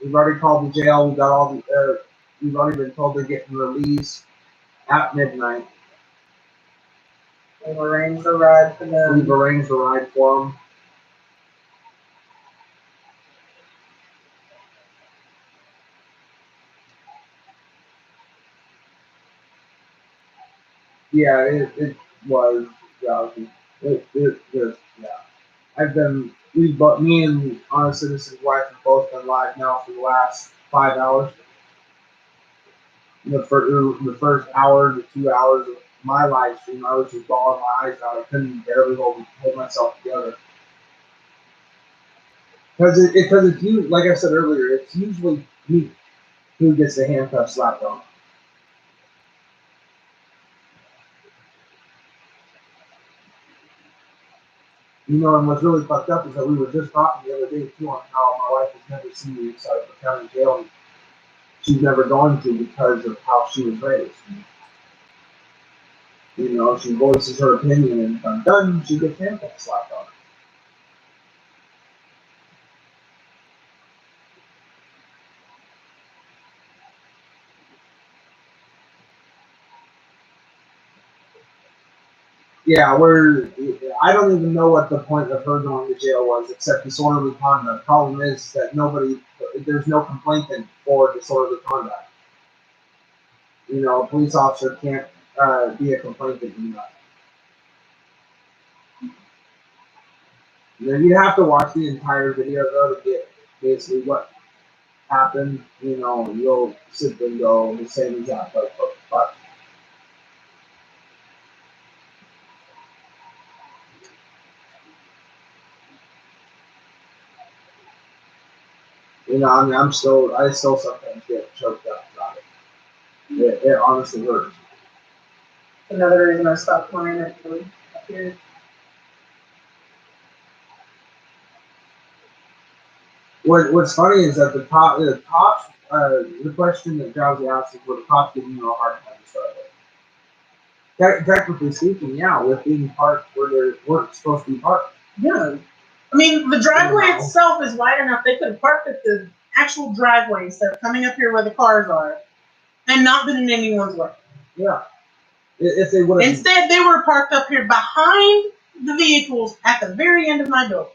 We've already called the jail. We got all the. We've already been told they're getting released at midnight. We've arranged a ride for them. We've arranged a ride for them. Yeah, it was. Yeah, it just, yeah. Me and Honest Citizen's wife have both been live now for the last 5 hours. The first hour to 2 hours of my live stream, I was just bawling my eyes out. I couldn't barely hold myself together. Because it's you, like I said earlier, it's usually me who gets the handcuffs slapped on. You know, and what's really fucked up is that we were just talking the other day too on how my wife has never seen me inside of the county jail. And she's never going to because of how she was raised. You know, she voices her opinion and done, she gets handcuffs slapped on her. Yeah, I don't even know what the point of her going to jail was, except disorderly conduct. The problem is that there's no complainant for disorderly conduct. You know, a police officer can't be a complainant in that. You have to watch the entire video though to get basically what happened. You know, you'll sit there and go the same exact like, but you know, I mean, I still sometimes get choked up about it. It honestly hurts. Another reason I stopped playing it up here. What's funny is that the cops, the question that Drowsy asked is, were the cops giving you a hard time to start with? Technically speaking, yeah, with being parked where they weren't supposed to be parked. Yeah. I mean, the driveway itself is wide enough. They could have parked at the actual driveway instead of coming up here where the cars are and not been in anyone's way. Yeah. If they would have. Instead, they were parked up here behind the vehicles at the very end of my building.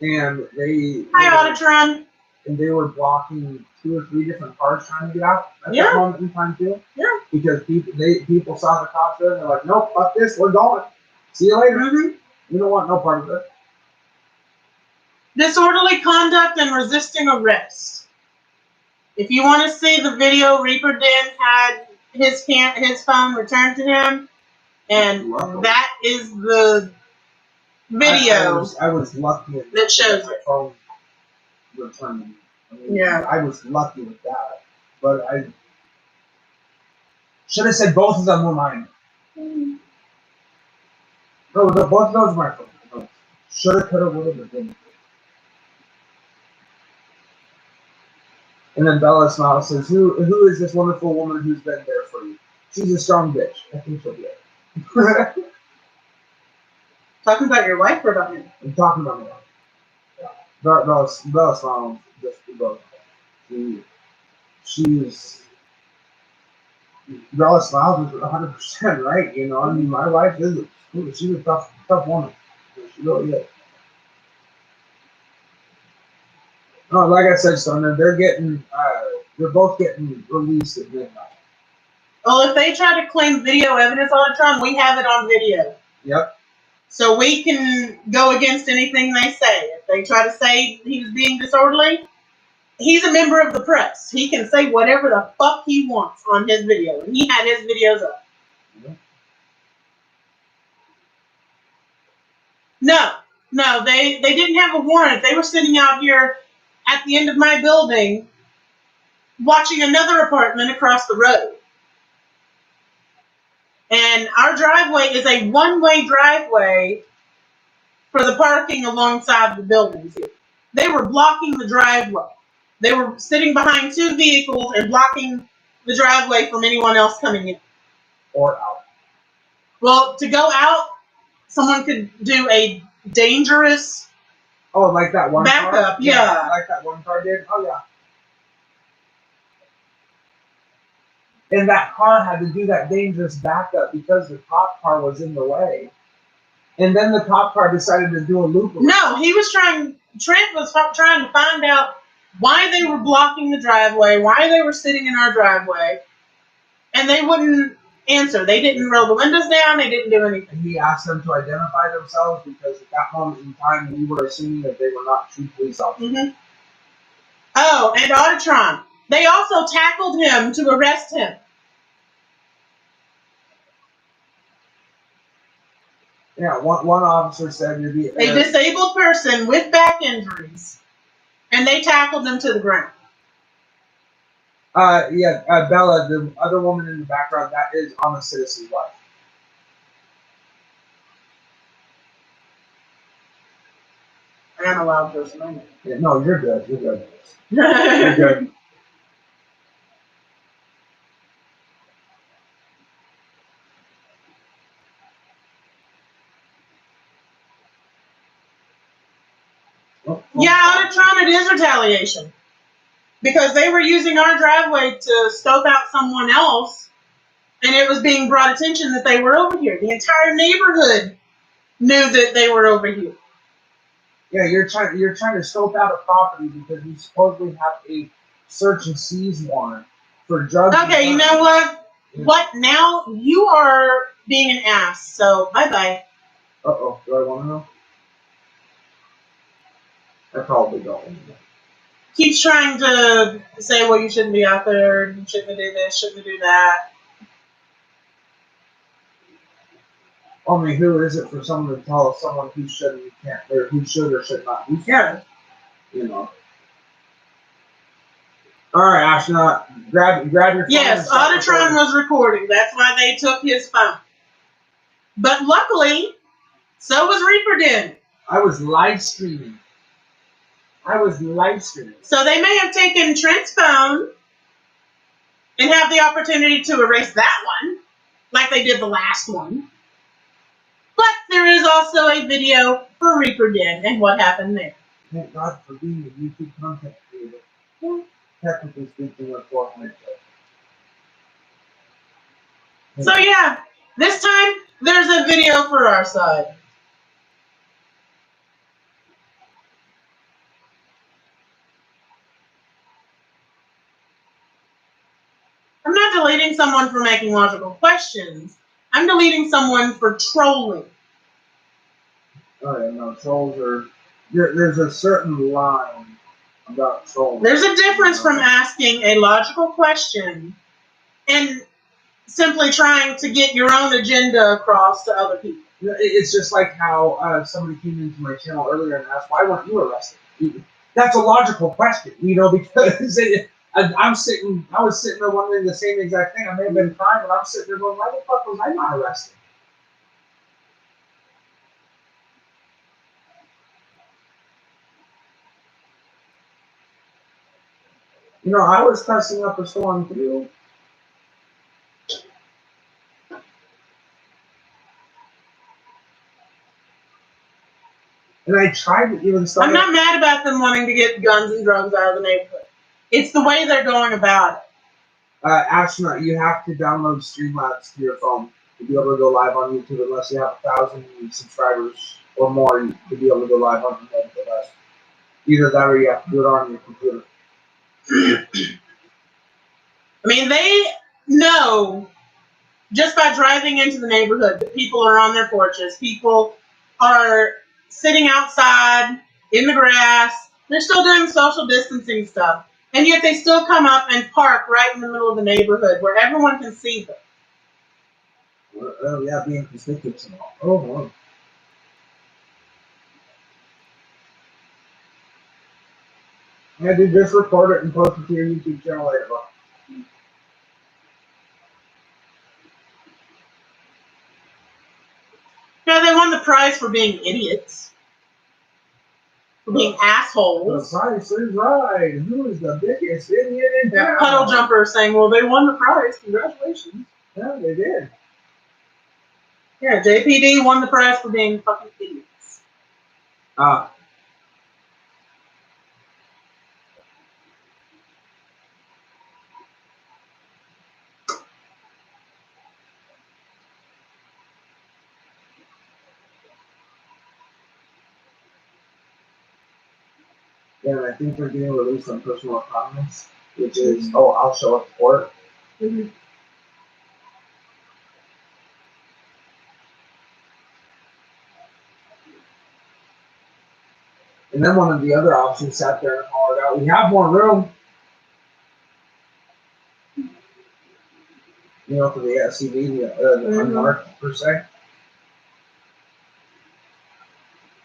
And they. Hi, Autotron. And they were blocking 2 or 3 different cars trying to get out at that moment in time too. Yeah. Because people saw the cops there and they're like, nope, fuck this, we're going. See you later. Mm-hmm. We don't want no part of it. Disorderly conduct and resisting arrest. If you want to see the video, Reaper Den had his phone returned to him, and that is the video I was lucky that shows my it. phone returning. I mean, Yeah. I was lucky with that, but I should have said both of them were mine. No, both of those were my phone. No. Shoulda, coulda, woulda, but didn't. And then Bella smiles and says, who is this wonderful woman who's been there for you? She's a strong bitch. I think she'll be it. Talking about your wife or about him? I'm talking about my wife. Yeah. Bella smiles just about she's Bella smiles is 100% right, you know. I mean, my wife she's a tough woman. She really is. No, like I said, Stoner, they're both getting released at midnight. Well, if they try to claim video evidence all the time, we have it on video. Yep. So we can go against anything they say. If they try to say he was being disorderly, he's a member of the press. He can say whatever the fuck he wants on his video. And he had his videos up. Yep. No, they didn't have a warrant. They were sitting out here at the end of my building watching another apartment across the road. And our driveway is a one-way driveway for the parking alongside the buildings here. They were blocking the driveway. They were sitting behind two vehicles and blocking the driveway from anyone else coming in. Or out. Well, to go out, someone could do a dangerous like that one backup, car? yeah. Like that one car did? Oh, yeah. And that car had to do that dangerous backup because the cop car was in the way. And then the cop car decided to do a loop. No, Trent was trying to find out why they were blocking the driveway, why they were sitting in our driveway, and they wouldn't answer. They didn't roll the windows down, they didn't do anything. And he asked them to identify themselves because at that moment in time, we were assuming that they were not true police officers. Mm-hmm. Oh, and Autotron. They also tackled him to arrest him. Yeah, one officer said you're the A disabled person with back injuries, and they tackled him to the ground. Bella, the other woman in the background, that is on a citizen's wife. I'm a loud person. Yeah, no, you're good. You're good. You're good. Yeah, Autotron, it is retaliation. Because they were using our driveway to scope out someone else, and it was being brought attention that they were over here. The entire neighborhood knew that they were over here. Yeah, you're trying to scope out a property because you supposedly have a search and seize warrant for drugs. Okay, you know what? Yeah. What now? You are being an ass. So bye-bye. Uh-oh. Do I want to know? I probably don't. Keeps trying to say, well, you shouldn't be out there. You shouldn't do this. Shouldn't do that. I mean, who is it for someone to tell someone who should and can't, or who should or should not? Who can? You know. All right, Astronaut, grab your phone. Yes, Autotron was recording. That's why they took his phone. But luckily, so was Reaper Den. I was live streaming. So they may have taken Trent's phone and have the opportunity to erase that one, like they did the last one. But there is also a video for Reaper Den and what happened there. Thank God for being a YouTube content creator. Yeah. Technically speaking, we're 400. So yeah, this time there's a video for our side. I'm not deleting someone for making logical questions. I'm deleting someone for trolling. Oh yeah, no, trolls are. There's a certain line about trolling. There's a difference from asking a logical question and simply trying to get your own agenda across to other people. It's just like how somebody came into my channel earlier and asked, "Why weren't you arrested?" That's a logical question, because I was sitting there wondering the same exact thing. I may have been crying, but I'm sitting there going, "Why the fuck was I not arrested?" I was cussing up a storm too. And I tried to even start. I'm not mad about them wanting to get guns and drugs out of the neighborhood. It's the way they're going about it. Astronaut, you have to download Streamlabs to your phone to be able to go live on YouTube unless you have 1,000 subscribers or more to be able to go live on YouTube. Either that or you have to do it on your computer. I mean, they know just by driving into the neighborhood that people are on their porches, people are sitting outside in the grass, they're still doing social distancing stuff, and yet they still come up and park right in the middle of the neighborhood where everyone can see them. Oh, yeah, being conspicuous and all. Oh, wow. Yeah, dude, just record it and post it to your YouTube channel later, bro. Yeah, they won the prize for being idiots. For being assholes. The price is right. Who is the biggest idiot in town? Puddle Jumper saying, well, they won the prize. Congratulations. Yeah, they did. Yeah, JPD won the prize for being fucking idiots. Yeah, and I think they're getting released on personal economics, which is, I'll show up for it. Mm-hmm. And then one of the other options sat there and hollered out, "We have more room." For the SUV, the unmarked per se.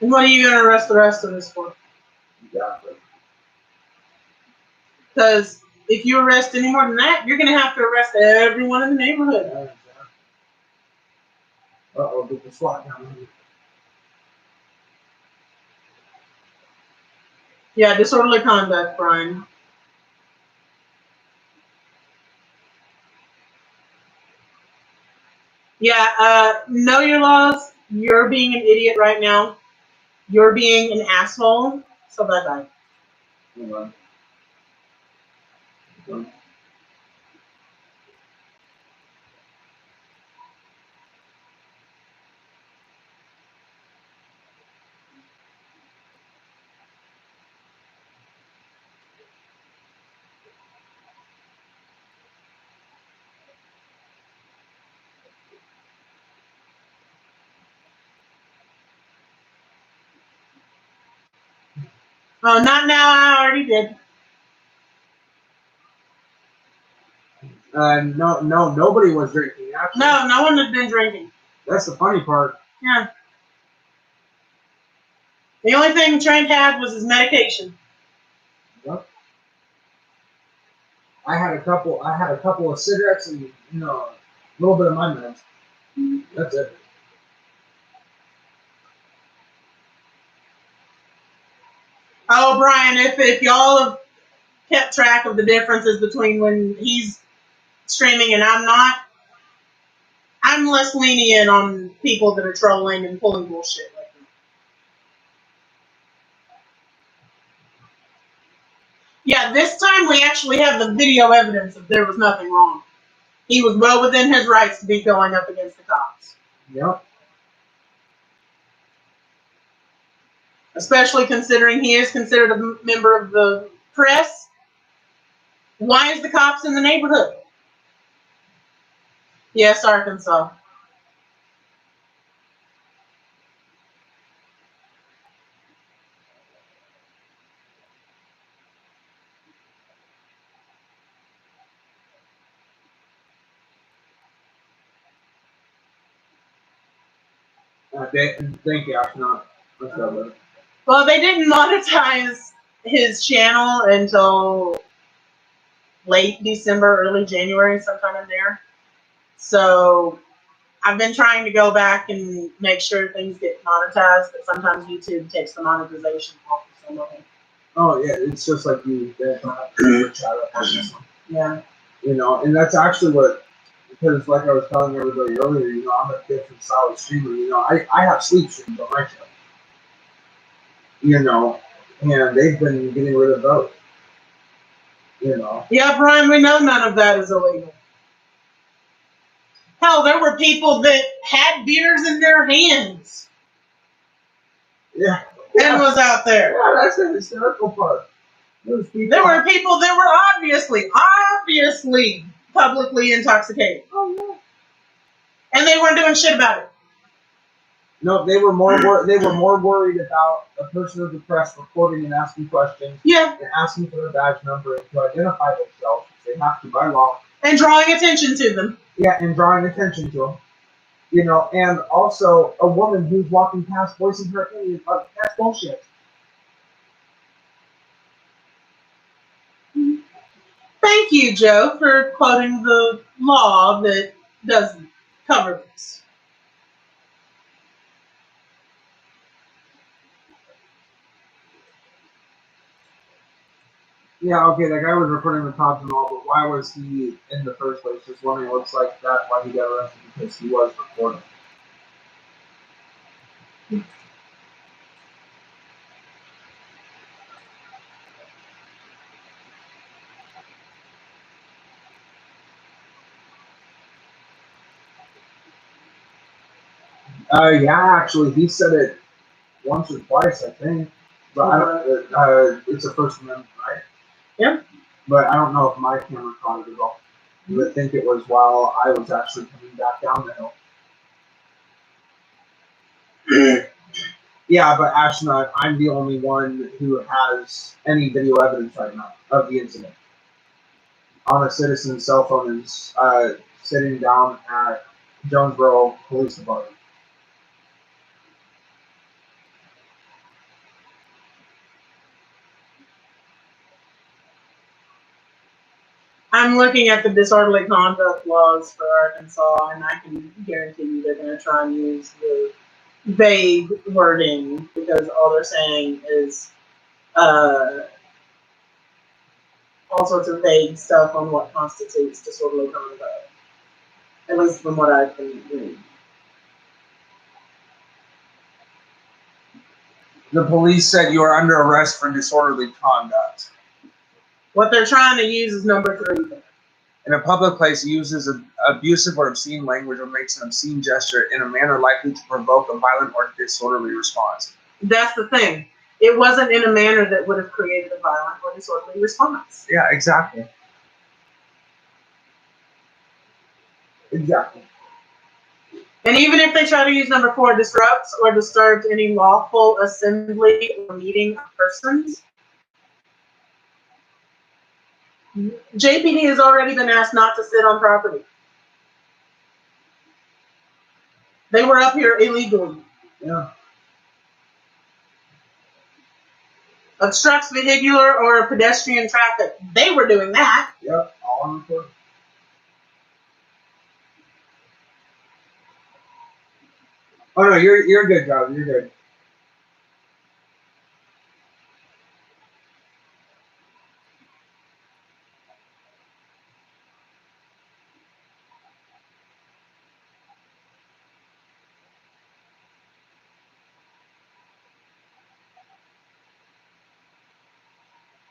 And what are you going to arrest the rest of us for? Exactly. Because if you arrest any more than that, you're going to have to arrest everyone in the neighborhood. Uh-oh, get the SWAT down here. Yeah, disorderly conduct, Brian. Yeah, know your laws. You're being an idiot right now. You're being an asshole. So bye-bye. Hold on. Oh, not now. I already did. No, nobody was drinking. Actually. No one had been drinking. That's the funny part. Yeah. The only thing Trent had was his medication. Yep. I had a couple of cigarettes and a little bit of my meds. That's it. Oh, Brian, if y'all have kept track of the differences between when he's streaming and I'm not, I'm less lenient on people that are trolling and pulling bullshit like that. Yeah, this time we actually have the video evidence that there was nothing wrong. He was well within his rights to be going up against the cops. Yep. Especially considering he is considered a member of the press. Why is the cops in the neighborhood? Yes, Arkansas. Thank you, Astronaut. Let's go with it. Well, they didn't monetize his channel until late December, early January, sometime in there. So I've been trying to go back and make sure things get monetized, but sometimes YouTube takes the monetization off of some of them. Oh yeah, it's just like you don't have to chat up on this one. Yeah. You know, and that's actually what, because like I was telling everybody earlier, you know, I'm a different style of streamer. You know, I have sleep streams on my show. You know, and they've been getting rid of those. You know. Yeah, Brian, we know none of that is illegal. Hell, there were people that had beers in their hands Yeah. and was out there. Yeah, that's the hysterical part. There were people that were obviously publicly intoxicated. Oh yeah. And they weren't doing shit about it. No, they were more worried about a person of the press reporting and asking questions. Yeah. And asking for their badge number and to identify themselves. They have to by law. And drawing attention to them. Yeah, and drawing attention to them. You know, and also a woman who's walking past voicing her opinion. That's bullshit. Thank you, Joe, for quoting the law that doesn't cover this. Yeah, okay, that guy was recording the cops and all, but why was he in the first place? Just wondering looks like that, why he got arrested, because he was recording. Yeah, actually, he said it once or twice, I think. But I don't, it's a First Amendment, right? Yeah. But I don't know if my camera caught it at all. I think it was while I was actually coming back down the hill. Yeah, but Astronaut, I'm the only one who has any video evidence right now of the incident. On a citizen's cell phone is sitting down at Jonesboro Police Department. I'm looking at the disorderly conduct laws for Arkansas, and I can guarantee you they're going to try and use the vague wording because all they're saying is all sorts of vague stuff on what constitutes disorderly conduct. At least from what I can read. The police said you are under arrest for disorderly conduct. What they're trying to use is number 3. In a public place, uses abusive or obscene language or makes an obscene gesture in a manner likely to provoke a violent or disorderly response. That's the thing. It wasn't in a manner that would have created a violent or disorderly response. Yeah, exactly. Exactly. And even if they try to use number 4, disrupts or disturbs any lawful assembly or meeting of persons, JPD has already been asked not to sit on property. They were up here illegally. Yeah. Obstructs vehicular or pedestrian traffic. They were doing that. Yep. All on record. Oh no, you're good, Joe. You're good.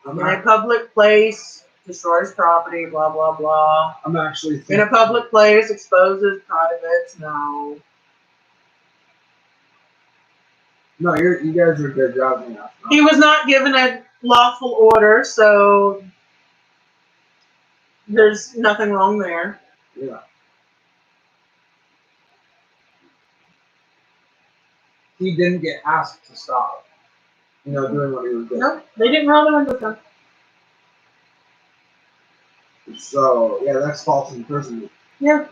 In a public place, destroys property, blah, blah, blah. I'm actually thinking, In a public place, exposes privates, no. No, you guys are good job now. He was not given a lawful order, so there's nothing wrong there. Yeah. He didn't get asked to stop. You know, doing what he was doing. No, they didn't roll the windows down. So yeah, that's false imprisonment. Yeah.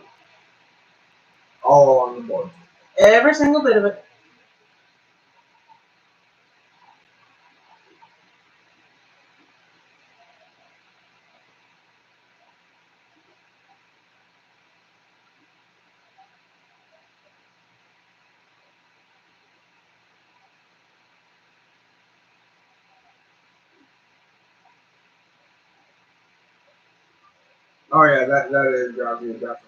All along the board. Every single bit of it. Oh yeah, that is drowsy, definitely.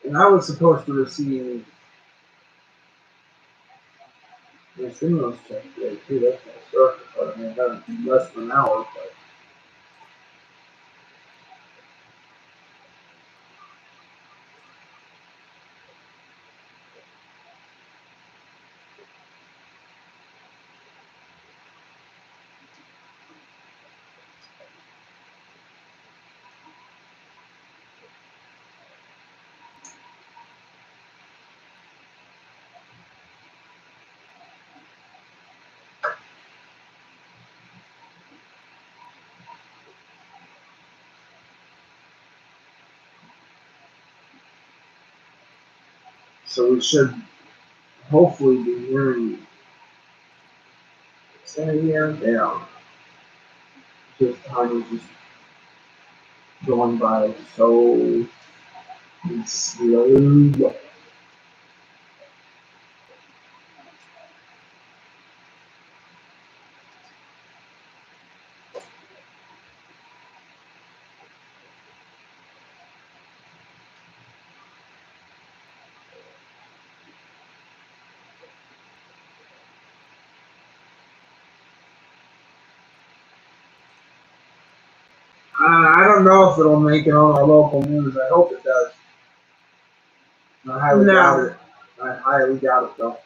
And I was supposed to receive my stimulus check today too. That's my circle, but I mean, that's less than an hour. But so we should hopefully be hearing 10 a.m. Yeah, just time is just going by so slow. I don't know if it'll make it on our local news. I hope it does. I highly doubt it. I highly doubt it, though.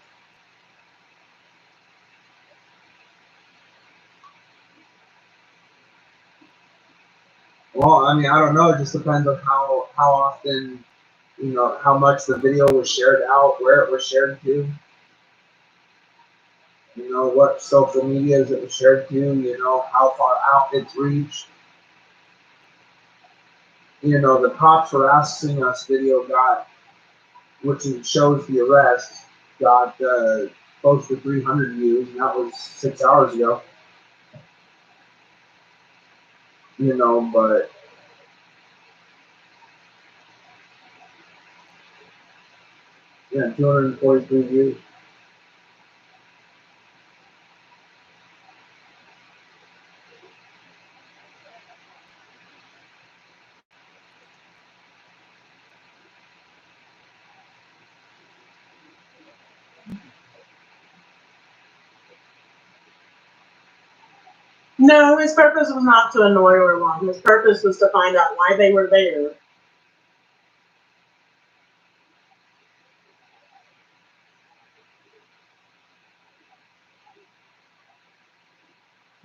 Well, I mean, I don't know. It just depends on how often, how much the video was shared out, where it was shared to, what social medias it was shared to, how far out it's reached. The cops were asking us video got, which shows the arrest, got close to 300 views, and that was 6 hours ago. But yeah, 243 views. No, his purpose was not to annoy or alarm. His purpose was to find out why they were there.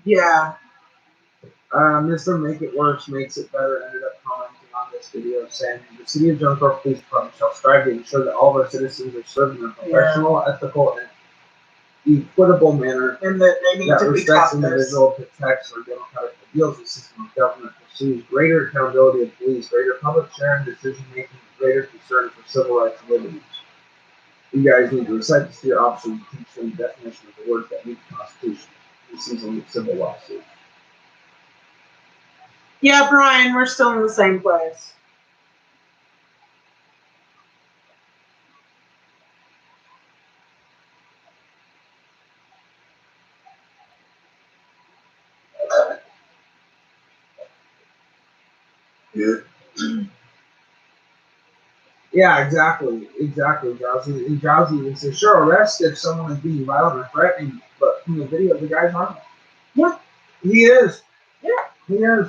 Yeah. Mr. Make It Worse Makes It Better ended up commenting on this video saying, the City of Jonesboro Police Department shall strive to ensure that all of our citizens are served in a professional, ethical, and equitable manner And that they need that to be respects taught this. individual, protects our democratic ideals, the system of government pursues greater accountability of police, greater public share and decision making, greater concern for civil rights and liberties. You guys need to recite this to your officers and teach them the definition of the words that meet the Constitution. This is a civil lawsuit. Yeah, Brian, we're still in the same place. Yeah, exactly, Drowsy. And Drowsy even says, sure, arrest if someone is being violent or threatening, but from the video, the guy's harmless. Yeah, he is. Yeah, he is.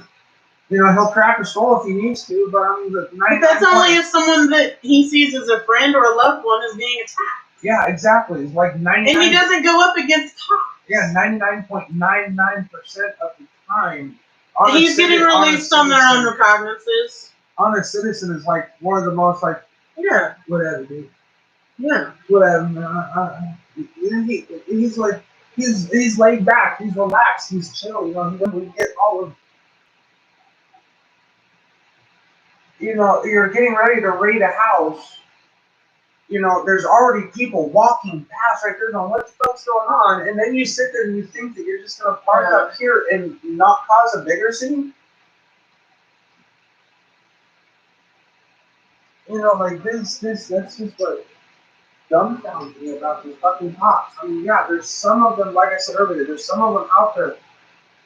He'll crack a skull if he needs to, but I mean, but that's only if someone that he sees as a friend or a loved one is being attacked. Yeah, exactly. It's like 99. And he doesn't go up against cops. Yeah, 99.99% of the time. He's getting released on their own recognizances. Honest Citizen is like one of the most like, Yeah. whatever, dude. Yeah. Whatever, man. He's like, he's laid back, he's relaxed, he's chill. You know, he doesn't get all of. You know, you're getting ready to raid a house. You know, there's already people walking past right there going, what the fuck's going on? And then you sit there and you think that you're just going to park up here and not cause a bigger scene? You know, like that's just what dumbfounds me about these fucking cops. I mean, yeah, there's some of them, like I said earlier, there's some of them out there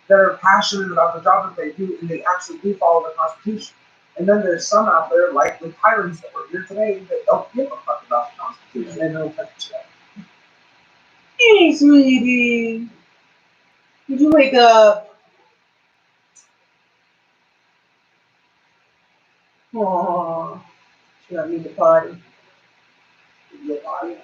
that are passionate about the job that they do and they actually do follow the Constitution. And then there's some out there, like the tyrants that were here today, that don't give a fuck about the Constitution. They know that. Hey, sweetie. Did you wake up? Aww. She got me to party. The body.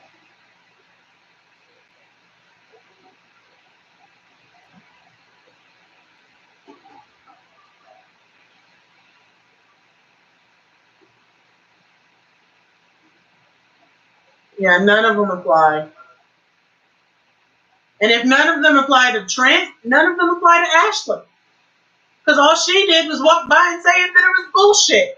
Yeah, none of them apply. And if none of them apply to Trent, none of them apply to Ashley. Because all she did was walk by and say that it was bullshit.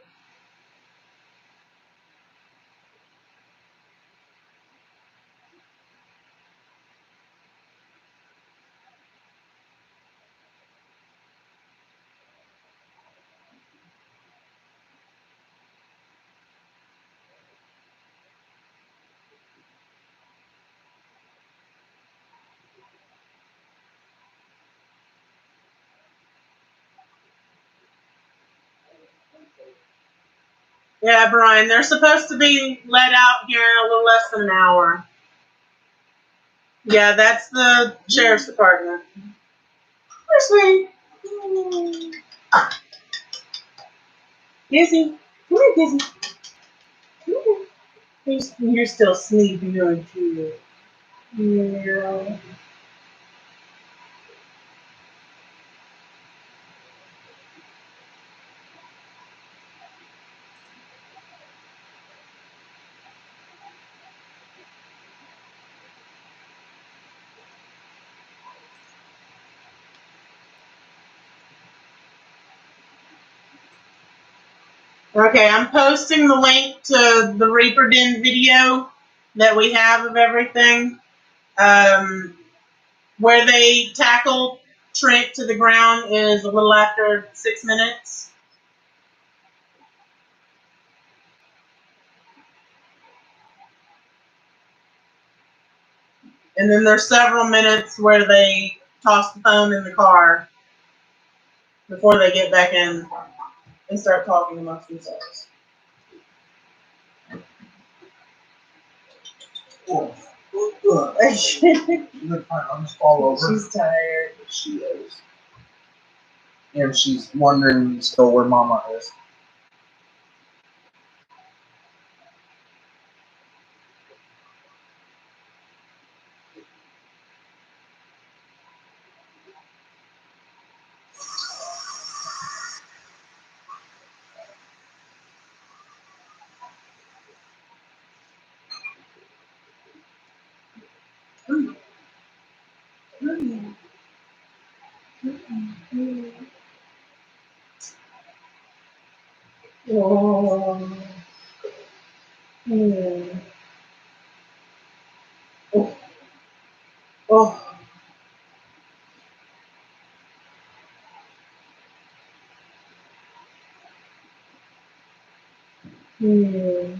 Yeah, Brian, they're supposed to be let out here in a little less than an hour. Yeah, that's the sheriff's department. Where's sweetie? Dizzy. Come here, Dizzy. Come here. You're still sleeping, aren't you? Yeah. Okay, I'm posting the link to the Reaper Den video that we have of everything. Where they tackle Trent to the ground is a little after 6 minutes. And then there's several minutes where they toss the phone in the car before they get back in and start talking amongst themselves. I'll just fall over. She's tired. She is. And she's wondering still where Mama is. Oh. Hmm. Oh. Oh. Hmm.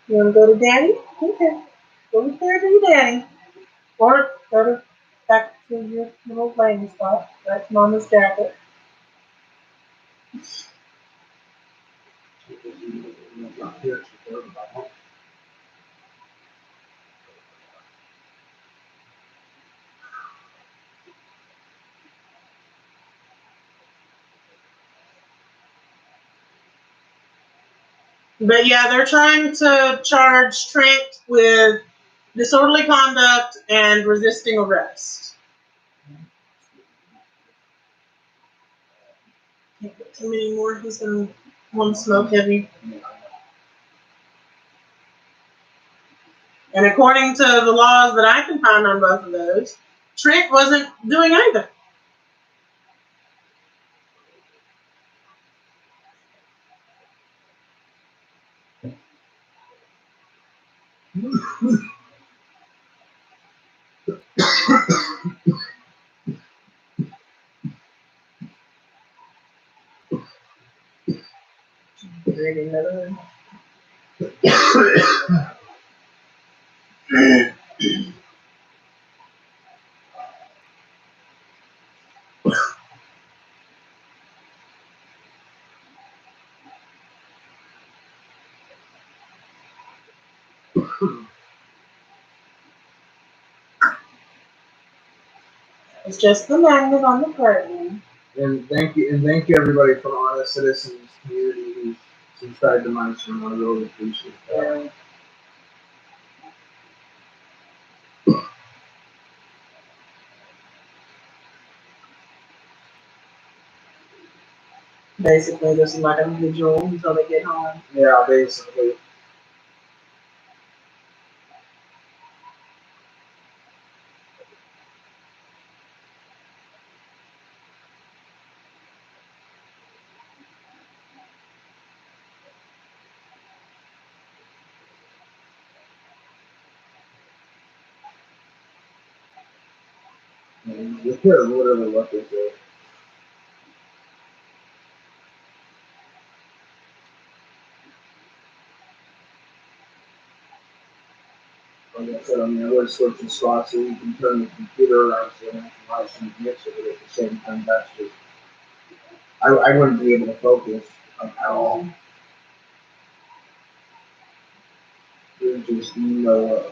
You want to go to Daddy? Okay. Go with there to your Daddy. Or go to back to your little laying spot. That's Mama's jacket. But yeah, they're trying to charge Trent with disorderly conduct, and resisting arrest. Can't put too many more. He's going to want to smoke heavy. And according to the laws that I can find on both of those, Trent wasn't doing anything. Drinking another It's just the magnet on the curtain. And thank you everybody from Honest Citizens community who's subscribed to my channel. I really appreciate that. Yeah. Basically, this is like a vigil until they get home. Yeah, basically. And you could literally what they do. Like I said, I mean, I would switch the slots so you can turn the computer around so you don't have to watch some mix of it at the same time. That's just, I wouldn't be able to focus at all. There's just no.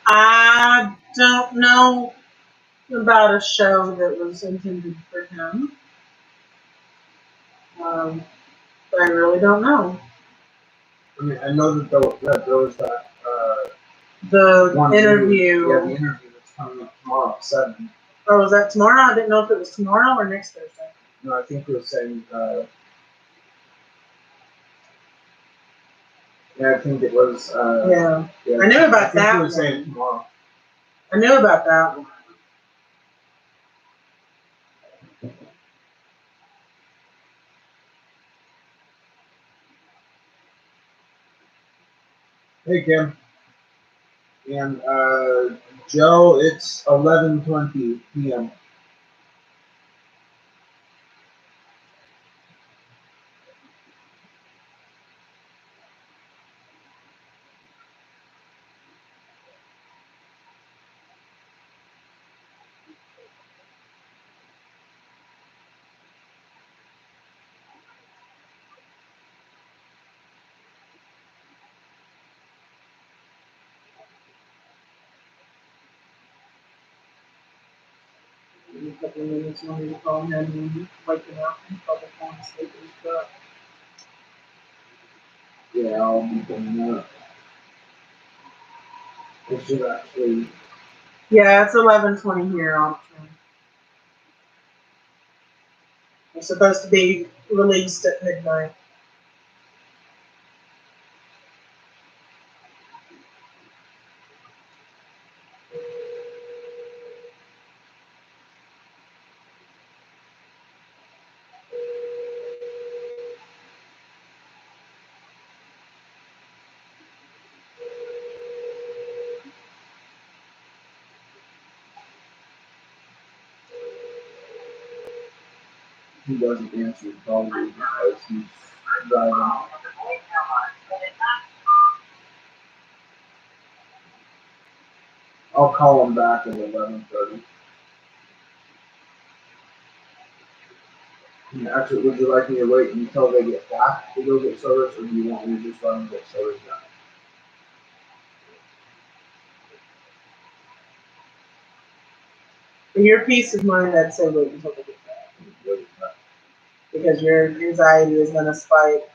I don't know about a show that was intended for him. I really don't know. I mean, I know that there was that The one interview. Yeah, the interview that's coming up tomorrow at 7. Oh, was that tomorrow? I didn't know if it was tomorrow or next Thursday. No, I think it was saying. Yeah, I think it was. Yeah. Yeah, I knew about I think that it was saying one. tomorrow. I knew about that one. Hey Kim. And Joe, it's 11:20 p.m. a couple of minutes. You want me to call him when you waking up and probably falling asleep in his truck? Yeah, I'll be doing that. It should actually. Yeah, it's 11:20 here on Trent. It's supposed to be released at midnight. He doesn't answer probably because he's driving. I'll call him back at 11:30. Actually, would you like me to wait until they get back to go get service, or do you want me to just let them get service now? For your peace of mind, I'd say wait until they get back. Wait, Because your anxiety is going to spike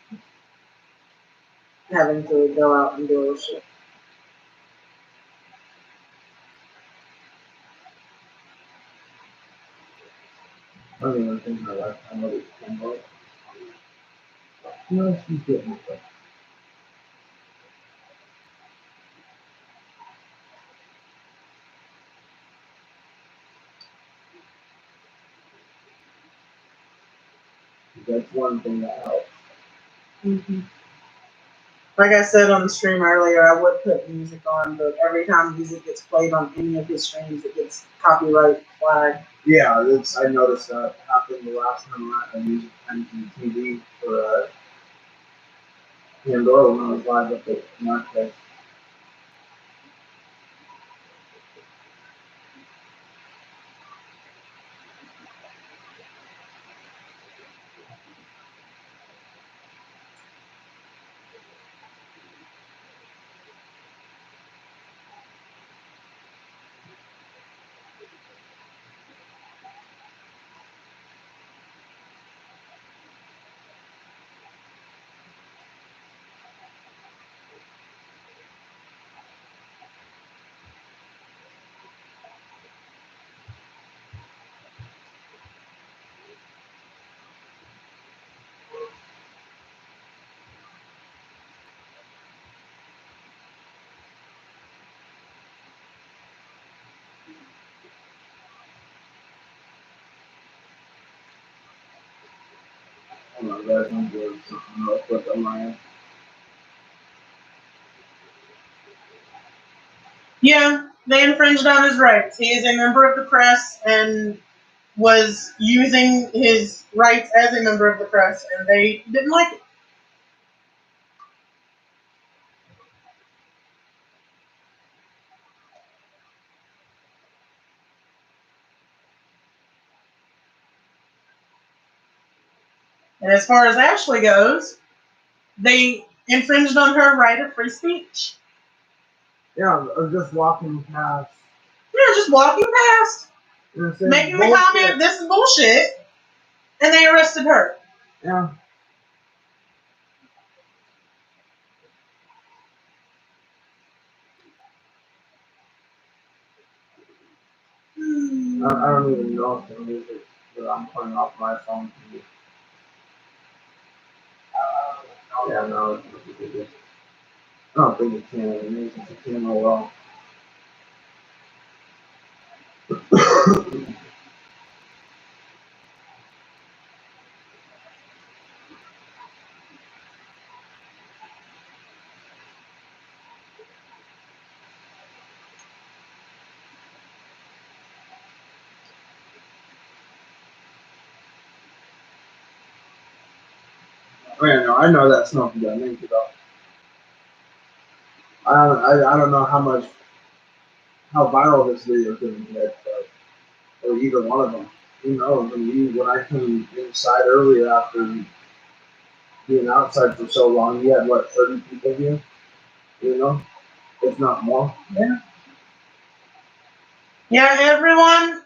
having to go out and do shit. I don't even think my life. I know it's about. No, she's getting it. That's one thing that helps. Mm-hmm. Like I said on the stream earlier, I would put music on, but every time music gets played on any of his streams, it gets copyright flagged. Yeah, I noticed that happened the last time I used TV for Pandora when I was live up at Marquez. Hold on, guys, I'm doing something real quick on my end. Yeah, they infringed on his rights. He is a member of the press and was using his rights as a member of the press, and they didn't like it. And as far as Ashley goes, they infringed on her right of free speech. Yeah, or just walking past. Yeah, just walking past, making the comment, "This is bullshit," and they arrested her. Yeah. I don't even know if the music that I'm playing off my phone can be. Yeah, no, it's not ridiculous. I don't think it can. The music can at all. Yeah, no, I know that's not the music though. I don't know how viral this video is going to get, but or either one of them. Who knows? I mean, when I came inside earlier after being outside for so long, you had what 30 people here, you know, if not more. Yeah, everyone.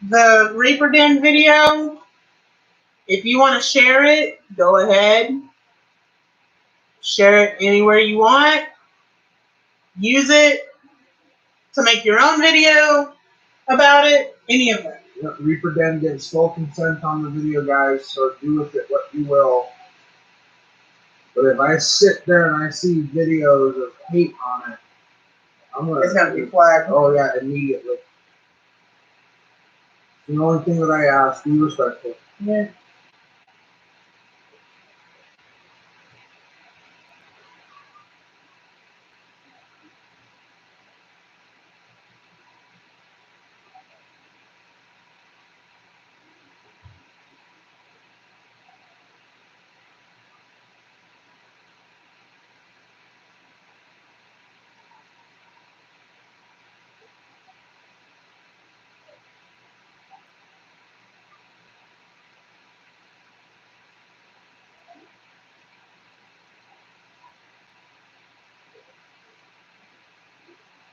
the Reaper Den video. If you want to share it, go ahead. Share it anywhere you want. Use it to make your own video about it. Any of that. Reaper Den gives full consent on the video, guys, so do with it what you will. But if I sit there and I see videos of hate on it, It's gonna be flagged. Oh yeah, immediately. The only thing that I ask, be respectful. Yeah.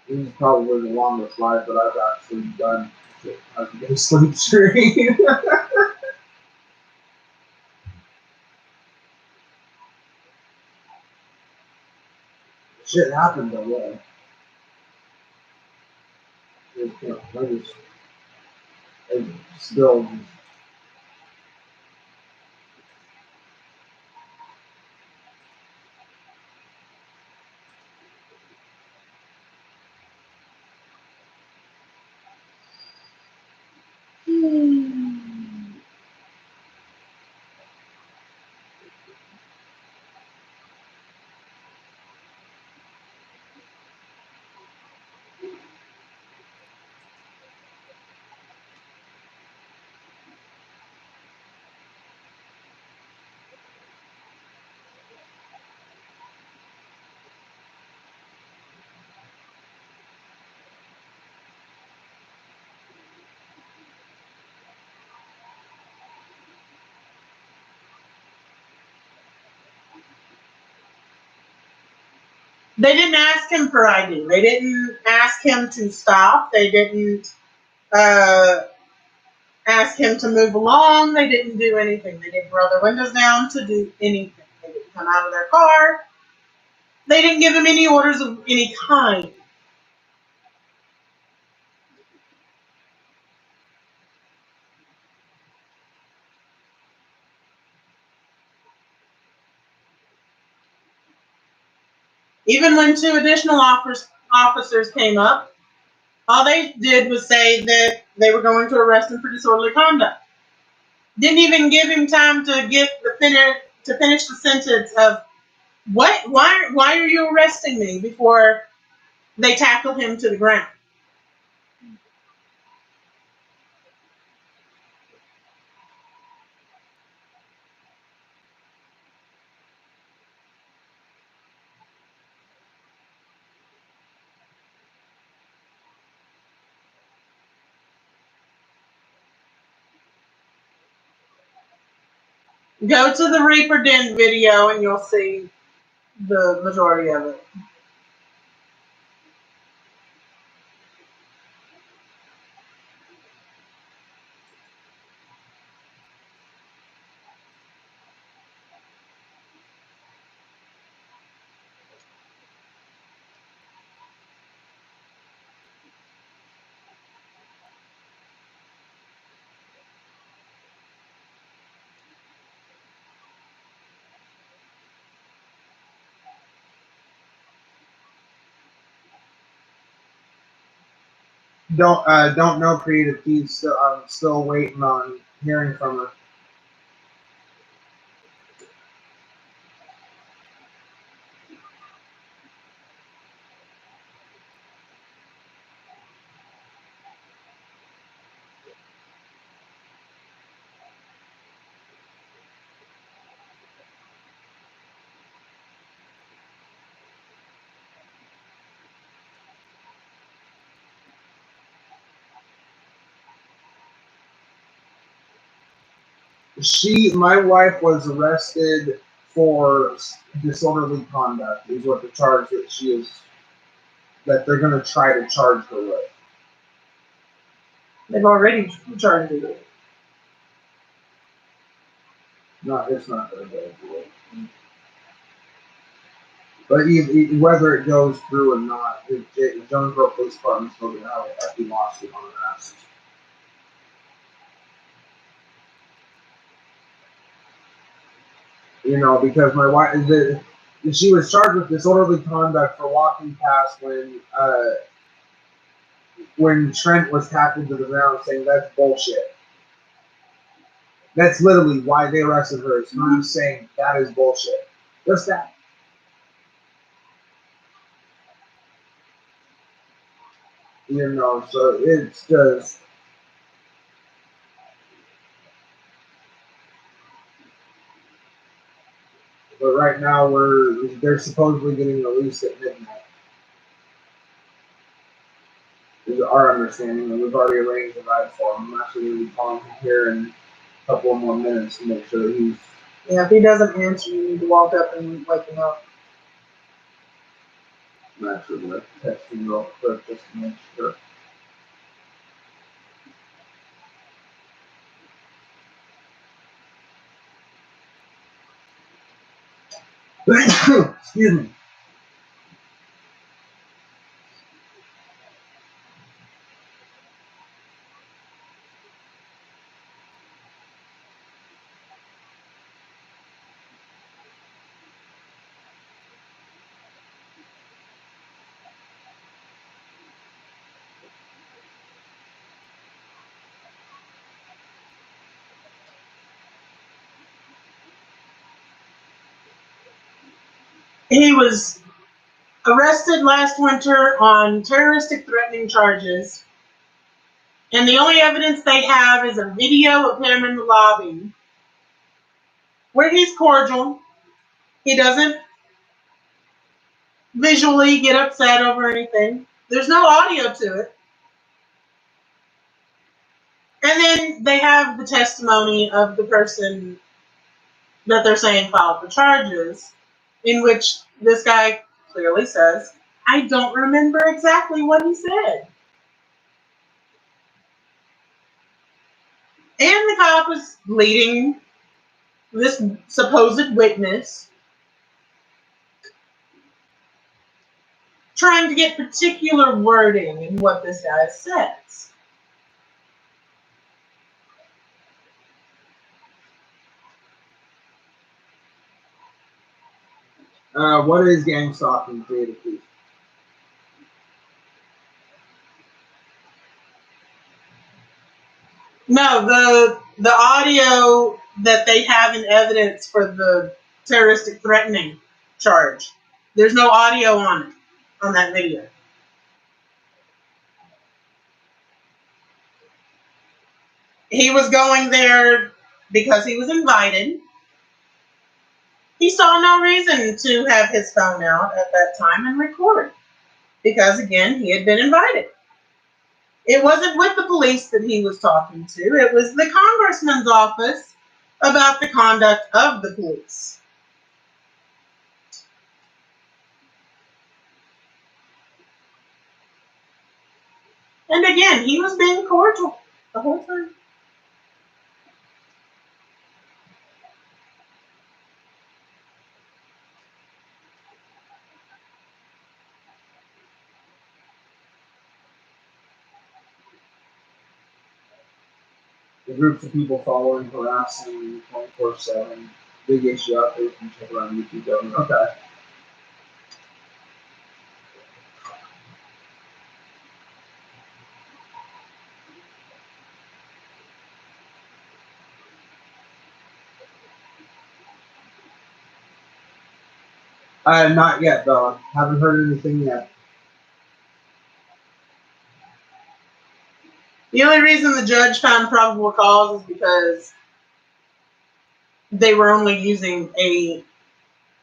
This is probably the longest live that I've actually done as a sleep stream. Shit happened though, yeah. I still. They didn't ask him for ID. They didn't ask him to stop. They didn't ask him to move along. They didn't do anything. They didn't roll their windows down to do anything. They didn't come out of their car. They didn't give him any orders of any kind. Even when two additional officers came up, all they did was say that they were going to arrest him for disorderly conduct. Didn't even give him time to finish the sentence of what? Why are you arresting me? Before they tackled him to the ground. Go to the Reaper Den video and you'll see the majority of it. Don't know Creative Keys. Still, I'm still waiting on hearing from her. My wife was arrested for disorderly conduct. Is what the charge that they're going to try to charge her with. They've already charged you. No, it's not going to go through. But whether it goes through or not, the Jonesboro Police Department's still going to have a hefty lawsuit on their asses. You know, because my wife, she was charged with disorderly conduct for walking past when Trent was tackled to the ground, saying that's bullshit. That's literally why they arrested her. It's not saying that is bullshit. Just that. You know, so it's just. But right now they're supposedly getting released at midnight. Is our understanding, and we've already arranged a ride for him. I'm actually going to be calling him here in a couple more minutes to make sure that he's. Yeah, if he doesn't answer, you need to walk up and wake him up. I'm actually going to text him real quick just to make sure. Excuse me. He was arrested last winter on terroristic threatening charges, and the only evidence they have is a video of him in the lobby where he's cordial. He doesn't visually get upset over anything. There's no audio to it. And then they have the testimony of the person that they're saying filed the charges, in which this guy clearly says, I don't remember exactly what he said. And the cop is leading this supposed witness, trying to get particular wording in what this guy says. What is gang stalking, creative please? No, the audio that they have in evidence for the terroristic threatening charge. There's no audio on it, on that video. He was going there because he was invited. He saw no reason to have his phone out at that time and record because, again, he had been invited. It wasn't with the police that he was talking to. It was the congressman's office about the conduct of the police. And again, he was being cordial the whole time. The groups of people following, harassing 24/7. Big issue out there. You can check around YouTube. Okay. Not yet, though. Haven't heard anything yet. The only reason the judge found probable cause is because they were only using a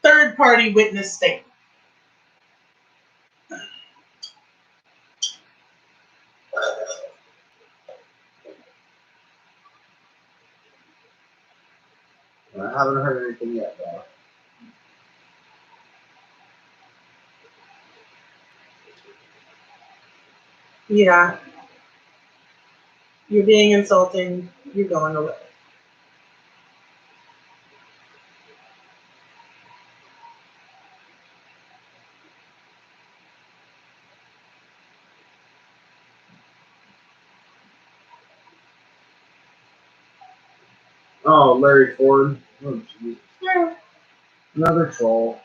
third-party witness statement. I haven't heard anything yet, though. Yeah. You're being insulting. You're going away. Oh, Larry Ford. Oh, geez. Yeah. Another troll.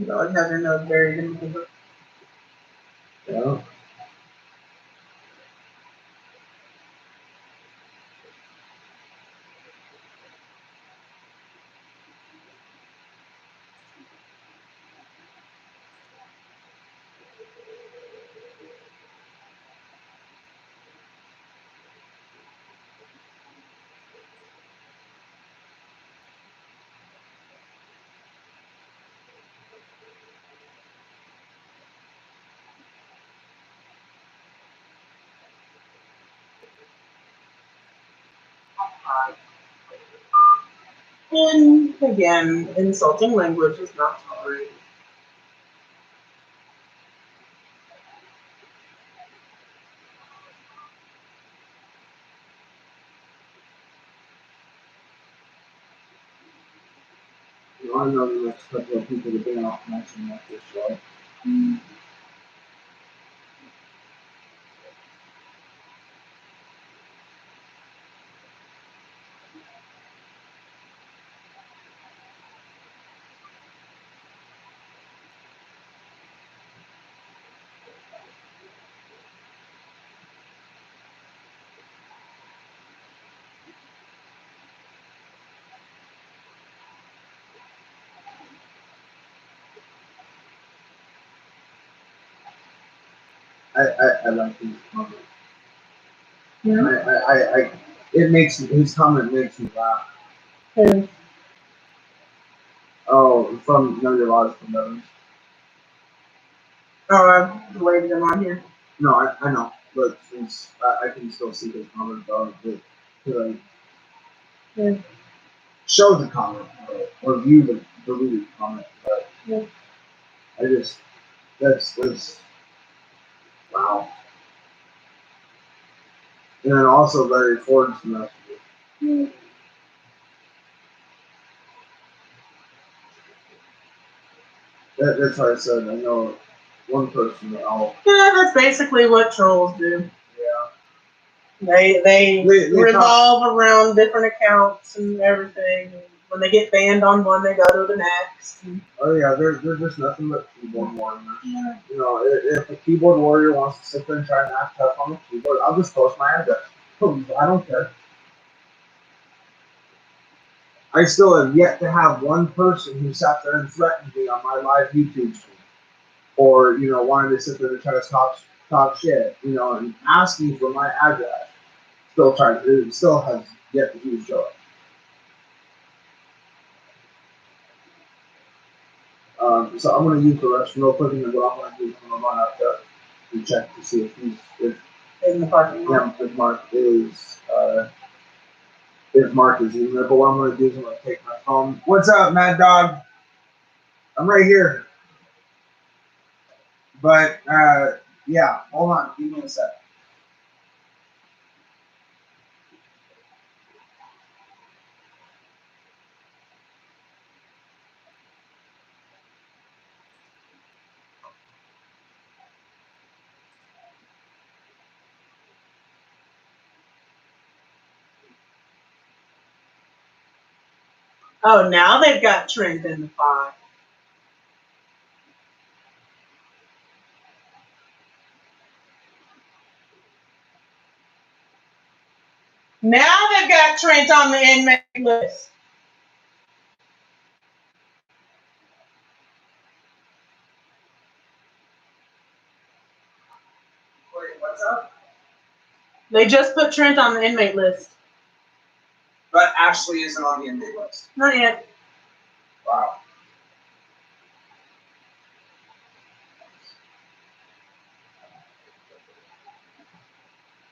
Dog has her nose buried in the book. Yeah. And again, insulting language is not tolerated. I know the next couple of people to be off mentioning that this show. I like his comment. Yeah. It makes his comment makes me laugh. Okay. Oh, from Know Your Laws from Veterans. Oh, I've delayed them on here. No, I know, but since I can still see his comment about it, could I Yeah. show the comment or view the deleted comment? But Yeah. I just that's wow. And then also Larry Ford's message. Yeah. That's why I said I know one person that I'll. Yeah, that's basically what trolls do. Yeah. They They revolve around different accounts and everything. When they get banned on one, they go to the next. Oh yeah, they're just nothing but keyboard warriors. Yeah. You know, if a keyboard warrior wants to sit there and try and act tough on the keyboard, I'll just post my address. I don't care. I still have yet to have one person who sat there and threatened me on my live YouTube stream, or wanted to sit there and try to talk shit, and ask me for my address. It still has yet to do so. So I'm going to use the restroom real quick, and then what I'm going to do is I'm going to run out there and check to see if In the parking lot. if Mark is in there. But what I'm going to do is I'm going to take my phone. What's up, Mad Dog? I'm right here. But yeah, hold on, give me a sec. Oh, now they've got Trent in the file. Now they've got Trent on the inmate list. Wait, what's up? They just put Trent on the inmate list. But Ashley isn't on the inmate list. Not yet. Wow.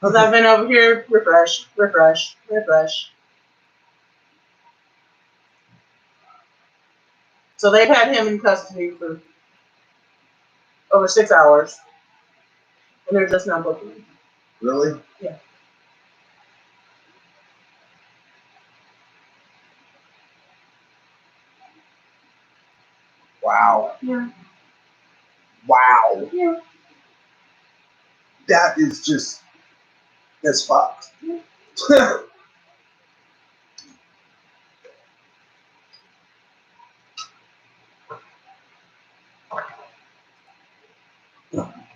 Because I've been over here, refresh, refresh, refresh. So they've had him in custody for over 6 hours, and they're just now booking him. Really? Yeah. Wow. Yeah. Wow. Yeah. That is just, that's fucked. Yeah.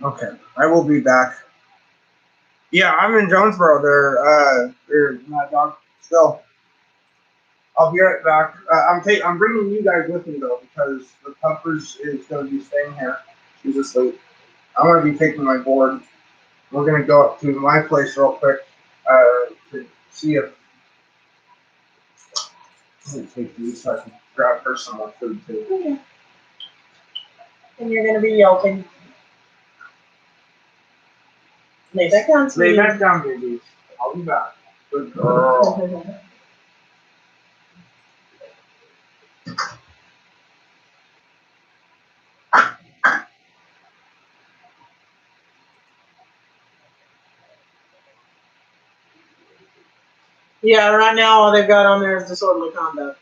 Okay, I will be back. Yeah, I'm in Jonesboro. They're my dog still. I'll be right back. I'm bringing you guys with me though because the puppers is going to be staying here. She's asleep. I'm going to be taking my board. We're going to go up to my place real quick to see if. I'm going to take these so I can grab her some more food too. Okay. And you're going to be yelping. Lay back down, Lay sweetie. back down, babies. I'll be back. Good girl. Yeah, right now all they've got on there is disorderly conduct.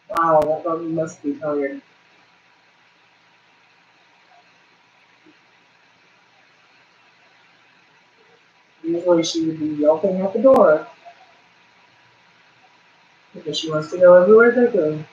Wow, that puppy must be tired. Usually she would be yelping at the door because she wants to go everywhere they go.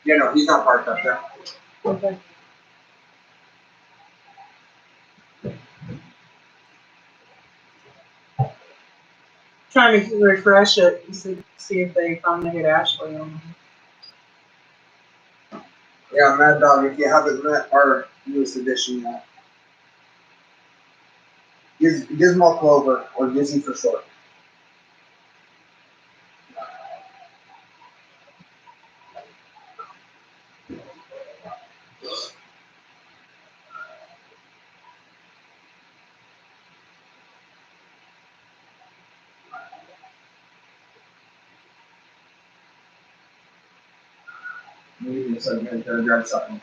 Yeah, no, he's not parked up there. Okay. Trying to refresh it and see if they finally get Ashley on. Yeah, Mad Dog, if you haven't met our newest edition yet. Gizmo Clover, or Gizzy for short. Maybe it's like I'm gonna grab something.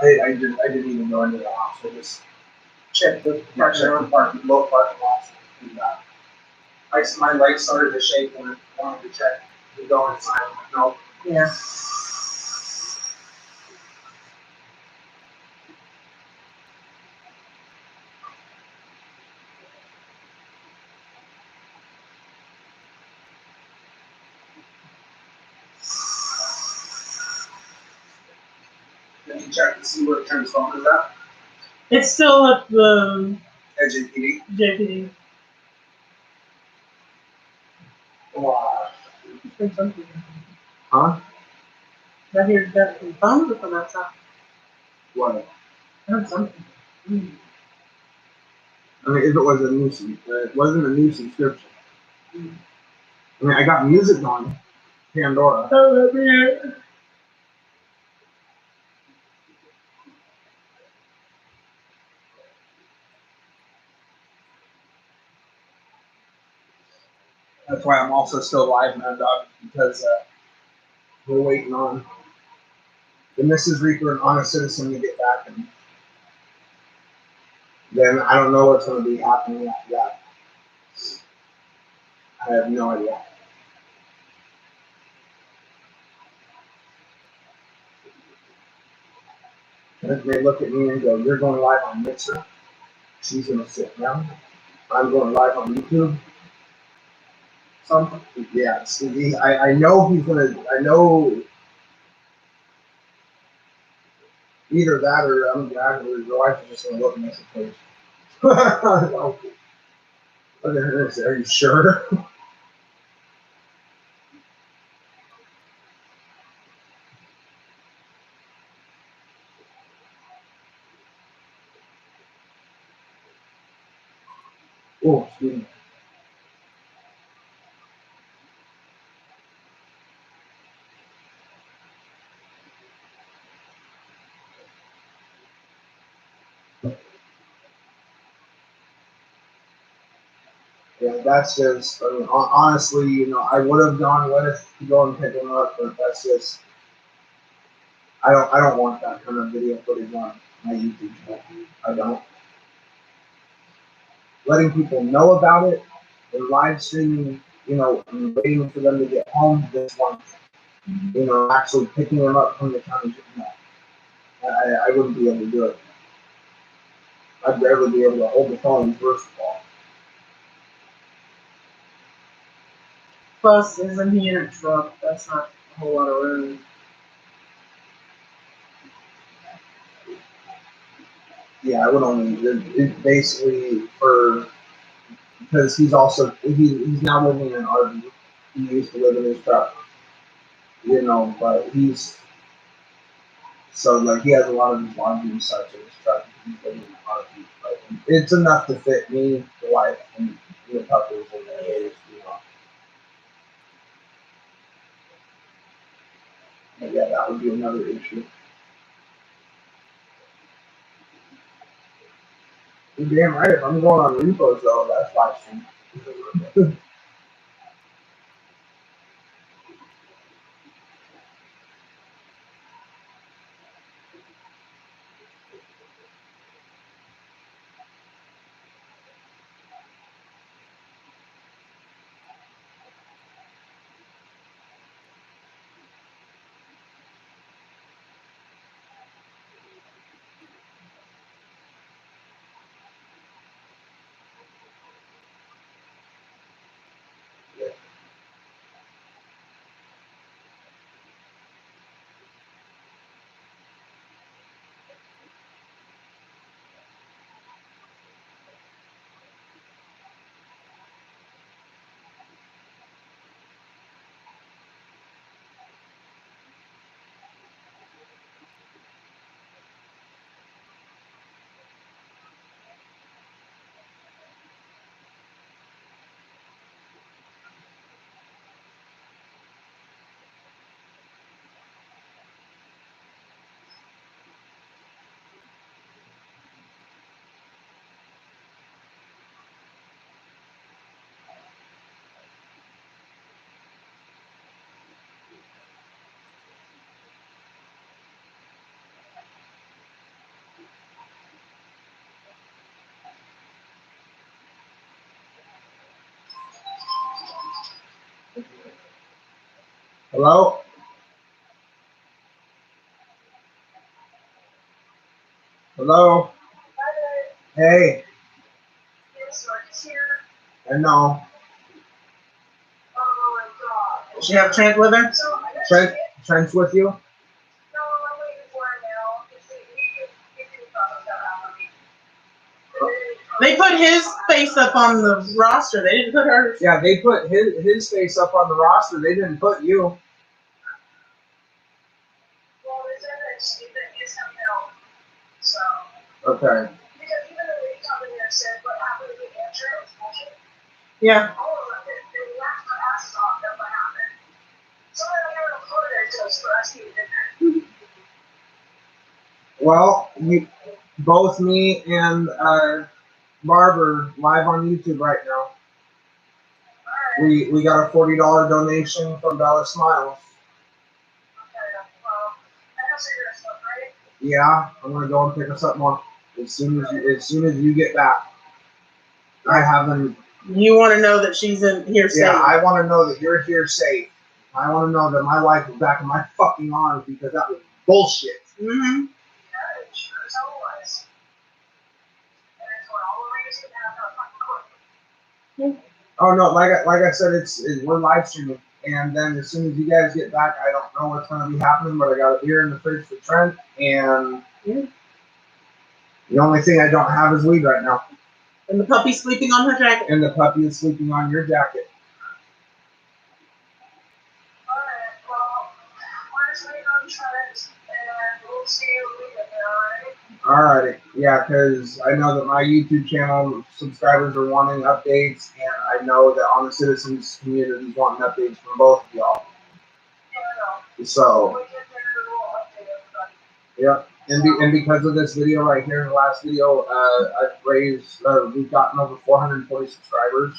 I didn't even go into the house. I just checked the parking both parking lots. And, my lights started to shake when I wanted to check to go inside. No. Yeah. Did you check to see where Trent's phone is at? It's still at the At JPD. JPD. Wow. Something. Huh? I hear that the phones are from outside. What? I heard something. Mm. I mean, if it was a new, it wasn't a new subscription. Mm. I mean, I got music on Pandora. Oh, let me hear. That's why I'm also still live, Mad Dog, because we're waiting on the Mrs. Reaper and Honest Citizen to get back, and then I don't know what's going to be happening after that. I have no idea. And if they look at me and go, "You're going live on Mixer," she's going to sit down. I'm going live on YouTube. Some, yeah, I know he's going to. I know either that or I'm glad his wife is just going to look at me and say, "Are you sure?" Oh, excuse me. Yeah, that's just. I mean, honestly, I would have gone with to go and pick him up, but that's just. I don't want that kind of video footage on my YouTube channel. I don't. Letting people know about it and live streaming, and waiting for them to get home. This one, actually picking them up from the county jail. I wouldn't be able to do it. I'd rather be able to hold the phone first of all. Plus, isn't he in a truck? That's not a whole lot of room. Yeah, I would only. It basically because he's now living in an RV. He used to live in his truck, but he has a lot of his laundry and such in his truck. He's living in an RV, but it's enough to fit me, the wife, and the puppers and their age. But yeah, that would be another issue. You're damn right. If I'm going on repos though, that's live stream. Hello? Hello? Hey, I know. Does she have Trent with her? Trent's with you? They put his face up on the roster. They didn't put hers. Yeah, they put his face up on the roster. They didn't put you. Okay. Yeah. Well, both me and Barber live on YouTube right now. We got a $40 donation from Bella Smiles. Yeah, I'm gonna go and pick us up more as soon as you get back. I haven't. You want to know that she's in here safe. Yeah, I want to know that you're here safe. I want to know that my wife is back in my fucking arms because that was bullshit. Mm-hmm. Oh no, like I said, we're live streaming, and then as soon as you guys get back, I don't know what's gonna be happening, but I got a beer in the fridge for Trent, and the only thing I don't have is weed right now. And the puppy's sleeping on her jacket. And the puppy is sleeping on your jacket. Alrighty, yeah, because I know that my YouTube channel subscribers are wanting updates, and I know that on the citizens community is wanting updates from both of y'all. So, yeah, and because of this video right here in the last video, we've gotten over 440 subscribers.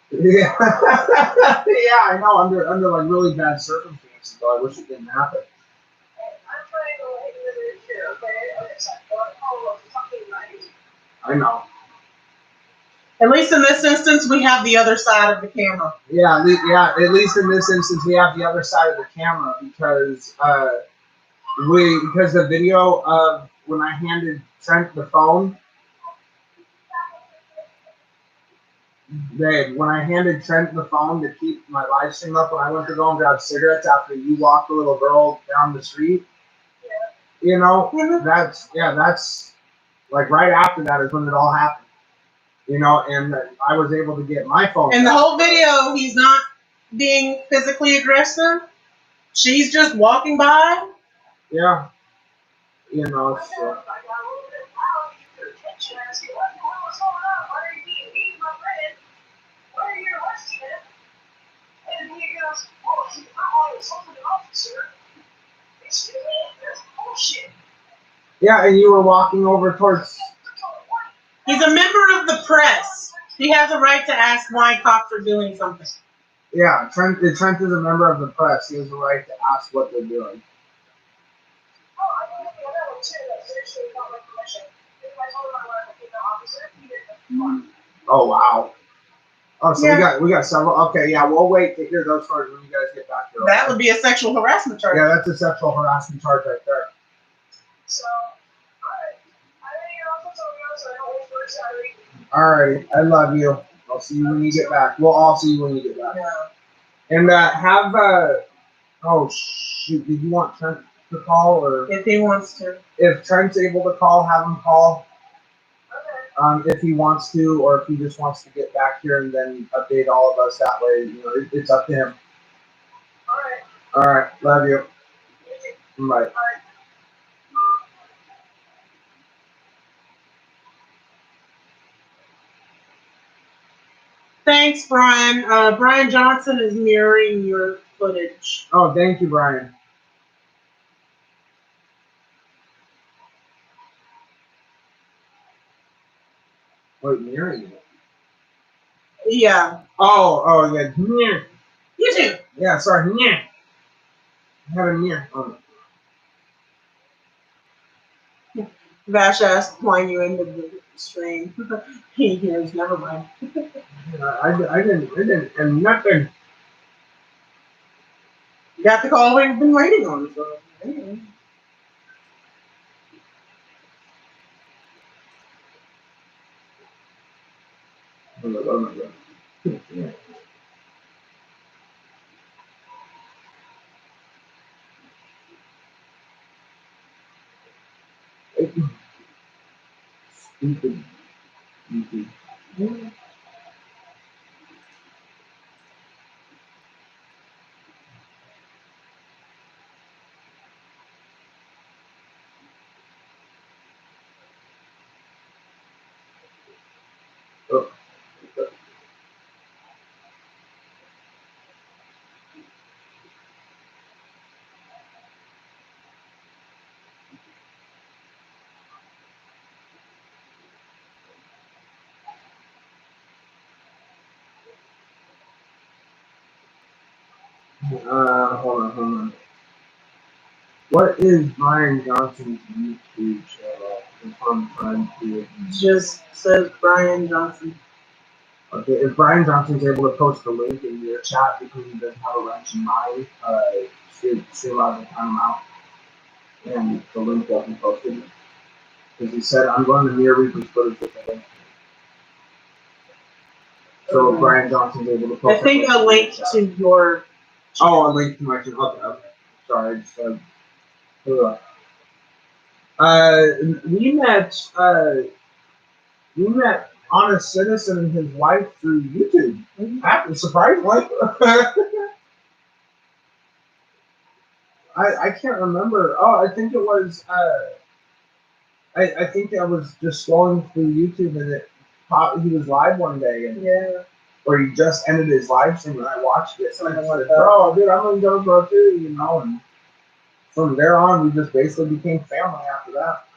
Yeah, yeah, I know. Under like really bad circumstances, though. I wish it didn't happen. I know. At least in this instance, we have the other side of the camera. Yeah, at least in this instance, we have the other side of the camera because the video of when I handed Trent the phone. Babe, when I handed Trent the phone to keep my live stream up, when I went to go and grab cigarettes after you walked the little girl down the street, you know, that's like right after that is when it all happened, you know, and I was able to get my phone. In the whole video, he's not being physically aggressive. She's just walking by. Yeah, you know, so. Yeah, and you were walking over towards. He's a member of the press. He has a right to ask why cops are doing something. Yeah, Trent is a member of the press. He has a right to ask what they're doing. Oh wow. Oh, so yeah. we got several. Okay, yeah, we'll wait to hear those stories when you guys get back here. Okay? That would be a sexual harassment charge. Yeah, that's a sexual harassment charge right there. Alright, I love you. I'll see you when you get back. We'll all see you when you get back. Yeah. And oh shoot, did you want Trent to call or? If he wants to. If Trent's able to call, have him call. If he wants to, or if he just wants to get back here and then update all of us that way, you know, it's up to him. Alright, love you. Bye. Thanks, Brian. Brian Johnson is mirroring your footage. Oh, thank you, Brian. Wait, mirroring it? Yeah. Oh, yeah. You too. Yeah, sorry. I had a mirror. Oh. Vash asked why you ended the stream. He hears, never mind. I didn't, and nothing. You got the call we've been waiting on. So, anyway. Oh my God. Yeah. Stupid. Stupid. Oh. Hold on. What is Brian Johnson's YouTube channel? If I'm trying to. Just says Brian Johnson. Okay, if Brian Johnson's able to post the link in your chat because he doesn't have a wrench in mind, she allowed to time him out, and the link will be posted. Because he said, I'm going to near Reaper's footage with the link. So if Brian Johnson's able to post I think a link to your. Oh, a link to my channel. Okay. Sorry, I just said. We met Honest Citizen and his wife through YouTube. That surprisingly. I can't remember. Oh, I think it was. I think I was just scrolling through YouTube and it popped. He was live one day and or he just ended his live stream and I watched it. And I said, "Bro, dude, I'm gonna go too," you know. And from there on, we just basically became family after that.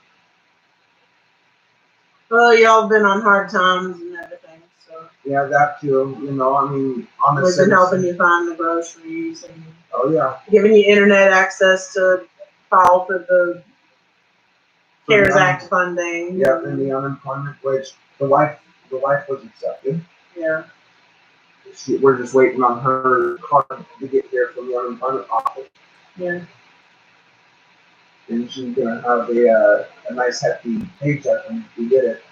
Well, y'all been on hard times and everything, so. Yeah, that too. You know, I mean, Honest We've been Citizen. helping you find the groceries and Oh yeah. giving you internet access to file for the CARES Act funding. Yeah, and the unemployment, which the wife was accepted. Yeah. We're just waiting on her card to get here from the unemployment office. Yeah. And she's gonna have a nice hefty paycheck when we get it.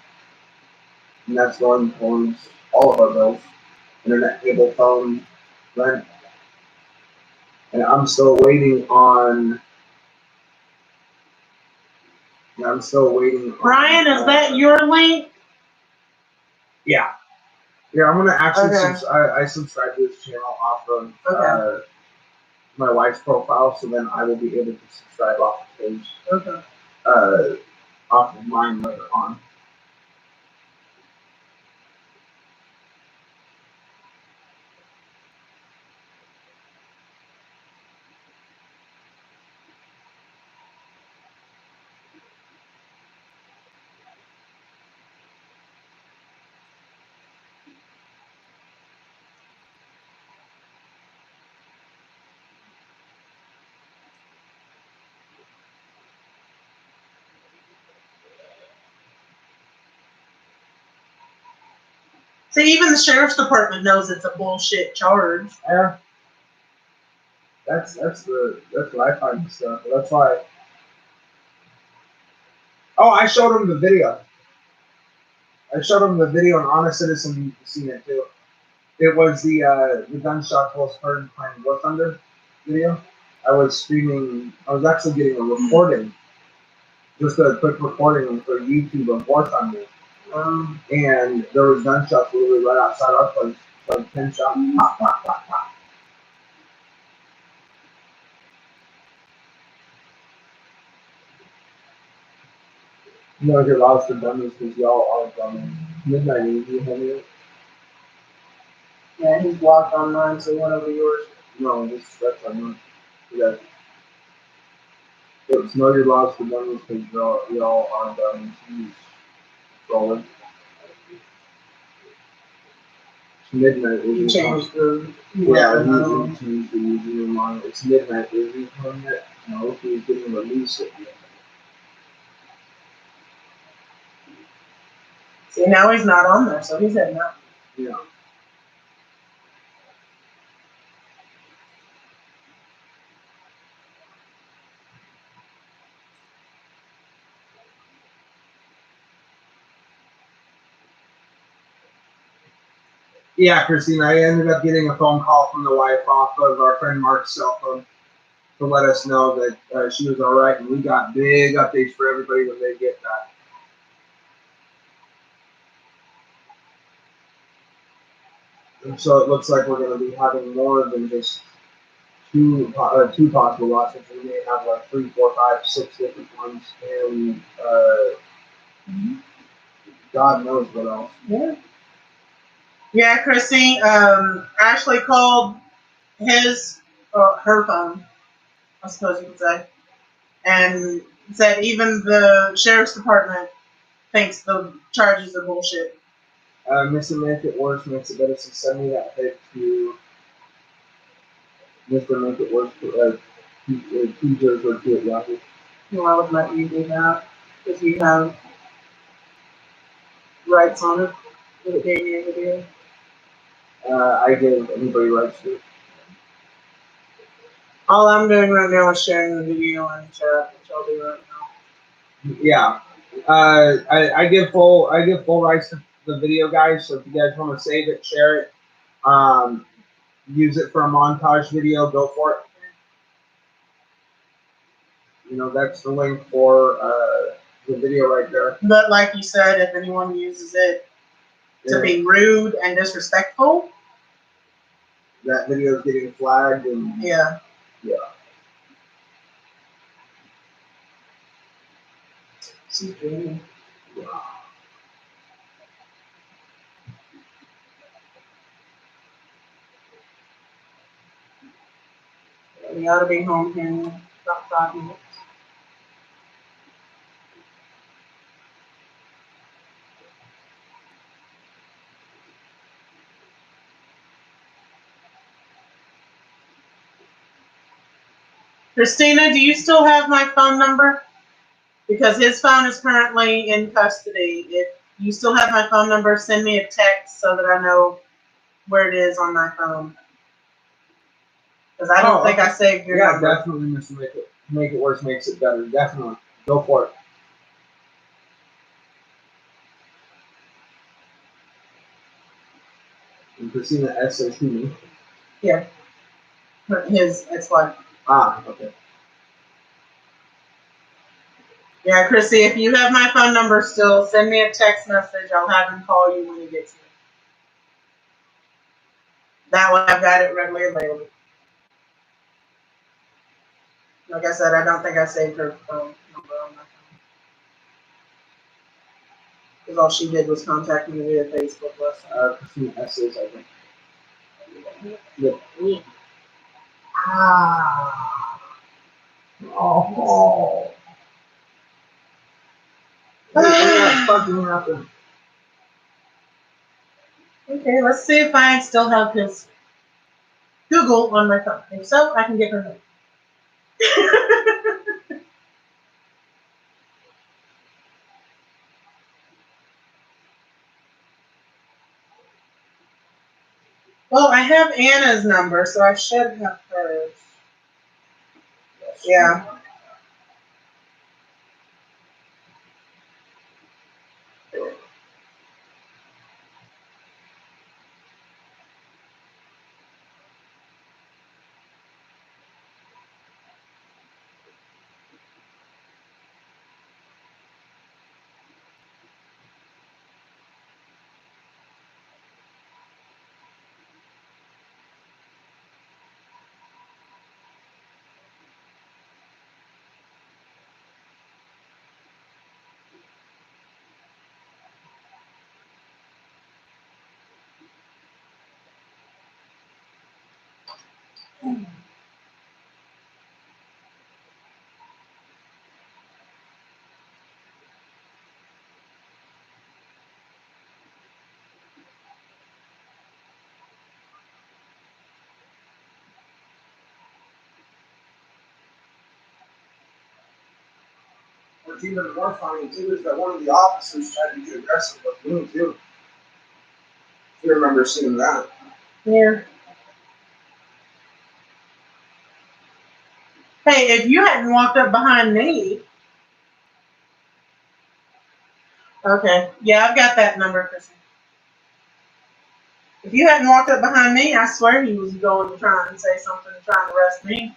And that's going towards all of our bills. Internet, cable, phone, rent. And I'm still waiting on Brian, is that your link? Yeah. Yeah, I'm gonna actually Okay. I subscribe to this channel off of my wife's profile, so then I will be able to subscribe off of his off of mine later on. See, even the sheriff's department knows it's a bullshit charge. Yeah. That's what I find stuff. That's why. Oh, I showed him the video. And Honest Citizen seen it too. It was the gunshot was heard playing War Thunder video. I was streaming. I was actually getting a recording, just a quick recording for YouTube of War Thunder. And there was gunshots literally right outside our place, like 10 shots. Pop, pop, pop, pop. You know, your lost the dummies because y'all are dummies. Midnight, you have it? Yeah, he's blocked on mine, so one over yours. No, that's on mine. Yeah. It's know your lost the dummies because y'all are dummies. He's trolling. Midnight You is changed the. Yeah, he changed the username on it. It's Midnight. Is he on it? No, he's getting released at the end. See, now he's not on there, so he's heading out. Yeah. Yeah, Christina, I ended up getting a phone call from the wife off of our friend Mark's cell phone to let us know that she was all right, and we got big updates for everybody when they get that. And so it looks like we're going to be having more than just two possible losses. We may have like 3, 4, 5, 6 different ones, and God knows what else. Yeah. Yeah, Chrissy. Ashley called his or her phone, I suppose you could say, and said even the sheriff's department thinks the charges are bullshit. Mr. Make It Worse makes it better, so send me that pic to Mr. Make It Worse T002 at Yahoo. Well, I would let you do that if you have rights on it. With it being your video. I give anybody rights to it. All I'm doing right now is sharing the video in chat, which I'll do right now. Yeah. I give full rights to the video, guys. So if you guys want to save it, share it, use it for a montage video, go for it. You know, that's the link for the video right there. But like you said, if anyone uses it to be rude and disrespectful, that video is getting flagged and yeah. She's dreaming. Yeah. We ought to be home here in about 5 minutes. Christina, do you still have my phone number? Because his phone is currently in custody. If you still have my phone number, send me a text so that I know where it is on my phone. Because I don't think I saved your number. Yeah, definitely, Mr. Make It Worse makes it better. Definitely. Go for it. And Christina S says who? Yeah. His ex-wife. Ah, okay. Yeah, Chrissy, if you have my phone number still, send me a text message. I'll have him call you when he gets here. That way I've got it readily available. Like I said, I don't think I saved her phone number on my phone. Because all she did was contact me via Facebook last time. Christina S says, I think. Yeah. Ah. Oh. What the fucking happened? Okay, let's see if I still have his Google on my phone. If so, I can give her a Well, I have Anna's number, so I should have hers. Yeah. What's even more funny, too, is that one of the officers tried to get aggressive with me, too. If you remember seeing that. Yeah. Hey, if you hadn't walked up behind me. Okay. Yeah, I've got that number, Chrissy. If you hadn't walked up behind me, I swear he was going to try and say something, trying to arrest me.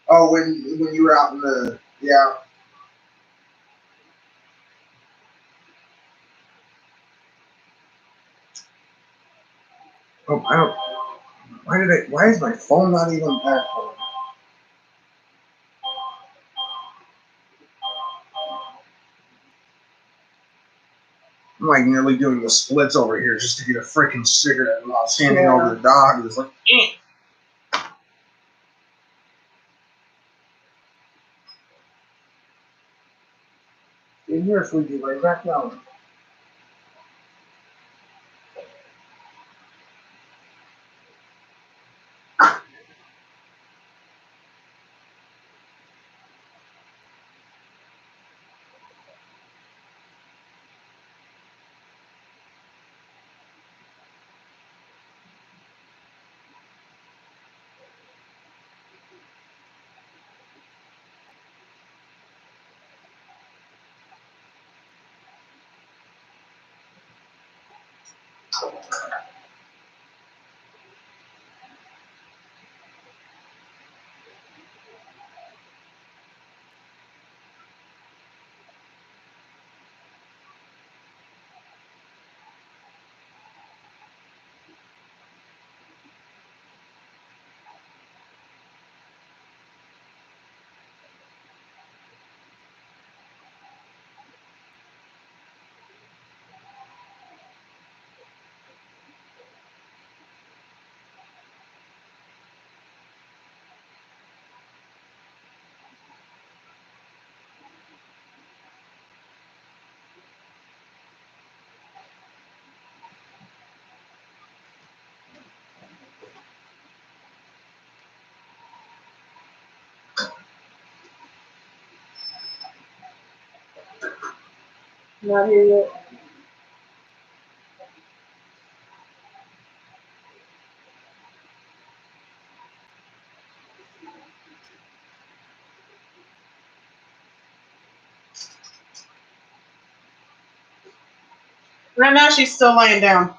Oh, when you were out in the yeah. Oh, I don't. Why is my phone not even back? I'm like nearly doing the splits over here just to get a freaking cigarette while standing over the dog. It's like, in here, sweetie, right back down. Not here yet. Right now, she's still laying down.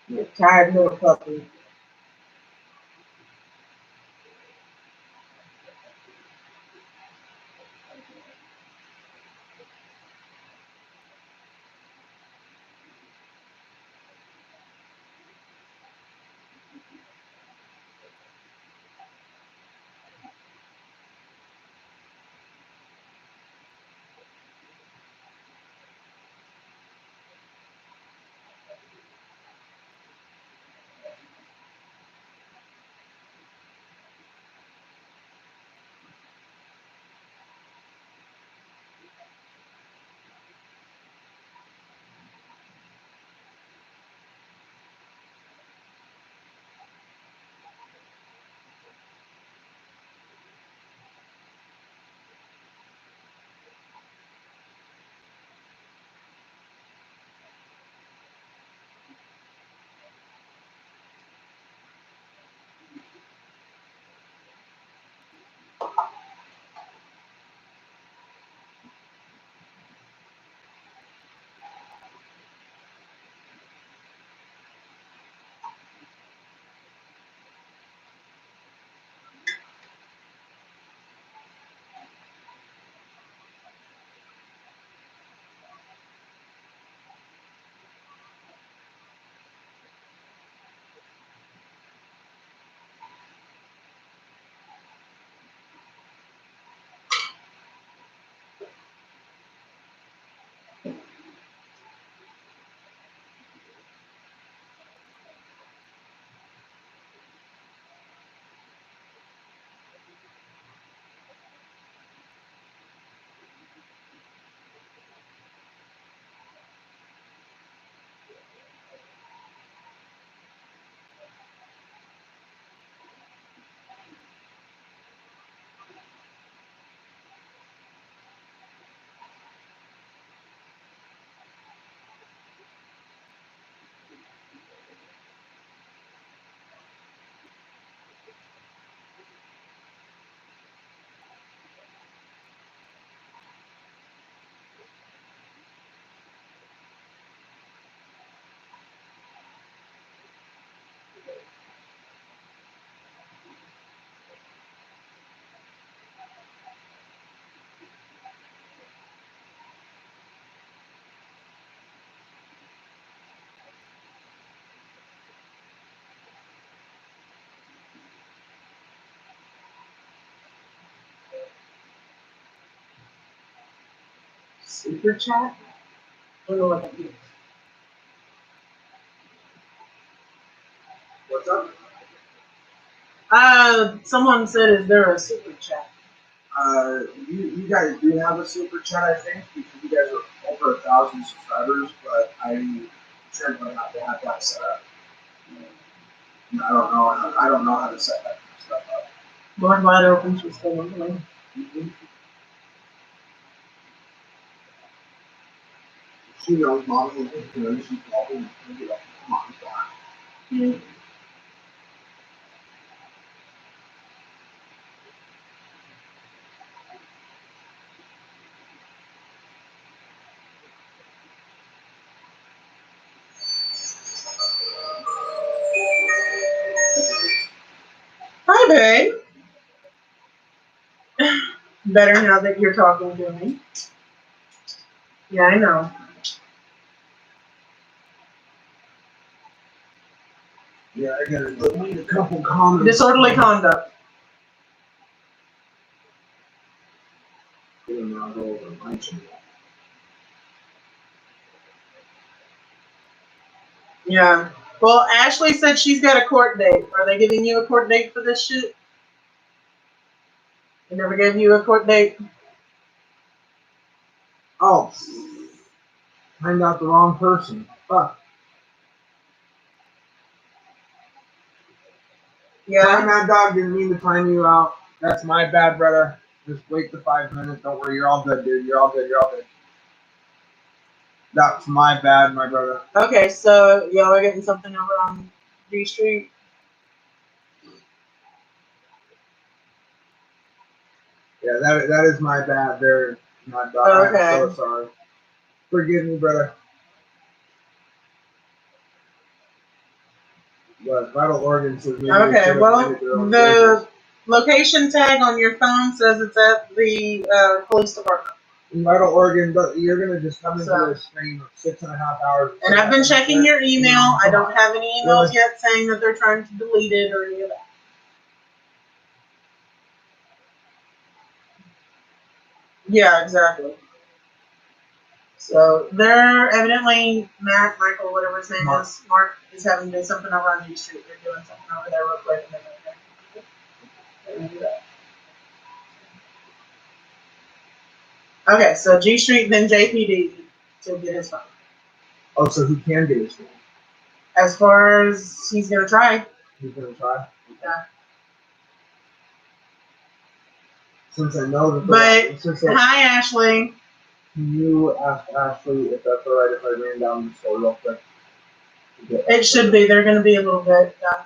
You're tired little puppy. Super chat? I don't know what that means. What's up? Someone said, "Is there a super chat?" You guys do have a super chat, I think, because you guys are over 1,000 subscribers, but I'm sure I'm gonna have to have that set up. I don't know how to set that kind of stuff up. Board wide open. She's still listening. She knows mommy is good. She's probably gonna get up to mommy's back. Hi, babe. Better now that you're talking to me. Yeah, I know. Yeah, I gotta delete a couple comments. Disorderly conduct. Even though I'll go over and mention that. Yeah. Well, Ashley said she's got a court date. Are they giving you a court date for this shit? They never gave you a court date? Oh, find out the wrong person. Fuck. Yeah. Time that dog didn't mean to time you out. That's my bad, brother. Just wait the 5 minutes. Don't worry, you're all good, dude. You're all good. You're all good. That's my bad, my brother. Okay, so y'all are getting something over on G Street? Yeah, that is my bad there, my dog. Okay. I'm so sorry. Forgive me, brother. But vital organs is maybe Okay, well, the location tag on your phone says it's at the police department. vital organ, but you're gonna just come into So- a stream of 6.5 hours. And I've been checking your email. I don't have any emails yet saying that they're trying to delete it or any of that. Yeah, exactly. So they're evidently Matt, Michael, whatever his name is, Mark is having to do something over on G Street. They're doing something over there real quick. And they're gonna do that. Okay, so G Street, then JPD to get his phone. Oh, so he can get his phone. As far as he's gonna try. He's gonna try. Yeah. Since I know that. Hi, Ashley. Can you ask Ashley if that's alright if I ran down the store real quick? It should be. They're gonna be a little bit. Yeah,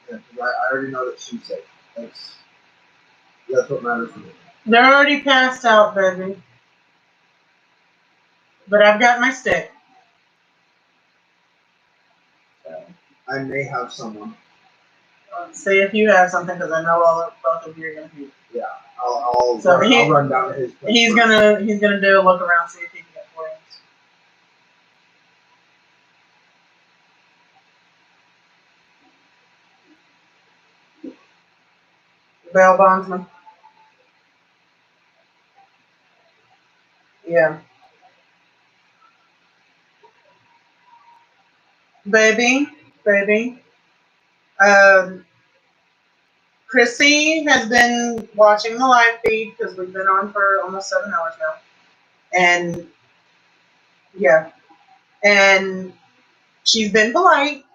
because I already know that she's safe. That's what matters to me. They're already passed out, baby. But I've got my stick. I may have someone. See if you have something, because I know both of you are gonna be. Yeah, I'll So run down to his place. He's gonna do a look around, see if he can get for you. Bail bondsman. Yeah. Baby. Chrissy has been watching the live feed because we've been on for almost 7 hours now. And yeah. And she's been polite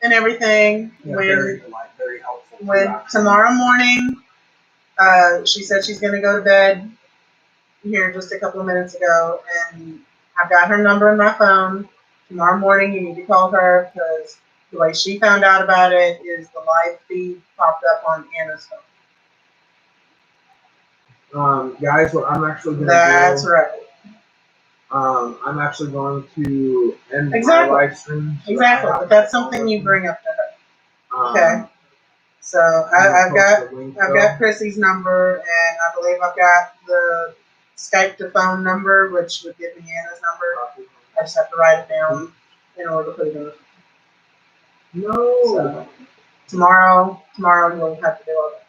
and everything. Yeah, very polite, very helpful. When tomorrow morning, she said she's going to go to bed here just a couple of minutes ago, and I've got her number in my phone. Tomorrow morning, you need to call her because the way she found out about it is the live feed popped up on Anna's phone. Guys, what I'm actually going to do. That's right. I'm actually going to end Exactly. my live stream. Exactly, but that's something you bring up to her. Okay. So I'm I've got Chrissy's number, and I believe I've got the Skype to phone number, which would give me Anna's number. I just have to write it down in order to put it in. No. So tomorrow you'll have to do all that.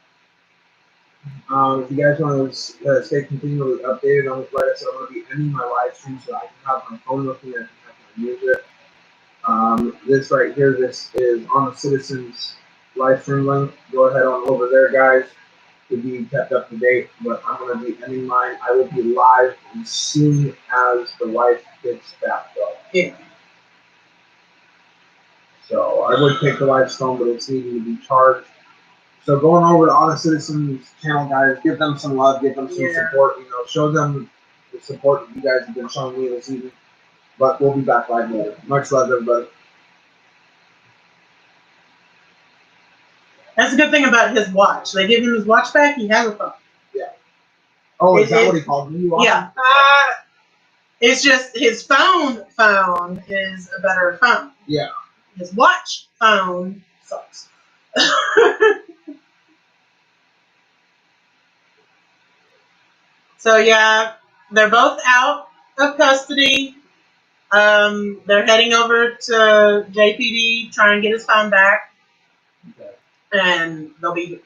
If you guys want to stay continually updated on, like I said, I'm going to be ending my live stream so I can have my phone with me. I can have my music. This right here, this is on the Citizens live stream link. Go ahead on over there, guys, to be kept up to date. But I'm going to be ending mine. I will be live as soon as the wife gets back up. Yeah. So I would take the wife's phone, but it's needing to be charged. So going over to Honest Citizens channel, guys, give them some love, give them some support. You know, show them the support that you guys have been showing me this evening. But we'll be back live later. Much love, everybody. That's a good thing about his watch. They give him his watch back. He has a phone. Yeah. Oh, is that what he called me? Yeah. It's just his phone is a better phone. Yeah. His watch phone sucks. So yeah, they're both out of custody. They're heading over to JPD, try and get his phone back, Okay. and they'll be.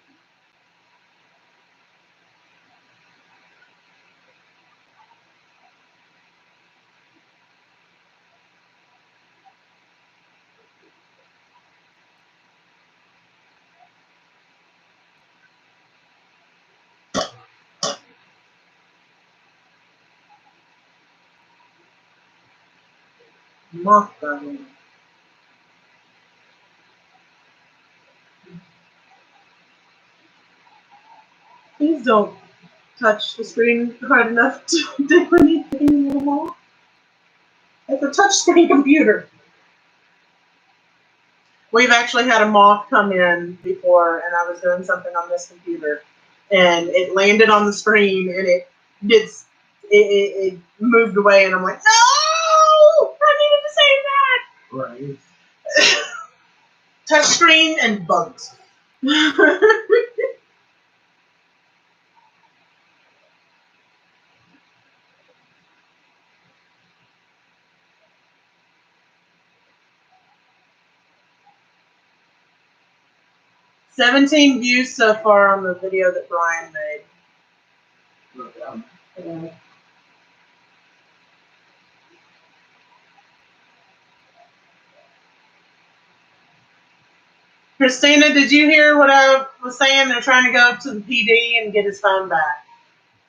Moth gun. Please don't touch the screen hard enough to do anything anymore. It's a touchscreen computer. We've actually had a moth come in before, and I was doing something on this computer, and it landed on the screen, and it did. It moved away, and I'm like, no! I needed to save that. Right. Touchscreen and bugs. 17 views so far on the video that Brian made. Yeah. Christina, did you hear what I was saying? They're trying to go to the PD and get his phone back.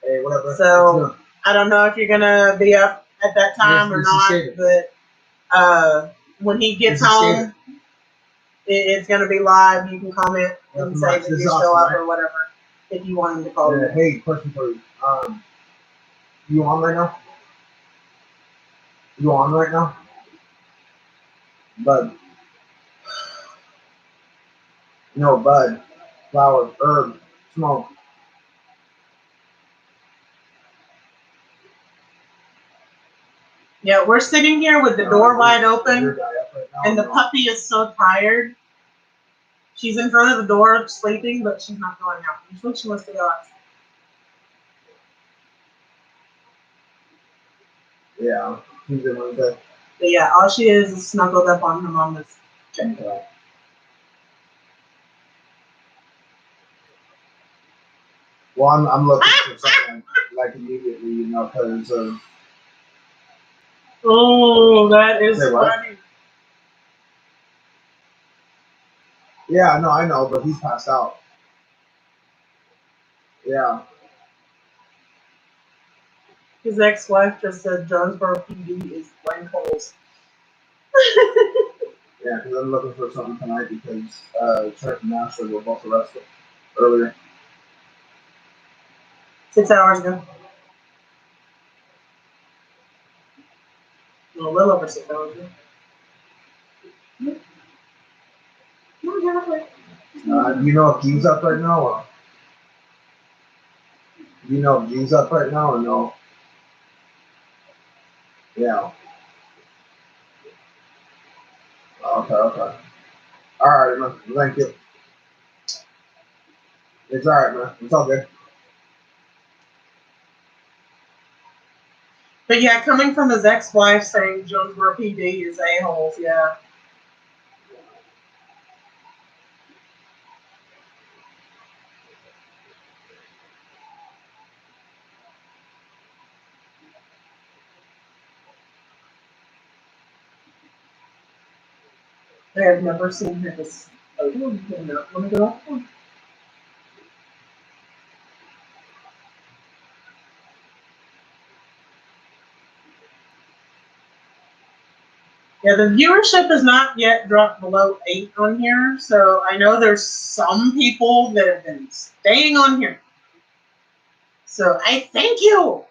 Hey, whatever. So I don't know if you're gonna be up at that time or not, but when he gets home, it's gonna be live. You can comment and say that you show up or whatever if you want him to call you. Hey, question for you. You on right now? You on right now? Bud. No, bud. Flower. Herb. Smoke. Yeah, we're sitting here with the door wide open, and the puppy is so tired. She's in front of the door sleeping, but she's not going out. Usually she wants to go outside. Yeah, she's in one day. But yeah, all she is snuggled up on her mama's chest. Well, I'm looking for something like immediately, you know, because oh, that is funny. Yeah, no, I know, but he's passed out. Yeah. His ex-wife just said Jonesboro PD is blank holes. Yeah, because I'm looking for something tonight because Trent and Ashley were both arrested earlier. 6 hours ago. A little over 6 hours ago. Do you know if G's up right now? Or do you know if G's up right now or no? Yeah. Okay, okay. Alright, man. Thank you. It's alright, man. It's all good. But yeah, coming from his ex-wife saying Jonesboro PD is a-holes, yeah. I have never seen her this. Oh, you cannot want to go up there. Yeah, the viewership has not yet dropped below 8 on here, so I know there's some people that have been staying on here. So I thank you.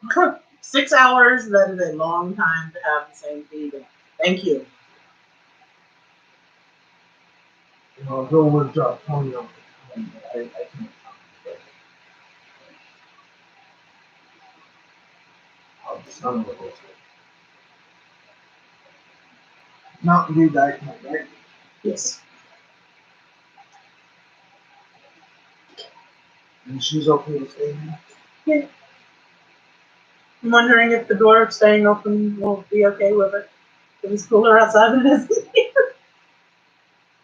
6 hours, that is a long time to have the same feed. Thank you. You know, Bill would drop 20 on the time, but I can't. I'll just tell you what it is. Mountain Dew Diet Coke, right? Yes. And she's okay to stay here? Yeah. I'm wondering if the door staying open will be okay with it. It's cooler outside than it is.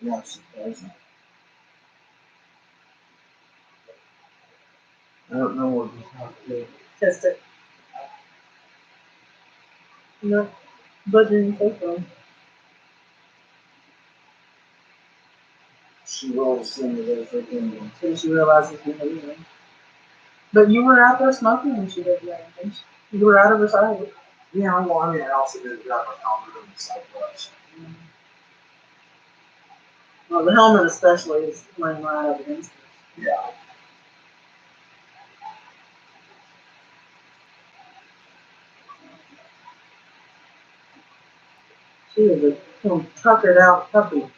Yeah, surprising. I don't know what we have to do. Test it. No. Budgeting so far. She rolls into those again. Until she realizes you hate it. But you were out there smoking when she did that. You were out of her sight. Yeah, well, I mean, I also did grab a helmet on the southwest. Well, the helmet especially is laying right up against her. Yeah. She is a tuckered out puppy.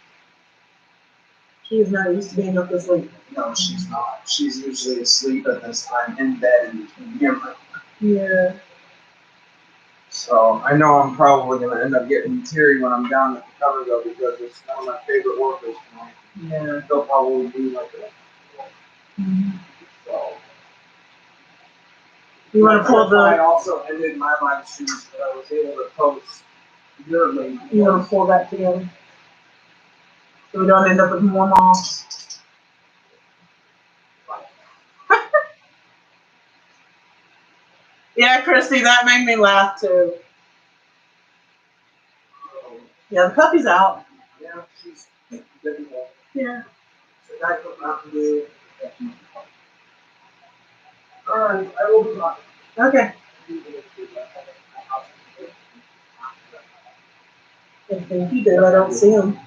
She is not used to being up this late. No, she's not. She's usually asleep at this time in bed in between here. Yeah. So I know I'm probably going to end up getting teary when I'm down at the cover though, because it's one of my favorite workers tonight. Yeah. They'll probably be like that. So. You want to pull I the? also ended my live streams that I was able to post your link. You want to pull that together, so we don't end up with more moms. Yeah, Christy, that made me laugh too. Yeah, the puppy's out. Yeah, she's difficult. Yeah. So I put Mountain Dew. Alright, I will be back. Okay. I think he did. I don't see him.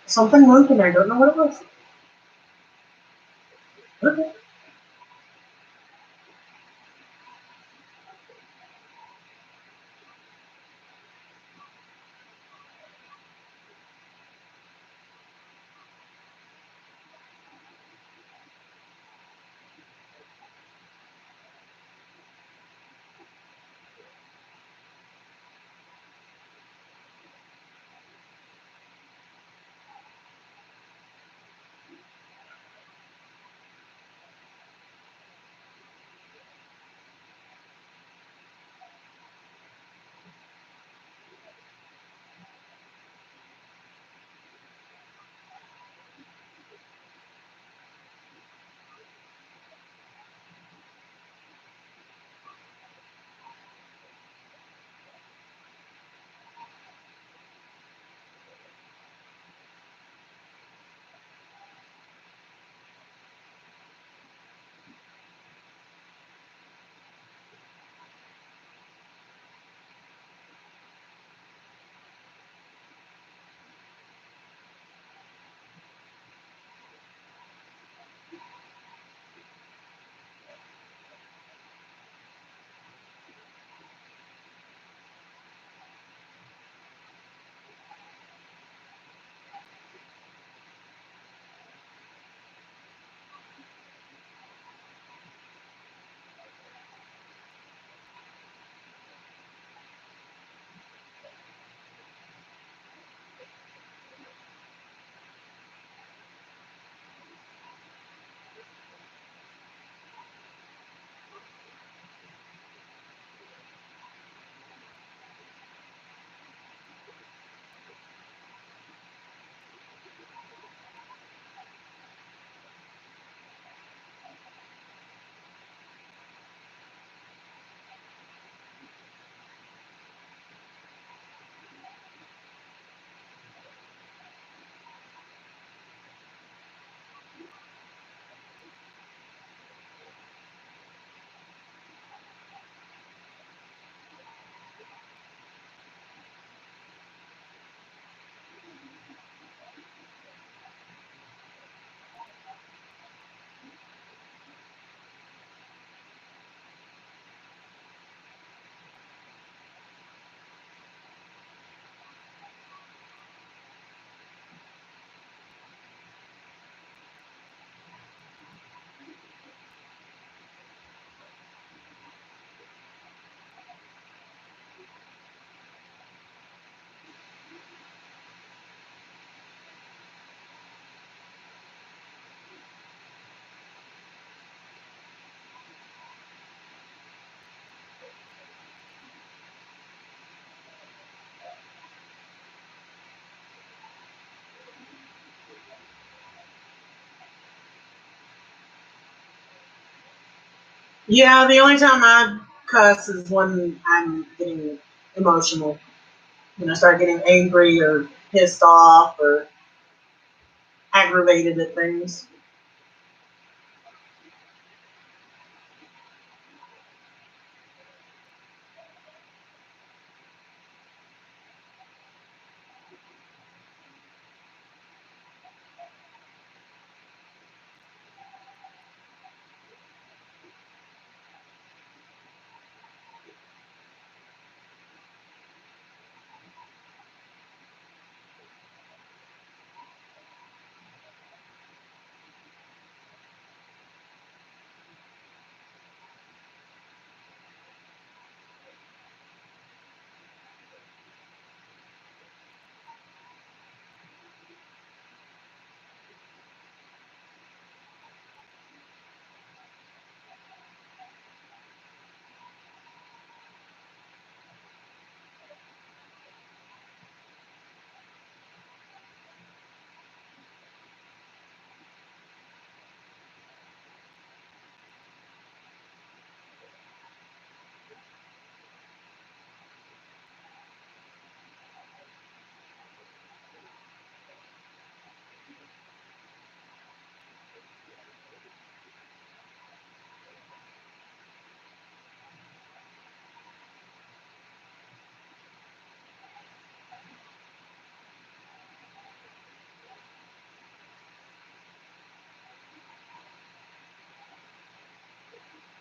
Something moved and I don't know what it was. Okay. Yeah, the only time I cuss is when I'm getting emotional. When I start getting angry or pissed off or aggravated at things.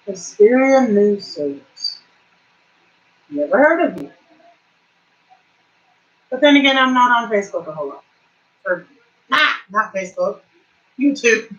Xperia News Service. Never heard of you. But then again, I'm not on Facebook a whole lot. Or, not Facebook. YouTube.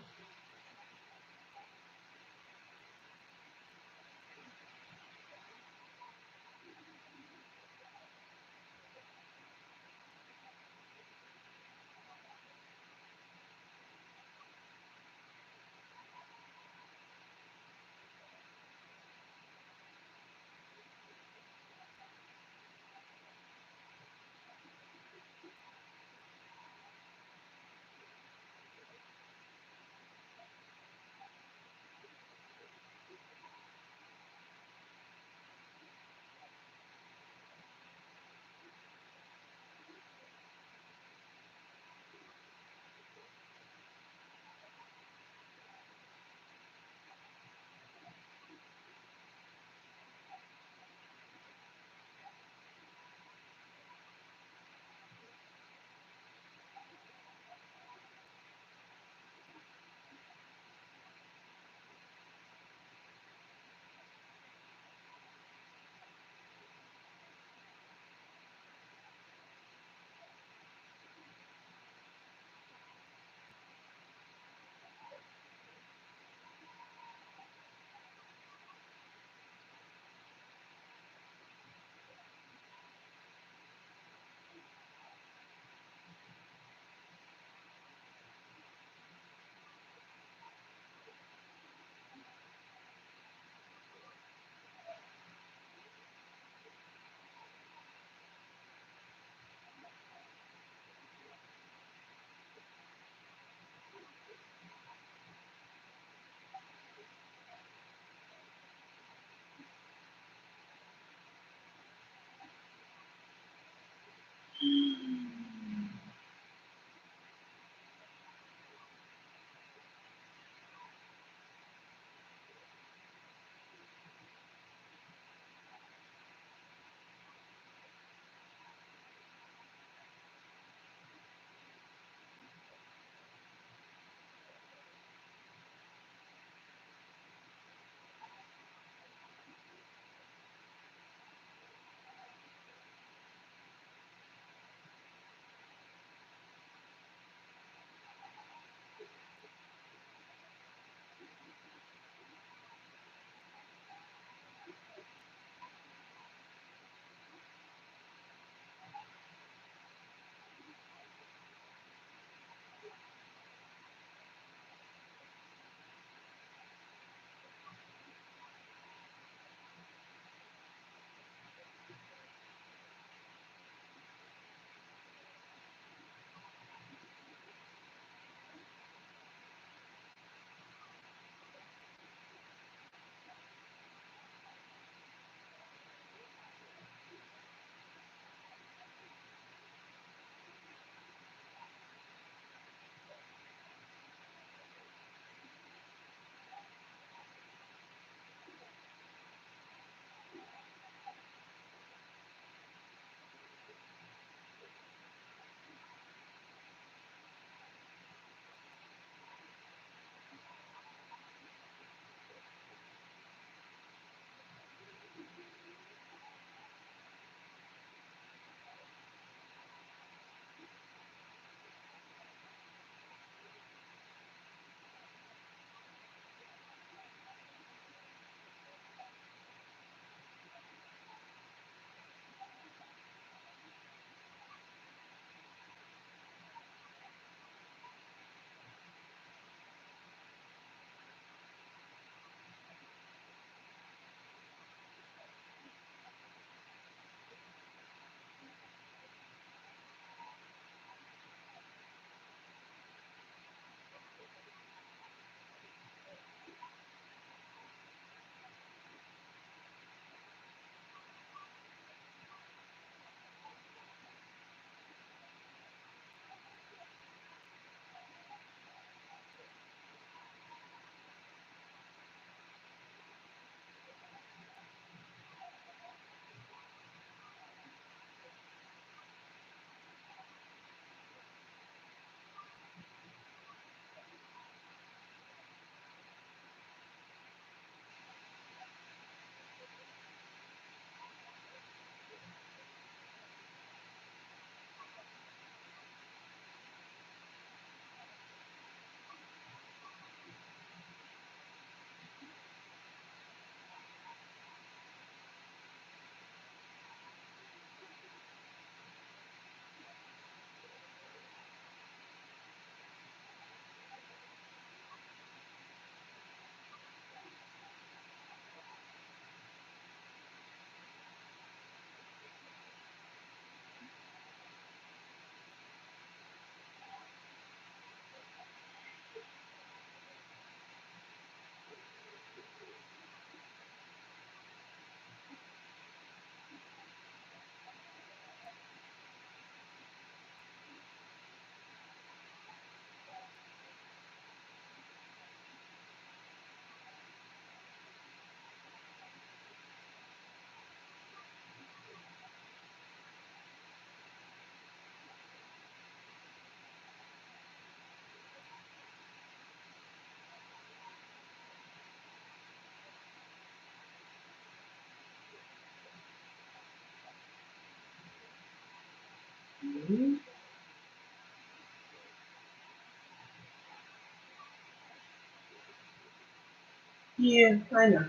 Yeah, I know.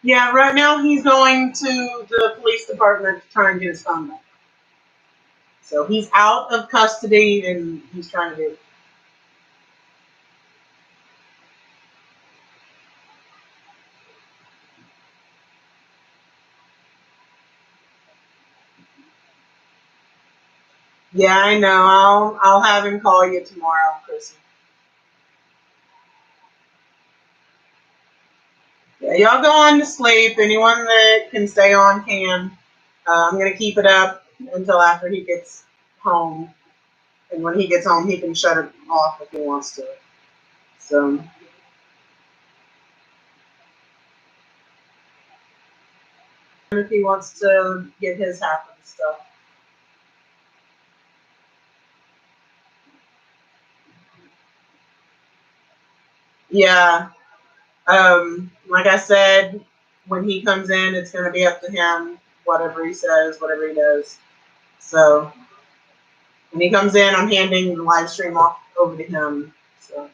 Yeah, right now he's going to the police department to try and get his phone back. So he's out of custody and he's trying to do it. Yeah, I know. I'll have him call you tomorrow, Chrissy. Yeah, y'all go on to sleep. Anyone that can stay on can. I'm gonna keep it up until after he gets home, and when he gets home, he can shut it off if he wants to. So if he wants to get his half of the stuff. Yeah. Like I said, when he comes in, it's gonna be up to him. Whatever he says, whatever he does. So when he comes in, I'm handing the live stream off over to him. So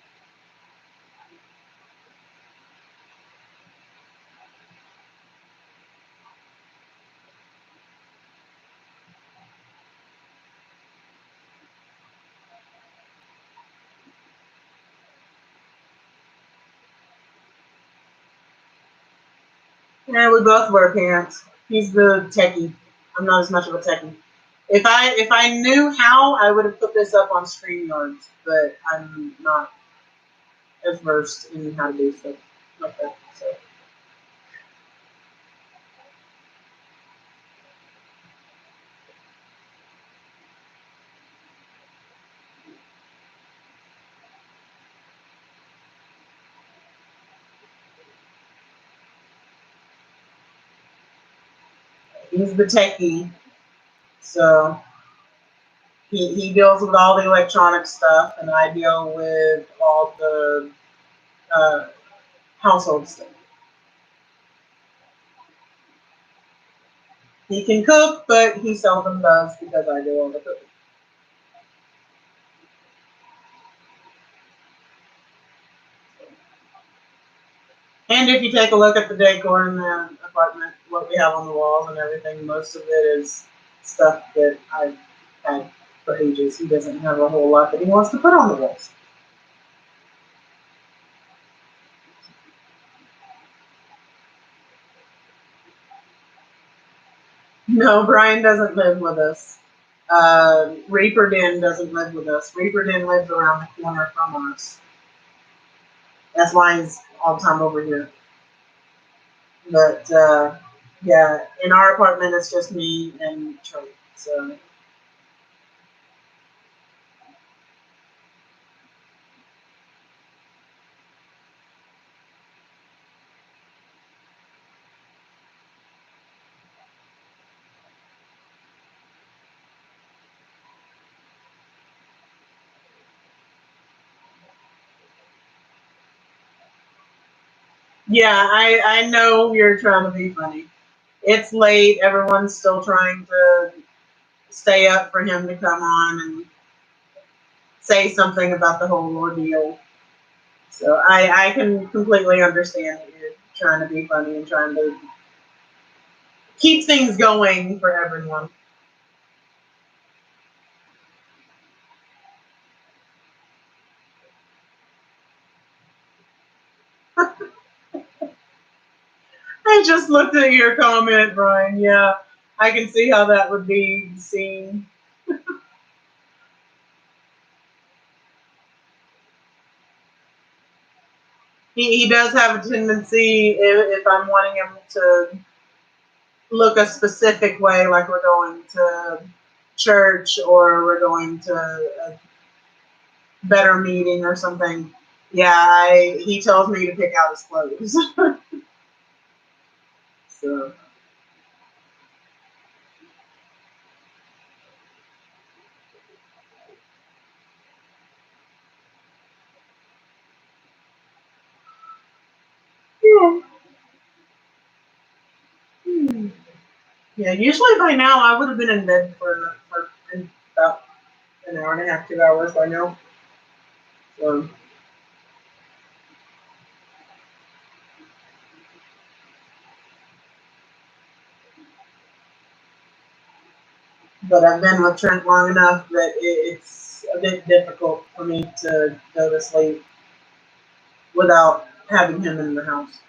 yeah, we both wear pants. He's the techie. I'm not as much of a techie. If I knew how, I would have put this up on StreamYards, but I'm not as versed in how to do stuff like that. So he's the techie. So he deals with all the electronic stuff, and I deal with all the uh, household stuff. He can cook, but he seldom does because I do all the cooking. And if you take a look at the decor in the apartment, what we have on the walls and everything, most of it is stuff that I've had for ages. He doesn't have a whole lot that he wants to put on the walls. No, Brian doesn't live with us. Reaper Den doesn't live with us. Reaper Den lives around the corner from us. That's why he's all the time over here. But yeah, in our apartment, it's just me and Trent. So yeah, I know you're trying to be funny. It's late. Everyone's still trying to stay up for him to come on and say something about the whole ordeal. So I can completely understand that you're trying to be funny and trying to keep things going for everyone. I just looked at your comment, Brian. Yeah, I can see how that would be seen. He does have a tendency, if I'm wanting him to look a specific way, like we're going to church or we're going to a better meeting or something. Yeah, he tells me to pick out his clothes. So Yeah, usually by now I would have been in bed for about an hour and a half, 2 hours by now. So, but I've been with Trent long enough that it's a bit difficult for me to go to sleep without having him in the house.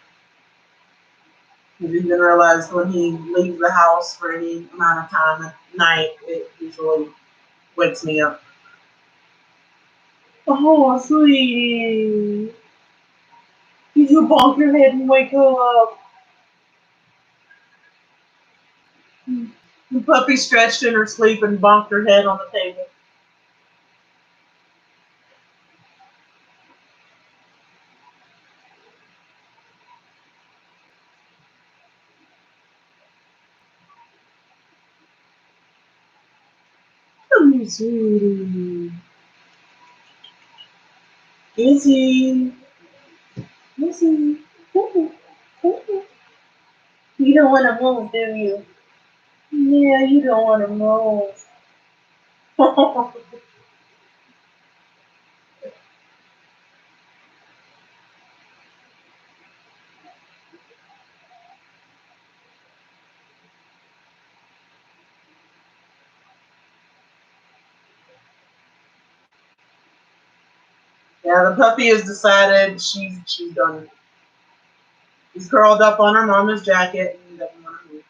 Because even realized when he leaves the house for any amount of time at night, it usually wakes me up. Oh, sweetie. Did you bonk your head and wake her up? The puppy stretched in her sleep and bonked her head on the table. Oh, sweetie. Izzy. Izzy. You don't want to move, do you? Yeah, you don't want to move. Yeah, the puppy has decided she's done. She's curled up on her mama's jacket and doesn't want to move.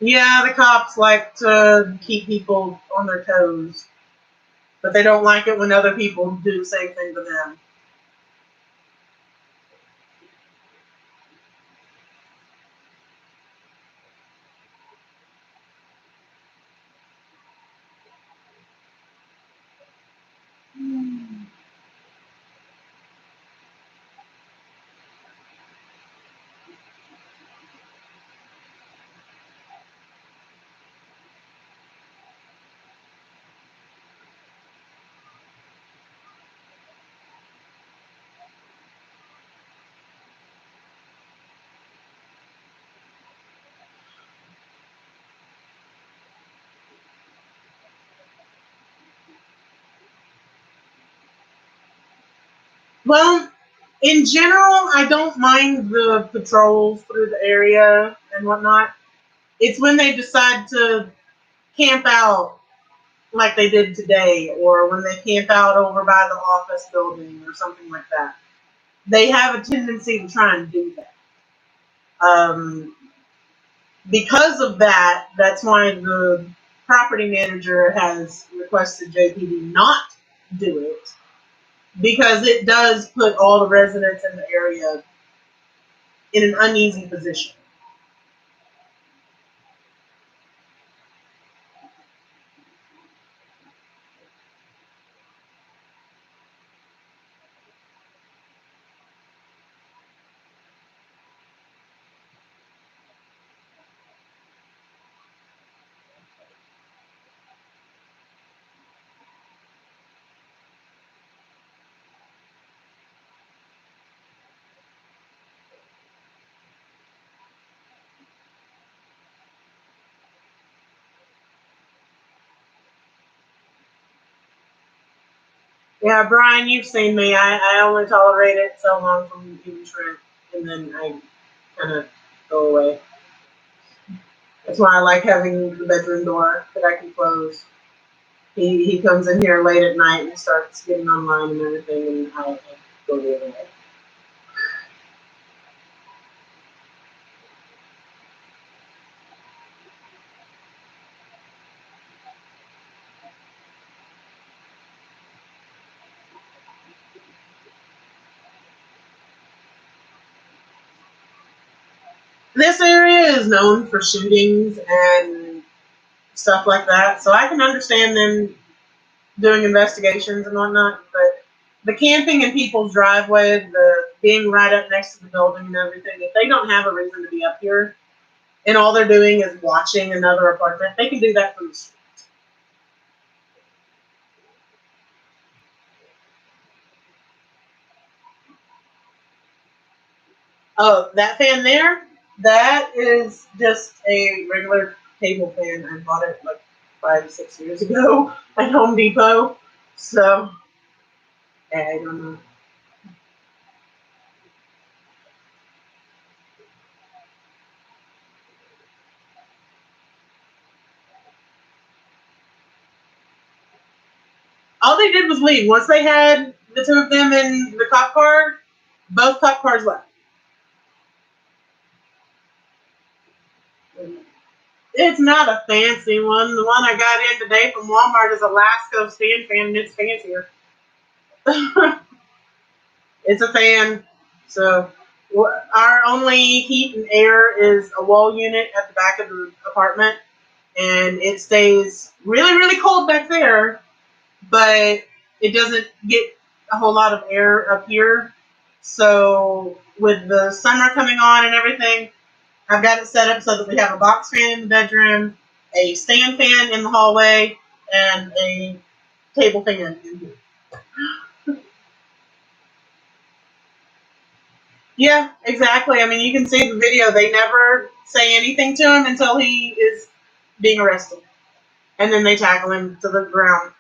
Yeah, the cops like to keep people on their toes, but they don't like it when other people do the same thing to them. Well, in general, I don't mind the patrols through the area and whatnot. It's when they decide to camp out like they did today, or when they camp out over by the office building or something like that. They have a tendency to try and do that. Um, because of that, that's why the property manager has requested JPD not do it, because it does put all the residents in the area in an uneasy position. Yeah, Brian, you've seen me. I only tolerate it so long from eating shrimp, and then I kind of go away. That's why I like having the bedroom door that I can close. He comes in here late at night and starts getting online and everything, and I go the other way. This area is known for shootings and stuff like that, so I can understand them doing investigations and whatnot. But the camping in people's driveway, the being right up next to the building and everything, if they don't have a reason to be up here and all they're doing is watching another apartment, they can do that from the street. Oh, that fan there, that is just a regular table fan. I bought it like 5 or 6 years ago at Home Depot. So, I don't know. All they did was leave. Once they had the two of them in the cop car, both cop cars left. It's not a fancy one. The one I got in today from Walmart is a Lasco stand fan, and it's fancier. It's a fan. So our only heat and air is a wall unit at the back of the apartment, and it stays really, really cold back there, but it doesn't get a whole lot of air up here. So with the summer coming on and everything, I've got it set up so that we have a box fan in the bedroom, a stand fan in the hallway, and a table fan in here. Yeah, exactly. I mean, you can see the video. They never say anything to him until he is being arrested. And then they tackle him to the ground.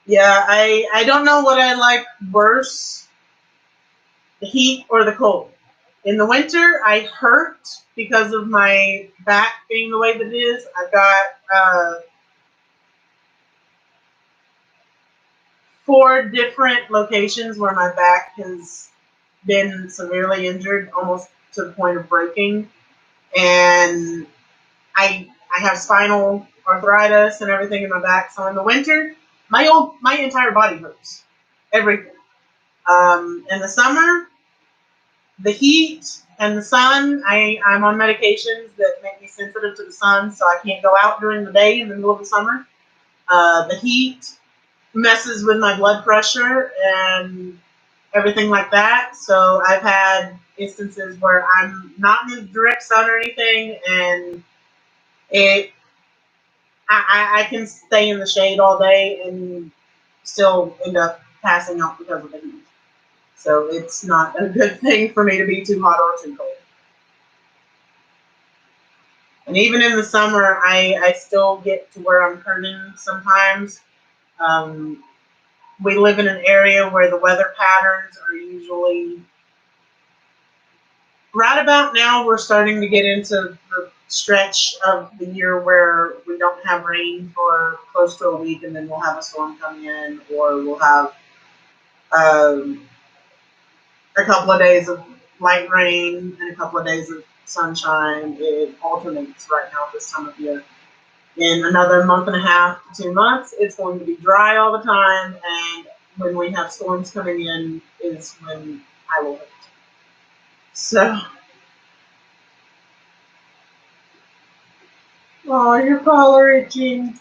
Yeah, I don't know what I like worse, the heat or the cold. In the winter, I hurt because of my back being the way that it is. I've got 4 different locations where my back has been severely injured, almost to the point of breaking. And I have spinal arthritis and everything in my back. So in the winter, my entire body hurts, everything. In the summer, the heat and the sun, I'm on medications that make me sensitive to the sun, so I can't go out during the day in the middle of the summer. The heat messes with my blood pressure and everything like that. So I've had instances where I'm not in the direct sun or anything, and it I can stay in the shade all day and still end up passing out because of the heat. So it's not a good thing for me to be too hot or too cold. And even in the summer, I still get to where I'm hurting sometimes. Um, we live in an area where the weather patterns are usually right about now. We're starting to get into the stretch of the year where we don't have rain for close to a week, and then we'll have a storm coming in, or we'll have um, a couple of days of light rain and a couple of days of sunshine. It alternates right now this time of year. In another month and a half to 2 months, it's going to be dry all the time, and when we have storms coming in is when I will hit. So, oh, your collar itching.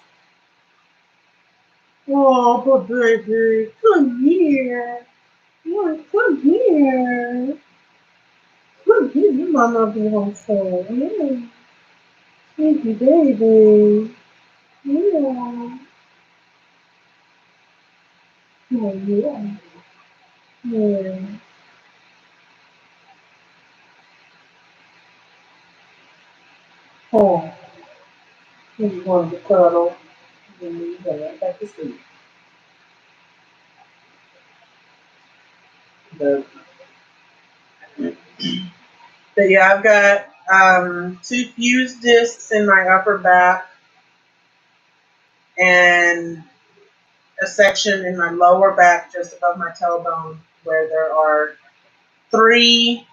Oh, poor baby, come here. Oh, come here. Come here, your mama be home soon. Yeah. Thank you, baby. Yeah. Oh, yeah. Yeah. Oh, you want to cuddle. Then you go right back to sleep. But, but yeah, I've got 2 fused discs in my upper back and a section in my lower back just above my tailbone where there are 3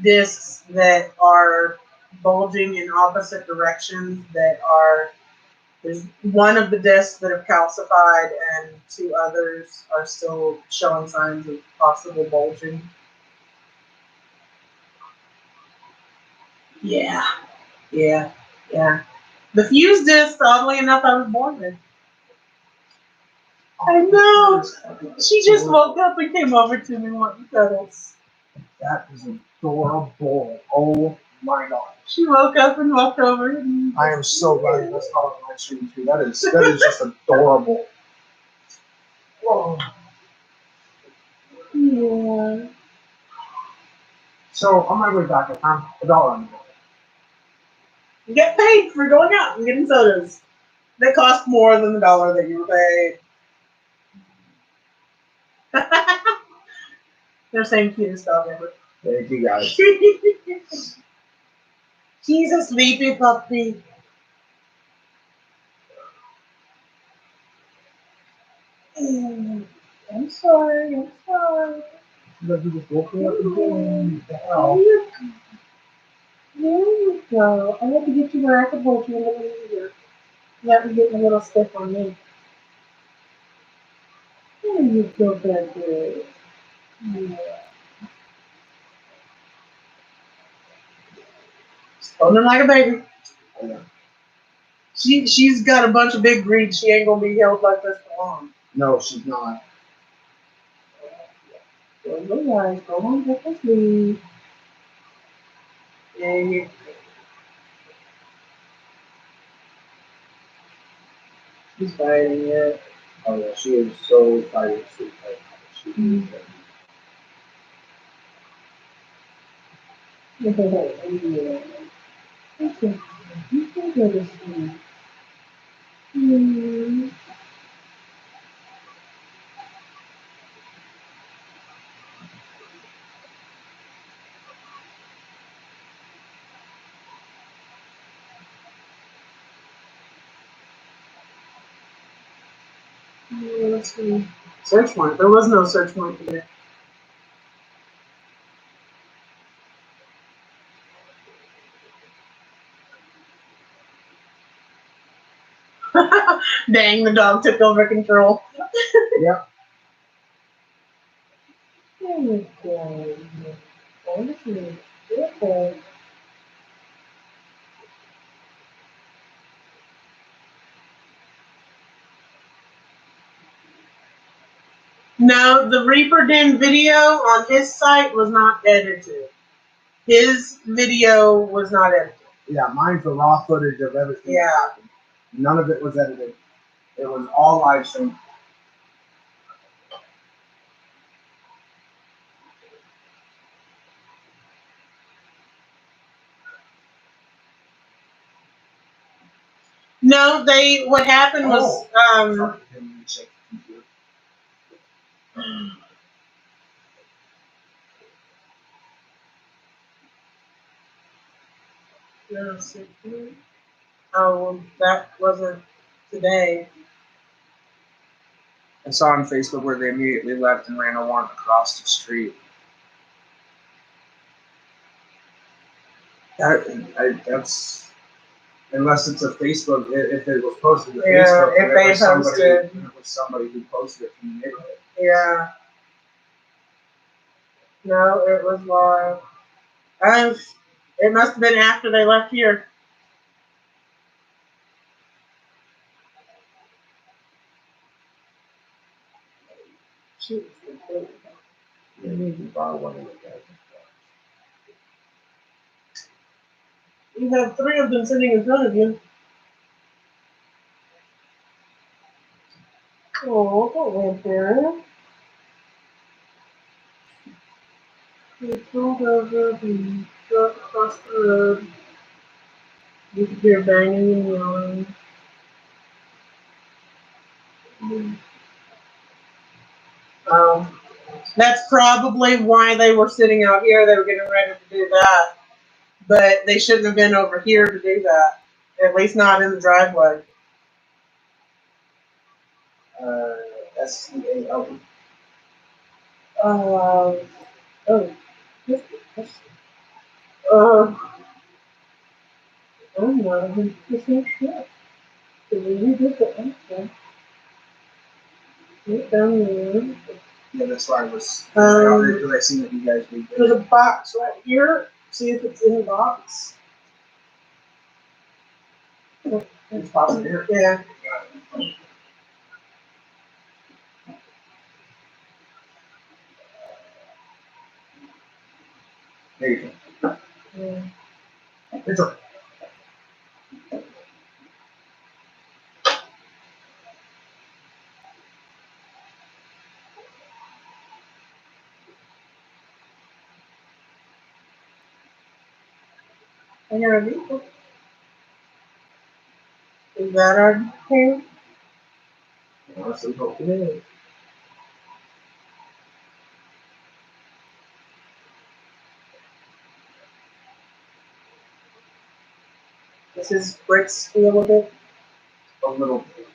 discs that are bulging in opposite directions that are there's one of the discs that have calcified and 2 others are still showing signs of possible bulging. Yeah. Yeah. Yeah. The fuse disc, oddly enough, I was born with. I know. She just woke up and came over to me wanting cuddles. That is adorable. Oh my god. She woke up and walked over. And I am so glad that's not on my stream too. That is just adorable. Oh. yeah. So on my way back, I found $1 on the You get paid for going out and getting sodas. They cost more than the $1 that you were paid. They're saying cutest dog ever. Thank you guys. She's a sleepy puppy. I'm sorry. I'm sorry. But you just woke me up again. What the hell? There you go. I had to get you where I could hold you a little easier. That was getting a little stiff on me. There you go, baby. Yeah. Holding her like a baby. I know. She's got a bunch of big greed. She ain't gonna be held like this for long. No, she's not. So you guys go on, get to sleep. Yeah, you. She's fighting it. Oh yeah, she is so fighting sleep right now. She is. Yeah. Okay. You can go to sleep. Hmm. Let's see. Search warrant. There was no search warrant today. Dang, the dog took over control. Yep. There you go. Go to sleep. Okay. No, the Reaper Den video on his site was not edited. His video was not edited. Yeah, mine's the raw footage of everything. Yeah. That happened. None of it was edited. It was all live stream. No, what happened was Sorry, didn't mean to shake the computer. oh, that wasn't today. I saw on Facebook where they immediately left and ran a warrant across the street. That's unless it's a Facebook. If it was posted to Yeah, Facebook, if they posted. it was somebody who posted it from the neighborhood. Yeah. No, it was live. It must have been after they left here. Shoot. Yeah, maybe borrow one of the guys. You have 3 of them sitting in front of you. Oh, don't wait there. You pulled over the truck across the road. You could hear banging and yelling. That's probably why they were sitting out here. They were getting ready to do that. But they shouldn't have been over here to do that. At least not in the driveway. SCAL. Oh. I'm not 100% sure. Because we did the answer. Right down there. Yeah, that's why I was. Because I seen that you guys did. There's a box right here. See if it's in the box. It's popping here. Yeah. There you go. It's okay. I hear a vehicle. Is that our thing? Honestly, hope it is. Does his brakes feel a bit? A little bit.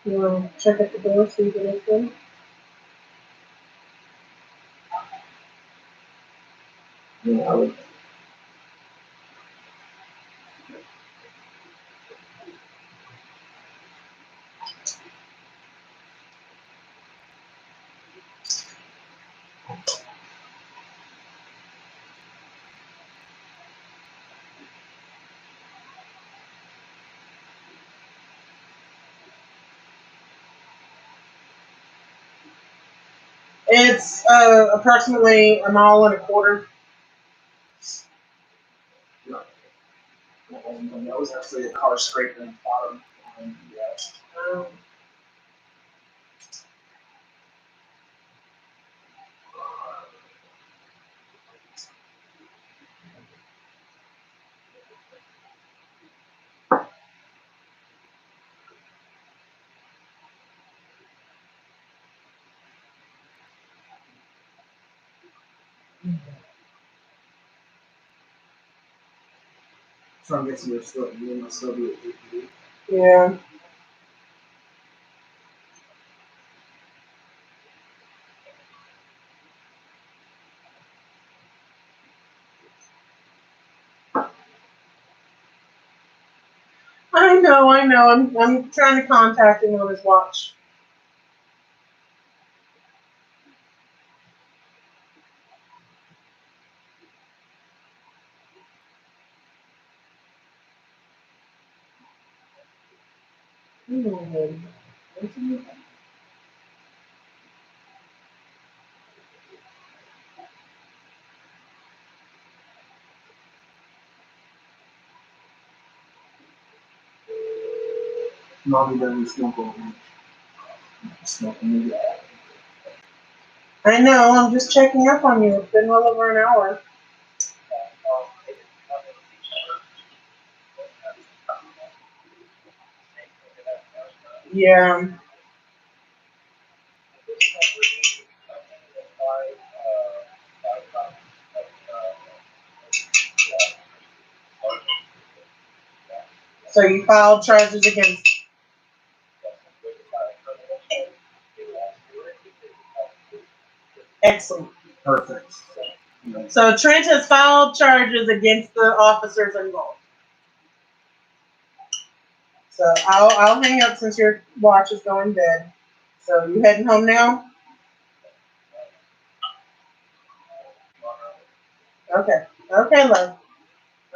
You want to check at the door, see if it is good? Yeah, I would. It's approximately a mile and a quarter. No. That was actually a car scraping the bottom. Yeah. Um, So I'm guessing you're still, you must still be at 8. yeah. I know. I'm trying to contact him on his watch. Hmm. Mommy doesn't smoke over me. Smoking me. I know. I'm just checking up on you. It's been well over an hour. Yeah. So you filed charges against. Excellent. Perfect. So Trent has filed charges against the officers involved. So I'll hang up since your watch is going dead. So you heading home now? Okay. Okay, love.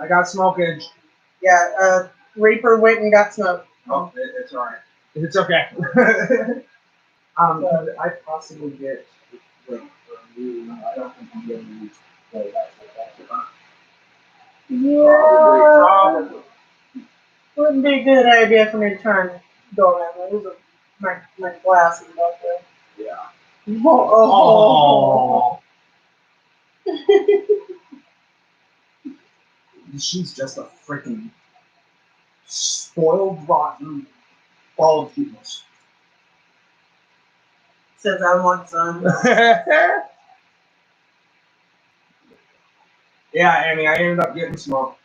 I got smokage. Yeah, Reaper went and got smoke. Oh, it's alright. It's okay. Could I possibly get like a new? I don't think I'm getting used. Yeah. Probably. Wouldn't be a good idea for me to try and go around there. Those are my glasses back there. Yeah. Oh. She's just a freaking spoiled, rotten ball of goodness. Says I want some. Yeah, Annie, I ended up getting smoked.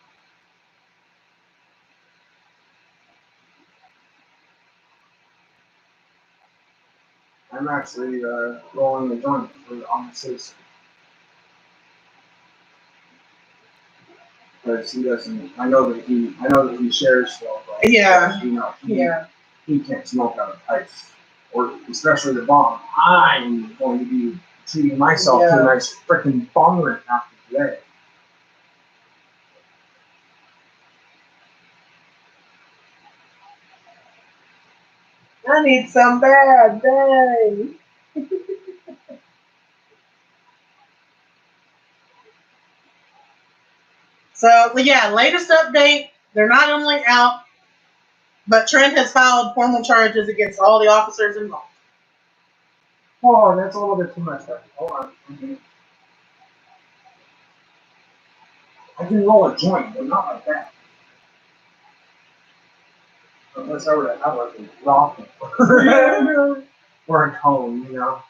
I'm actually rolling a joint on the citizen. Because he doesn't. I know that he shares still, but Yeah. He can't smoke out of pipes, or especially the bomb. I'm going to be treating myself to a nice freaking bong rip after today. I need some bad, dang. So, yeah, latest update. They're not only out, but Trent has filed formal charges against all the officers involved. Oh, that's a little bit too much. Hold on. I can roll a joint, but not like that. Unless I were to have like a rock or a cone, you know.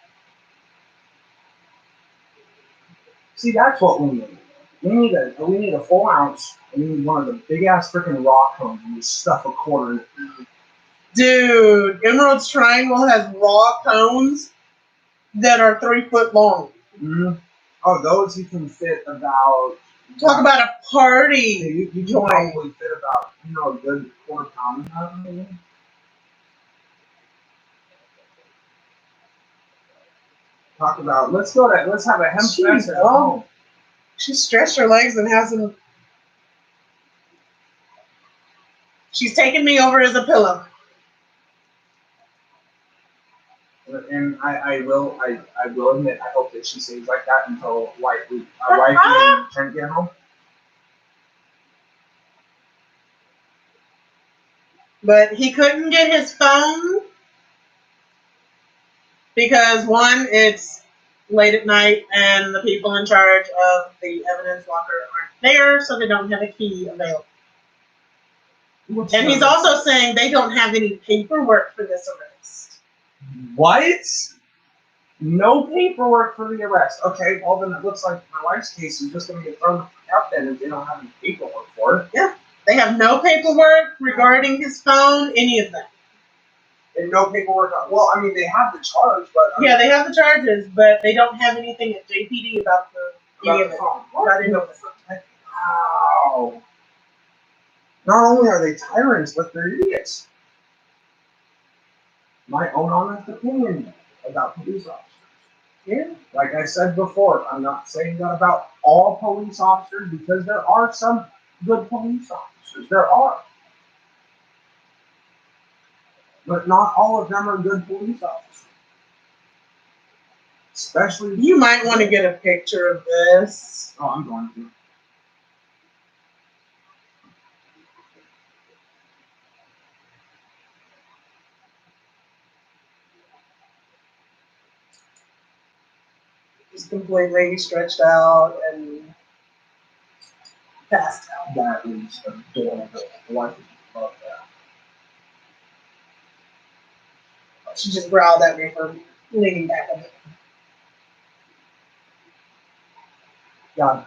See, that's what we need. We need a full ounce, and we need one of the big ass freaking rock cones and just stuff a quarter in it. Dude, Emerald's Triangle has raw cones that are 3 foot long. Mm-hmm. Oh, those you can fit about. Talk about a party. You can probably fit about a good quarter pound out of it. Talk about let's have a hemp fest at home. She stretched her legs and has them. She's taking me over as a pillow. And I will admit, I hope that she stays like that until wife and Trent get home. But he couldn't get his phone because one, it's late at night and the people in charge of the evidence locker aren't there, so they don't have a key available. And he's also saying they don't have any paperwork for this arrest. What? No paperwork for the arrest. Okay, well then it looks like my wife's case is just going to get thrown out then if they don't have any paperwork for it. Yeah, they have no paperwork regarding his phone, any of that. And no paperwork. Well, I mean, they have the charge, but yeah, they have the charges, but they don't have anything at JPD about the phone. I didn't know. Wow. Not only are they tyrants, but they're idiots. My own honest opinion about police officers. Yeah. Like I said before, I'm not saying that about all police officers because there are some good police officers. There are. But not all of them are good police officers. Especially. You might want to get a picture of this. Oh, I'm going to. Just completely stretched out and passed out. That is adorable. I love that. She just growled at me for leaning back a bit. God.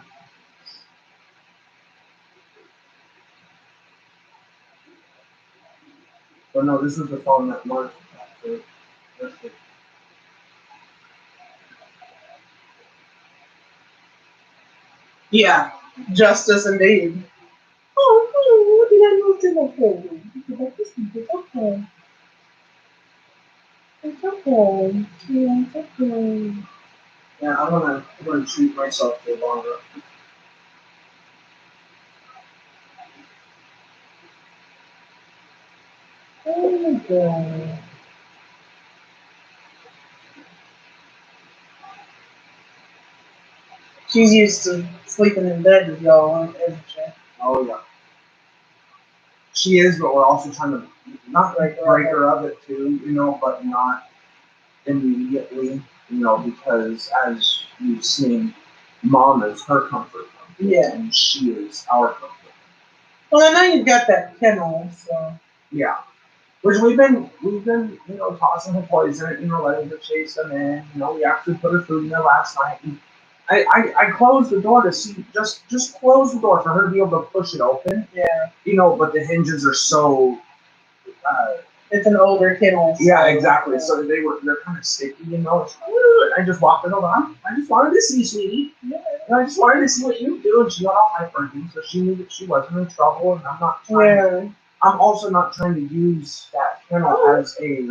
But no, this is the phone that Mark actually. Yeah, justice indeed. Oh, what did I move to the phone? It's okay. It's okay. Yeah, it's okay. Yeah, I'm gonna treat myself to a long run. Oh my god. She's used to sleeping in bed with y'all, isn't she? Oh yeah. She is, but we're also trying to not break her of it too, but not immediately, because as you've seen, Mom is her comfort. Yeah. And she is our comfort. Well, I know you've got that kennel, so. Yeah. Which we've been, tossing her poison, letting her chase them in. We actually put her food in there last night. And I closed the door to see just close the door for her to be able to push it open. Yeah. You know, but the hinges are so. It's an older kennel. Yeah, exactly. So they're kind of sticky, you know. I just walked in over. I just wanted to see, sweetie. And I just wanted to see what you do, and she got all hyperventilating, so she knew that she wasn't in trouble, and I'm not trying. Yeah. I'm also not trying to use that kennel as a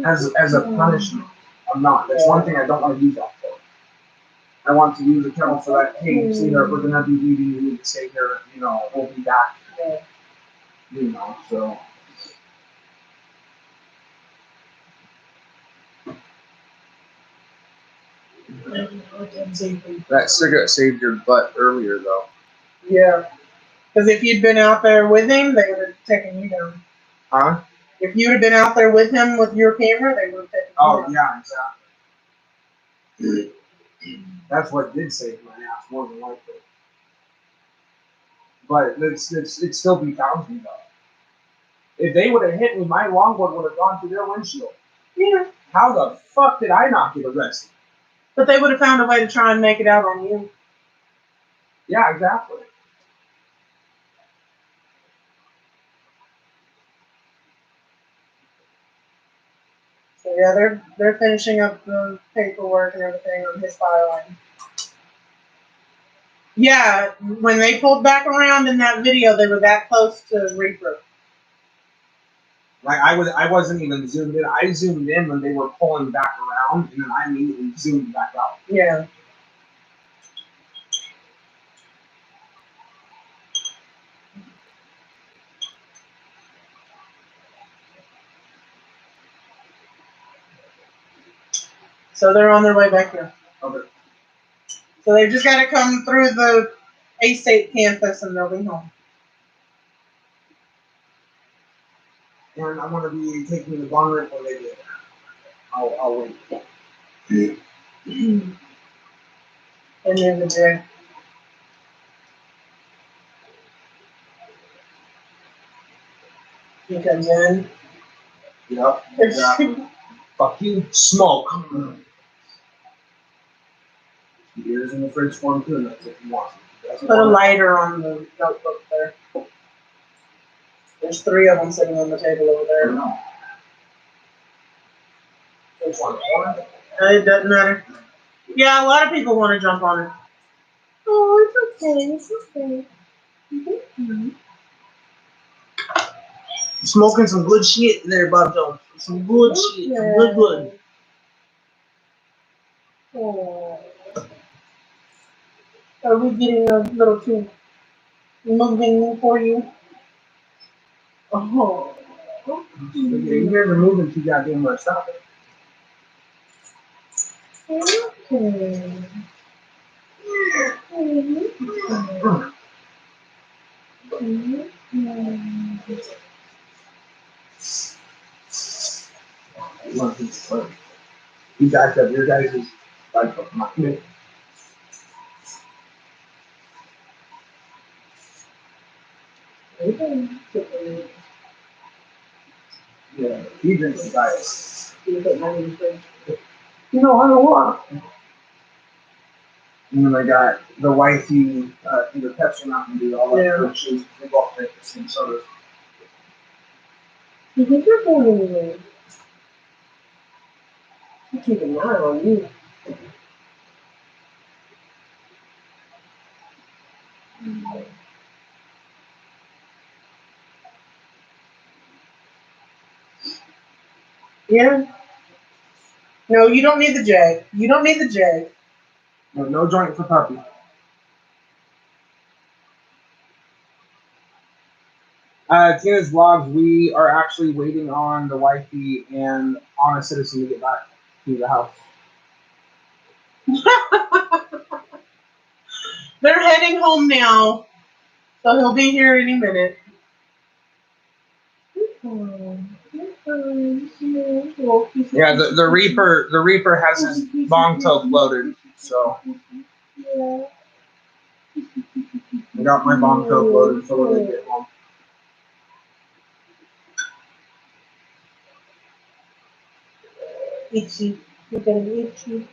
as a punishment. I'm not. That's one thing I don't want to use that for. I want to use the kennel for that. Hey, sweetheart, we're gonna be leaving. You need to stay here. You know, we'll be back. You know, so. That cigarette saved your butt earlier, though. Yeah. Because if you'd been out there with him, they would have taken you down. Huh? If you would have been out there with him with your camera, they would have taken you down. Oh, yeah, exactly. That's what did save my ass, more than likely. But it still becomes me, though. If they would have hit me, my longboard would have gone through their windshield. Yeah. How the fuck did I not get arrested? But they would have found a way to try and make it out on you. Yeah, exactly. So yeah, they're finishing up the paperwork and everything on his filing. Yeah, when they pulled back around in that video, they were that close to Reaper. Like I wasn't even zoomed in. I zoomed in when they were pulling back around, and then I immediately zoomed back out. Yeah. So they're on their way back here. Okay. So they've just got to come through the A-State campus and they'll be home. And I'm gonna be taking the bond rate when they get. I'll wait. And then the day. He comes in. Yep. Exactly. Fuck you, smoke. Beers in the fridge for him too, and that's if you want. Put a lighter on the notebook there. There's 3 of them sitting on the table over there. No. Which one? It doesn't matter. Yeah, a lot of people want to jump on it. Oh, it's okay. It's okay. Mm-hmm. Smoking some good shit there, Bob Jones. Some good shit. Some good. Oh. Are we getting a little too moving for you? Oh. You guys are moving too goddamn much. Stop it. Okay. You guys have your guys' like my kid. Yeah, he drinks the diet. You know, I don't want. And then I got the wifey, either Pepsi or Mountain Dew, all that good shit. They both drink the same sodas. You think you're going anywhere? You keep an eye on you. Yeah. No, you don't need the J. You don't need the J. No joint for puppy. Tina's vlogs, we are actually waiting on the wifey and Honest Citizen to get back to the house. They're heading home now, so he'll be here any minute. Yeah, the Reaper has his bong toke loaded, so I got my bong toke loaded for when they get home. Itchy. You're getting itchy.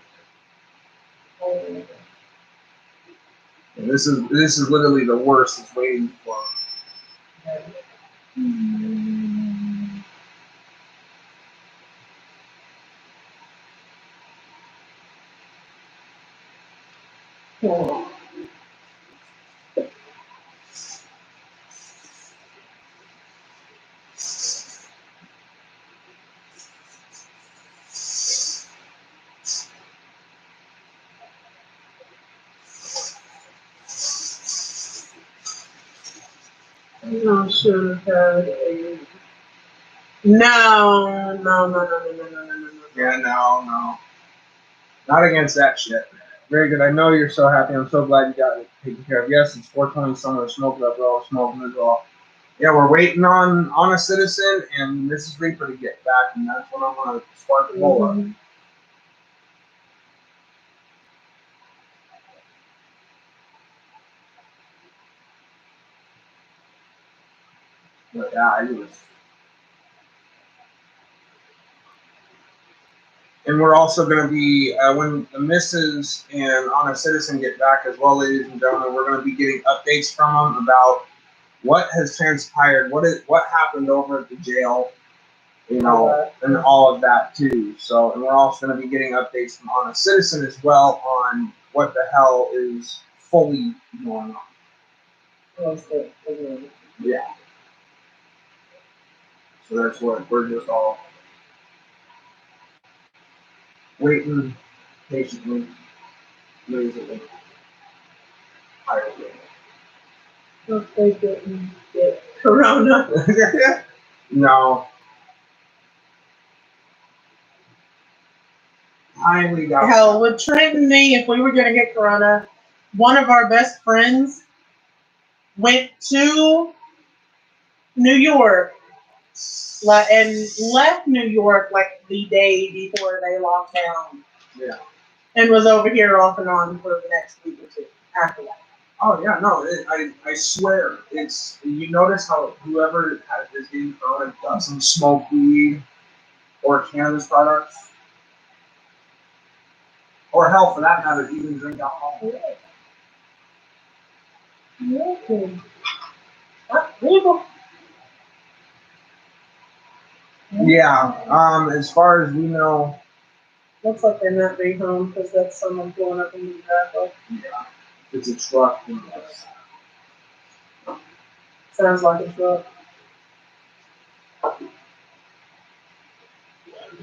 And this is literally the worst it's waiting for. No, should have had a. No. Yeah, no. Not against that shit. Very good. I know you're so happy. I'm so glad you got it taken care of. Yes, it's 420 summer. Smoke up, we're all smoking as well. Yeah, we're waiting on a citizen and Mrs. Reaper to get back, and that's when I'm gonna spark the bowl up. But yeah, it was. And we're also going to be, when the Mrs. and Honest Citizen get back as well, ladies and gentlemen, we're going to be getting updates from them about what has transpired, what happened over at the jail, you know, and all of that too. So, and we're also going to be getting updates from Honest Citizen as well on what the hell is fully going on. Yeah. So that's what we're just all waiting patiently, lazily. Hope they didn't get corona. No. Highly doubt. Hell, with Trent and me, if we were going to get corona, one of our best friends went to New York and left New York like the day before they locked down. Yeah. And was over here off and on for the next week or two after that. Oh yeah, no, I swear, it's, you notice how whoever is getting corona doesn't smoke weed or cannabis products, or hell, for that matter, even drink alcohol. Yeah. As far as we know. Looks like they're not being home because that's someone pulling up in the driveway. Yeah. It's a truck. Sounds like a truck.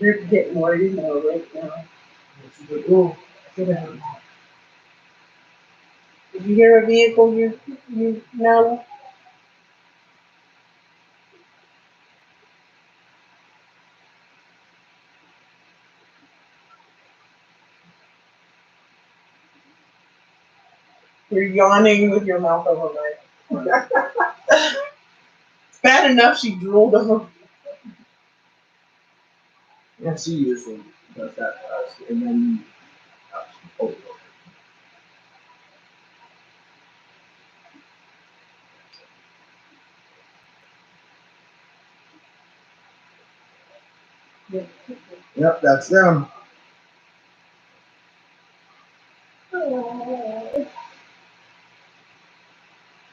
You're getting more emo right now. Ooh. Did you hear a vehicle you know? You're yawning with your mouth open. It's bad enough she drooled over. Yeah, she usually does that to us, and then Yep, that's them.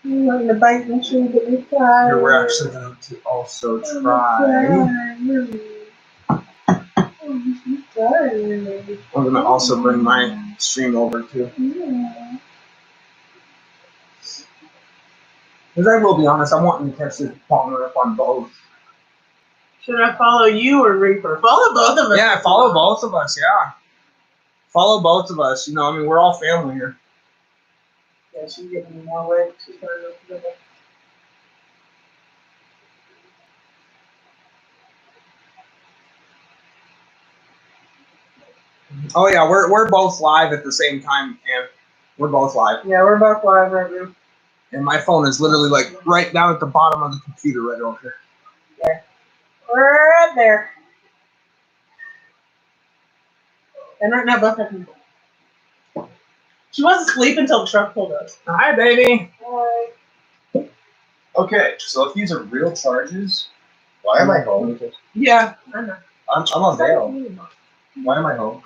You want the bite machine to be tried? Here we're actually going to also try. I'm going to also bring my stream over too. Because I will be honest, I'm wanting to catch this partner up on both. Should I follow you or Reaper? Follow both of us. Yeah, follow both of us, yeah. Follow both of us. You know, I mean, we're all family here. Yeah, she's getting me more weight. She's trying to look good. Oh yeah, we're both live at the same time, and we're both live. Yeah, we're both live right now. And my phone is literally like right down at the bottom of the computer right over here. Yeah. We're right there. And right now, both have people. She wasn't asleep until the truck pulled us. Hi, baby. Hi. Okay, so if these are real charges, why am I home? Yeah, I know. I'm on bail. Why am I home?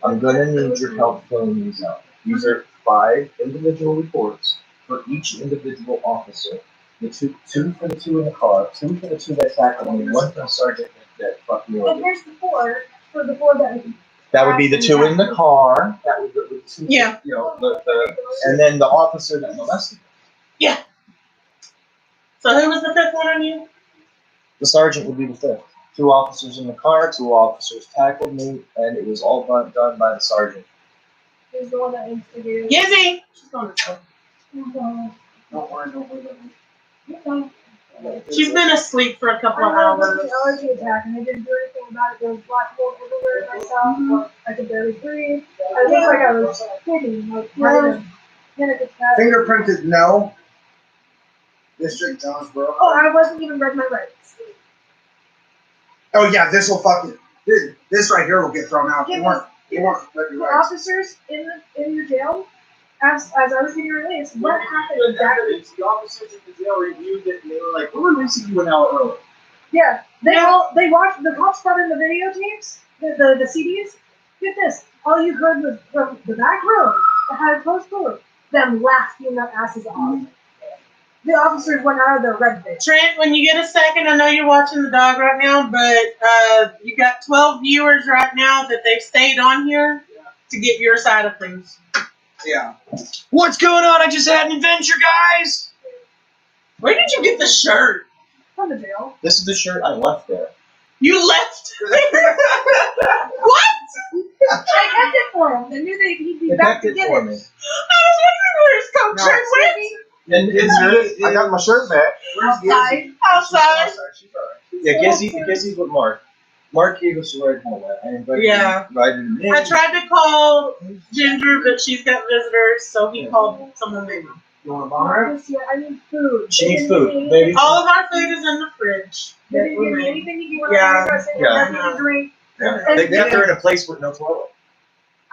I'm gonna need your help filling these out. These are 5 individual reports for each individual officer. The two for the 2 in the car, 2 for the 2 that tackled me, 1 for the sergeant that fucked me And over. here's the 4 for the 4 that. That would be the 2 in the car. That would be the 2. Yeah. You know, and then the officer that molested me. Yeah. So who was the 5th one on you? The sergeant would be the 5th. 2 officers in the car, 2 officers tackled me, and it was all done by the sergeant. He's the one that instigated. Gizzy! She's going to sleep. Don't worry. She's been asleep for a couple of I had hours. an allergy attack and they didn't do anything about it. There was black mold everywhere in myself. I could barely breathe. I looked like I was kidding. Like, panic attack. Fingerprinted no. District Jonesboro. Oh, I wasn't even read my rights. Oh yeah, this will fucking this right here will get thrown out. You want The right. officers in the jail, as I was getting released, what happened exactly? The officers in the jail reviewed it, and they were like, "We're releasing you an hour early." Yeah, they watched the cops brought in the videotapes, the CDs. Get this, all you heard was from the back room that had a closed door, them laughing their asses off. The officers went out of their red face. Trent, when you get a second, I know you're watching the dog right now, but you got 12 viewers right now that they've stayed on here to get your side of things. Yeah. What's going on? I just had an adventure, guys. Where did you get the shirt? From the jail. This is the shirt I left there. You left? What? I kept it for him. They knew he'd be They back kept to it get for it. me. I was wondering where his coat No, shirt went. And I got my shirt back. Outside. Outside. Yeah, Gizzy's with Mark. Mark gave us a ride home. I invited Yeah. him, invited him in. I tried to call Ginger, but she's got visitors, so he called someone new. You want a bomber? I need food. She needs They didn't give food, me baby. anything. All of our food is in the fridge. They didn't give me anything to eat when I Yeah. was dressing. Yeah. Nothing to drink. Yeah. And They kept her in a place with no toilet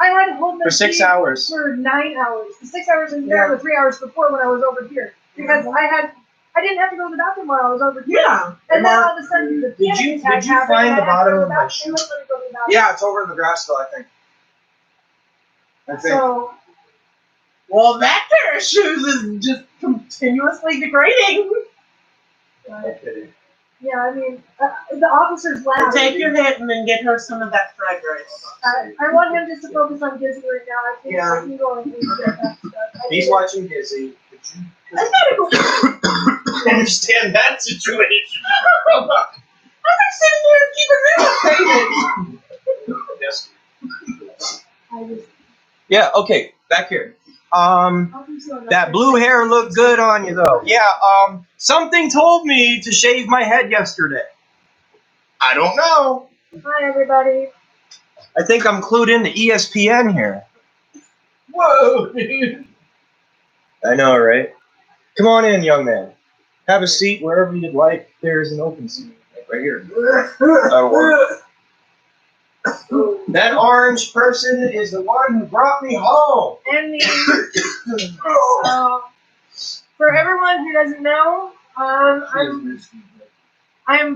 I had to hold my for 6 feet hours. for 9 hours. The 6 hours in there, the 3 hours before when I was over here. Because I didn't have to go to the bathroom while I was over here. Yeah. And then all of a sudden, the Did you panic attack happened, find and the I had to bottom go to of the my bathroom. shoe? They wouldn't let me go to the bathroom. Yeah, it's over in the grass still, I think. So, Well, that pair of shoes is just continuously degrading. yeah, I mean, the officers laughed. Take your hit and then get her some of that fried rice. I want him just to focus on Disney right now. I think Yeah. I can go and do that stuff. He's watching Gizzy. I gotta go. Understand that situation. I'm not sitting here keeping them updated. Yes. I just, Yeah. Okay. Back here. I'll do so That blue hair looked good on you, though. Yeah. Something told me to shave my head yesterday. I don't know. Hi, everybody. I think I'm clued into ESPN here. Whoa, dude. I know, right? Come on in, young man. Have a seat wherever you'd like. There's an open seat. Like right here. That'll work. That orange person is the one who brought me home. And me. For everyone who doesn't know, I'm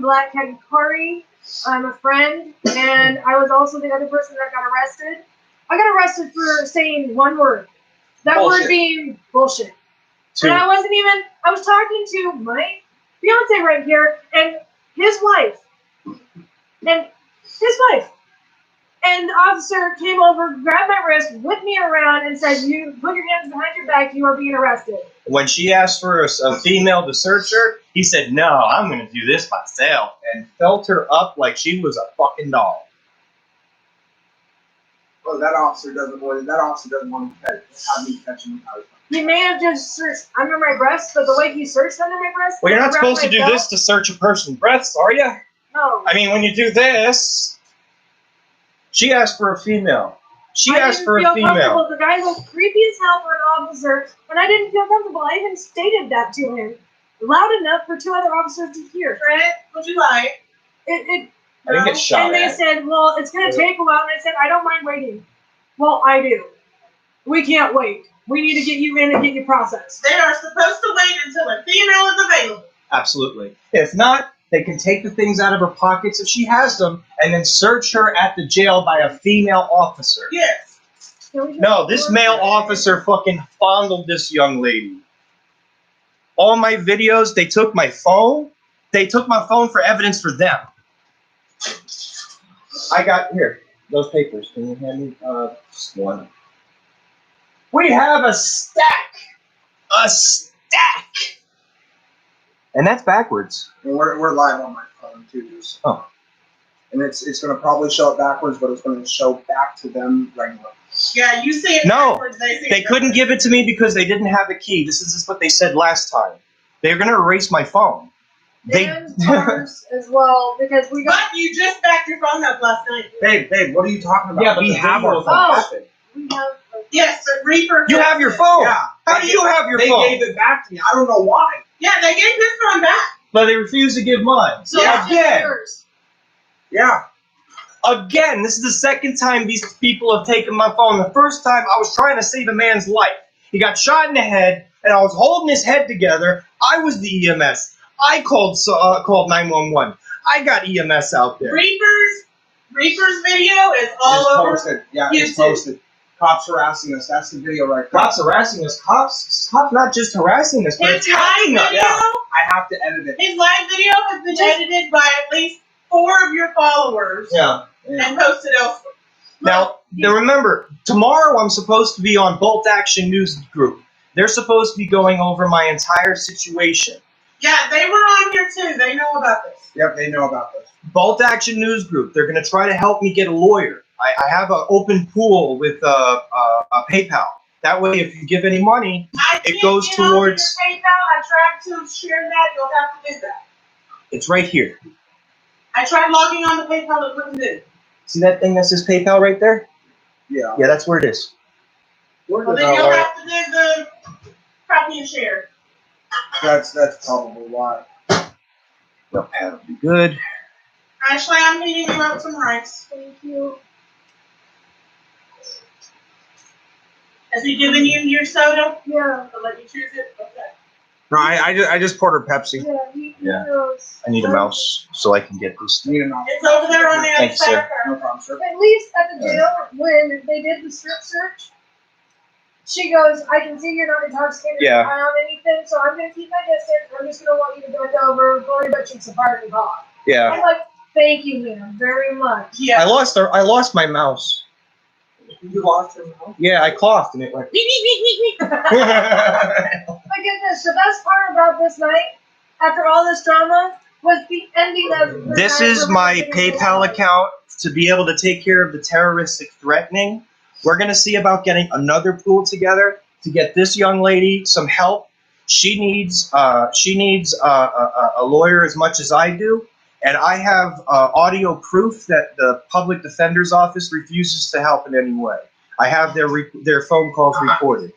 Black Cat Kari. I'm a friend, and I was also the other person that got arrested. I got arrested for saying one word. That Bullshit. word being bullshit. And I was talking to my fiance right here, and his wife. And the officer came over, grabbed my wrist, whipped me around, and said, "You put your hands behind your back, you are being arrested." When she asked for a female to search her, he said, "No, I'm going to do this myself," and felt her up like she was a fucking doll. Well, that officer doesn't want to have me catch him. He may have just searched under my breast, but the way he searched under my breast... Well, you're not around supposed to my do belt- this to search a person's breasts, are you? No. I mean, when you do this, she asked for a female. She asked for a I didn't feel female. comfortable. The guy was creepy as hell for an officer, and I didn't feel comfortable. I even stated that to him, loud enough for 2 other officers to hear. Trent, what'd you like? It I didn't get shot and they at. said, "Well, it's going to take a while." And I said, "I don't mind waiting." Well, I do. We can't wait. We need to get you in and get you processed. They are supposed to wait until a female is available. Absolutely. If not, They can take the things out of her pockets if she has them, and then search her at the jail by a female officer. Yes. No, this male officer fucking fondled this young lady. All my videos, they took my phone. They took my phone for evidence for them. I got here those papers. Can you hand me just one? We have a stack. A stack. And that's backwards. And we're live on my phone too, just. Oh. And it's gonna probably show it backwards, but it's gonna show back to them regular. Yeah, you see it No, backwards, they see they it couldn't backwards. give it to me because they didn't have a key. This is what they said last time. They're gonna erase my phone. And ours as well, because we got. But you just backed your phone up last night. Babe, what are you talking about? Yeah, we have our phone. Oh. We have. Yes, the Reaper. You have your phone. Yeah. How do you have your They phone? gave it back to me. I don't know why. Yeah, they gave his phone back. But they refuse to give mine. So Yeah. it's Again. yours. Yeah. Again, this is the second time these people have taken my phone. The first time I was trying to save a man's life. He got shot in the head, and I was holding his head together. I was the EMS. I called 911. I got EMS out there. Reaper's video is all It's over. posted. Yeah, it's YouTube. posted. Cops harassing us. That's the video right there. Cops harassing us. Cops not just harassing us, but His live attacking us. video, I have to edit it. his live video has been edited by at least 4 of your followers Yeah. and posted elsewhere. Now remember, tomorrow I'm supposed to be on Bolt Action News Group. They're supposed to be going over my entire situation. Yeah, they were on here too. They know about this. Yep, they know about this. Bolt Action News Group. They're going to try to help me get a lawyer. I have an open pool with PayPal. That way, if you give any money, I It can't goes get onto towards- your PayPal. I tried to share that. You'll have to do that. it's right here. I tried logging on to PayPal. It wouldn't do. See that thing that says PayPal right there? Yeah. Yeah, that's where it is. Well, then you'll have to do the copy and share. That's probably why. No, that'll be good. Ashley, I'm heating you up some rice. Thank you. Has he given you your soda? Yeah. I'll let you choose it. Okay. No, I just poured her Pepsi. Yeah. He Yeah. knows. I need a mouse so I can get this. Need a mouse. It's over there on the other Thanks, side sir. of her. No problem, sir. At least at the jail, when they did the strip search, she goes, I can see you're not intoxicated Yeah. on anything, so I'm going to keep my distance. I'm just going to want you to bend over, worry about cheeks apart and cough. Yeah. I'm like, thank you, ma'am, very much. Yeah. I lost my mouse. You lost your mouse? Yeah, I coughed and it went. My goodness, the best part about this night, after all this drama, was the ending of the This night is where we my were getting PayPal along. account to be able to take care of the terroristic threatening. We're going to see about getting another pool together to get this young lady some help. She needs a lawyer as much as I do, and I have audio proof that the public defender's office refuses to help in any way. I have their phone calls recorded.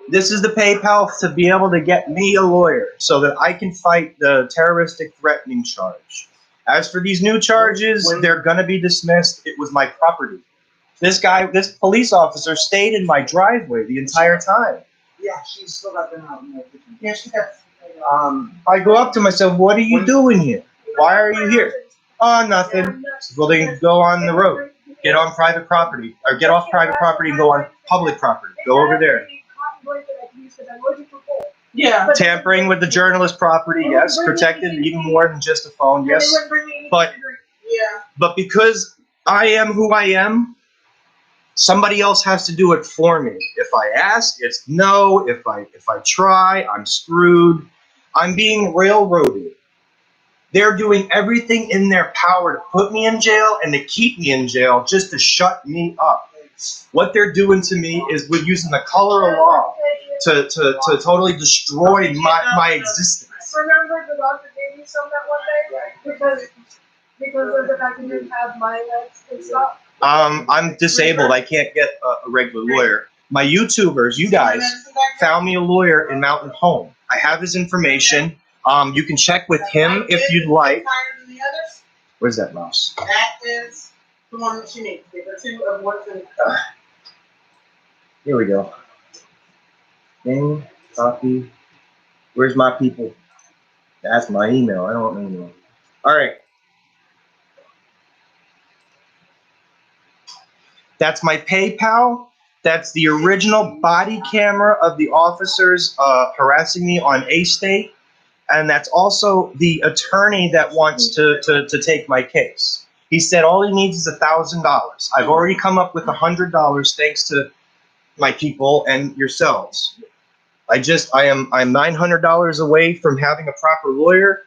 This is the PayPal to be able to get me a lawyer so that I can fight the terroristic threatening charge. As for these new charges, they're going to be dismissed. It was my property. This police officer stayed in my driveway the entire time. Yeah, she's still got them out in the kitchen. Yeah, she does. I go up to him, I said, what are you doing here? Why are you here? Oh, nothing. Well, then go on the road. Get on private property, or get off private property and go on public property. Go over there. Yeah. Tampering with the journalist property, yes. Protected even more than just a phone, yes. But Yeah. But because I am who I am, somebody else has to do it for me. If I ask, it's no. If I try, I'm screwed. I'm being railroaded. They're doing everything in their power to put me in jail and to keep me in jail just to shut me up. What they're doing to me is we're using the color of law to totally destroy my existence. Remember the doctor gave me some that one day? Because of the fact that you didn't have my legs and stuff. I'm disabled. I can't get a regular lawyer. My YouTubers, you guys, found me a lawyer in Mountain Home. I have his information. You can check with him if you'd like. Higher than the others. Where's that mouse? That is the one that you need. The two of what's in it. Here we go. Thing, copy. Where's my people? That's my email. I don't want my email. All right. That's my PayPal. That's the original body camera of the officers harassing me on A State. And that's also the attorney that wants to take my case. He said all he needs is $1,000. I've already come up with $100 thanks to my people and yourselves. I'm $900 away from having a proper lawyer,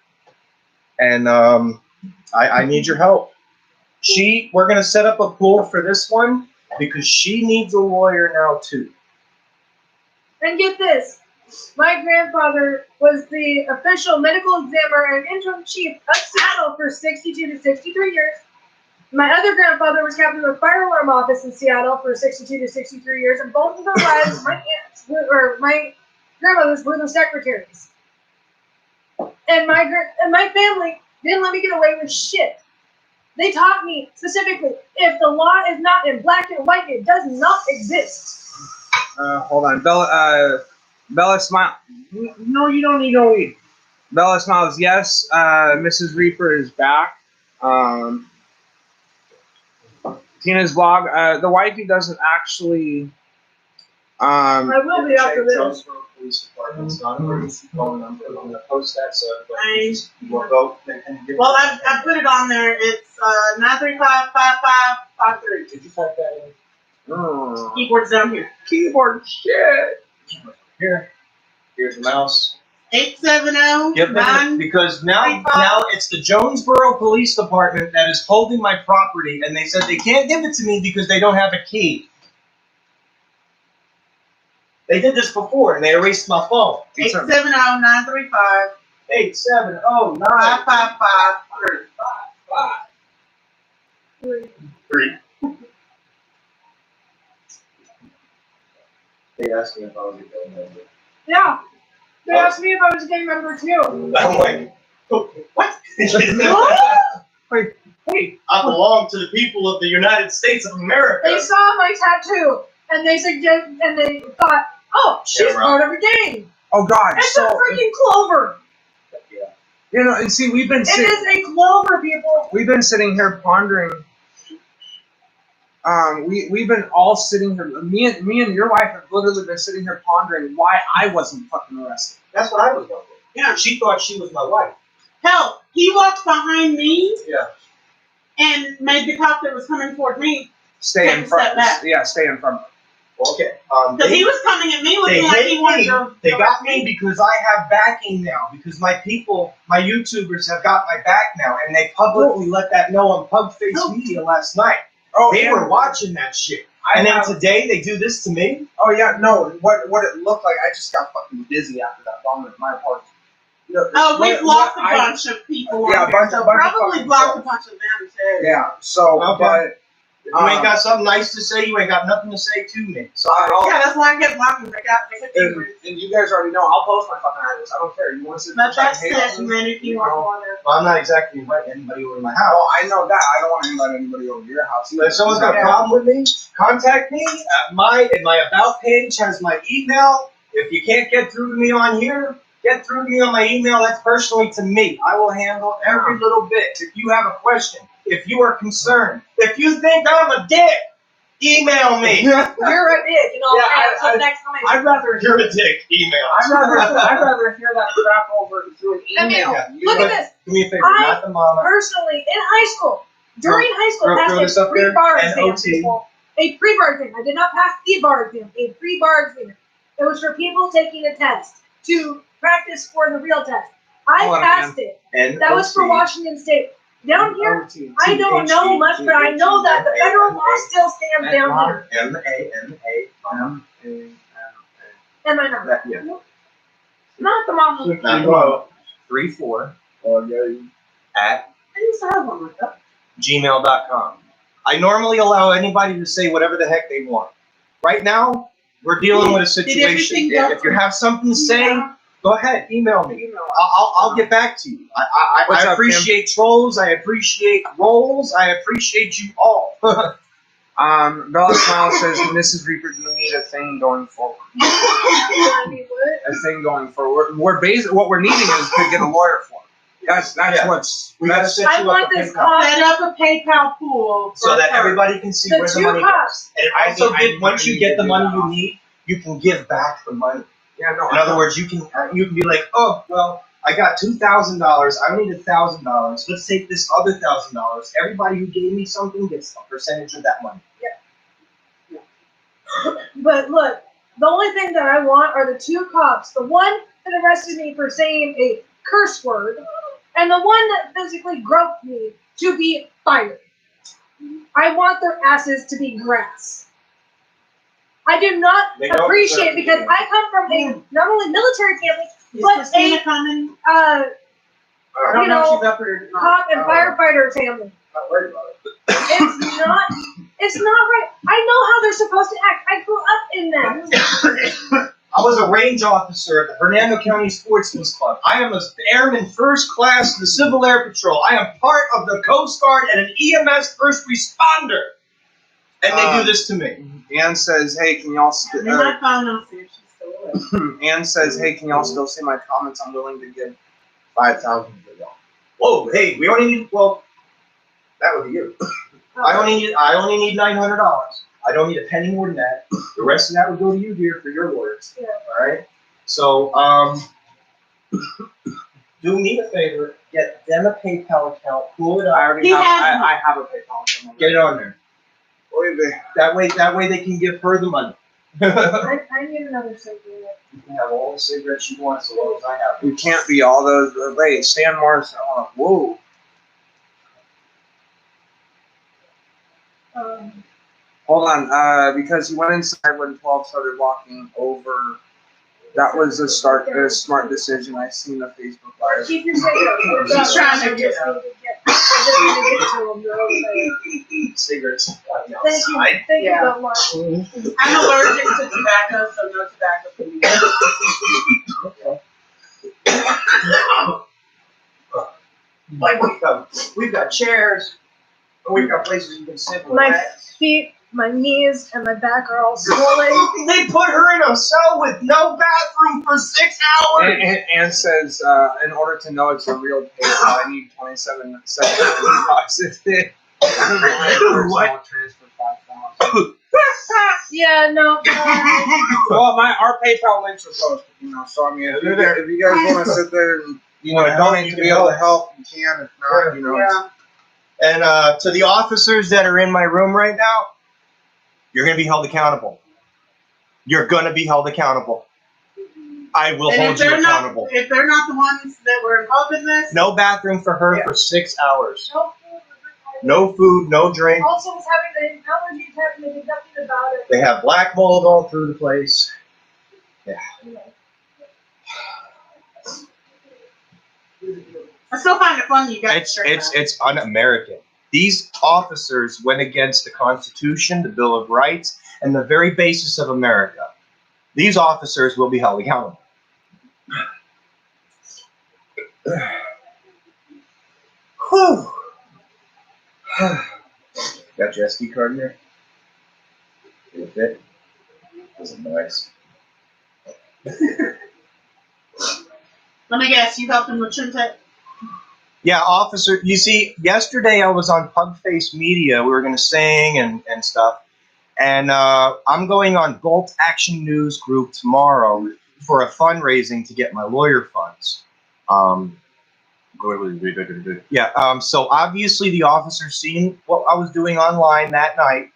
and I need your help. We're gonna set up a pool for this one because she needs a lawyer now too. And get this, my grandfather was the official medical examiner and interim chief of Seattle for 62 to 63 years. My other grandfather was captain of the fire alarm office in Seattle for 62 to 63 years, and both of their wives, my grandmothers, were the secretaries. And my family didn't let me get away with shit. They taught me specifically, if the law is not in black and white, it does not exist. Hold on, Bella smile. No, you don't need no weed. Bella smiles. Yes, Mrs. Reaper is back. Tina's blog. The wifey doesn't actually. I will be after this. Jonesboro Police Department. It's not an emergency phone number. I'm going to post that so everybody will go. Well, I put it on there. It's 935-5553. Did you type that in? Keyboard's down here. Keyboard shit. Here's the mouse. 870. Yep, because now it's the Jonesboro Police Department that is holding my property, and they said they can't give it to me because they don't have a key. They did this before, and they erased my phone. 870-935. 870-935-3. They asked me if I was a gang member. Yeah. They asked me if I was a gang member too. I'm like, what? Wait, hey, I belong to the people of the United States of America. They saw my tattoo and they thought, oh, she's part of a gang. oh God, It's a freaking clover. Yeah. you know, and see, It is a clover, people. we've been sitting here pondering. We've been all sitting here. Me and your wife have literally been sitting here pondering why I wasn't fucking arrested. That's what I was wondering. Yeah. She thought she was my wife. Hell, he walked behind me. Yeah. And made the cop that was coming toward me Stay take in a front. step back. Yeah, stay in front. Well, okay. Because he was coming at me looking like he wanted to. They got me because I have backing now. Because my people, my YouTubers have got my back now, and they publicly let that know on Pugface Media last night. Oh, They were watching that shit. And then today they do this to me. Oh yeah, no. What it looked like? I just got fucking dizzy after that vomit. My apologies. Oh, we blocked a bunch of people. Yeah, on there, so probably blocked a bunch of them too. Yeah. So, Okay. but You ain't got something nice to say. You ain't got nothing to say to me. So Yeah, that's why I kept blocking. They got and you guys already know. I'll post my fucking address. I don't care. You want to sit? but that's it. And then if you want to. I'm not exactly inviting anybody over to my house. Oh, I know that. I don't want to invite anybody over to your house. If someone's got a problem with me, contact me. My about page has my email. If you can't get through to me on here, get through to me on my email. That's personally to me. I will handle every little bit. If you have a question, if you are concerned, if you think I'm a dick, email me. You're a dick, you know. Yeah, next time I'd rather You're a dick. Email. I'd rather hear that crap over through an I mean, email. look at this. Do me a favor, I not the mama. Personally, in high school, during high school, throw this passed a up there, pre-bar and exam. OT. People. A pre-bar exam. I did not pass the bar exam. A pre-bar exam. It was for people taking a test to practice for the real test. I passed it. That was for Washington State. Down here, I don't know much, but I know that the federal law still stands down here. M-A-M-A. Am I not? Yeah. Not the mom. Not 34 at I used to have one like that. gmail.com. I normally allow anybody to say whatever the heck they want. Right now, we're dealing with a situation. If you have something to say, go ahead, email me. I'll get back to you. I appreciate trolls. I appreciate roles. I appreciate you all. Bella Smile says Mrs. Reaper, you need a thing going forward. I mean, what? A thing going forward. What we're needing is to get a lawyer for. That's Yeah. what's. We gotta That's, set I you want up a this PayPal cop. Set up a PayPal pool so that for her. everybody can see The where the two money goes. cops. And I also, need once you to get the do money that you often. need, you can give back the money. yeah, no. In other words, you can be like, oh well, I got $2,000. I need $1,000. Let's take this other $1,000. Everybody who gave me something gets a percentage of that money. But look, the only thing that I want are the two cops. The one that arrested me for saying a curse word, and the one that physically groped me to be fired. I want their asses to be grass. I do not They don't appreciate deserve to because be. I come from a not only military family, Is but Christina coming? uh, I don't you know if know, she's up here or not. cop and firefighter family. Not worried about it. It's not right. I know how they're supposed to act. I grew up in them. I was a range officer at the Hernando County Sportsman's Club. I am an airman first class of the Civil Air Patrol. I am part of the Coast Guard and an EMS first responder. And they do this to me. Ann says, hey, can y'all I'm in my phone. I'll see if she's still awake. Ann says, hey, can y'all still see my comments? I'm willing to give 5,000 for y'all. Whoa, hey, we only need, well, that would be you. I only need $900. I don't need a penny more than that. The rest of that would go to you, dear, for your lawyers. Yeah. All right. So, do me a favor. Get them a PayPal account. Pull it up. I already He have, has I have a PayPal account. Get it on there. Wait a minute. That way they can give her the money. You I need another cigarette. can have all the cigarettes you want, so long as I have them. We can't be all those. Wait, Stan Morris. Whoa. Hold on. Because he went inside when 12 started walking over. That was a smart decision. I seen the Facebook live. Keep your cigarettes. She's trying to get I just need to get to them. They're over Cigarettes. there. Thank you. Thank you so much. I'm allergic to tobacco, so no tobacco for me. Like we've got chairs, and we've got places you can sit. and My relax. feet, my knees, and my back are all swollen. They put her in a cell with no bathroom for 6 hours. Ann says, in order to know it's a real PayPal, I need 27 seconds deposit. What? Transfer 5,000. Yeah, no. Well, our PayPal links are posted, so I mean, if you guys want to sit there and donate to be able to help, you can. If not, Yeah. And to the officers that are in my room right now, you're going to be held accountable. You're going to be held accountable. I will And hold you accountable. if they're not the ones that were involved in this, No bathroom for her for 6 hours. No food, No food, no drink. Also, was having an allergy attack and they did nothing about it. They have black mold all through the place. Yeah. I still find it funny you guys. It's un-American. These officers went against the Constitution, the Bill of Rights, and the very basis of America. These officers will be held accountable. Whew. Got your SD card in there? Did it fit? Was it nice? Let me guess, you helped him with Trent? Yeah, officer, you see, yesterday I was on Pugface Media. We were going to sing and stuff. And I'm going on Bolt Action News Group tomorrow for a fundraising to get my lawyer funds. So obviously the officers seen what I was doing online that night.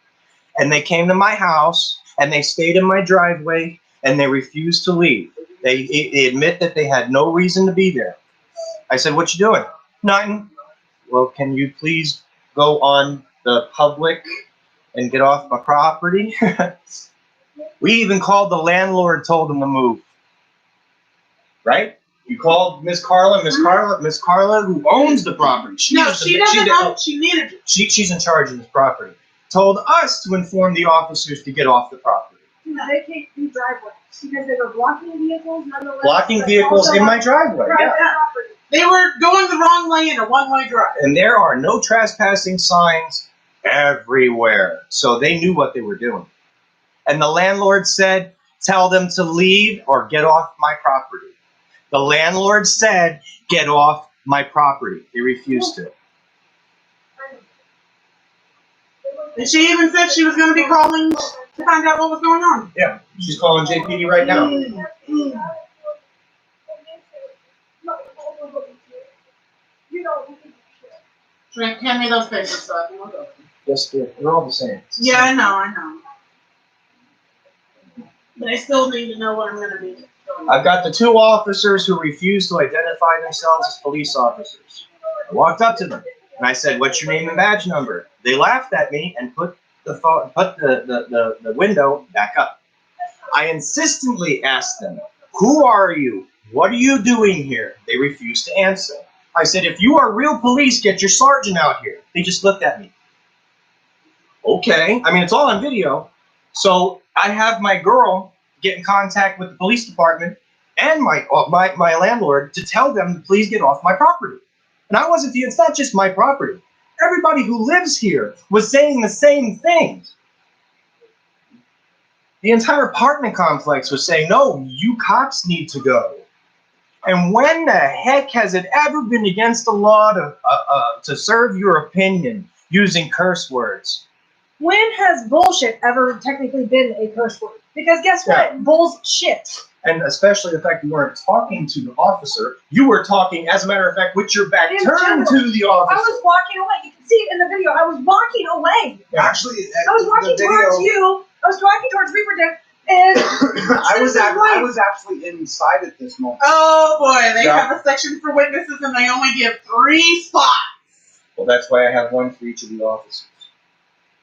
And they came to my house and they stayed in my driveway and they refused to leave. They admit that they had no reason to be there. I said, "What you doing?" "Nothing." "Well, can you please go on the public and get off my property?" We even called the landlord, told him to move. Right? You called Miss Carla, who owns the property. She doesn't own. She needed it. She's in charge of this property. Told us to inform the officers to get off the property. They can't do driveway because they were blocking vehicles. Nonetheless, Blocking but vehicles also in my driveway. private Yeah. property. They were going the wrong way in a one-way drive. And there are no trespassing signs everywhere. So they knew what they were doing. And the landlord said, tell them to leave or get off my property. The landlord said, get off my property. They refused to. And she even said she was going to be calling to find out what was going on. Yeah, she's calling JPD right now. Trent, hand me those papers so I can look over them. Just they're all the same. Yeah, I know. But I still need to know what I'm going to be doing. I've got the 2 officers who refused to identify themselves as police officers. I walked up to them and I said, "What's your name and badge number?" They laughed at me and put the window back up. I insistently asked them, "Who are you? What are you doing here?" They refused to answer. I said, "If you are real police, get your sergeant out here." They just looked at me. Okay, I mean, it's all on video. So I have my girl get in contact with the police department and my landlord to tell them to please get off my property. And I wasn't, it's not just my property. Everybody who lives here was saying the same thing. The entire apartment complex was saying, no, you cops need to go. And when the heck has it ever been against the law to serve your opinion using curse words? When has bullshit ever technically been a curse word? Because guess what? Bullshit. And especially the fact you weren't talking to the officer, you were talking, as a matter of fact, with your back turned to the officer. I was walking away. You can see it in the video. I was walking away. Actually, I was walking towards you. I was walking towards Reaper, and I was actually inside at this moment. Oh boy, they have a section for witnesses and they only give 3 spots. Well, that's why I have one for each of the officers.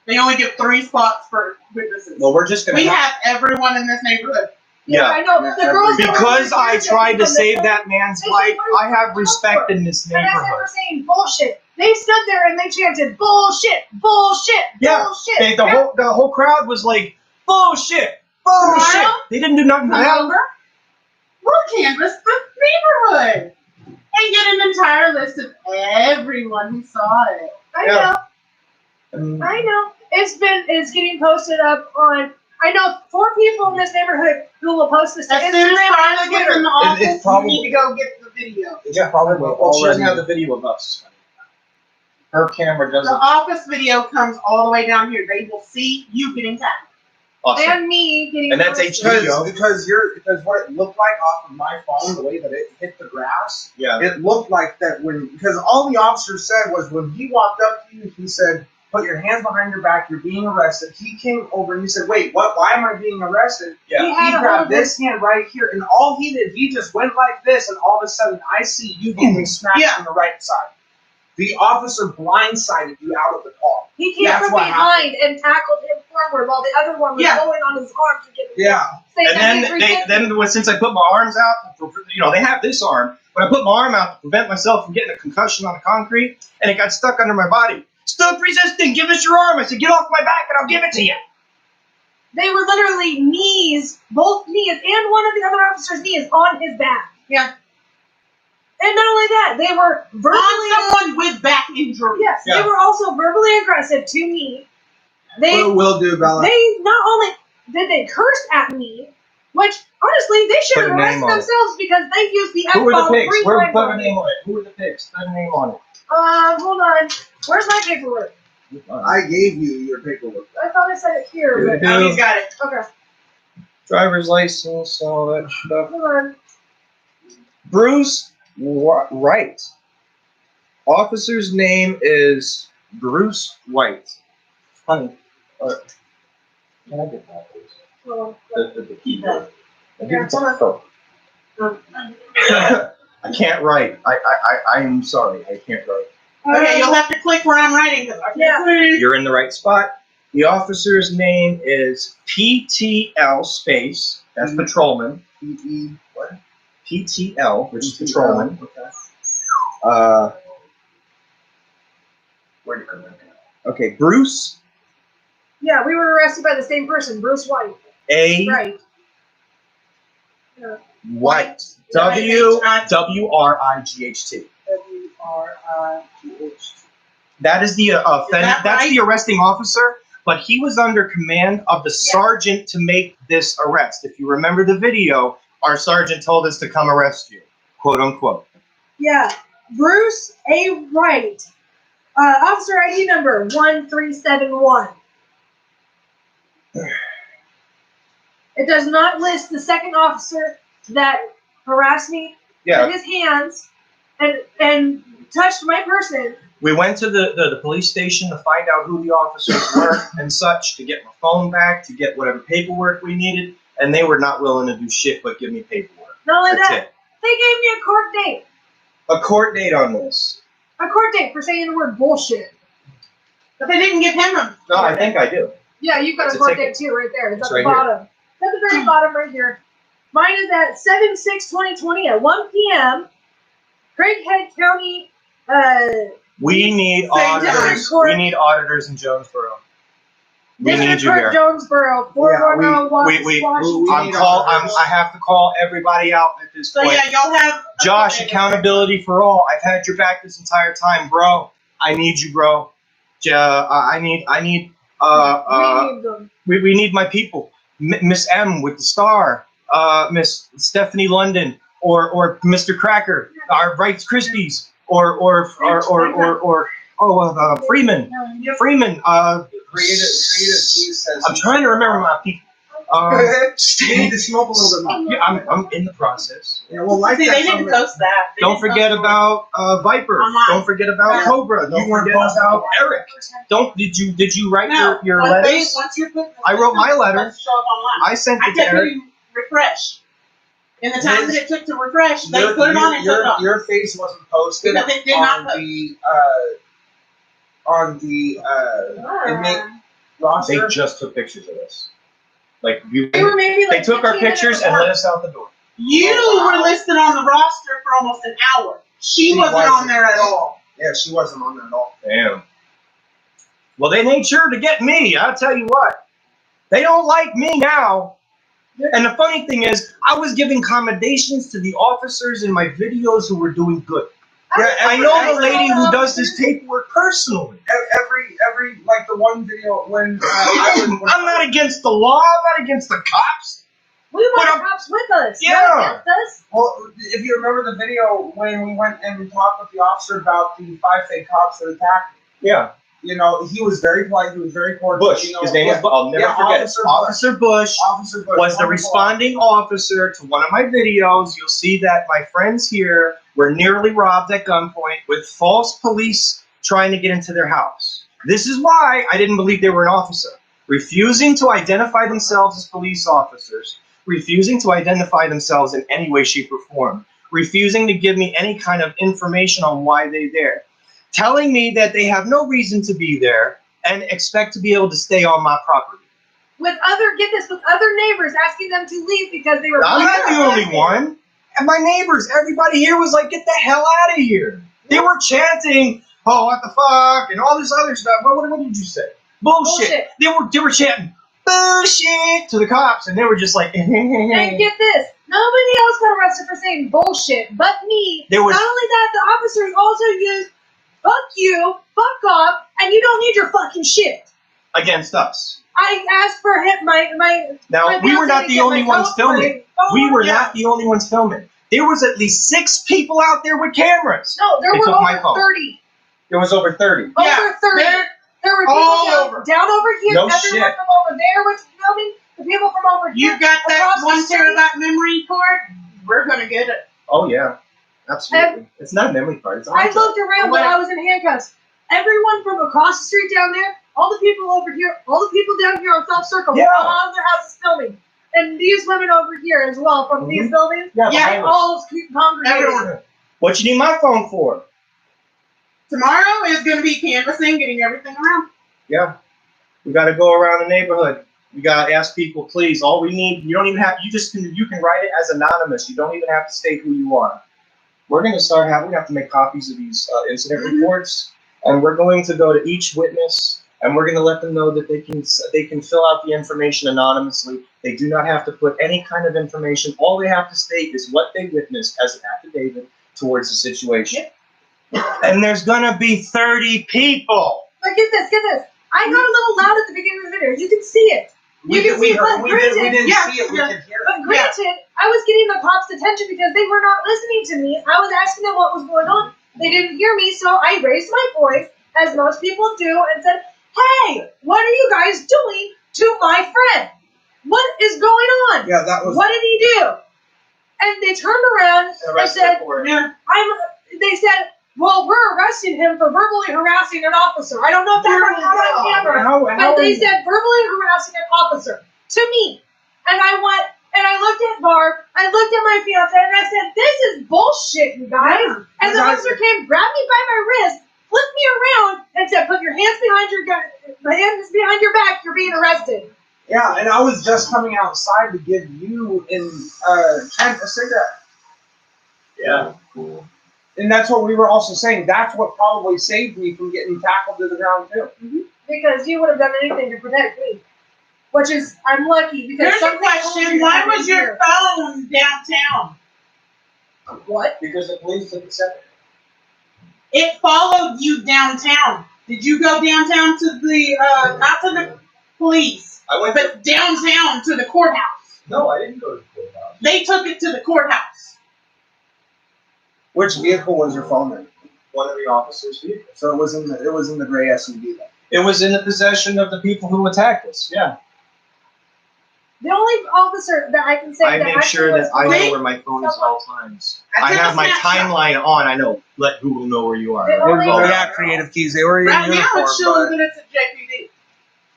They only give 3 spots for witnesses. Well, we're just going to... We have everyone in this neighborhood. Yeah, I know. The girls because I tried to save that man's life, I have respect in this neighborhood. And as they were saying bullshit, they stood there and they chanted bullshit, bullshit, bullshit. The whole crowd was like, bullshit, bullshit. They didn't do nothing to that. We'll canvass the neighborhood and get an entire list of everyone who saw it. I know. I know. It's getting posted up on. I know 4 people in this neighborhood who will post this to Instagram and Twitter. In the office, you need to go get the video. It's probably she doesn't have the video of us. Her camera doesn't. The office video comes all the way down here. They will see you getting tagged. Awesome. And me getting. And that's because what it looked like off of my phone, the way that it hit the grass. Yeah. It looked like that because all the officer said was when he walked up to you, he said, "Put your hands behind your back. You're being arrested." He came over and he said, "Wait, what? Why am I being arrested?" Yeah. He grabbed this hand right here, and all he did, he just went like this, and all of a sudden, I see you getting smacked on the right side. The officer blindsided you out of the car. He came from behind and tackled him forward while the other one was going on his arm to get him. Yeah. And then since I put my arms out, they have this arm. When I put my arm out to prevent myself from getting a concussion on the concrete, and it got stuck under my body. Stop resisting, give us your arm. I said, get off my back and I'll give it to you. They were literally knees, both knees, and one of the other officers' knees on his back. Yeah. And not only that, they were verbally... On someone with back injury. Yes, they were also verbally aggressive to me. What will do, Bella? They not only did they curse at me, which, honestly, they should have arrested themselves because they used the F-bomb 3 times. Who were the pigs? Put a name on it. Who were the pigs? Put a name on it. Hold on. Where's my paperwork? I gave you your paperwork. I thought I said it here. But now he's got it. Okay. Driver's license, all that stuff. Hold on. Bruce Wright. Officer's name is Bruce White. Honey, can I get that, please? The keyboard. I can't write. I'm sorry. I can't write. Okay, you'll have to click where I'm writing. You're in the right spot. The officer's name is PTL space. That's patrolman. What? PTL, which is patrolman. Okay. Where'd it come from? Okay, Bruce. Yeah, we were arrested by the same person, Bruce White. Right. White. W-R-I-G-H-T. W-R-I-G-H-T. That is the that that's right? the arresting officer, but he was under command of the sergeant to make this arrest. If you remember the video, our sergeant told us to come arrest you, quote unquote. Yeah. Bruce A. Wright. Officer ID number 1371. It does not list the second officer that harassed me with his hands and touched my person. We went to the police station to find out who the officers were and such, to get my phone back, to get whatever paperwork we needed, and they were not willing to do shit but give me paperwork. Not only That's that, it. they gave me a court date. A court date on this. A court date for saying the word bullshit. But they didn't give him a. No, I think I do. Yeah, you've got It's a a court ticket. date too, right there. It's It's at right the here. bottom. It's at the very bottom right here. Mine is at 7/6/2020 at 1 p.m. Craighead County. We need Same auditors. time. We need auditors in Jonesboro. We need District you Court here. Jonesboro. 410 we- Washington. I have to call everybody out at this So point. yeah, y'all have. Josh, accountability for all. I've had your back this entire time, bro. I need you, bro. I need. We need them. We need my people. Miss M with the star. Miss Stephanie London or Mr. Cracker. Our Rice Krispies or Freeman. Freeman. Creative Keys says. I'm trying to remember my people. You need to smoke a little bit more. Yeah, I'm in the process. Yeah, well, like See, that they didn't somewhere. post that. They Don't didn't forget post about Viper. Online. Don't forget about Yeah. Cobra. Don't You weren't forget posting about online. Eric. Did you write No, your once letters? once you put, I wrote my letter. Let's show up online. I sent I it to kept Eric. hitting refresh. In the time that it took to refresh, they Your- put it on and took it your, off. your face wasn't posted Because it did not post. on the inmate roster. They just took pictures of us. Like They were maybe they like took our 15 minutes pictures and apart. let us out the door. You were listed on the roster for almost an hour. She wasn't on there at all. Yeah, she wasn't on there at all. Damn. Well, they made sure to get me. I'll tell you what. They don't like me now. And the funny thing is, I was giving commendations to the officers in my videos who were doing good. Yeah, I know the lady who does this paperwork personally. Every like the one video when I'm not against the law. I'm not against the cops. We want But the cops with us. Yeah. Not against us. Well, if you remember the video when we went and we talked with the officer about the 5 fake cops that attacked, Yeah. you know, he was very polite. He was very cordial. Bush. You know, His name was. I'll never forget. Officer Bush. Officer Bush Was the wonderful responding officer to one of my videos. You'll see that my friends here were nearly robbed at gunpoint with false police trying to get into their house. This is why I didn't believe they were an officer. Refusing to identify themselves as police officers, refusing to identify themselves in any way, shape, or form, refusing to give me any kind of information on why they're there, telling me that they have no reason to be there and expect to be able to stay on my property. With other neighbors asking them to leave because they were. I'm not the only one. And my neighbors, everybody here was like, get the hell out of here. They were chanting, oh, what the fuck, and all this other stuff. What did you say? Bullshit. They were chanting, bullshit, to the cops, and they were just like, And get this, nobody else got arrested for saying bullshit but me. There was- Not only that, the officers also used fuck you, fuck off, and you don't need your fucking shit. against us. I asked for him, my Now, we were fiancé not to the get only my ones phone filming. for him. We were not the only ones filming. There was at least 6 people out there with cameras. No, there They were took my over phone. 30. There was over 30. Yeah, Over 30. they're There were all people over. down over here. No Everyone shit. from over there was filming. The people from over here. You got that across the 1 street. terabyte memory card? We're gonna get it. Oh, yeah. Absolutely. It's not a memory card. It's a I hard drive. looked around when I was in handcuffs. Everyone from across the street down there, all the people over here, all the people down here on South Circle, Yeah. all of their houses filming. And these women over here as well from these buildings, Yeah, they behind us. all congregated. Everyone. What you need my phone for? Tomorrow is gonna be canvassing, getting everything around. Yeah. We got to go around the neighborhood. We got to ask people, please. All we need, you don't even have, you can write it as anonymous. You don't even have to state who you are. We're going to start having, we have to make copies of these incident reports, and we're going to go to each witness, and we're going to let them know that they can fill out the information anonymously. They do not have to put any kind of information. All they have to state is what they witnessed as an affidavit towards the situation. And there's gonna be 30 people. But get this. I got a little loud at the beginning of the video. You can see it. We didn't see it. We could hear it. But granted, I was getting the cops' attention because they were not listening to me. I was asking them what was going on. They didn't hear me, so I raised my voice, as most people do, and said, "Hey, what are you guys doing to my friend? What is going on? Yeah, that was. What did he do?" And they turned around and said, They said, "Well, we're arresting him for verbally harassing an officer." I don't know if that was on camera, but they said verbally harassing an officer to me. And I went and I looked at Barb, I looked at my fiance, and I said, "This is bullshit, you guys." Yeah, and the officer came, grabbed me by my wrist, flipped me around, and said, "Put your hands behind your back. You're being arrested." Yeah, and I was just coming outside to give you and Trent a cigarette. Yeah. And that's what we were also saying. That's what probably saved me from getting tackled to the ground too. Because you would have done anything to protect me. Which is, I'm lucky because There's a question. Why was your phone downtown? What? Because the police took the second. It followed you downtown. Did you go downtown to the, not to the police, I went but downtown to the courthouse? No, I didn't go to the courthouse. They took it to the courthouse. Which vehicle was your phone in? One of the officers' vehicles. So it was in the gray SUV then. It was in the possession of the people who attacked us. Yeah. The only officer that I can say I that make actually sure was that I know great. where my phone is at all times. I I took have a my snapshot. timeline on. I know. Let Google know where you are. It only- Yeah, creative keys. They were in Right now uniform. it's showing that it's at JPD.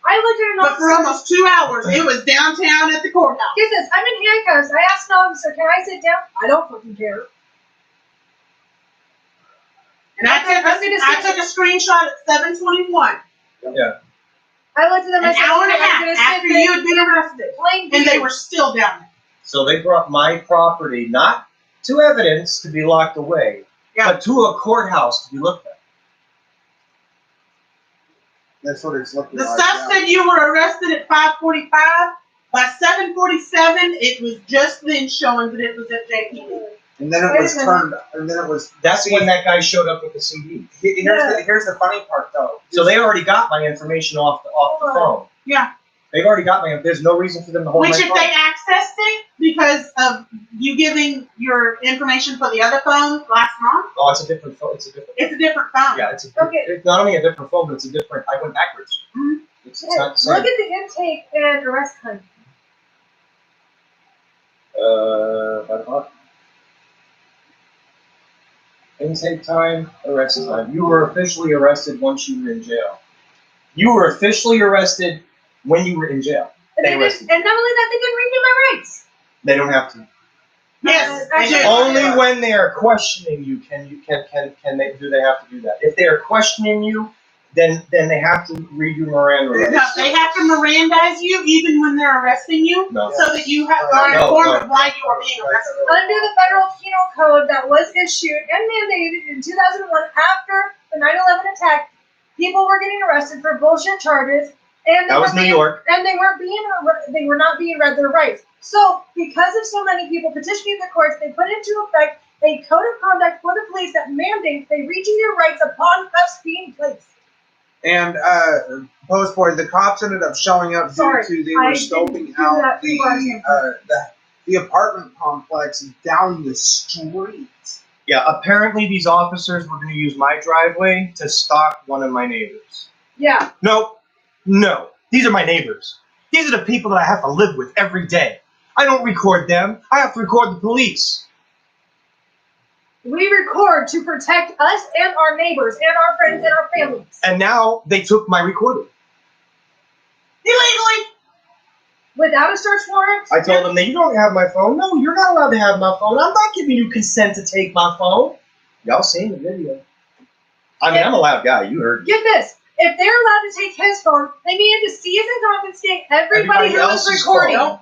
I looked at an But for officer. almost 2 hours, it was downtown at the courthouse. Get this, I'm in handcuffs. I asked an officer, "Can I sit down?" I don't fucking care. And I took a screenshot at 7:21, I looked at them an and said, hour and a "Okay, I'm half gonna after sit you there had been arrested. plain And they view." were still down there. So they brought my property not to evidence to be locked away, Yeah. but to a courthouse to be looked at. That's what it's looking The like. stuff now. said you were arrested at 5:45. By 7:47, it was just then showing that it was at JPD. And then it Wait a was minute. turned. And then it was. That's when that guy showed up with the CD. Here's the funny part though. So they already got my information off the phone. Yeah. They've already got my. There's no reason for them to hold Which, my if phone. they accessed it because of you giving your information for the other phone last month, Oh, it's a different phone. It's a different. it's a different phone. Yeah, it's Okay. it's not only a different phone, but it's a different. I went backwards. Mhm. It's Hey, not the look same. at the intake and arrest time. Intake time, arrest time. You were officially arrested once you were in jail. You were officially arrested when you were in jail. And, They they arrested didn't, and not only that, they didn't read me my rights. They don't have to. Yes, they Actually, do. Only when they are questioning you can they have to do that. If they are questioning you, then they have to read you Miranda rights. No, they have to Mirandize you even when they're arresting you, No. so that you are No, informed no. of why you are being arrested. Under the federal penal code that was issued and mandated in 2001 after the 9/11 attack, people were getting arrested for bullshit charges, and That was New York. And they were not being read their rights. So, because of so many people petitioning the courts, they put into effect a code of conduct for the police that mandates they read you your rights upon cuffs being placed. And post boy, the cops ended up showing up Sorry, due to they I were didn't scoping do out that before I came. the apartment complex down the street. Yeah, apparently these officers were going to use my driveway to stalk one of my neighbors. Yeah. No. These are my neighbors. These are the people that I have to live with every day. I don't record them. I have to record the police. We record to protect us and our neighbors and our friends and our families. And now they took my recording. Illegally. Without a search warrant. I told them that you don't have my phone. No, you're not allowed to have my phone. I'm not giving you consent to take my phone. Y'all seen the video. I mean, I'm a loud guy. You heard me. Get this. If they're allowed to take his phone, they needed to seize and confiscate everybody who was else's recording. phone.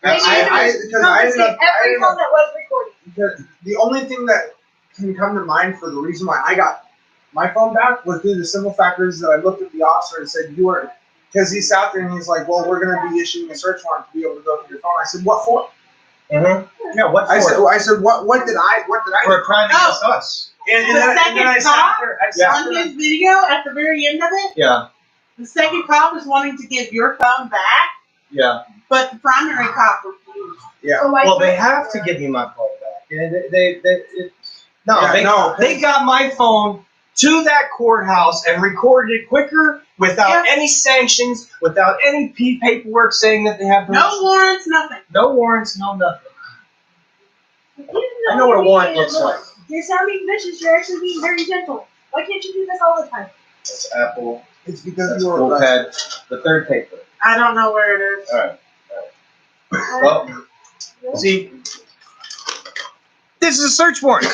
They needed to confiscate every phone that was recording. The only thing that can come to mind for the reason why I got my phone back was due to the simple factors that I looked at the officer and said, "You were," because he sat there and he's like, "Well, we're going to be issuing a search warrant to be able to go through your phone." I said, "What for?" Mm-hmm. Yeah, what for? I said, "What did I?" For a crime against us. And The then I second sat cop there. I sat on there. his video at the very end of it, Yeah, the second cop was wanting to give your phone back, yeah. but the primary cop refused. Yeah. Well, they have to give me my phone back. Yeah, no, they got my phone to that courthouse and recorded it quicker without any sanctions, without any paperwork saying that they have No warrants, nothing. no warrants, no nothing. I know what a warrant looks like. You're sounding vicious. You're actually being very gentle. Why can't you do this all the time? That's Apple. It's because That's you were full arrested. pad. The third paper. I don't know where it is. All right. Well, see, this is a search warrant.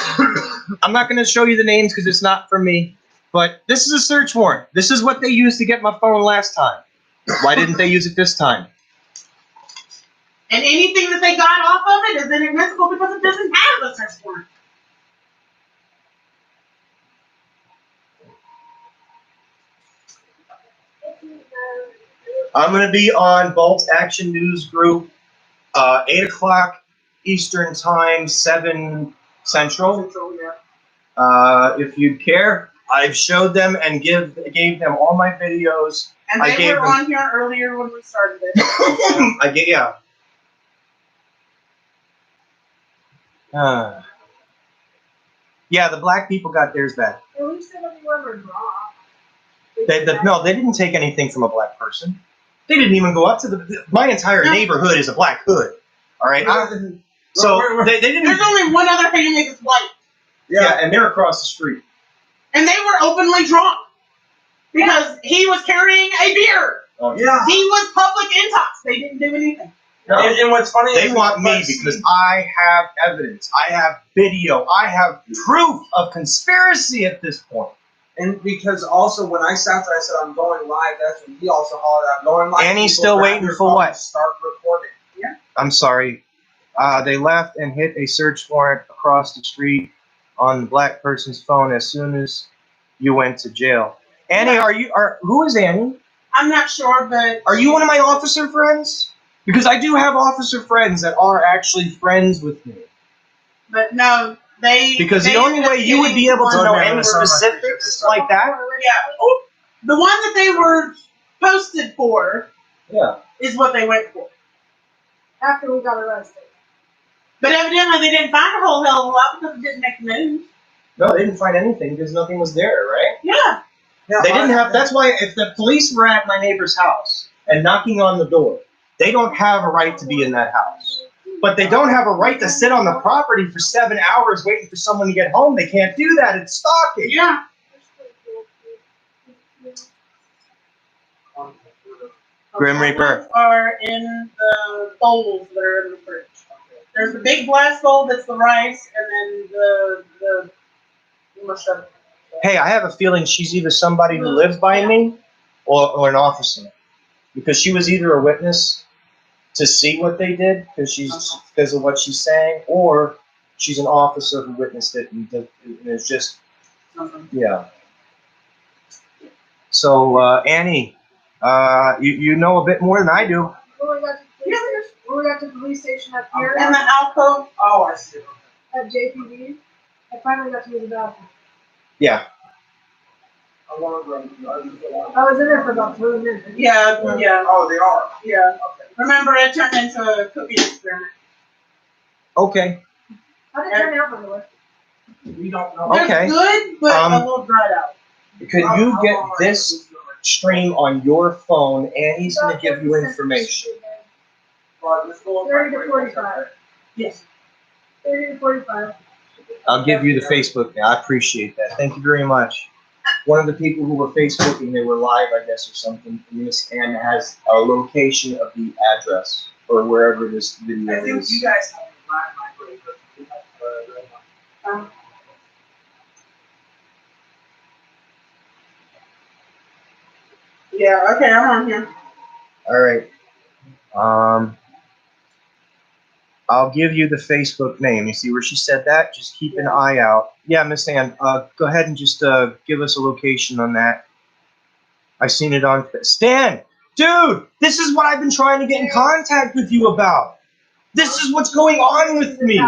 I'm not going to show you the names because it's not for me, but this is a search warrant. This is what they used to get my phone last time. Why didn't they use it this time? And anything that they got off of it is inadmissible because it doesn't have a search warrant. I'm going to be on Bolt Action News Group, 8 o'clock Eastern Time, 7 Central. If you care, I've showed them and gave them all my videos. And I they gave were them- on here earlier when we started it. Yeah, the black people got theirs back. At least they don't ever draw. No, they didn't take anything from a black person. They didn't even go up to my entire neighborhood is a black hood. All right. So they didn't. There's only one other family that's white. Yeah, and they're across the street. And they were openly drunk. Because he was carrying a beer. Yeah. He was public intox. They didn't do anything. No. And what's funny They is want me because I have evidence. I have video. I have proof of conspiracy at this point. And because also when I sat there, I said I'm going live. That's when he also hollered, I'm going live. And he's People still grab waiting your for phone what? and start recording. Yeah. I'm sorry. They left and hit a search warrant across the street on the black person's phone as soon as you went to jail. Annie, who is Annie? I'm not sure, but Are you one of my officer friends? Because I do have officer friends that are actually friends with me. But no, they. Because they the only way you would be able to know any That's not specifics like that, Yeah. Oh, the one that they were posted for yeah. is what they went for. After we got arrested. But evidently they didn't find a whole hell of a lot because it didn't make the news. No, they didn't find anything because nothing was there, right? Yeah. They didn't have. That's why if the police were at my neighbor's house and knocking on the door, they don't have a right to be in that house. But they don't have a right to sit on the property for 7 hours waiting for someone to get home. They can't do that. It's stalking. Yeah. Grim Reaper. The are in the bowls that are in the fridge. There's the big glass bowl that's the rice, and then the mushroom. Hey, I have a feeling she's either somebody who lives by me or an officer. Because she was either a witness to see what they did because of what she's saying, or she's an officer who witnessed it and it's just, yeah. So, Annie, you know a bit more than I do. When we got to the police station up here And the alcove. Oh, I see. at JPV, I finally got to use the bathroom. Yeah. I was in there for about 3 minutes. Yeah. Oh, they are. Yeah. Remember, it turned into a cooking experiment. Okay. How did it turn out, by the way? We don't know. Okay. They're good, but a little dried out. Could you get this stream on your phone? Annie's going to give you information. 30 to 45. Yes. 30 to 45. I'll give you the Facebook now. I appreciate that. Thank you very much. One of the people who were Facebooking, they were live, I guess, or something. Miss Anna has a location of the address or wherever this video I think is. you guys have my grade, but we have red one. Yeah. Okay, I'm on here. All right. I'll give you the Facebook name. You see where she said that? Just keep an eye out. Yeah, Miss Ann, go ahead and just give us a location on that. I seen it on Stan. Dude, this is what I've been trying to get in contact with you about. This is what's going on with me.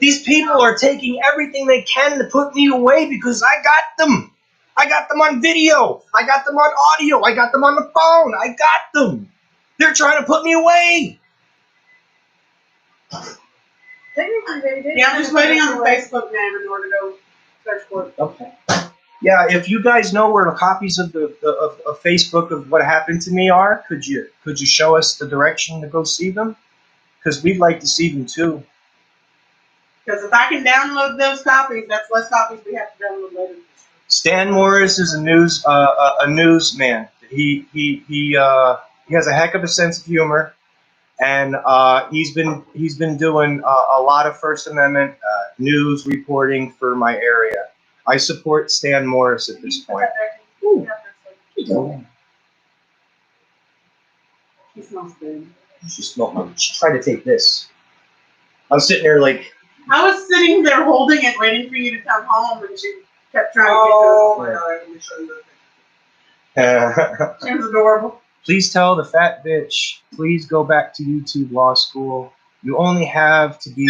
These people are taking everything they can to put me away because I got them. I got them on video. I got them on audio. I got them on the phone. I got them. They're trying to put me away. Yeah, I'm just waiting on the Facebook name in order to go search for it. Okay. Yeah, if you guys know where the copies of the of Facebook of what happened to me are, could you show us the direction to go see them? Because we'd like to see them too. Because if I can download those copies, that's less copies we have to download later. Stan Morris is a newsman. He has a heck of a sense of humor, and he's been doing a lot of First Amendment news reporting for my area. I support Stan Morris at this point. Ooh. She smells good. She smelled my. She tried to take this. I'm sitting there like. I was sitting there holding it, waiting for you to come home, and she kept trying Oh, to my God. Let me show you get this. She was adorable. Please tell the fat bitch, please go back to YouTube law school. You only have to be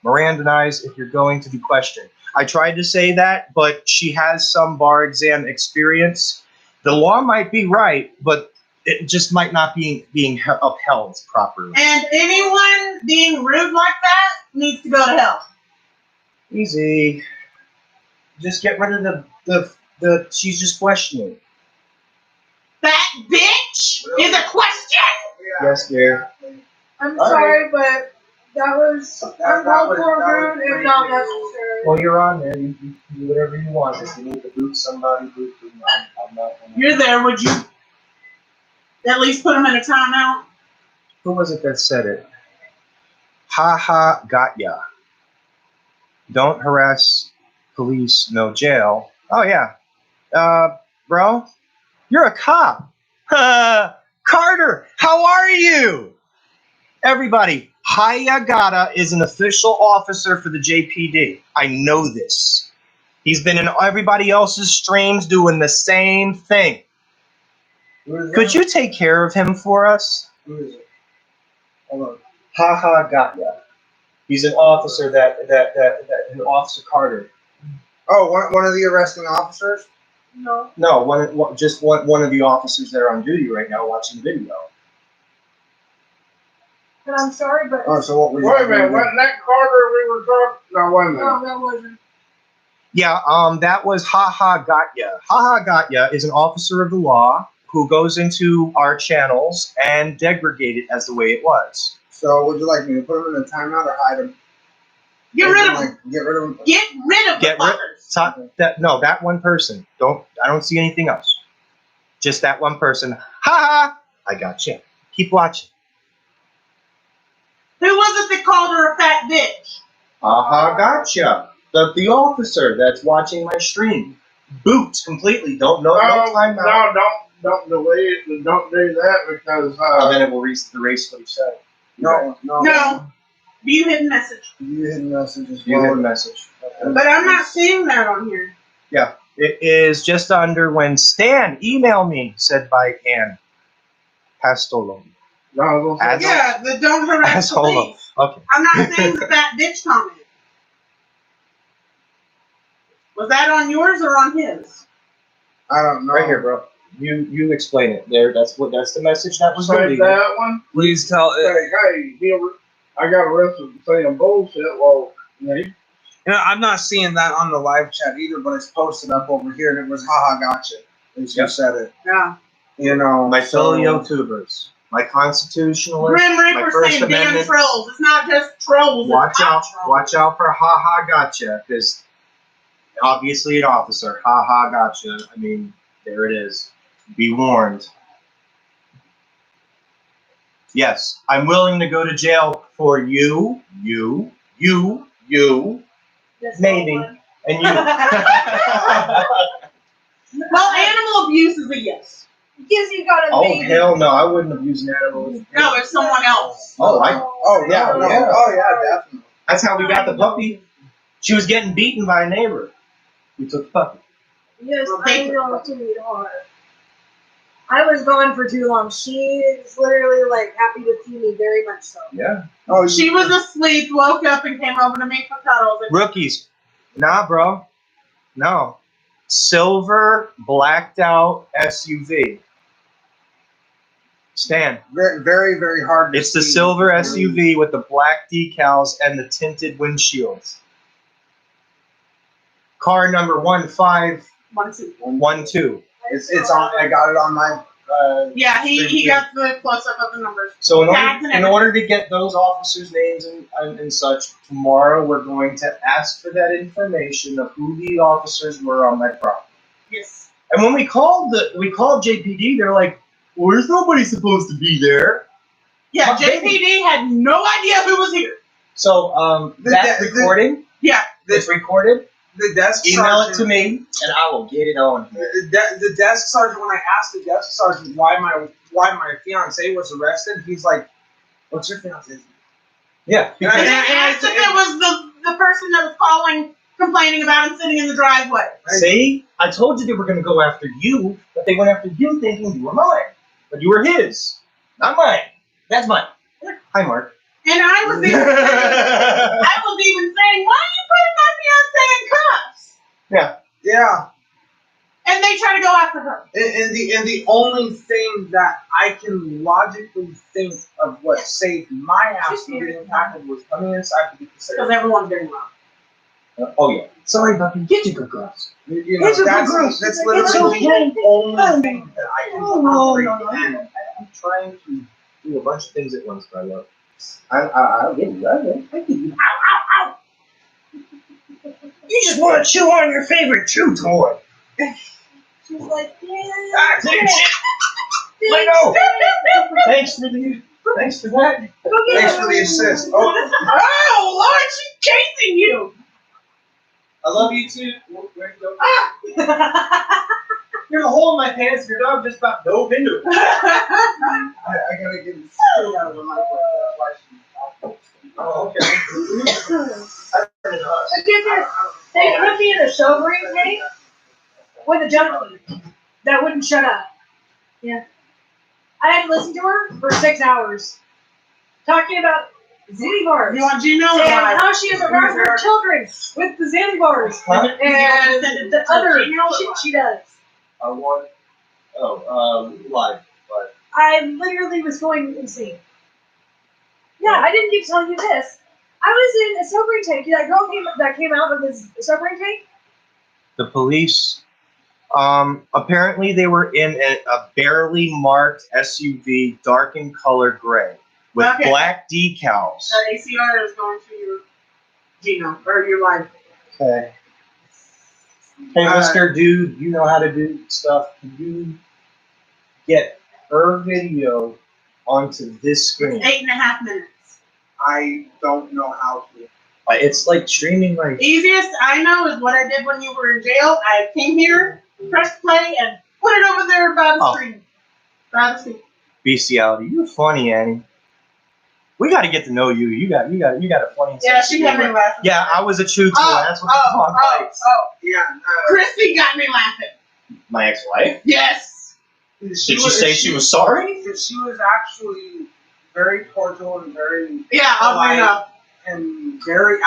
Mirandized if you're going to be questioned. I tried to say that, but she has some bar exam experience. The law might be right, but it just might not be being upheld properly. And anyone being rude like that needs to go to hell. Easy. Just get rid of the she's just questioning. That bitch is a question? Yes, dear. I'm sorry, but that was uncalled for, rude, and not necessary. Well, you're on there. You can do whatever you want. If you need to boot somebody, boot them. I'm not gonna... You're there. Would you at least put them in a timeout? Who was it that said it? Ha ha, got ya. Don't harass police, no jail. Oh, yeah. Bro, you're a cop. Carter, how are you? Everybody, Hayagata is an official officer for the JPD. I know this. He's been in everybody else's streams doing the same thing. Could you take care of him for us? Who is it? Hold on. Haha, got ya. He's an officer that Officer Carter. Oh, one of the arresting officers? No. No, one of the officers that are on duty right now watching the video. But I'm sorry, but Oh, so what were you Wait a minute, wasn't that Carter we were talking? No, wait a minute. no, that wasn't. Yeah, that was Haha Got Ya. Haha Got Ya is an officer of the law who goes into our channels and degrade it as the way it was. So would you like me to put him in a timeout or hide him? Get rid of them. Get rid of him. Get rid of the fuckers. That one person. I don't see anything else. Just that one person. Haha, I got you. Keep watching. Who was it that called her a fat bitch? Haha, gotcha. The officer that's watching my stream. Boot completely. Don't know. No, don't delete it. Don't do that because then it will erase what he said. No. View hidden message. You hidden messages. You hidden message. Okay. But I'm not seeing that on here. Yeah, it is just under when Stan email me, said by Ann Pastolo. Yeah, the don't harass police. Okay. I'm not seeing the fat bitch comment. Was that on yours or on his? I don't know. Right here, bro. You explain it. There. That's the message that was Say that one. Please tell it. Hey, I got arrested for saying bullshit. Well, You know, I'm not seeing that on the live chat either, but it's posted up over here, and it was haha gotcha. And she said it. Yeah. You know, my fellow YouTubers, my constitutionalists, Grim my Reaper First saying damn Amendment. trolls. It's not just trolls. Watch out! Trolls. Watch out for haha gotcha, because obviously an officer. Haha gotcha. I mean, there it is. Be warned. Yes, I'm willing to go to jail for you, This maybe, one. and you. Well, animal abuse is a yes. Because you got a Oh baby. hell no! I wouldn't abuse an animal. No, it's someone else. Oh, Yeah. Definitely. That's how we got the puppy. She was getting beaten by a neighbor. We took the puppy. Yes, Well, I know to be hard. I was gone for too long. She is literally like happy to see me, very much so. Yeah. Oh, She was asleep, woke up, and came over to me for cuddles. And Rookies. Nah, bro. No. Silver, blacked out SUV. Stan. very, very, very hard. To It's the see. silver SUV with the black decals and the tinted windshields. Car number 1512. It's on. I got it on my. yeah, he got the close up of the numbers. So Tags and in order to get those officers' names and such, tomorrow we're going to ask for that information of who the officers were on my property. Yes. And when we called JPD, they're like, well, there's nobody supposed to be there. Yeah, But JPD had no idea who was here. So that recording, Yeah. it's recorded. The desk Email it sergeant, to me, and I will get it on here. The desk sergeant. When I asked the desk sergeant why my fiance was arrested, he's like, "What's your fiance's name?" Yeah. And I asked if it was the person that was calling, complaining about him sitting in the driveway. See? I told you they were going to go after you, but they went after you thinking you were mine. But you were his. Not mine. That's mine. Hi, Mark. And I was even saying, why are you putting my fiance in cuffs? Yeah. Yeah. And they try to go after her. And the only thing that I can logically think of what saved my ass from getting tackled was coming inside to get the Because cigarette. everyone's getting wrong. Oh, yeah. Sorry, Bucky. Get your good girls. You know, It's okay, that's girls. that's It's literally okay. the only thing that I can comprehend. I'm trying to do a bunch of things at once, my love. I'll get you. I get you. You just want to chew on your favorite chew toy. She's like, yeah. Ah, dude, shit. Let go. Thanks for that. Thanks for the assist. Oh, Oh, Lord, she's chasing you. I love you too. Where'd you go? Ah. There's a hole in my pants. Your dog just about dove into it. I gotta get it straight out of the microwave. That's why she. Oh, okay. But get this, they put me in a sobering tank with a junkie that wouldn't shut up. Yeah. I had to listen to her for 6 hours. Talking about zitty bars. You want Gino? And how she has around her children with the zitty bars. Huh? And the other shit she does. I want. Live. I literally was going insane. Yeah, I didn't keep telling you this. I was in a sobering tank. That girl came out of this sobering tank. The police, apparently they were in a barely marked SUV, dark in color gray, with Okay. black decals. ACR is going to your Gino, or your life. Okay. Hey, Mr. Dude, you know how to do stuff. Can you get her video onto this screen? 8.5 minutes. I don't know how to. It's like streaming like Easiest I know is what I did when you were in jail. I came here, pressed play, and put it over there by the screen. By the screen. bestiality. You're funny, Annie. We got to get to know you. You got a funny. Yeah, sense she of got me humor. laughing. Yeah, I was a chew toy. That's what the dog likes. Yeah. Christy got me laughing. My ex-wife. Yes. Did she say she was sorry? She was actually very cordial and very Yeah, I'll bring it up. and very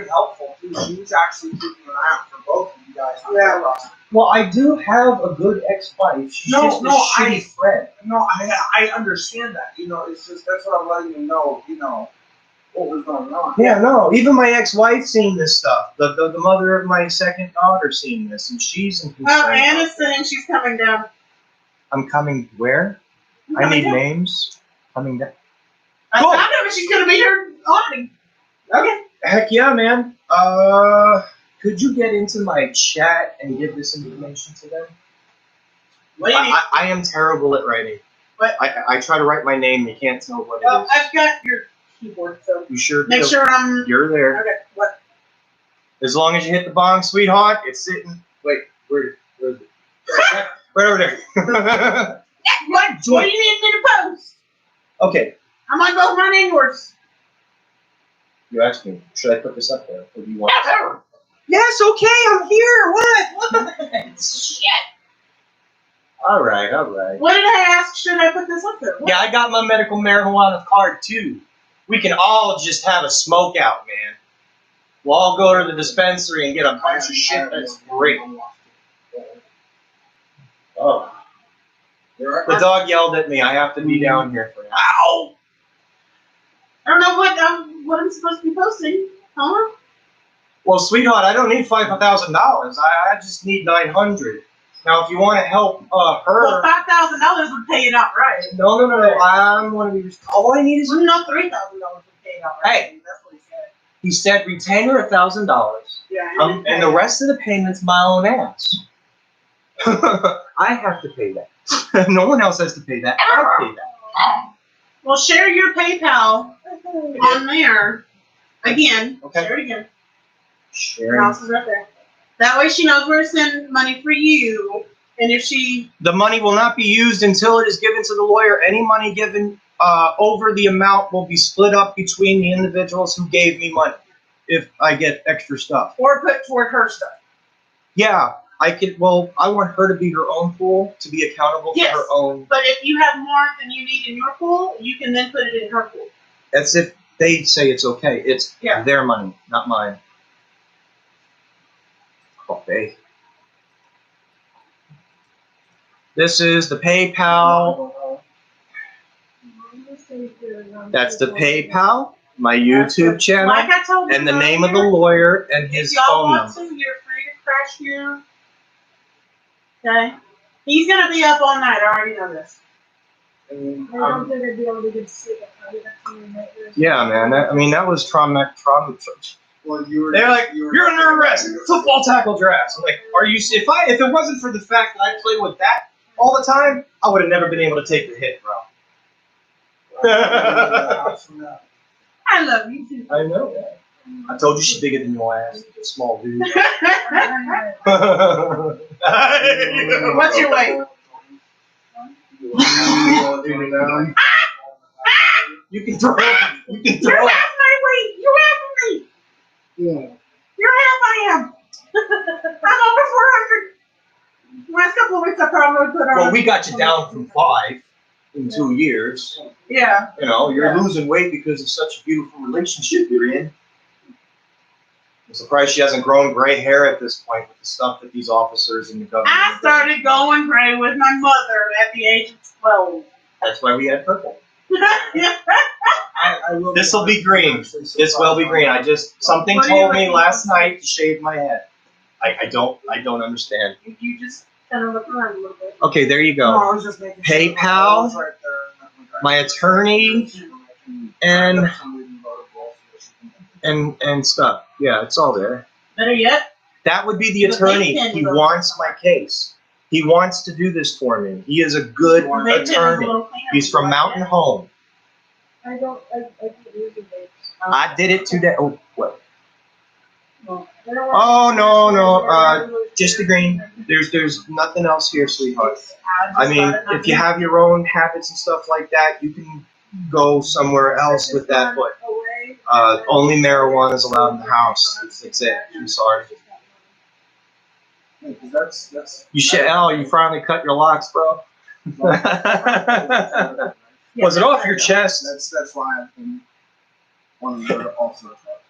helpful too. She was actually keeping an eye out for both of you guys. Yeah. Well, I do have a good ex-wife. She's just a shitty friend. No, I understand that. You know, it's just that's what I'm letting you know. You know what was going on. Yeah, no. Even my ex-wife seen this stuff. The mother of my second daughter seen this, and she's in concern. Well, Anna's saying she's coming down. I'm coming where? I need names. Coming down. I Cool. found out, but she's gonna be here auditing. Okay. Heck yeah, man. Could you get into my chat and give this information to them? What do you need? I am terrible at writing. What? I try to write my name. They can't tell what it Well, is. I've got your keyboard, so You sure make do. sure I'm. You're there. Okay. What? As long as you hit the bong, sweetheart, it's sitting. Wait, where is it? Right over there. What do you need me to post? Okay, I'm on both mine and yours. you asked me, should I put this up there? Or do you want Yes, okay, I'm here. What? Shit. All right, all right. What did I ask? Should I put this up there? What? Yeah, I got my medical marijuana card too. We can all just have a smoke out, man. We'll all go to the dispensary and get a bunch of shit. That's great. Oh. The dog yelled at me. I have to be down here for now. Ow! I don't know what I'm supposed to be posting. Huh? Well, sweetheart, I don't need $5,000. I just need $900. Now, if you want to help her. Well, $5,000 would pay it outright. No. I'm one of these. All I need is. Well, no, $3,000 would pay it outright. Hey. That's what he said. He said retainer $1,000. Yeah. And the rest of the payment's my own ass. I have to pay that. No one else has to pay that. I pay that. Well, share your PayPal on there. Again. Okay. Share it again. Sharing. Mouse is right there. That way she knows where to send money for you. And if she... The money will not be used until it is given to the lawyer. Any money given over the amount will be split up between the individuals who gave me money if I get extra stuff. Or put toward her stuff. Yeah, I could. Well, I want her to be her own pool, to be accountable for her own. But if you have more than you need in your pool, you can then put it in her pool. That's if they say it's okay. It's their money, not mine. Okay. This is the PayPal. That's the PayPal, my YouTube channel, Like I told you and the name of the lawyer and his if y'all phone want number. to, you're free to crash here. Okay? He's going to be up all night. I already know this. I don't think I'd be able to get to sleep. Yeah, man. That was trauma. Well, They're like, you're under arrest. Football tackle drafts. I'm like, are you? If it wasn't for the fact that I play with that all the time, I would have never been able to take the hit, bro. I love you too. I know. I told you she's bigger than your ass, small dude. What's your weight? You can throw. You can throw. You're half my weight. You're half of me. Yeah. You're half I am. I'm over 400. Last couple of weeks I probably put on. Well, we got you down from 5 in 2 years. Yeah. You know, you're losing weight because of such a beautiful relationship you're in. I'm surprised she hasn't grown gray hair at this point with the stuff that these officers in the government. I started going gray with my mother at the age of 12. That's why we had purple. I will This will be green. This will be green. Something told me last night to shave my head. I don't understand. You just kind of look around a little bit. Okay, there you No, go. I was just making sure PayPal, right there. my attorney, and stuff. Yeah, it's all there. Better yet, That would be the attorney. He wants my case. He wants to do this for me. He is a good attorney. He's from Mountain Home. I can't use the vapes. I did it today. Oh, what? No. Oh, no. Just the green. There's nothing else here, sweetheart. I mean, if you have your own habits and stuff like that, you can go somewhere else with that, but only marijuana is allowed in the house. That's it. I'm sorry. That's You should. Oh, you finally cut your locks, bro. Was it off your chest? That's why I've been wanting to also talk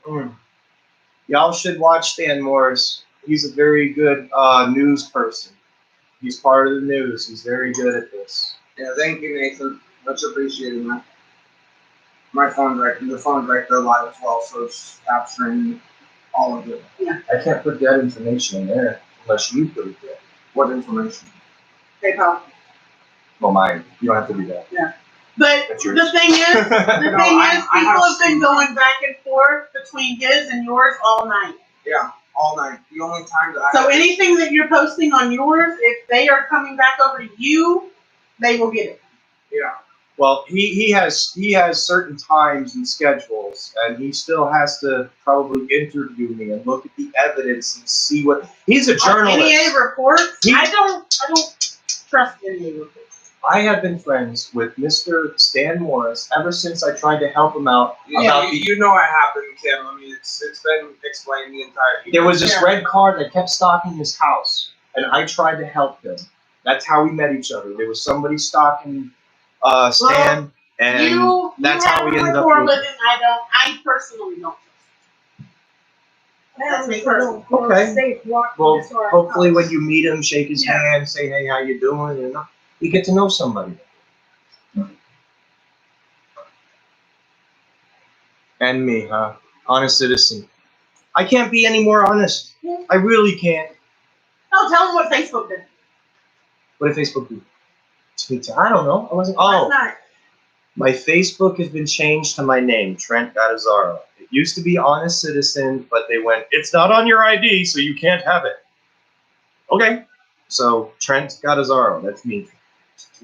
to you. Y'all should watch Stan Morris. He's a very good news person. He's part of the news. He's very good at this. Yeah, thank you, Nathan. Much appreciated, man. My phone's the phone's right there live as well, so it's capturing all of it. I can't put that information in there unless you put it there. What information? PayPal. Well, mine. You don't have to do that. But That's the yours. thing is, I people have have been going back and forth between his and yours all night. Yeah, all night. The only time that I So anything that you're posting on yours, if they are coming back over to you, they will get it. yeah. Well, he has certain times and schedules, and he still has to probably interview me and look at the evidence and see what he's a journalist. NEA reports? He- I don't trust NEA reports. I have been friends with Mr. Stan Morris ever since I tried to help him out. Yeah, you know what happened, Kim. I mean, it's been explained the entire. There was this red car that kept stalking his house. and I tried to help him. That's how we met each other. There was somebody stalking Stan, and that's how we ended up. But I personally don't. That's me personally. Okay. Well, hopefully when you meet him, shake his hand, say, hey, how you doing? And you get to know somebody. And me, huh? Honest citizen. I can't be any more honest. I really can't. No, tell him what Facebook did. What did Facebook do? I don't know. I wasn't. Last Oh, night. my Facebook has been changed to my name, Trent Gattazaro. It used to be Honest Citizen, but they went, it's not on your ID, so you can't have it. Okay. So, Trent Gattazaro, that's me.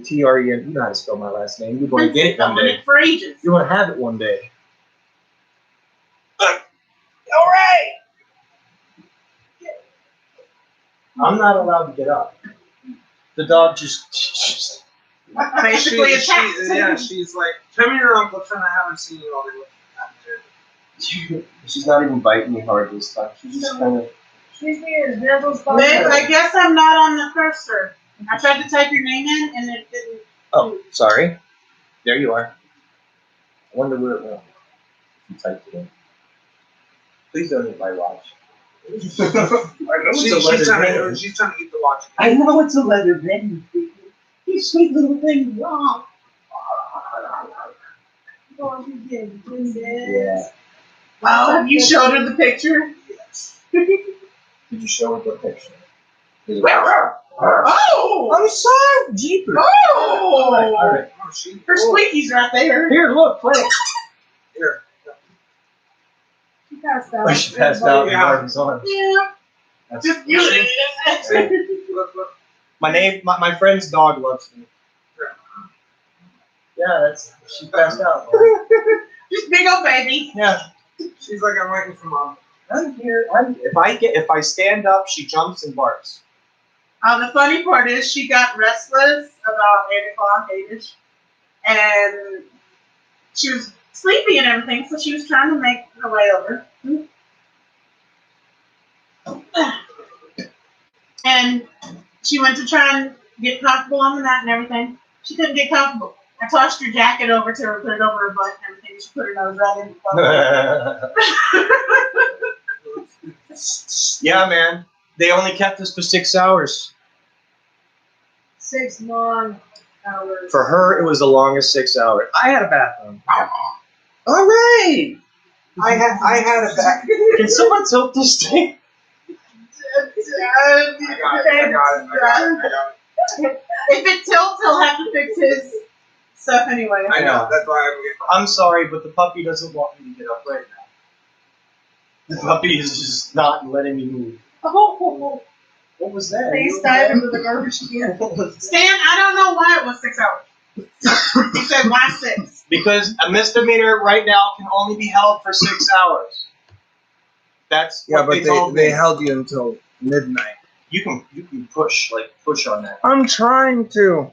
T-R-E-N. You know how to spell my last name. You're going to get it one day. For ages. You're going to have it one day. All right. I'm not allowed to get up. The dog just Basically attacked. She's like, tell me your uncle, Trent, I haven't seen you all day. She's not even biting me hard this time. She's just kind of. She's weird. Neville's I guess I'm not on the cursor. I tried to type your name in and it didn't. Oh, sorry. There you are. I wonder where it went. You typed it in. Please don't eat my watch. I know she's trying to eat the watch. I know it's a leather venue. You sweet little thing, wrong. Yeah. Oh, you showed her the picture? Did you show her the picture? Oh! I'm sorry, Jeepers. Oh! All right. Her squeaky's right there. Here, look, play it. Here. She passed out. Oh, she passed out in Martin's arms. Yeah. That's Just you. My friend's dog loves me. Yeah, she passed out. Just big old baby. Yeah. She's like, I'm waiting for mom. I'm here. If I stand up, she jumps and barks. The funny part is she got restless about 8 o'clock, 8ish, and she was sleepy and everything, so she was trying to make her way over. And she went to try and get comfortable on the mat and everything. She couldn't get comfortable. I tossed her jacket over to her, put it over her butt and everything. She put her nose right in the Yeah, man. They only kept us for 6 hours. 6 long hours. For her, it was the longest 6 hours. I had a bathroom. All right. I had a bathroom. Can someone tilt this thing? I got it. If it tilts, he'll have to fix his stuff anyway. I know, that's why I'm sorry, but the puppy doesn't want me to get up right now. The puppy is just not letting me move. Oh, What was that? please dive into the garbage can. Stan, I don't know why it was 6 hours. He said, why 6? Because a misdemeanor right now can only be held for 6 hours. That's Yeah, what but they told me. they held you until midnight. You can push on that. I'm trying to.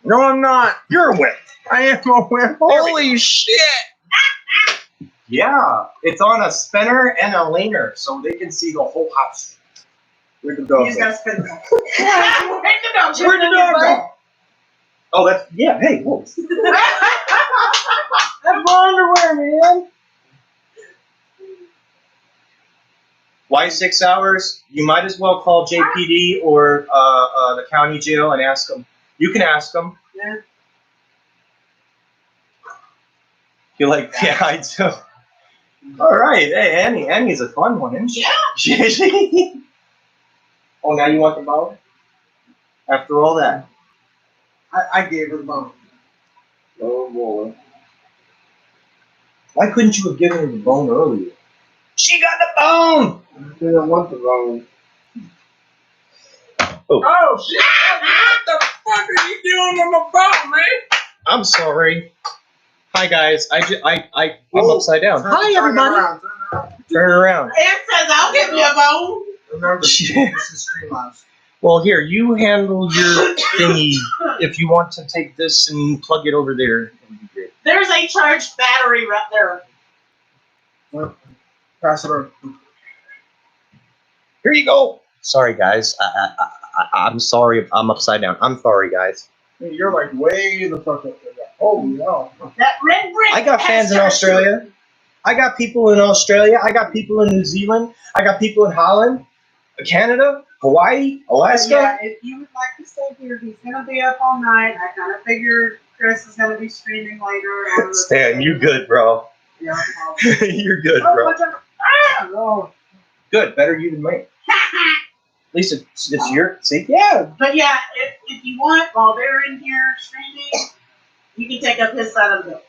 No, I'm not. You're a whip. I am a whip. Holy shit! Yeah, it's on a spinner and a laner, so they can see the whole house. Where'd the dog He's go? got to spin them. Where'd Where'd the dog go? Oh, that's Hey, whoa. That's my underwear, man. Why 6 hours? You might as well call JPD or the county jail and ask them. You can ask them. Yeah. You're like, yeah, I do. All right, hey, Annie's a fun one, isn't she? Yeah. Oh, now you want the bone? After all that. I gave her the bone. Oh boy. Why couldn't you have given her the bone earlier? She got the bone! I didn't want the bone. Oh, shit. What the fuck are you doing on my bone, man? I'm sorry. Hi guys, I'm upside down. Hi everybody. Turn around. It says, I'll give you a bone. Remember, this is Scream House. Well, here, you handle your thingy. If you want to take this and plug it over there, it would be great. There's a charged battery right there. Well, pass it on. Here you go. Sorry, guys. I'm sorry. I'm upside down. I'm sorry, guys. You're like way the fuck up there. Oh no. That red brick. I got fans in Australia. I got people in Australia. I got people in New Zealand. I got people in Holland, Canada, Hawaii, Alaska. Yeah, if you would like to stay here, he's gonna be up all night. I kind of figured Chris is gonna be streaming later. Stan, you good, bro. Yeah. You're good, Oh, bro. what's up? No. Good. Better you than me. At least it's your. See? Yeah. But yeah, if you want, while they're in here streaming, you can take up his side of the bill.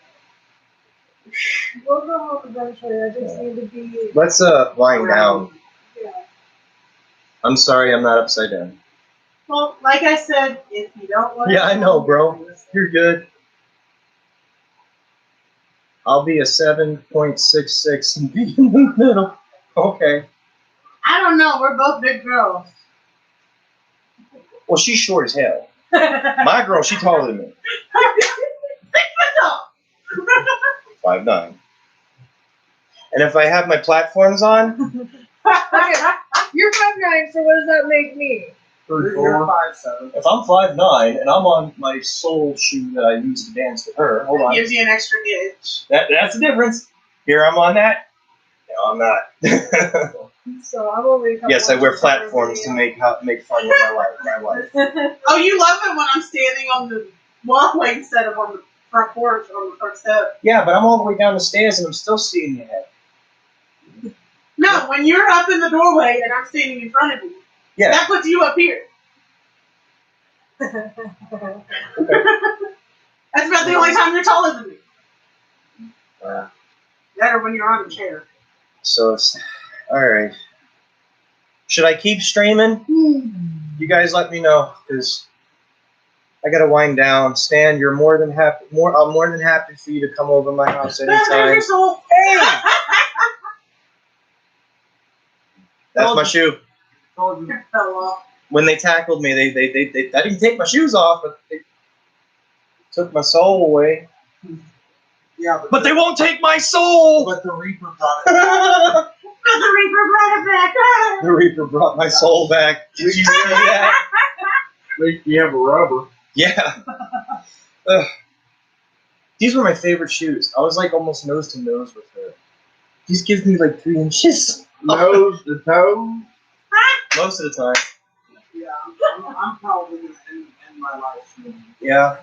We'll go home eventually. I just need to be. Let's wind down. Yeah. I'm sorry, I'm not upside down. Well, like I said, if you don't want Yeah, I know, bro. You're good. I'll be a 7.66 and be in the middle. Okay. I don't know. We're both big girls. Well, she's short as hell. My girl, she taller than me. 5'9". And if I have my platforms on, Okay, you're 5'9", so what does that make me? You're 5'7". if I'm 5'9" and I'm on my soul shoe that I use to dance with her, hold It on. gives you an extra gauge. That's the difference. Here I'm on that. No, I'm not. So I'm only. Yes, I wear platforms to make fun of my wife. Oh, you love it when I'm standing on the walkway instead of on the front porch on the front step. Yeah, but I'm all the way down the stairs and I'm still seeing you ahead. No, when you're up in the doorway and I'm standing in front of you, Yeah. that puts you up here. That's about the only time you're taller than me. That or when you're on a chair. So it's all right. Should I keep streaming? You guys let me know because I gotta wind down. Stan, you're more than happy. I'm more than happy for you to come over to my house anytime. Hey, that's my shoe. It fell off. When they tackled me, they I didn't take my shoes off, but they took my soul away. Yeah, But they won't take my soul. But the Reaper brought it. The Reaper brought it back. The Reaper brought my soul back. Did you see that? At least you have a rubber. Yeah. Ugh. These were my favorite shoes. I was like almost nose to nose with her. These gives me like 3 inches. Nose to toe. Most of the time. Yeah, I'm probably gonna end my life soon. Yeah.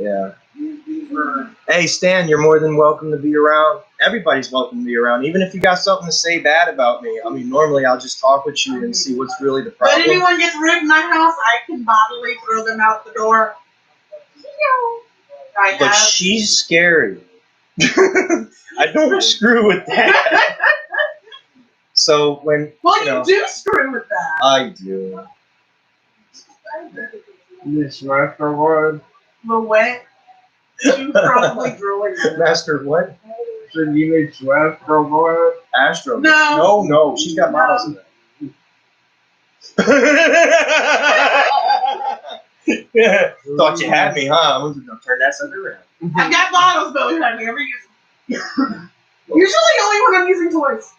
Yeah. These were. Hey, Stan, you're more than welcome to be around. Everybody's welcome to be around. Even if you got something to say bad about me. I mean, normally I'll just talk with you and see what's really the But problem. anyone gets rude in my house, I can bodily throw them out the door. I But have. she's scary. I don't screw with that. So when Well, you know, you do screw with that. I do. You smashed her wood. The wet. You probably drooling. Master what? So you need smashed her wood. Astro. No. No. She's got models in there. Thought you had me, huh? I'm gonna turn that sucker around. I've got bottles, but I never use them. Usually only when I'm using toys.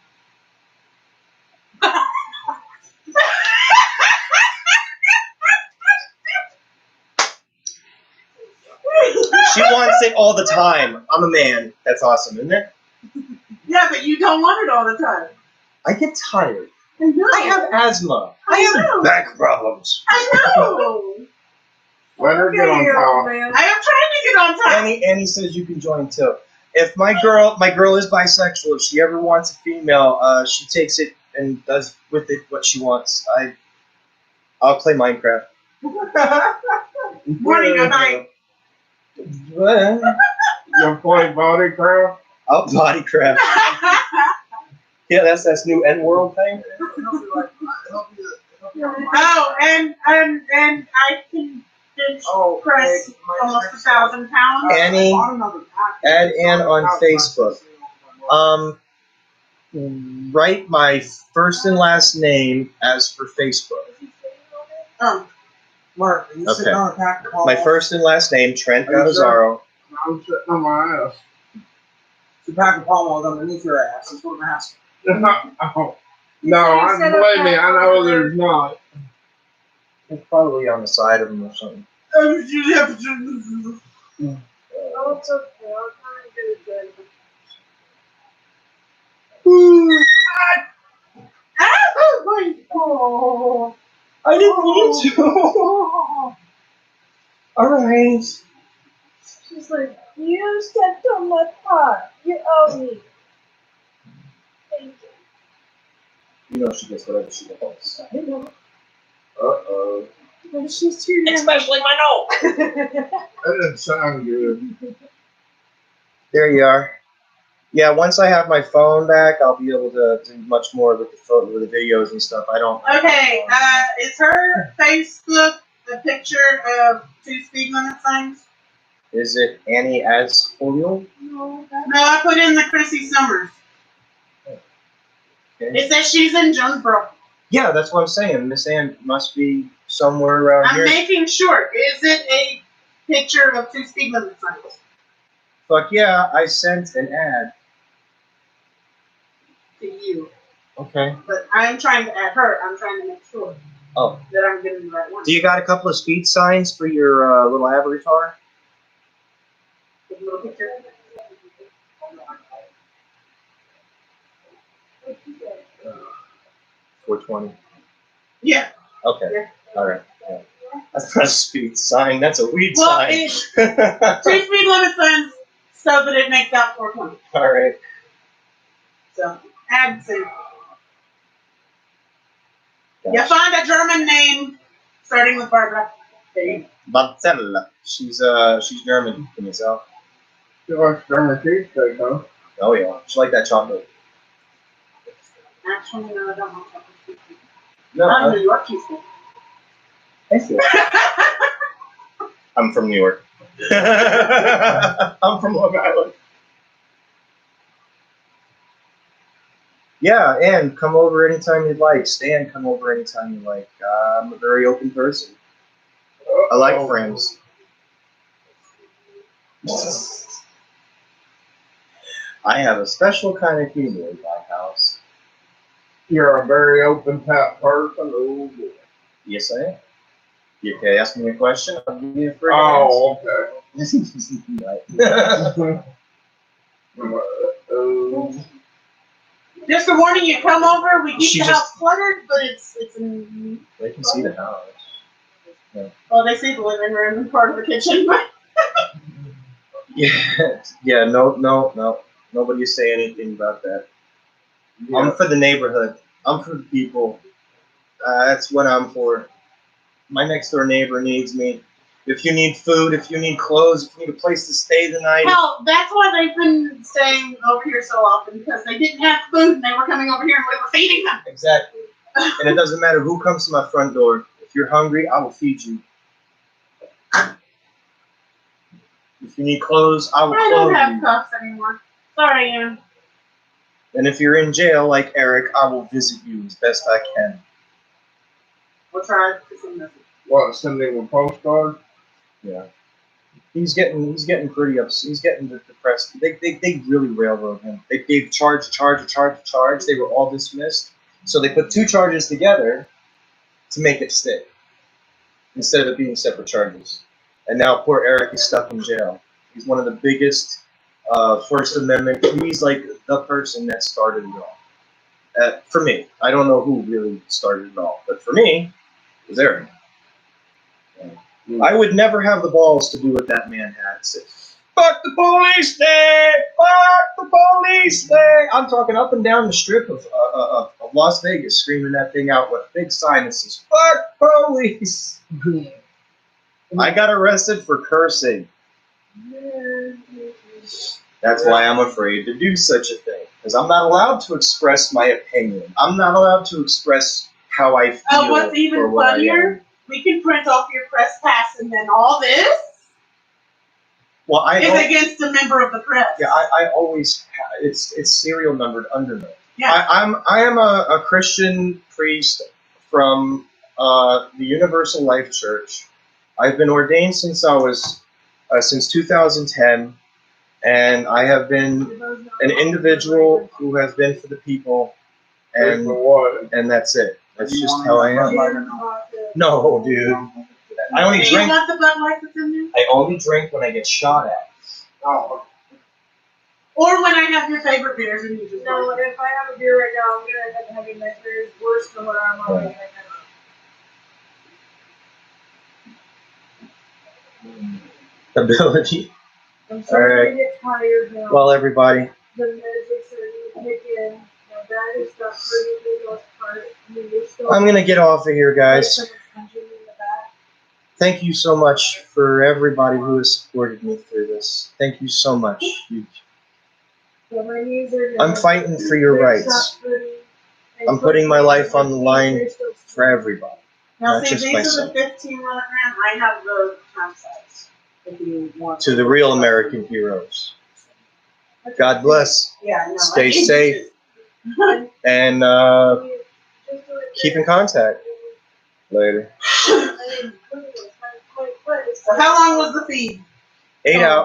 She wants it all the time. I'm a man. That's awesome, isn't it? Yeah, but you don't want it all the time. I get tired. I know. I have asthma. I have back problems. I know. Let her get on Okay, old top. man. I am trying to get on top. Annie says you can join too. If my girl is bisexual. If she ever wants a female, she takes it and does with it what she wants. I'll play Minecraft. Morning or night. What? You play bodycraft? I'll bodycraft. Yeah, that's that new N world thing. Oh, and I can bench press almost 1,000 pounds. Annie, add Ann on Facebook. Write my first and last name as for Facebook. Mark, are you sitting on a pack of balls? My first and last name, Trent Are you Gazzaro. I'm sitting on my ass. It's a pack of palm balls underneath your ass. That's what I'm asking. Oh. No, I believe me, I know there's not. It's probably on the side of him or something. Oh, it's okay. I'll try and get it done. Oh, I didn't mean to. All right. she's like, you stepped on my pot. You owe me. Thank you. You know she gets whatever she wants. I know. Uh-oh. But she's too young. Especially my nose. That doesn't sound good. There you are. Yeah, once I have my phone back, I'll be able to do much more with the videos and stuff. I don't. Okay, is her Facebook a picture of 2 speed limit signs? Is it Annie Asfolio? No, No, I put in the Chrissy Summers. Okay. It says she's in Jonesboro. Yeah, that's what I'm saying. Miss Ann must be somewhere around I'm here. making sure. Is it a picture of 2 speed limit signs? Fuck yeah, I sent an ad. To you. Okay. But I'm trying to add her. I'm trying to make sure Oh. that I'm getting the right one. Do you got a couple of speed signs for your little avatar? The little picture. 420. Yeah. Okay. Yeah. All right. Yeah. That's not a speed sign. That's a weed Well, sign. it's 2 speed limit signs so that it makes out 420. All right. So, add to. You find a German name starting with Barbara. There you go. Marcella. She's German from yourself. She likes German cheesesteak, huh? Oh yeah. She like that chocolate. Actually, no, I don't want chocolate. No. I'm New York cheesesteak. Thank you. I'm from New York. I'm from Long Island. Yeah, and come over anytime you'd like. Stan, come over anytime you like. I'm a very open person. I like friends. I have a special kind of humor in my house. You're a very open tap person. Oh, boy. Yes, I am. You can ask me a question, I'll give you a free Oh, answer. okay. Just a warning, you come over, we keep She the just- house cluttered, but it's in, They can see the house. well, they see the living room and part of the kitchen, but Yeah, no. Nobody say anything about that. I'm for the neighborhood. I'm for the people. That's what I'm for. My next door neighbor needs me. If you need food, if you need clothes, if you need a place to stay the night. hell, that's why they've been staying over here so often, because they didn't have food and they were coming over here and we were feeding them. Exactly. And it doesn't matter who comes to my front door. If you're hungry, I will feed you. If you need clothes, I will I clothe don't have you. cuffs anymore. Sorry, Ann. And if you're in jail like Eric, I will visit you as best I can. We'll try to send this. What, sending a postcard? Yeah. He's getting pretty upset. He's getting depressed. They really railroad him. They gave charge. They were all dismissed. So they put 2 charges together to make it stick instead of it being separate charges. And now poor Eric is stuck in jail. He's one of the biggest First Amendment. He's like the person that started it all. For me, I don't know who really started it all, but for me, it was Eric. I would never have the balls to do what that man had. Say, fuck the police day! Fuck the police day! I'm talking up and down the strip of Las Vegas, screaming that thing out with a big sign that says, fuck police! I got arrested for cursing. That's why I'm afraid to do such a thing. Because I'm not allowed to express my opinion. I'm not allowed to express how I feel. Oh, what's or even what I am. funnier? We can print off your press pass, and then all this Well, I is don't- against a member of the press. Yeah, I always it's serial numbered under me. Yeah. I am a Christian priest from the Universal Life Church. I've been ordained since I was since 2010, and I have been an individual who has been for the people, and that's it. That's just how I am. No, dude. I only Do you drink. want the Bud Light that's in there? I only drink when I get shot at. Or when I have your favorite beers and you just No, if I have a beer right now, I'm gonna end up having nightmares worse than what I'm on right now. Ability. I'm starting to get tired now. Well, everybody, The meds are starting to kick in. My dad is not hurting for the most part. I mean, they're still. I'm gonna get off of here, guys. Someone's punching me in the back. Thank you so much for everybody who has supported me through this. Thank you so much. So my knees are I'm numb. fighting for your They're rights. stopped hurting. I'm putting my life on the line for everybody. Now, Not see, just these are myself. the 15 milligram. I have the half size. If you want To the real American heroes. God bless. Yeah, no. Stay safe. And keep in contact. Later. So how long was the feed? 8 hours.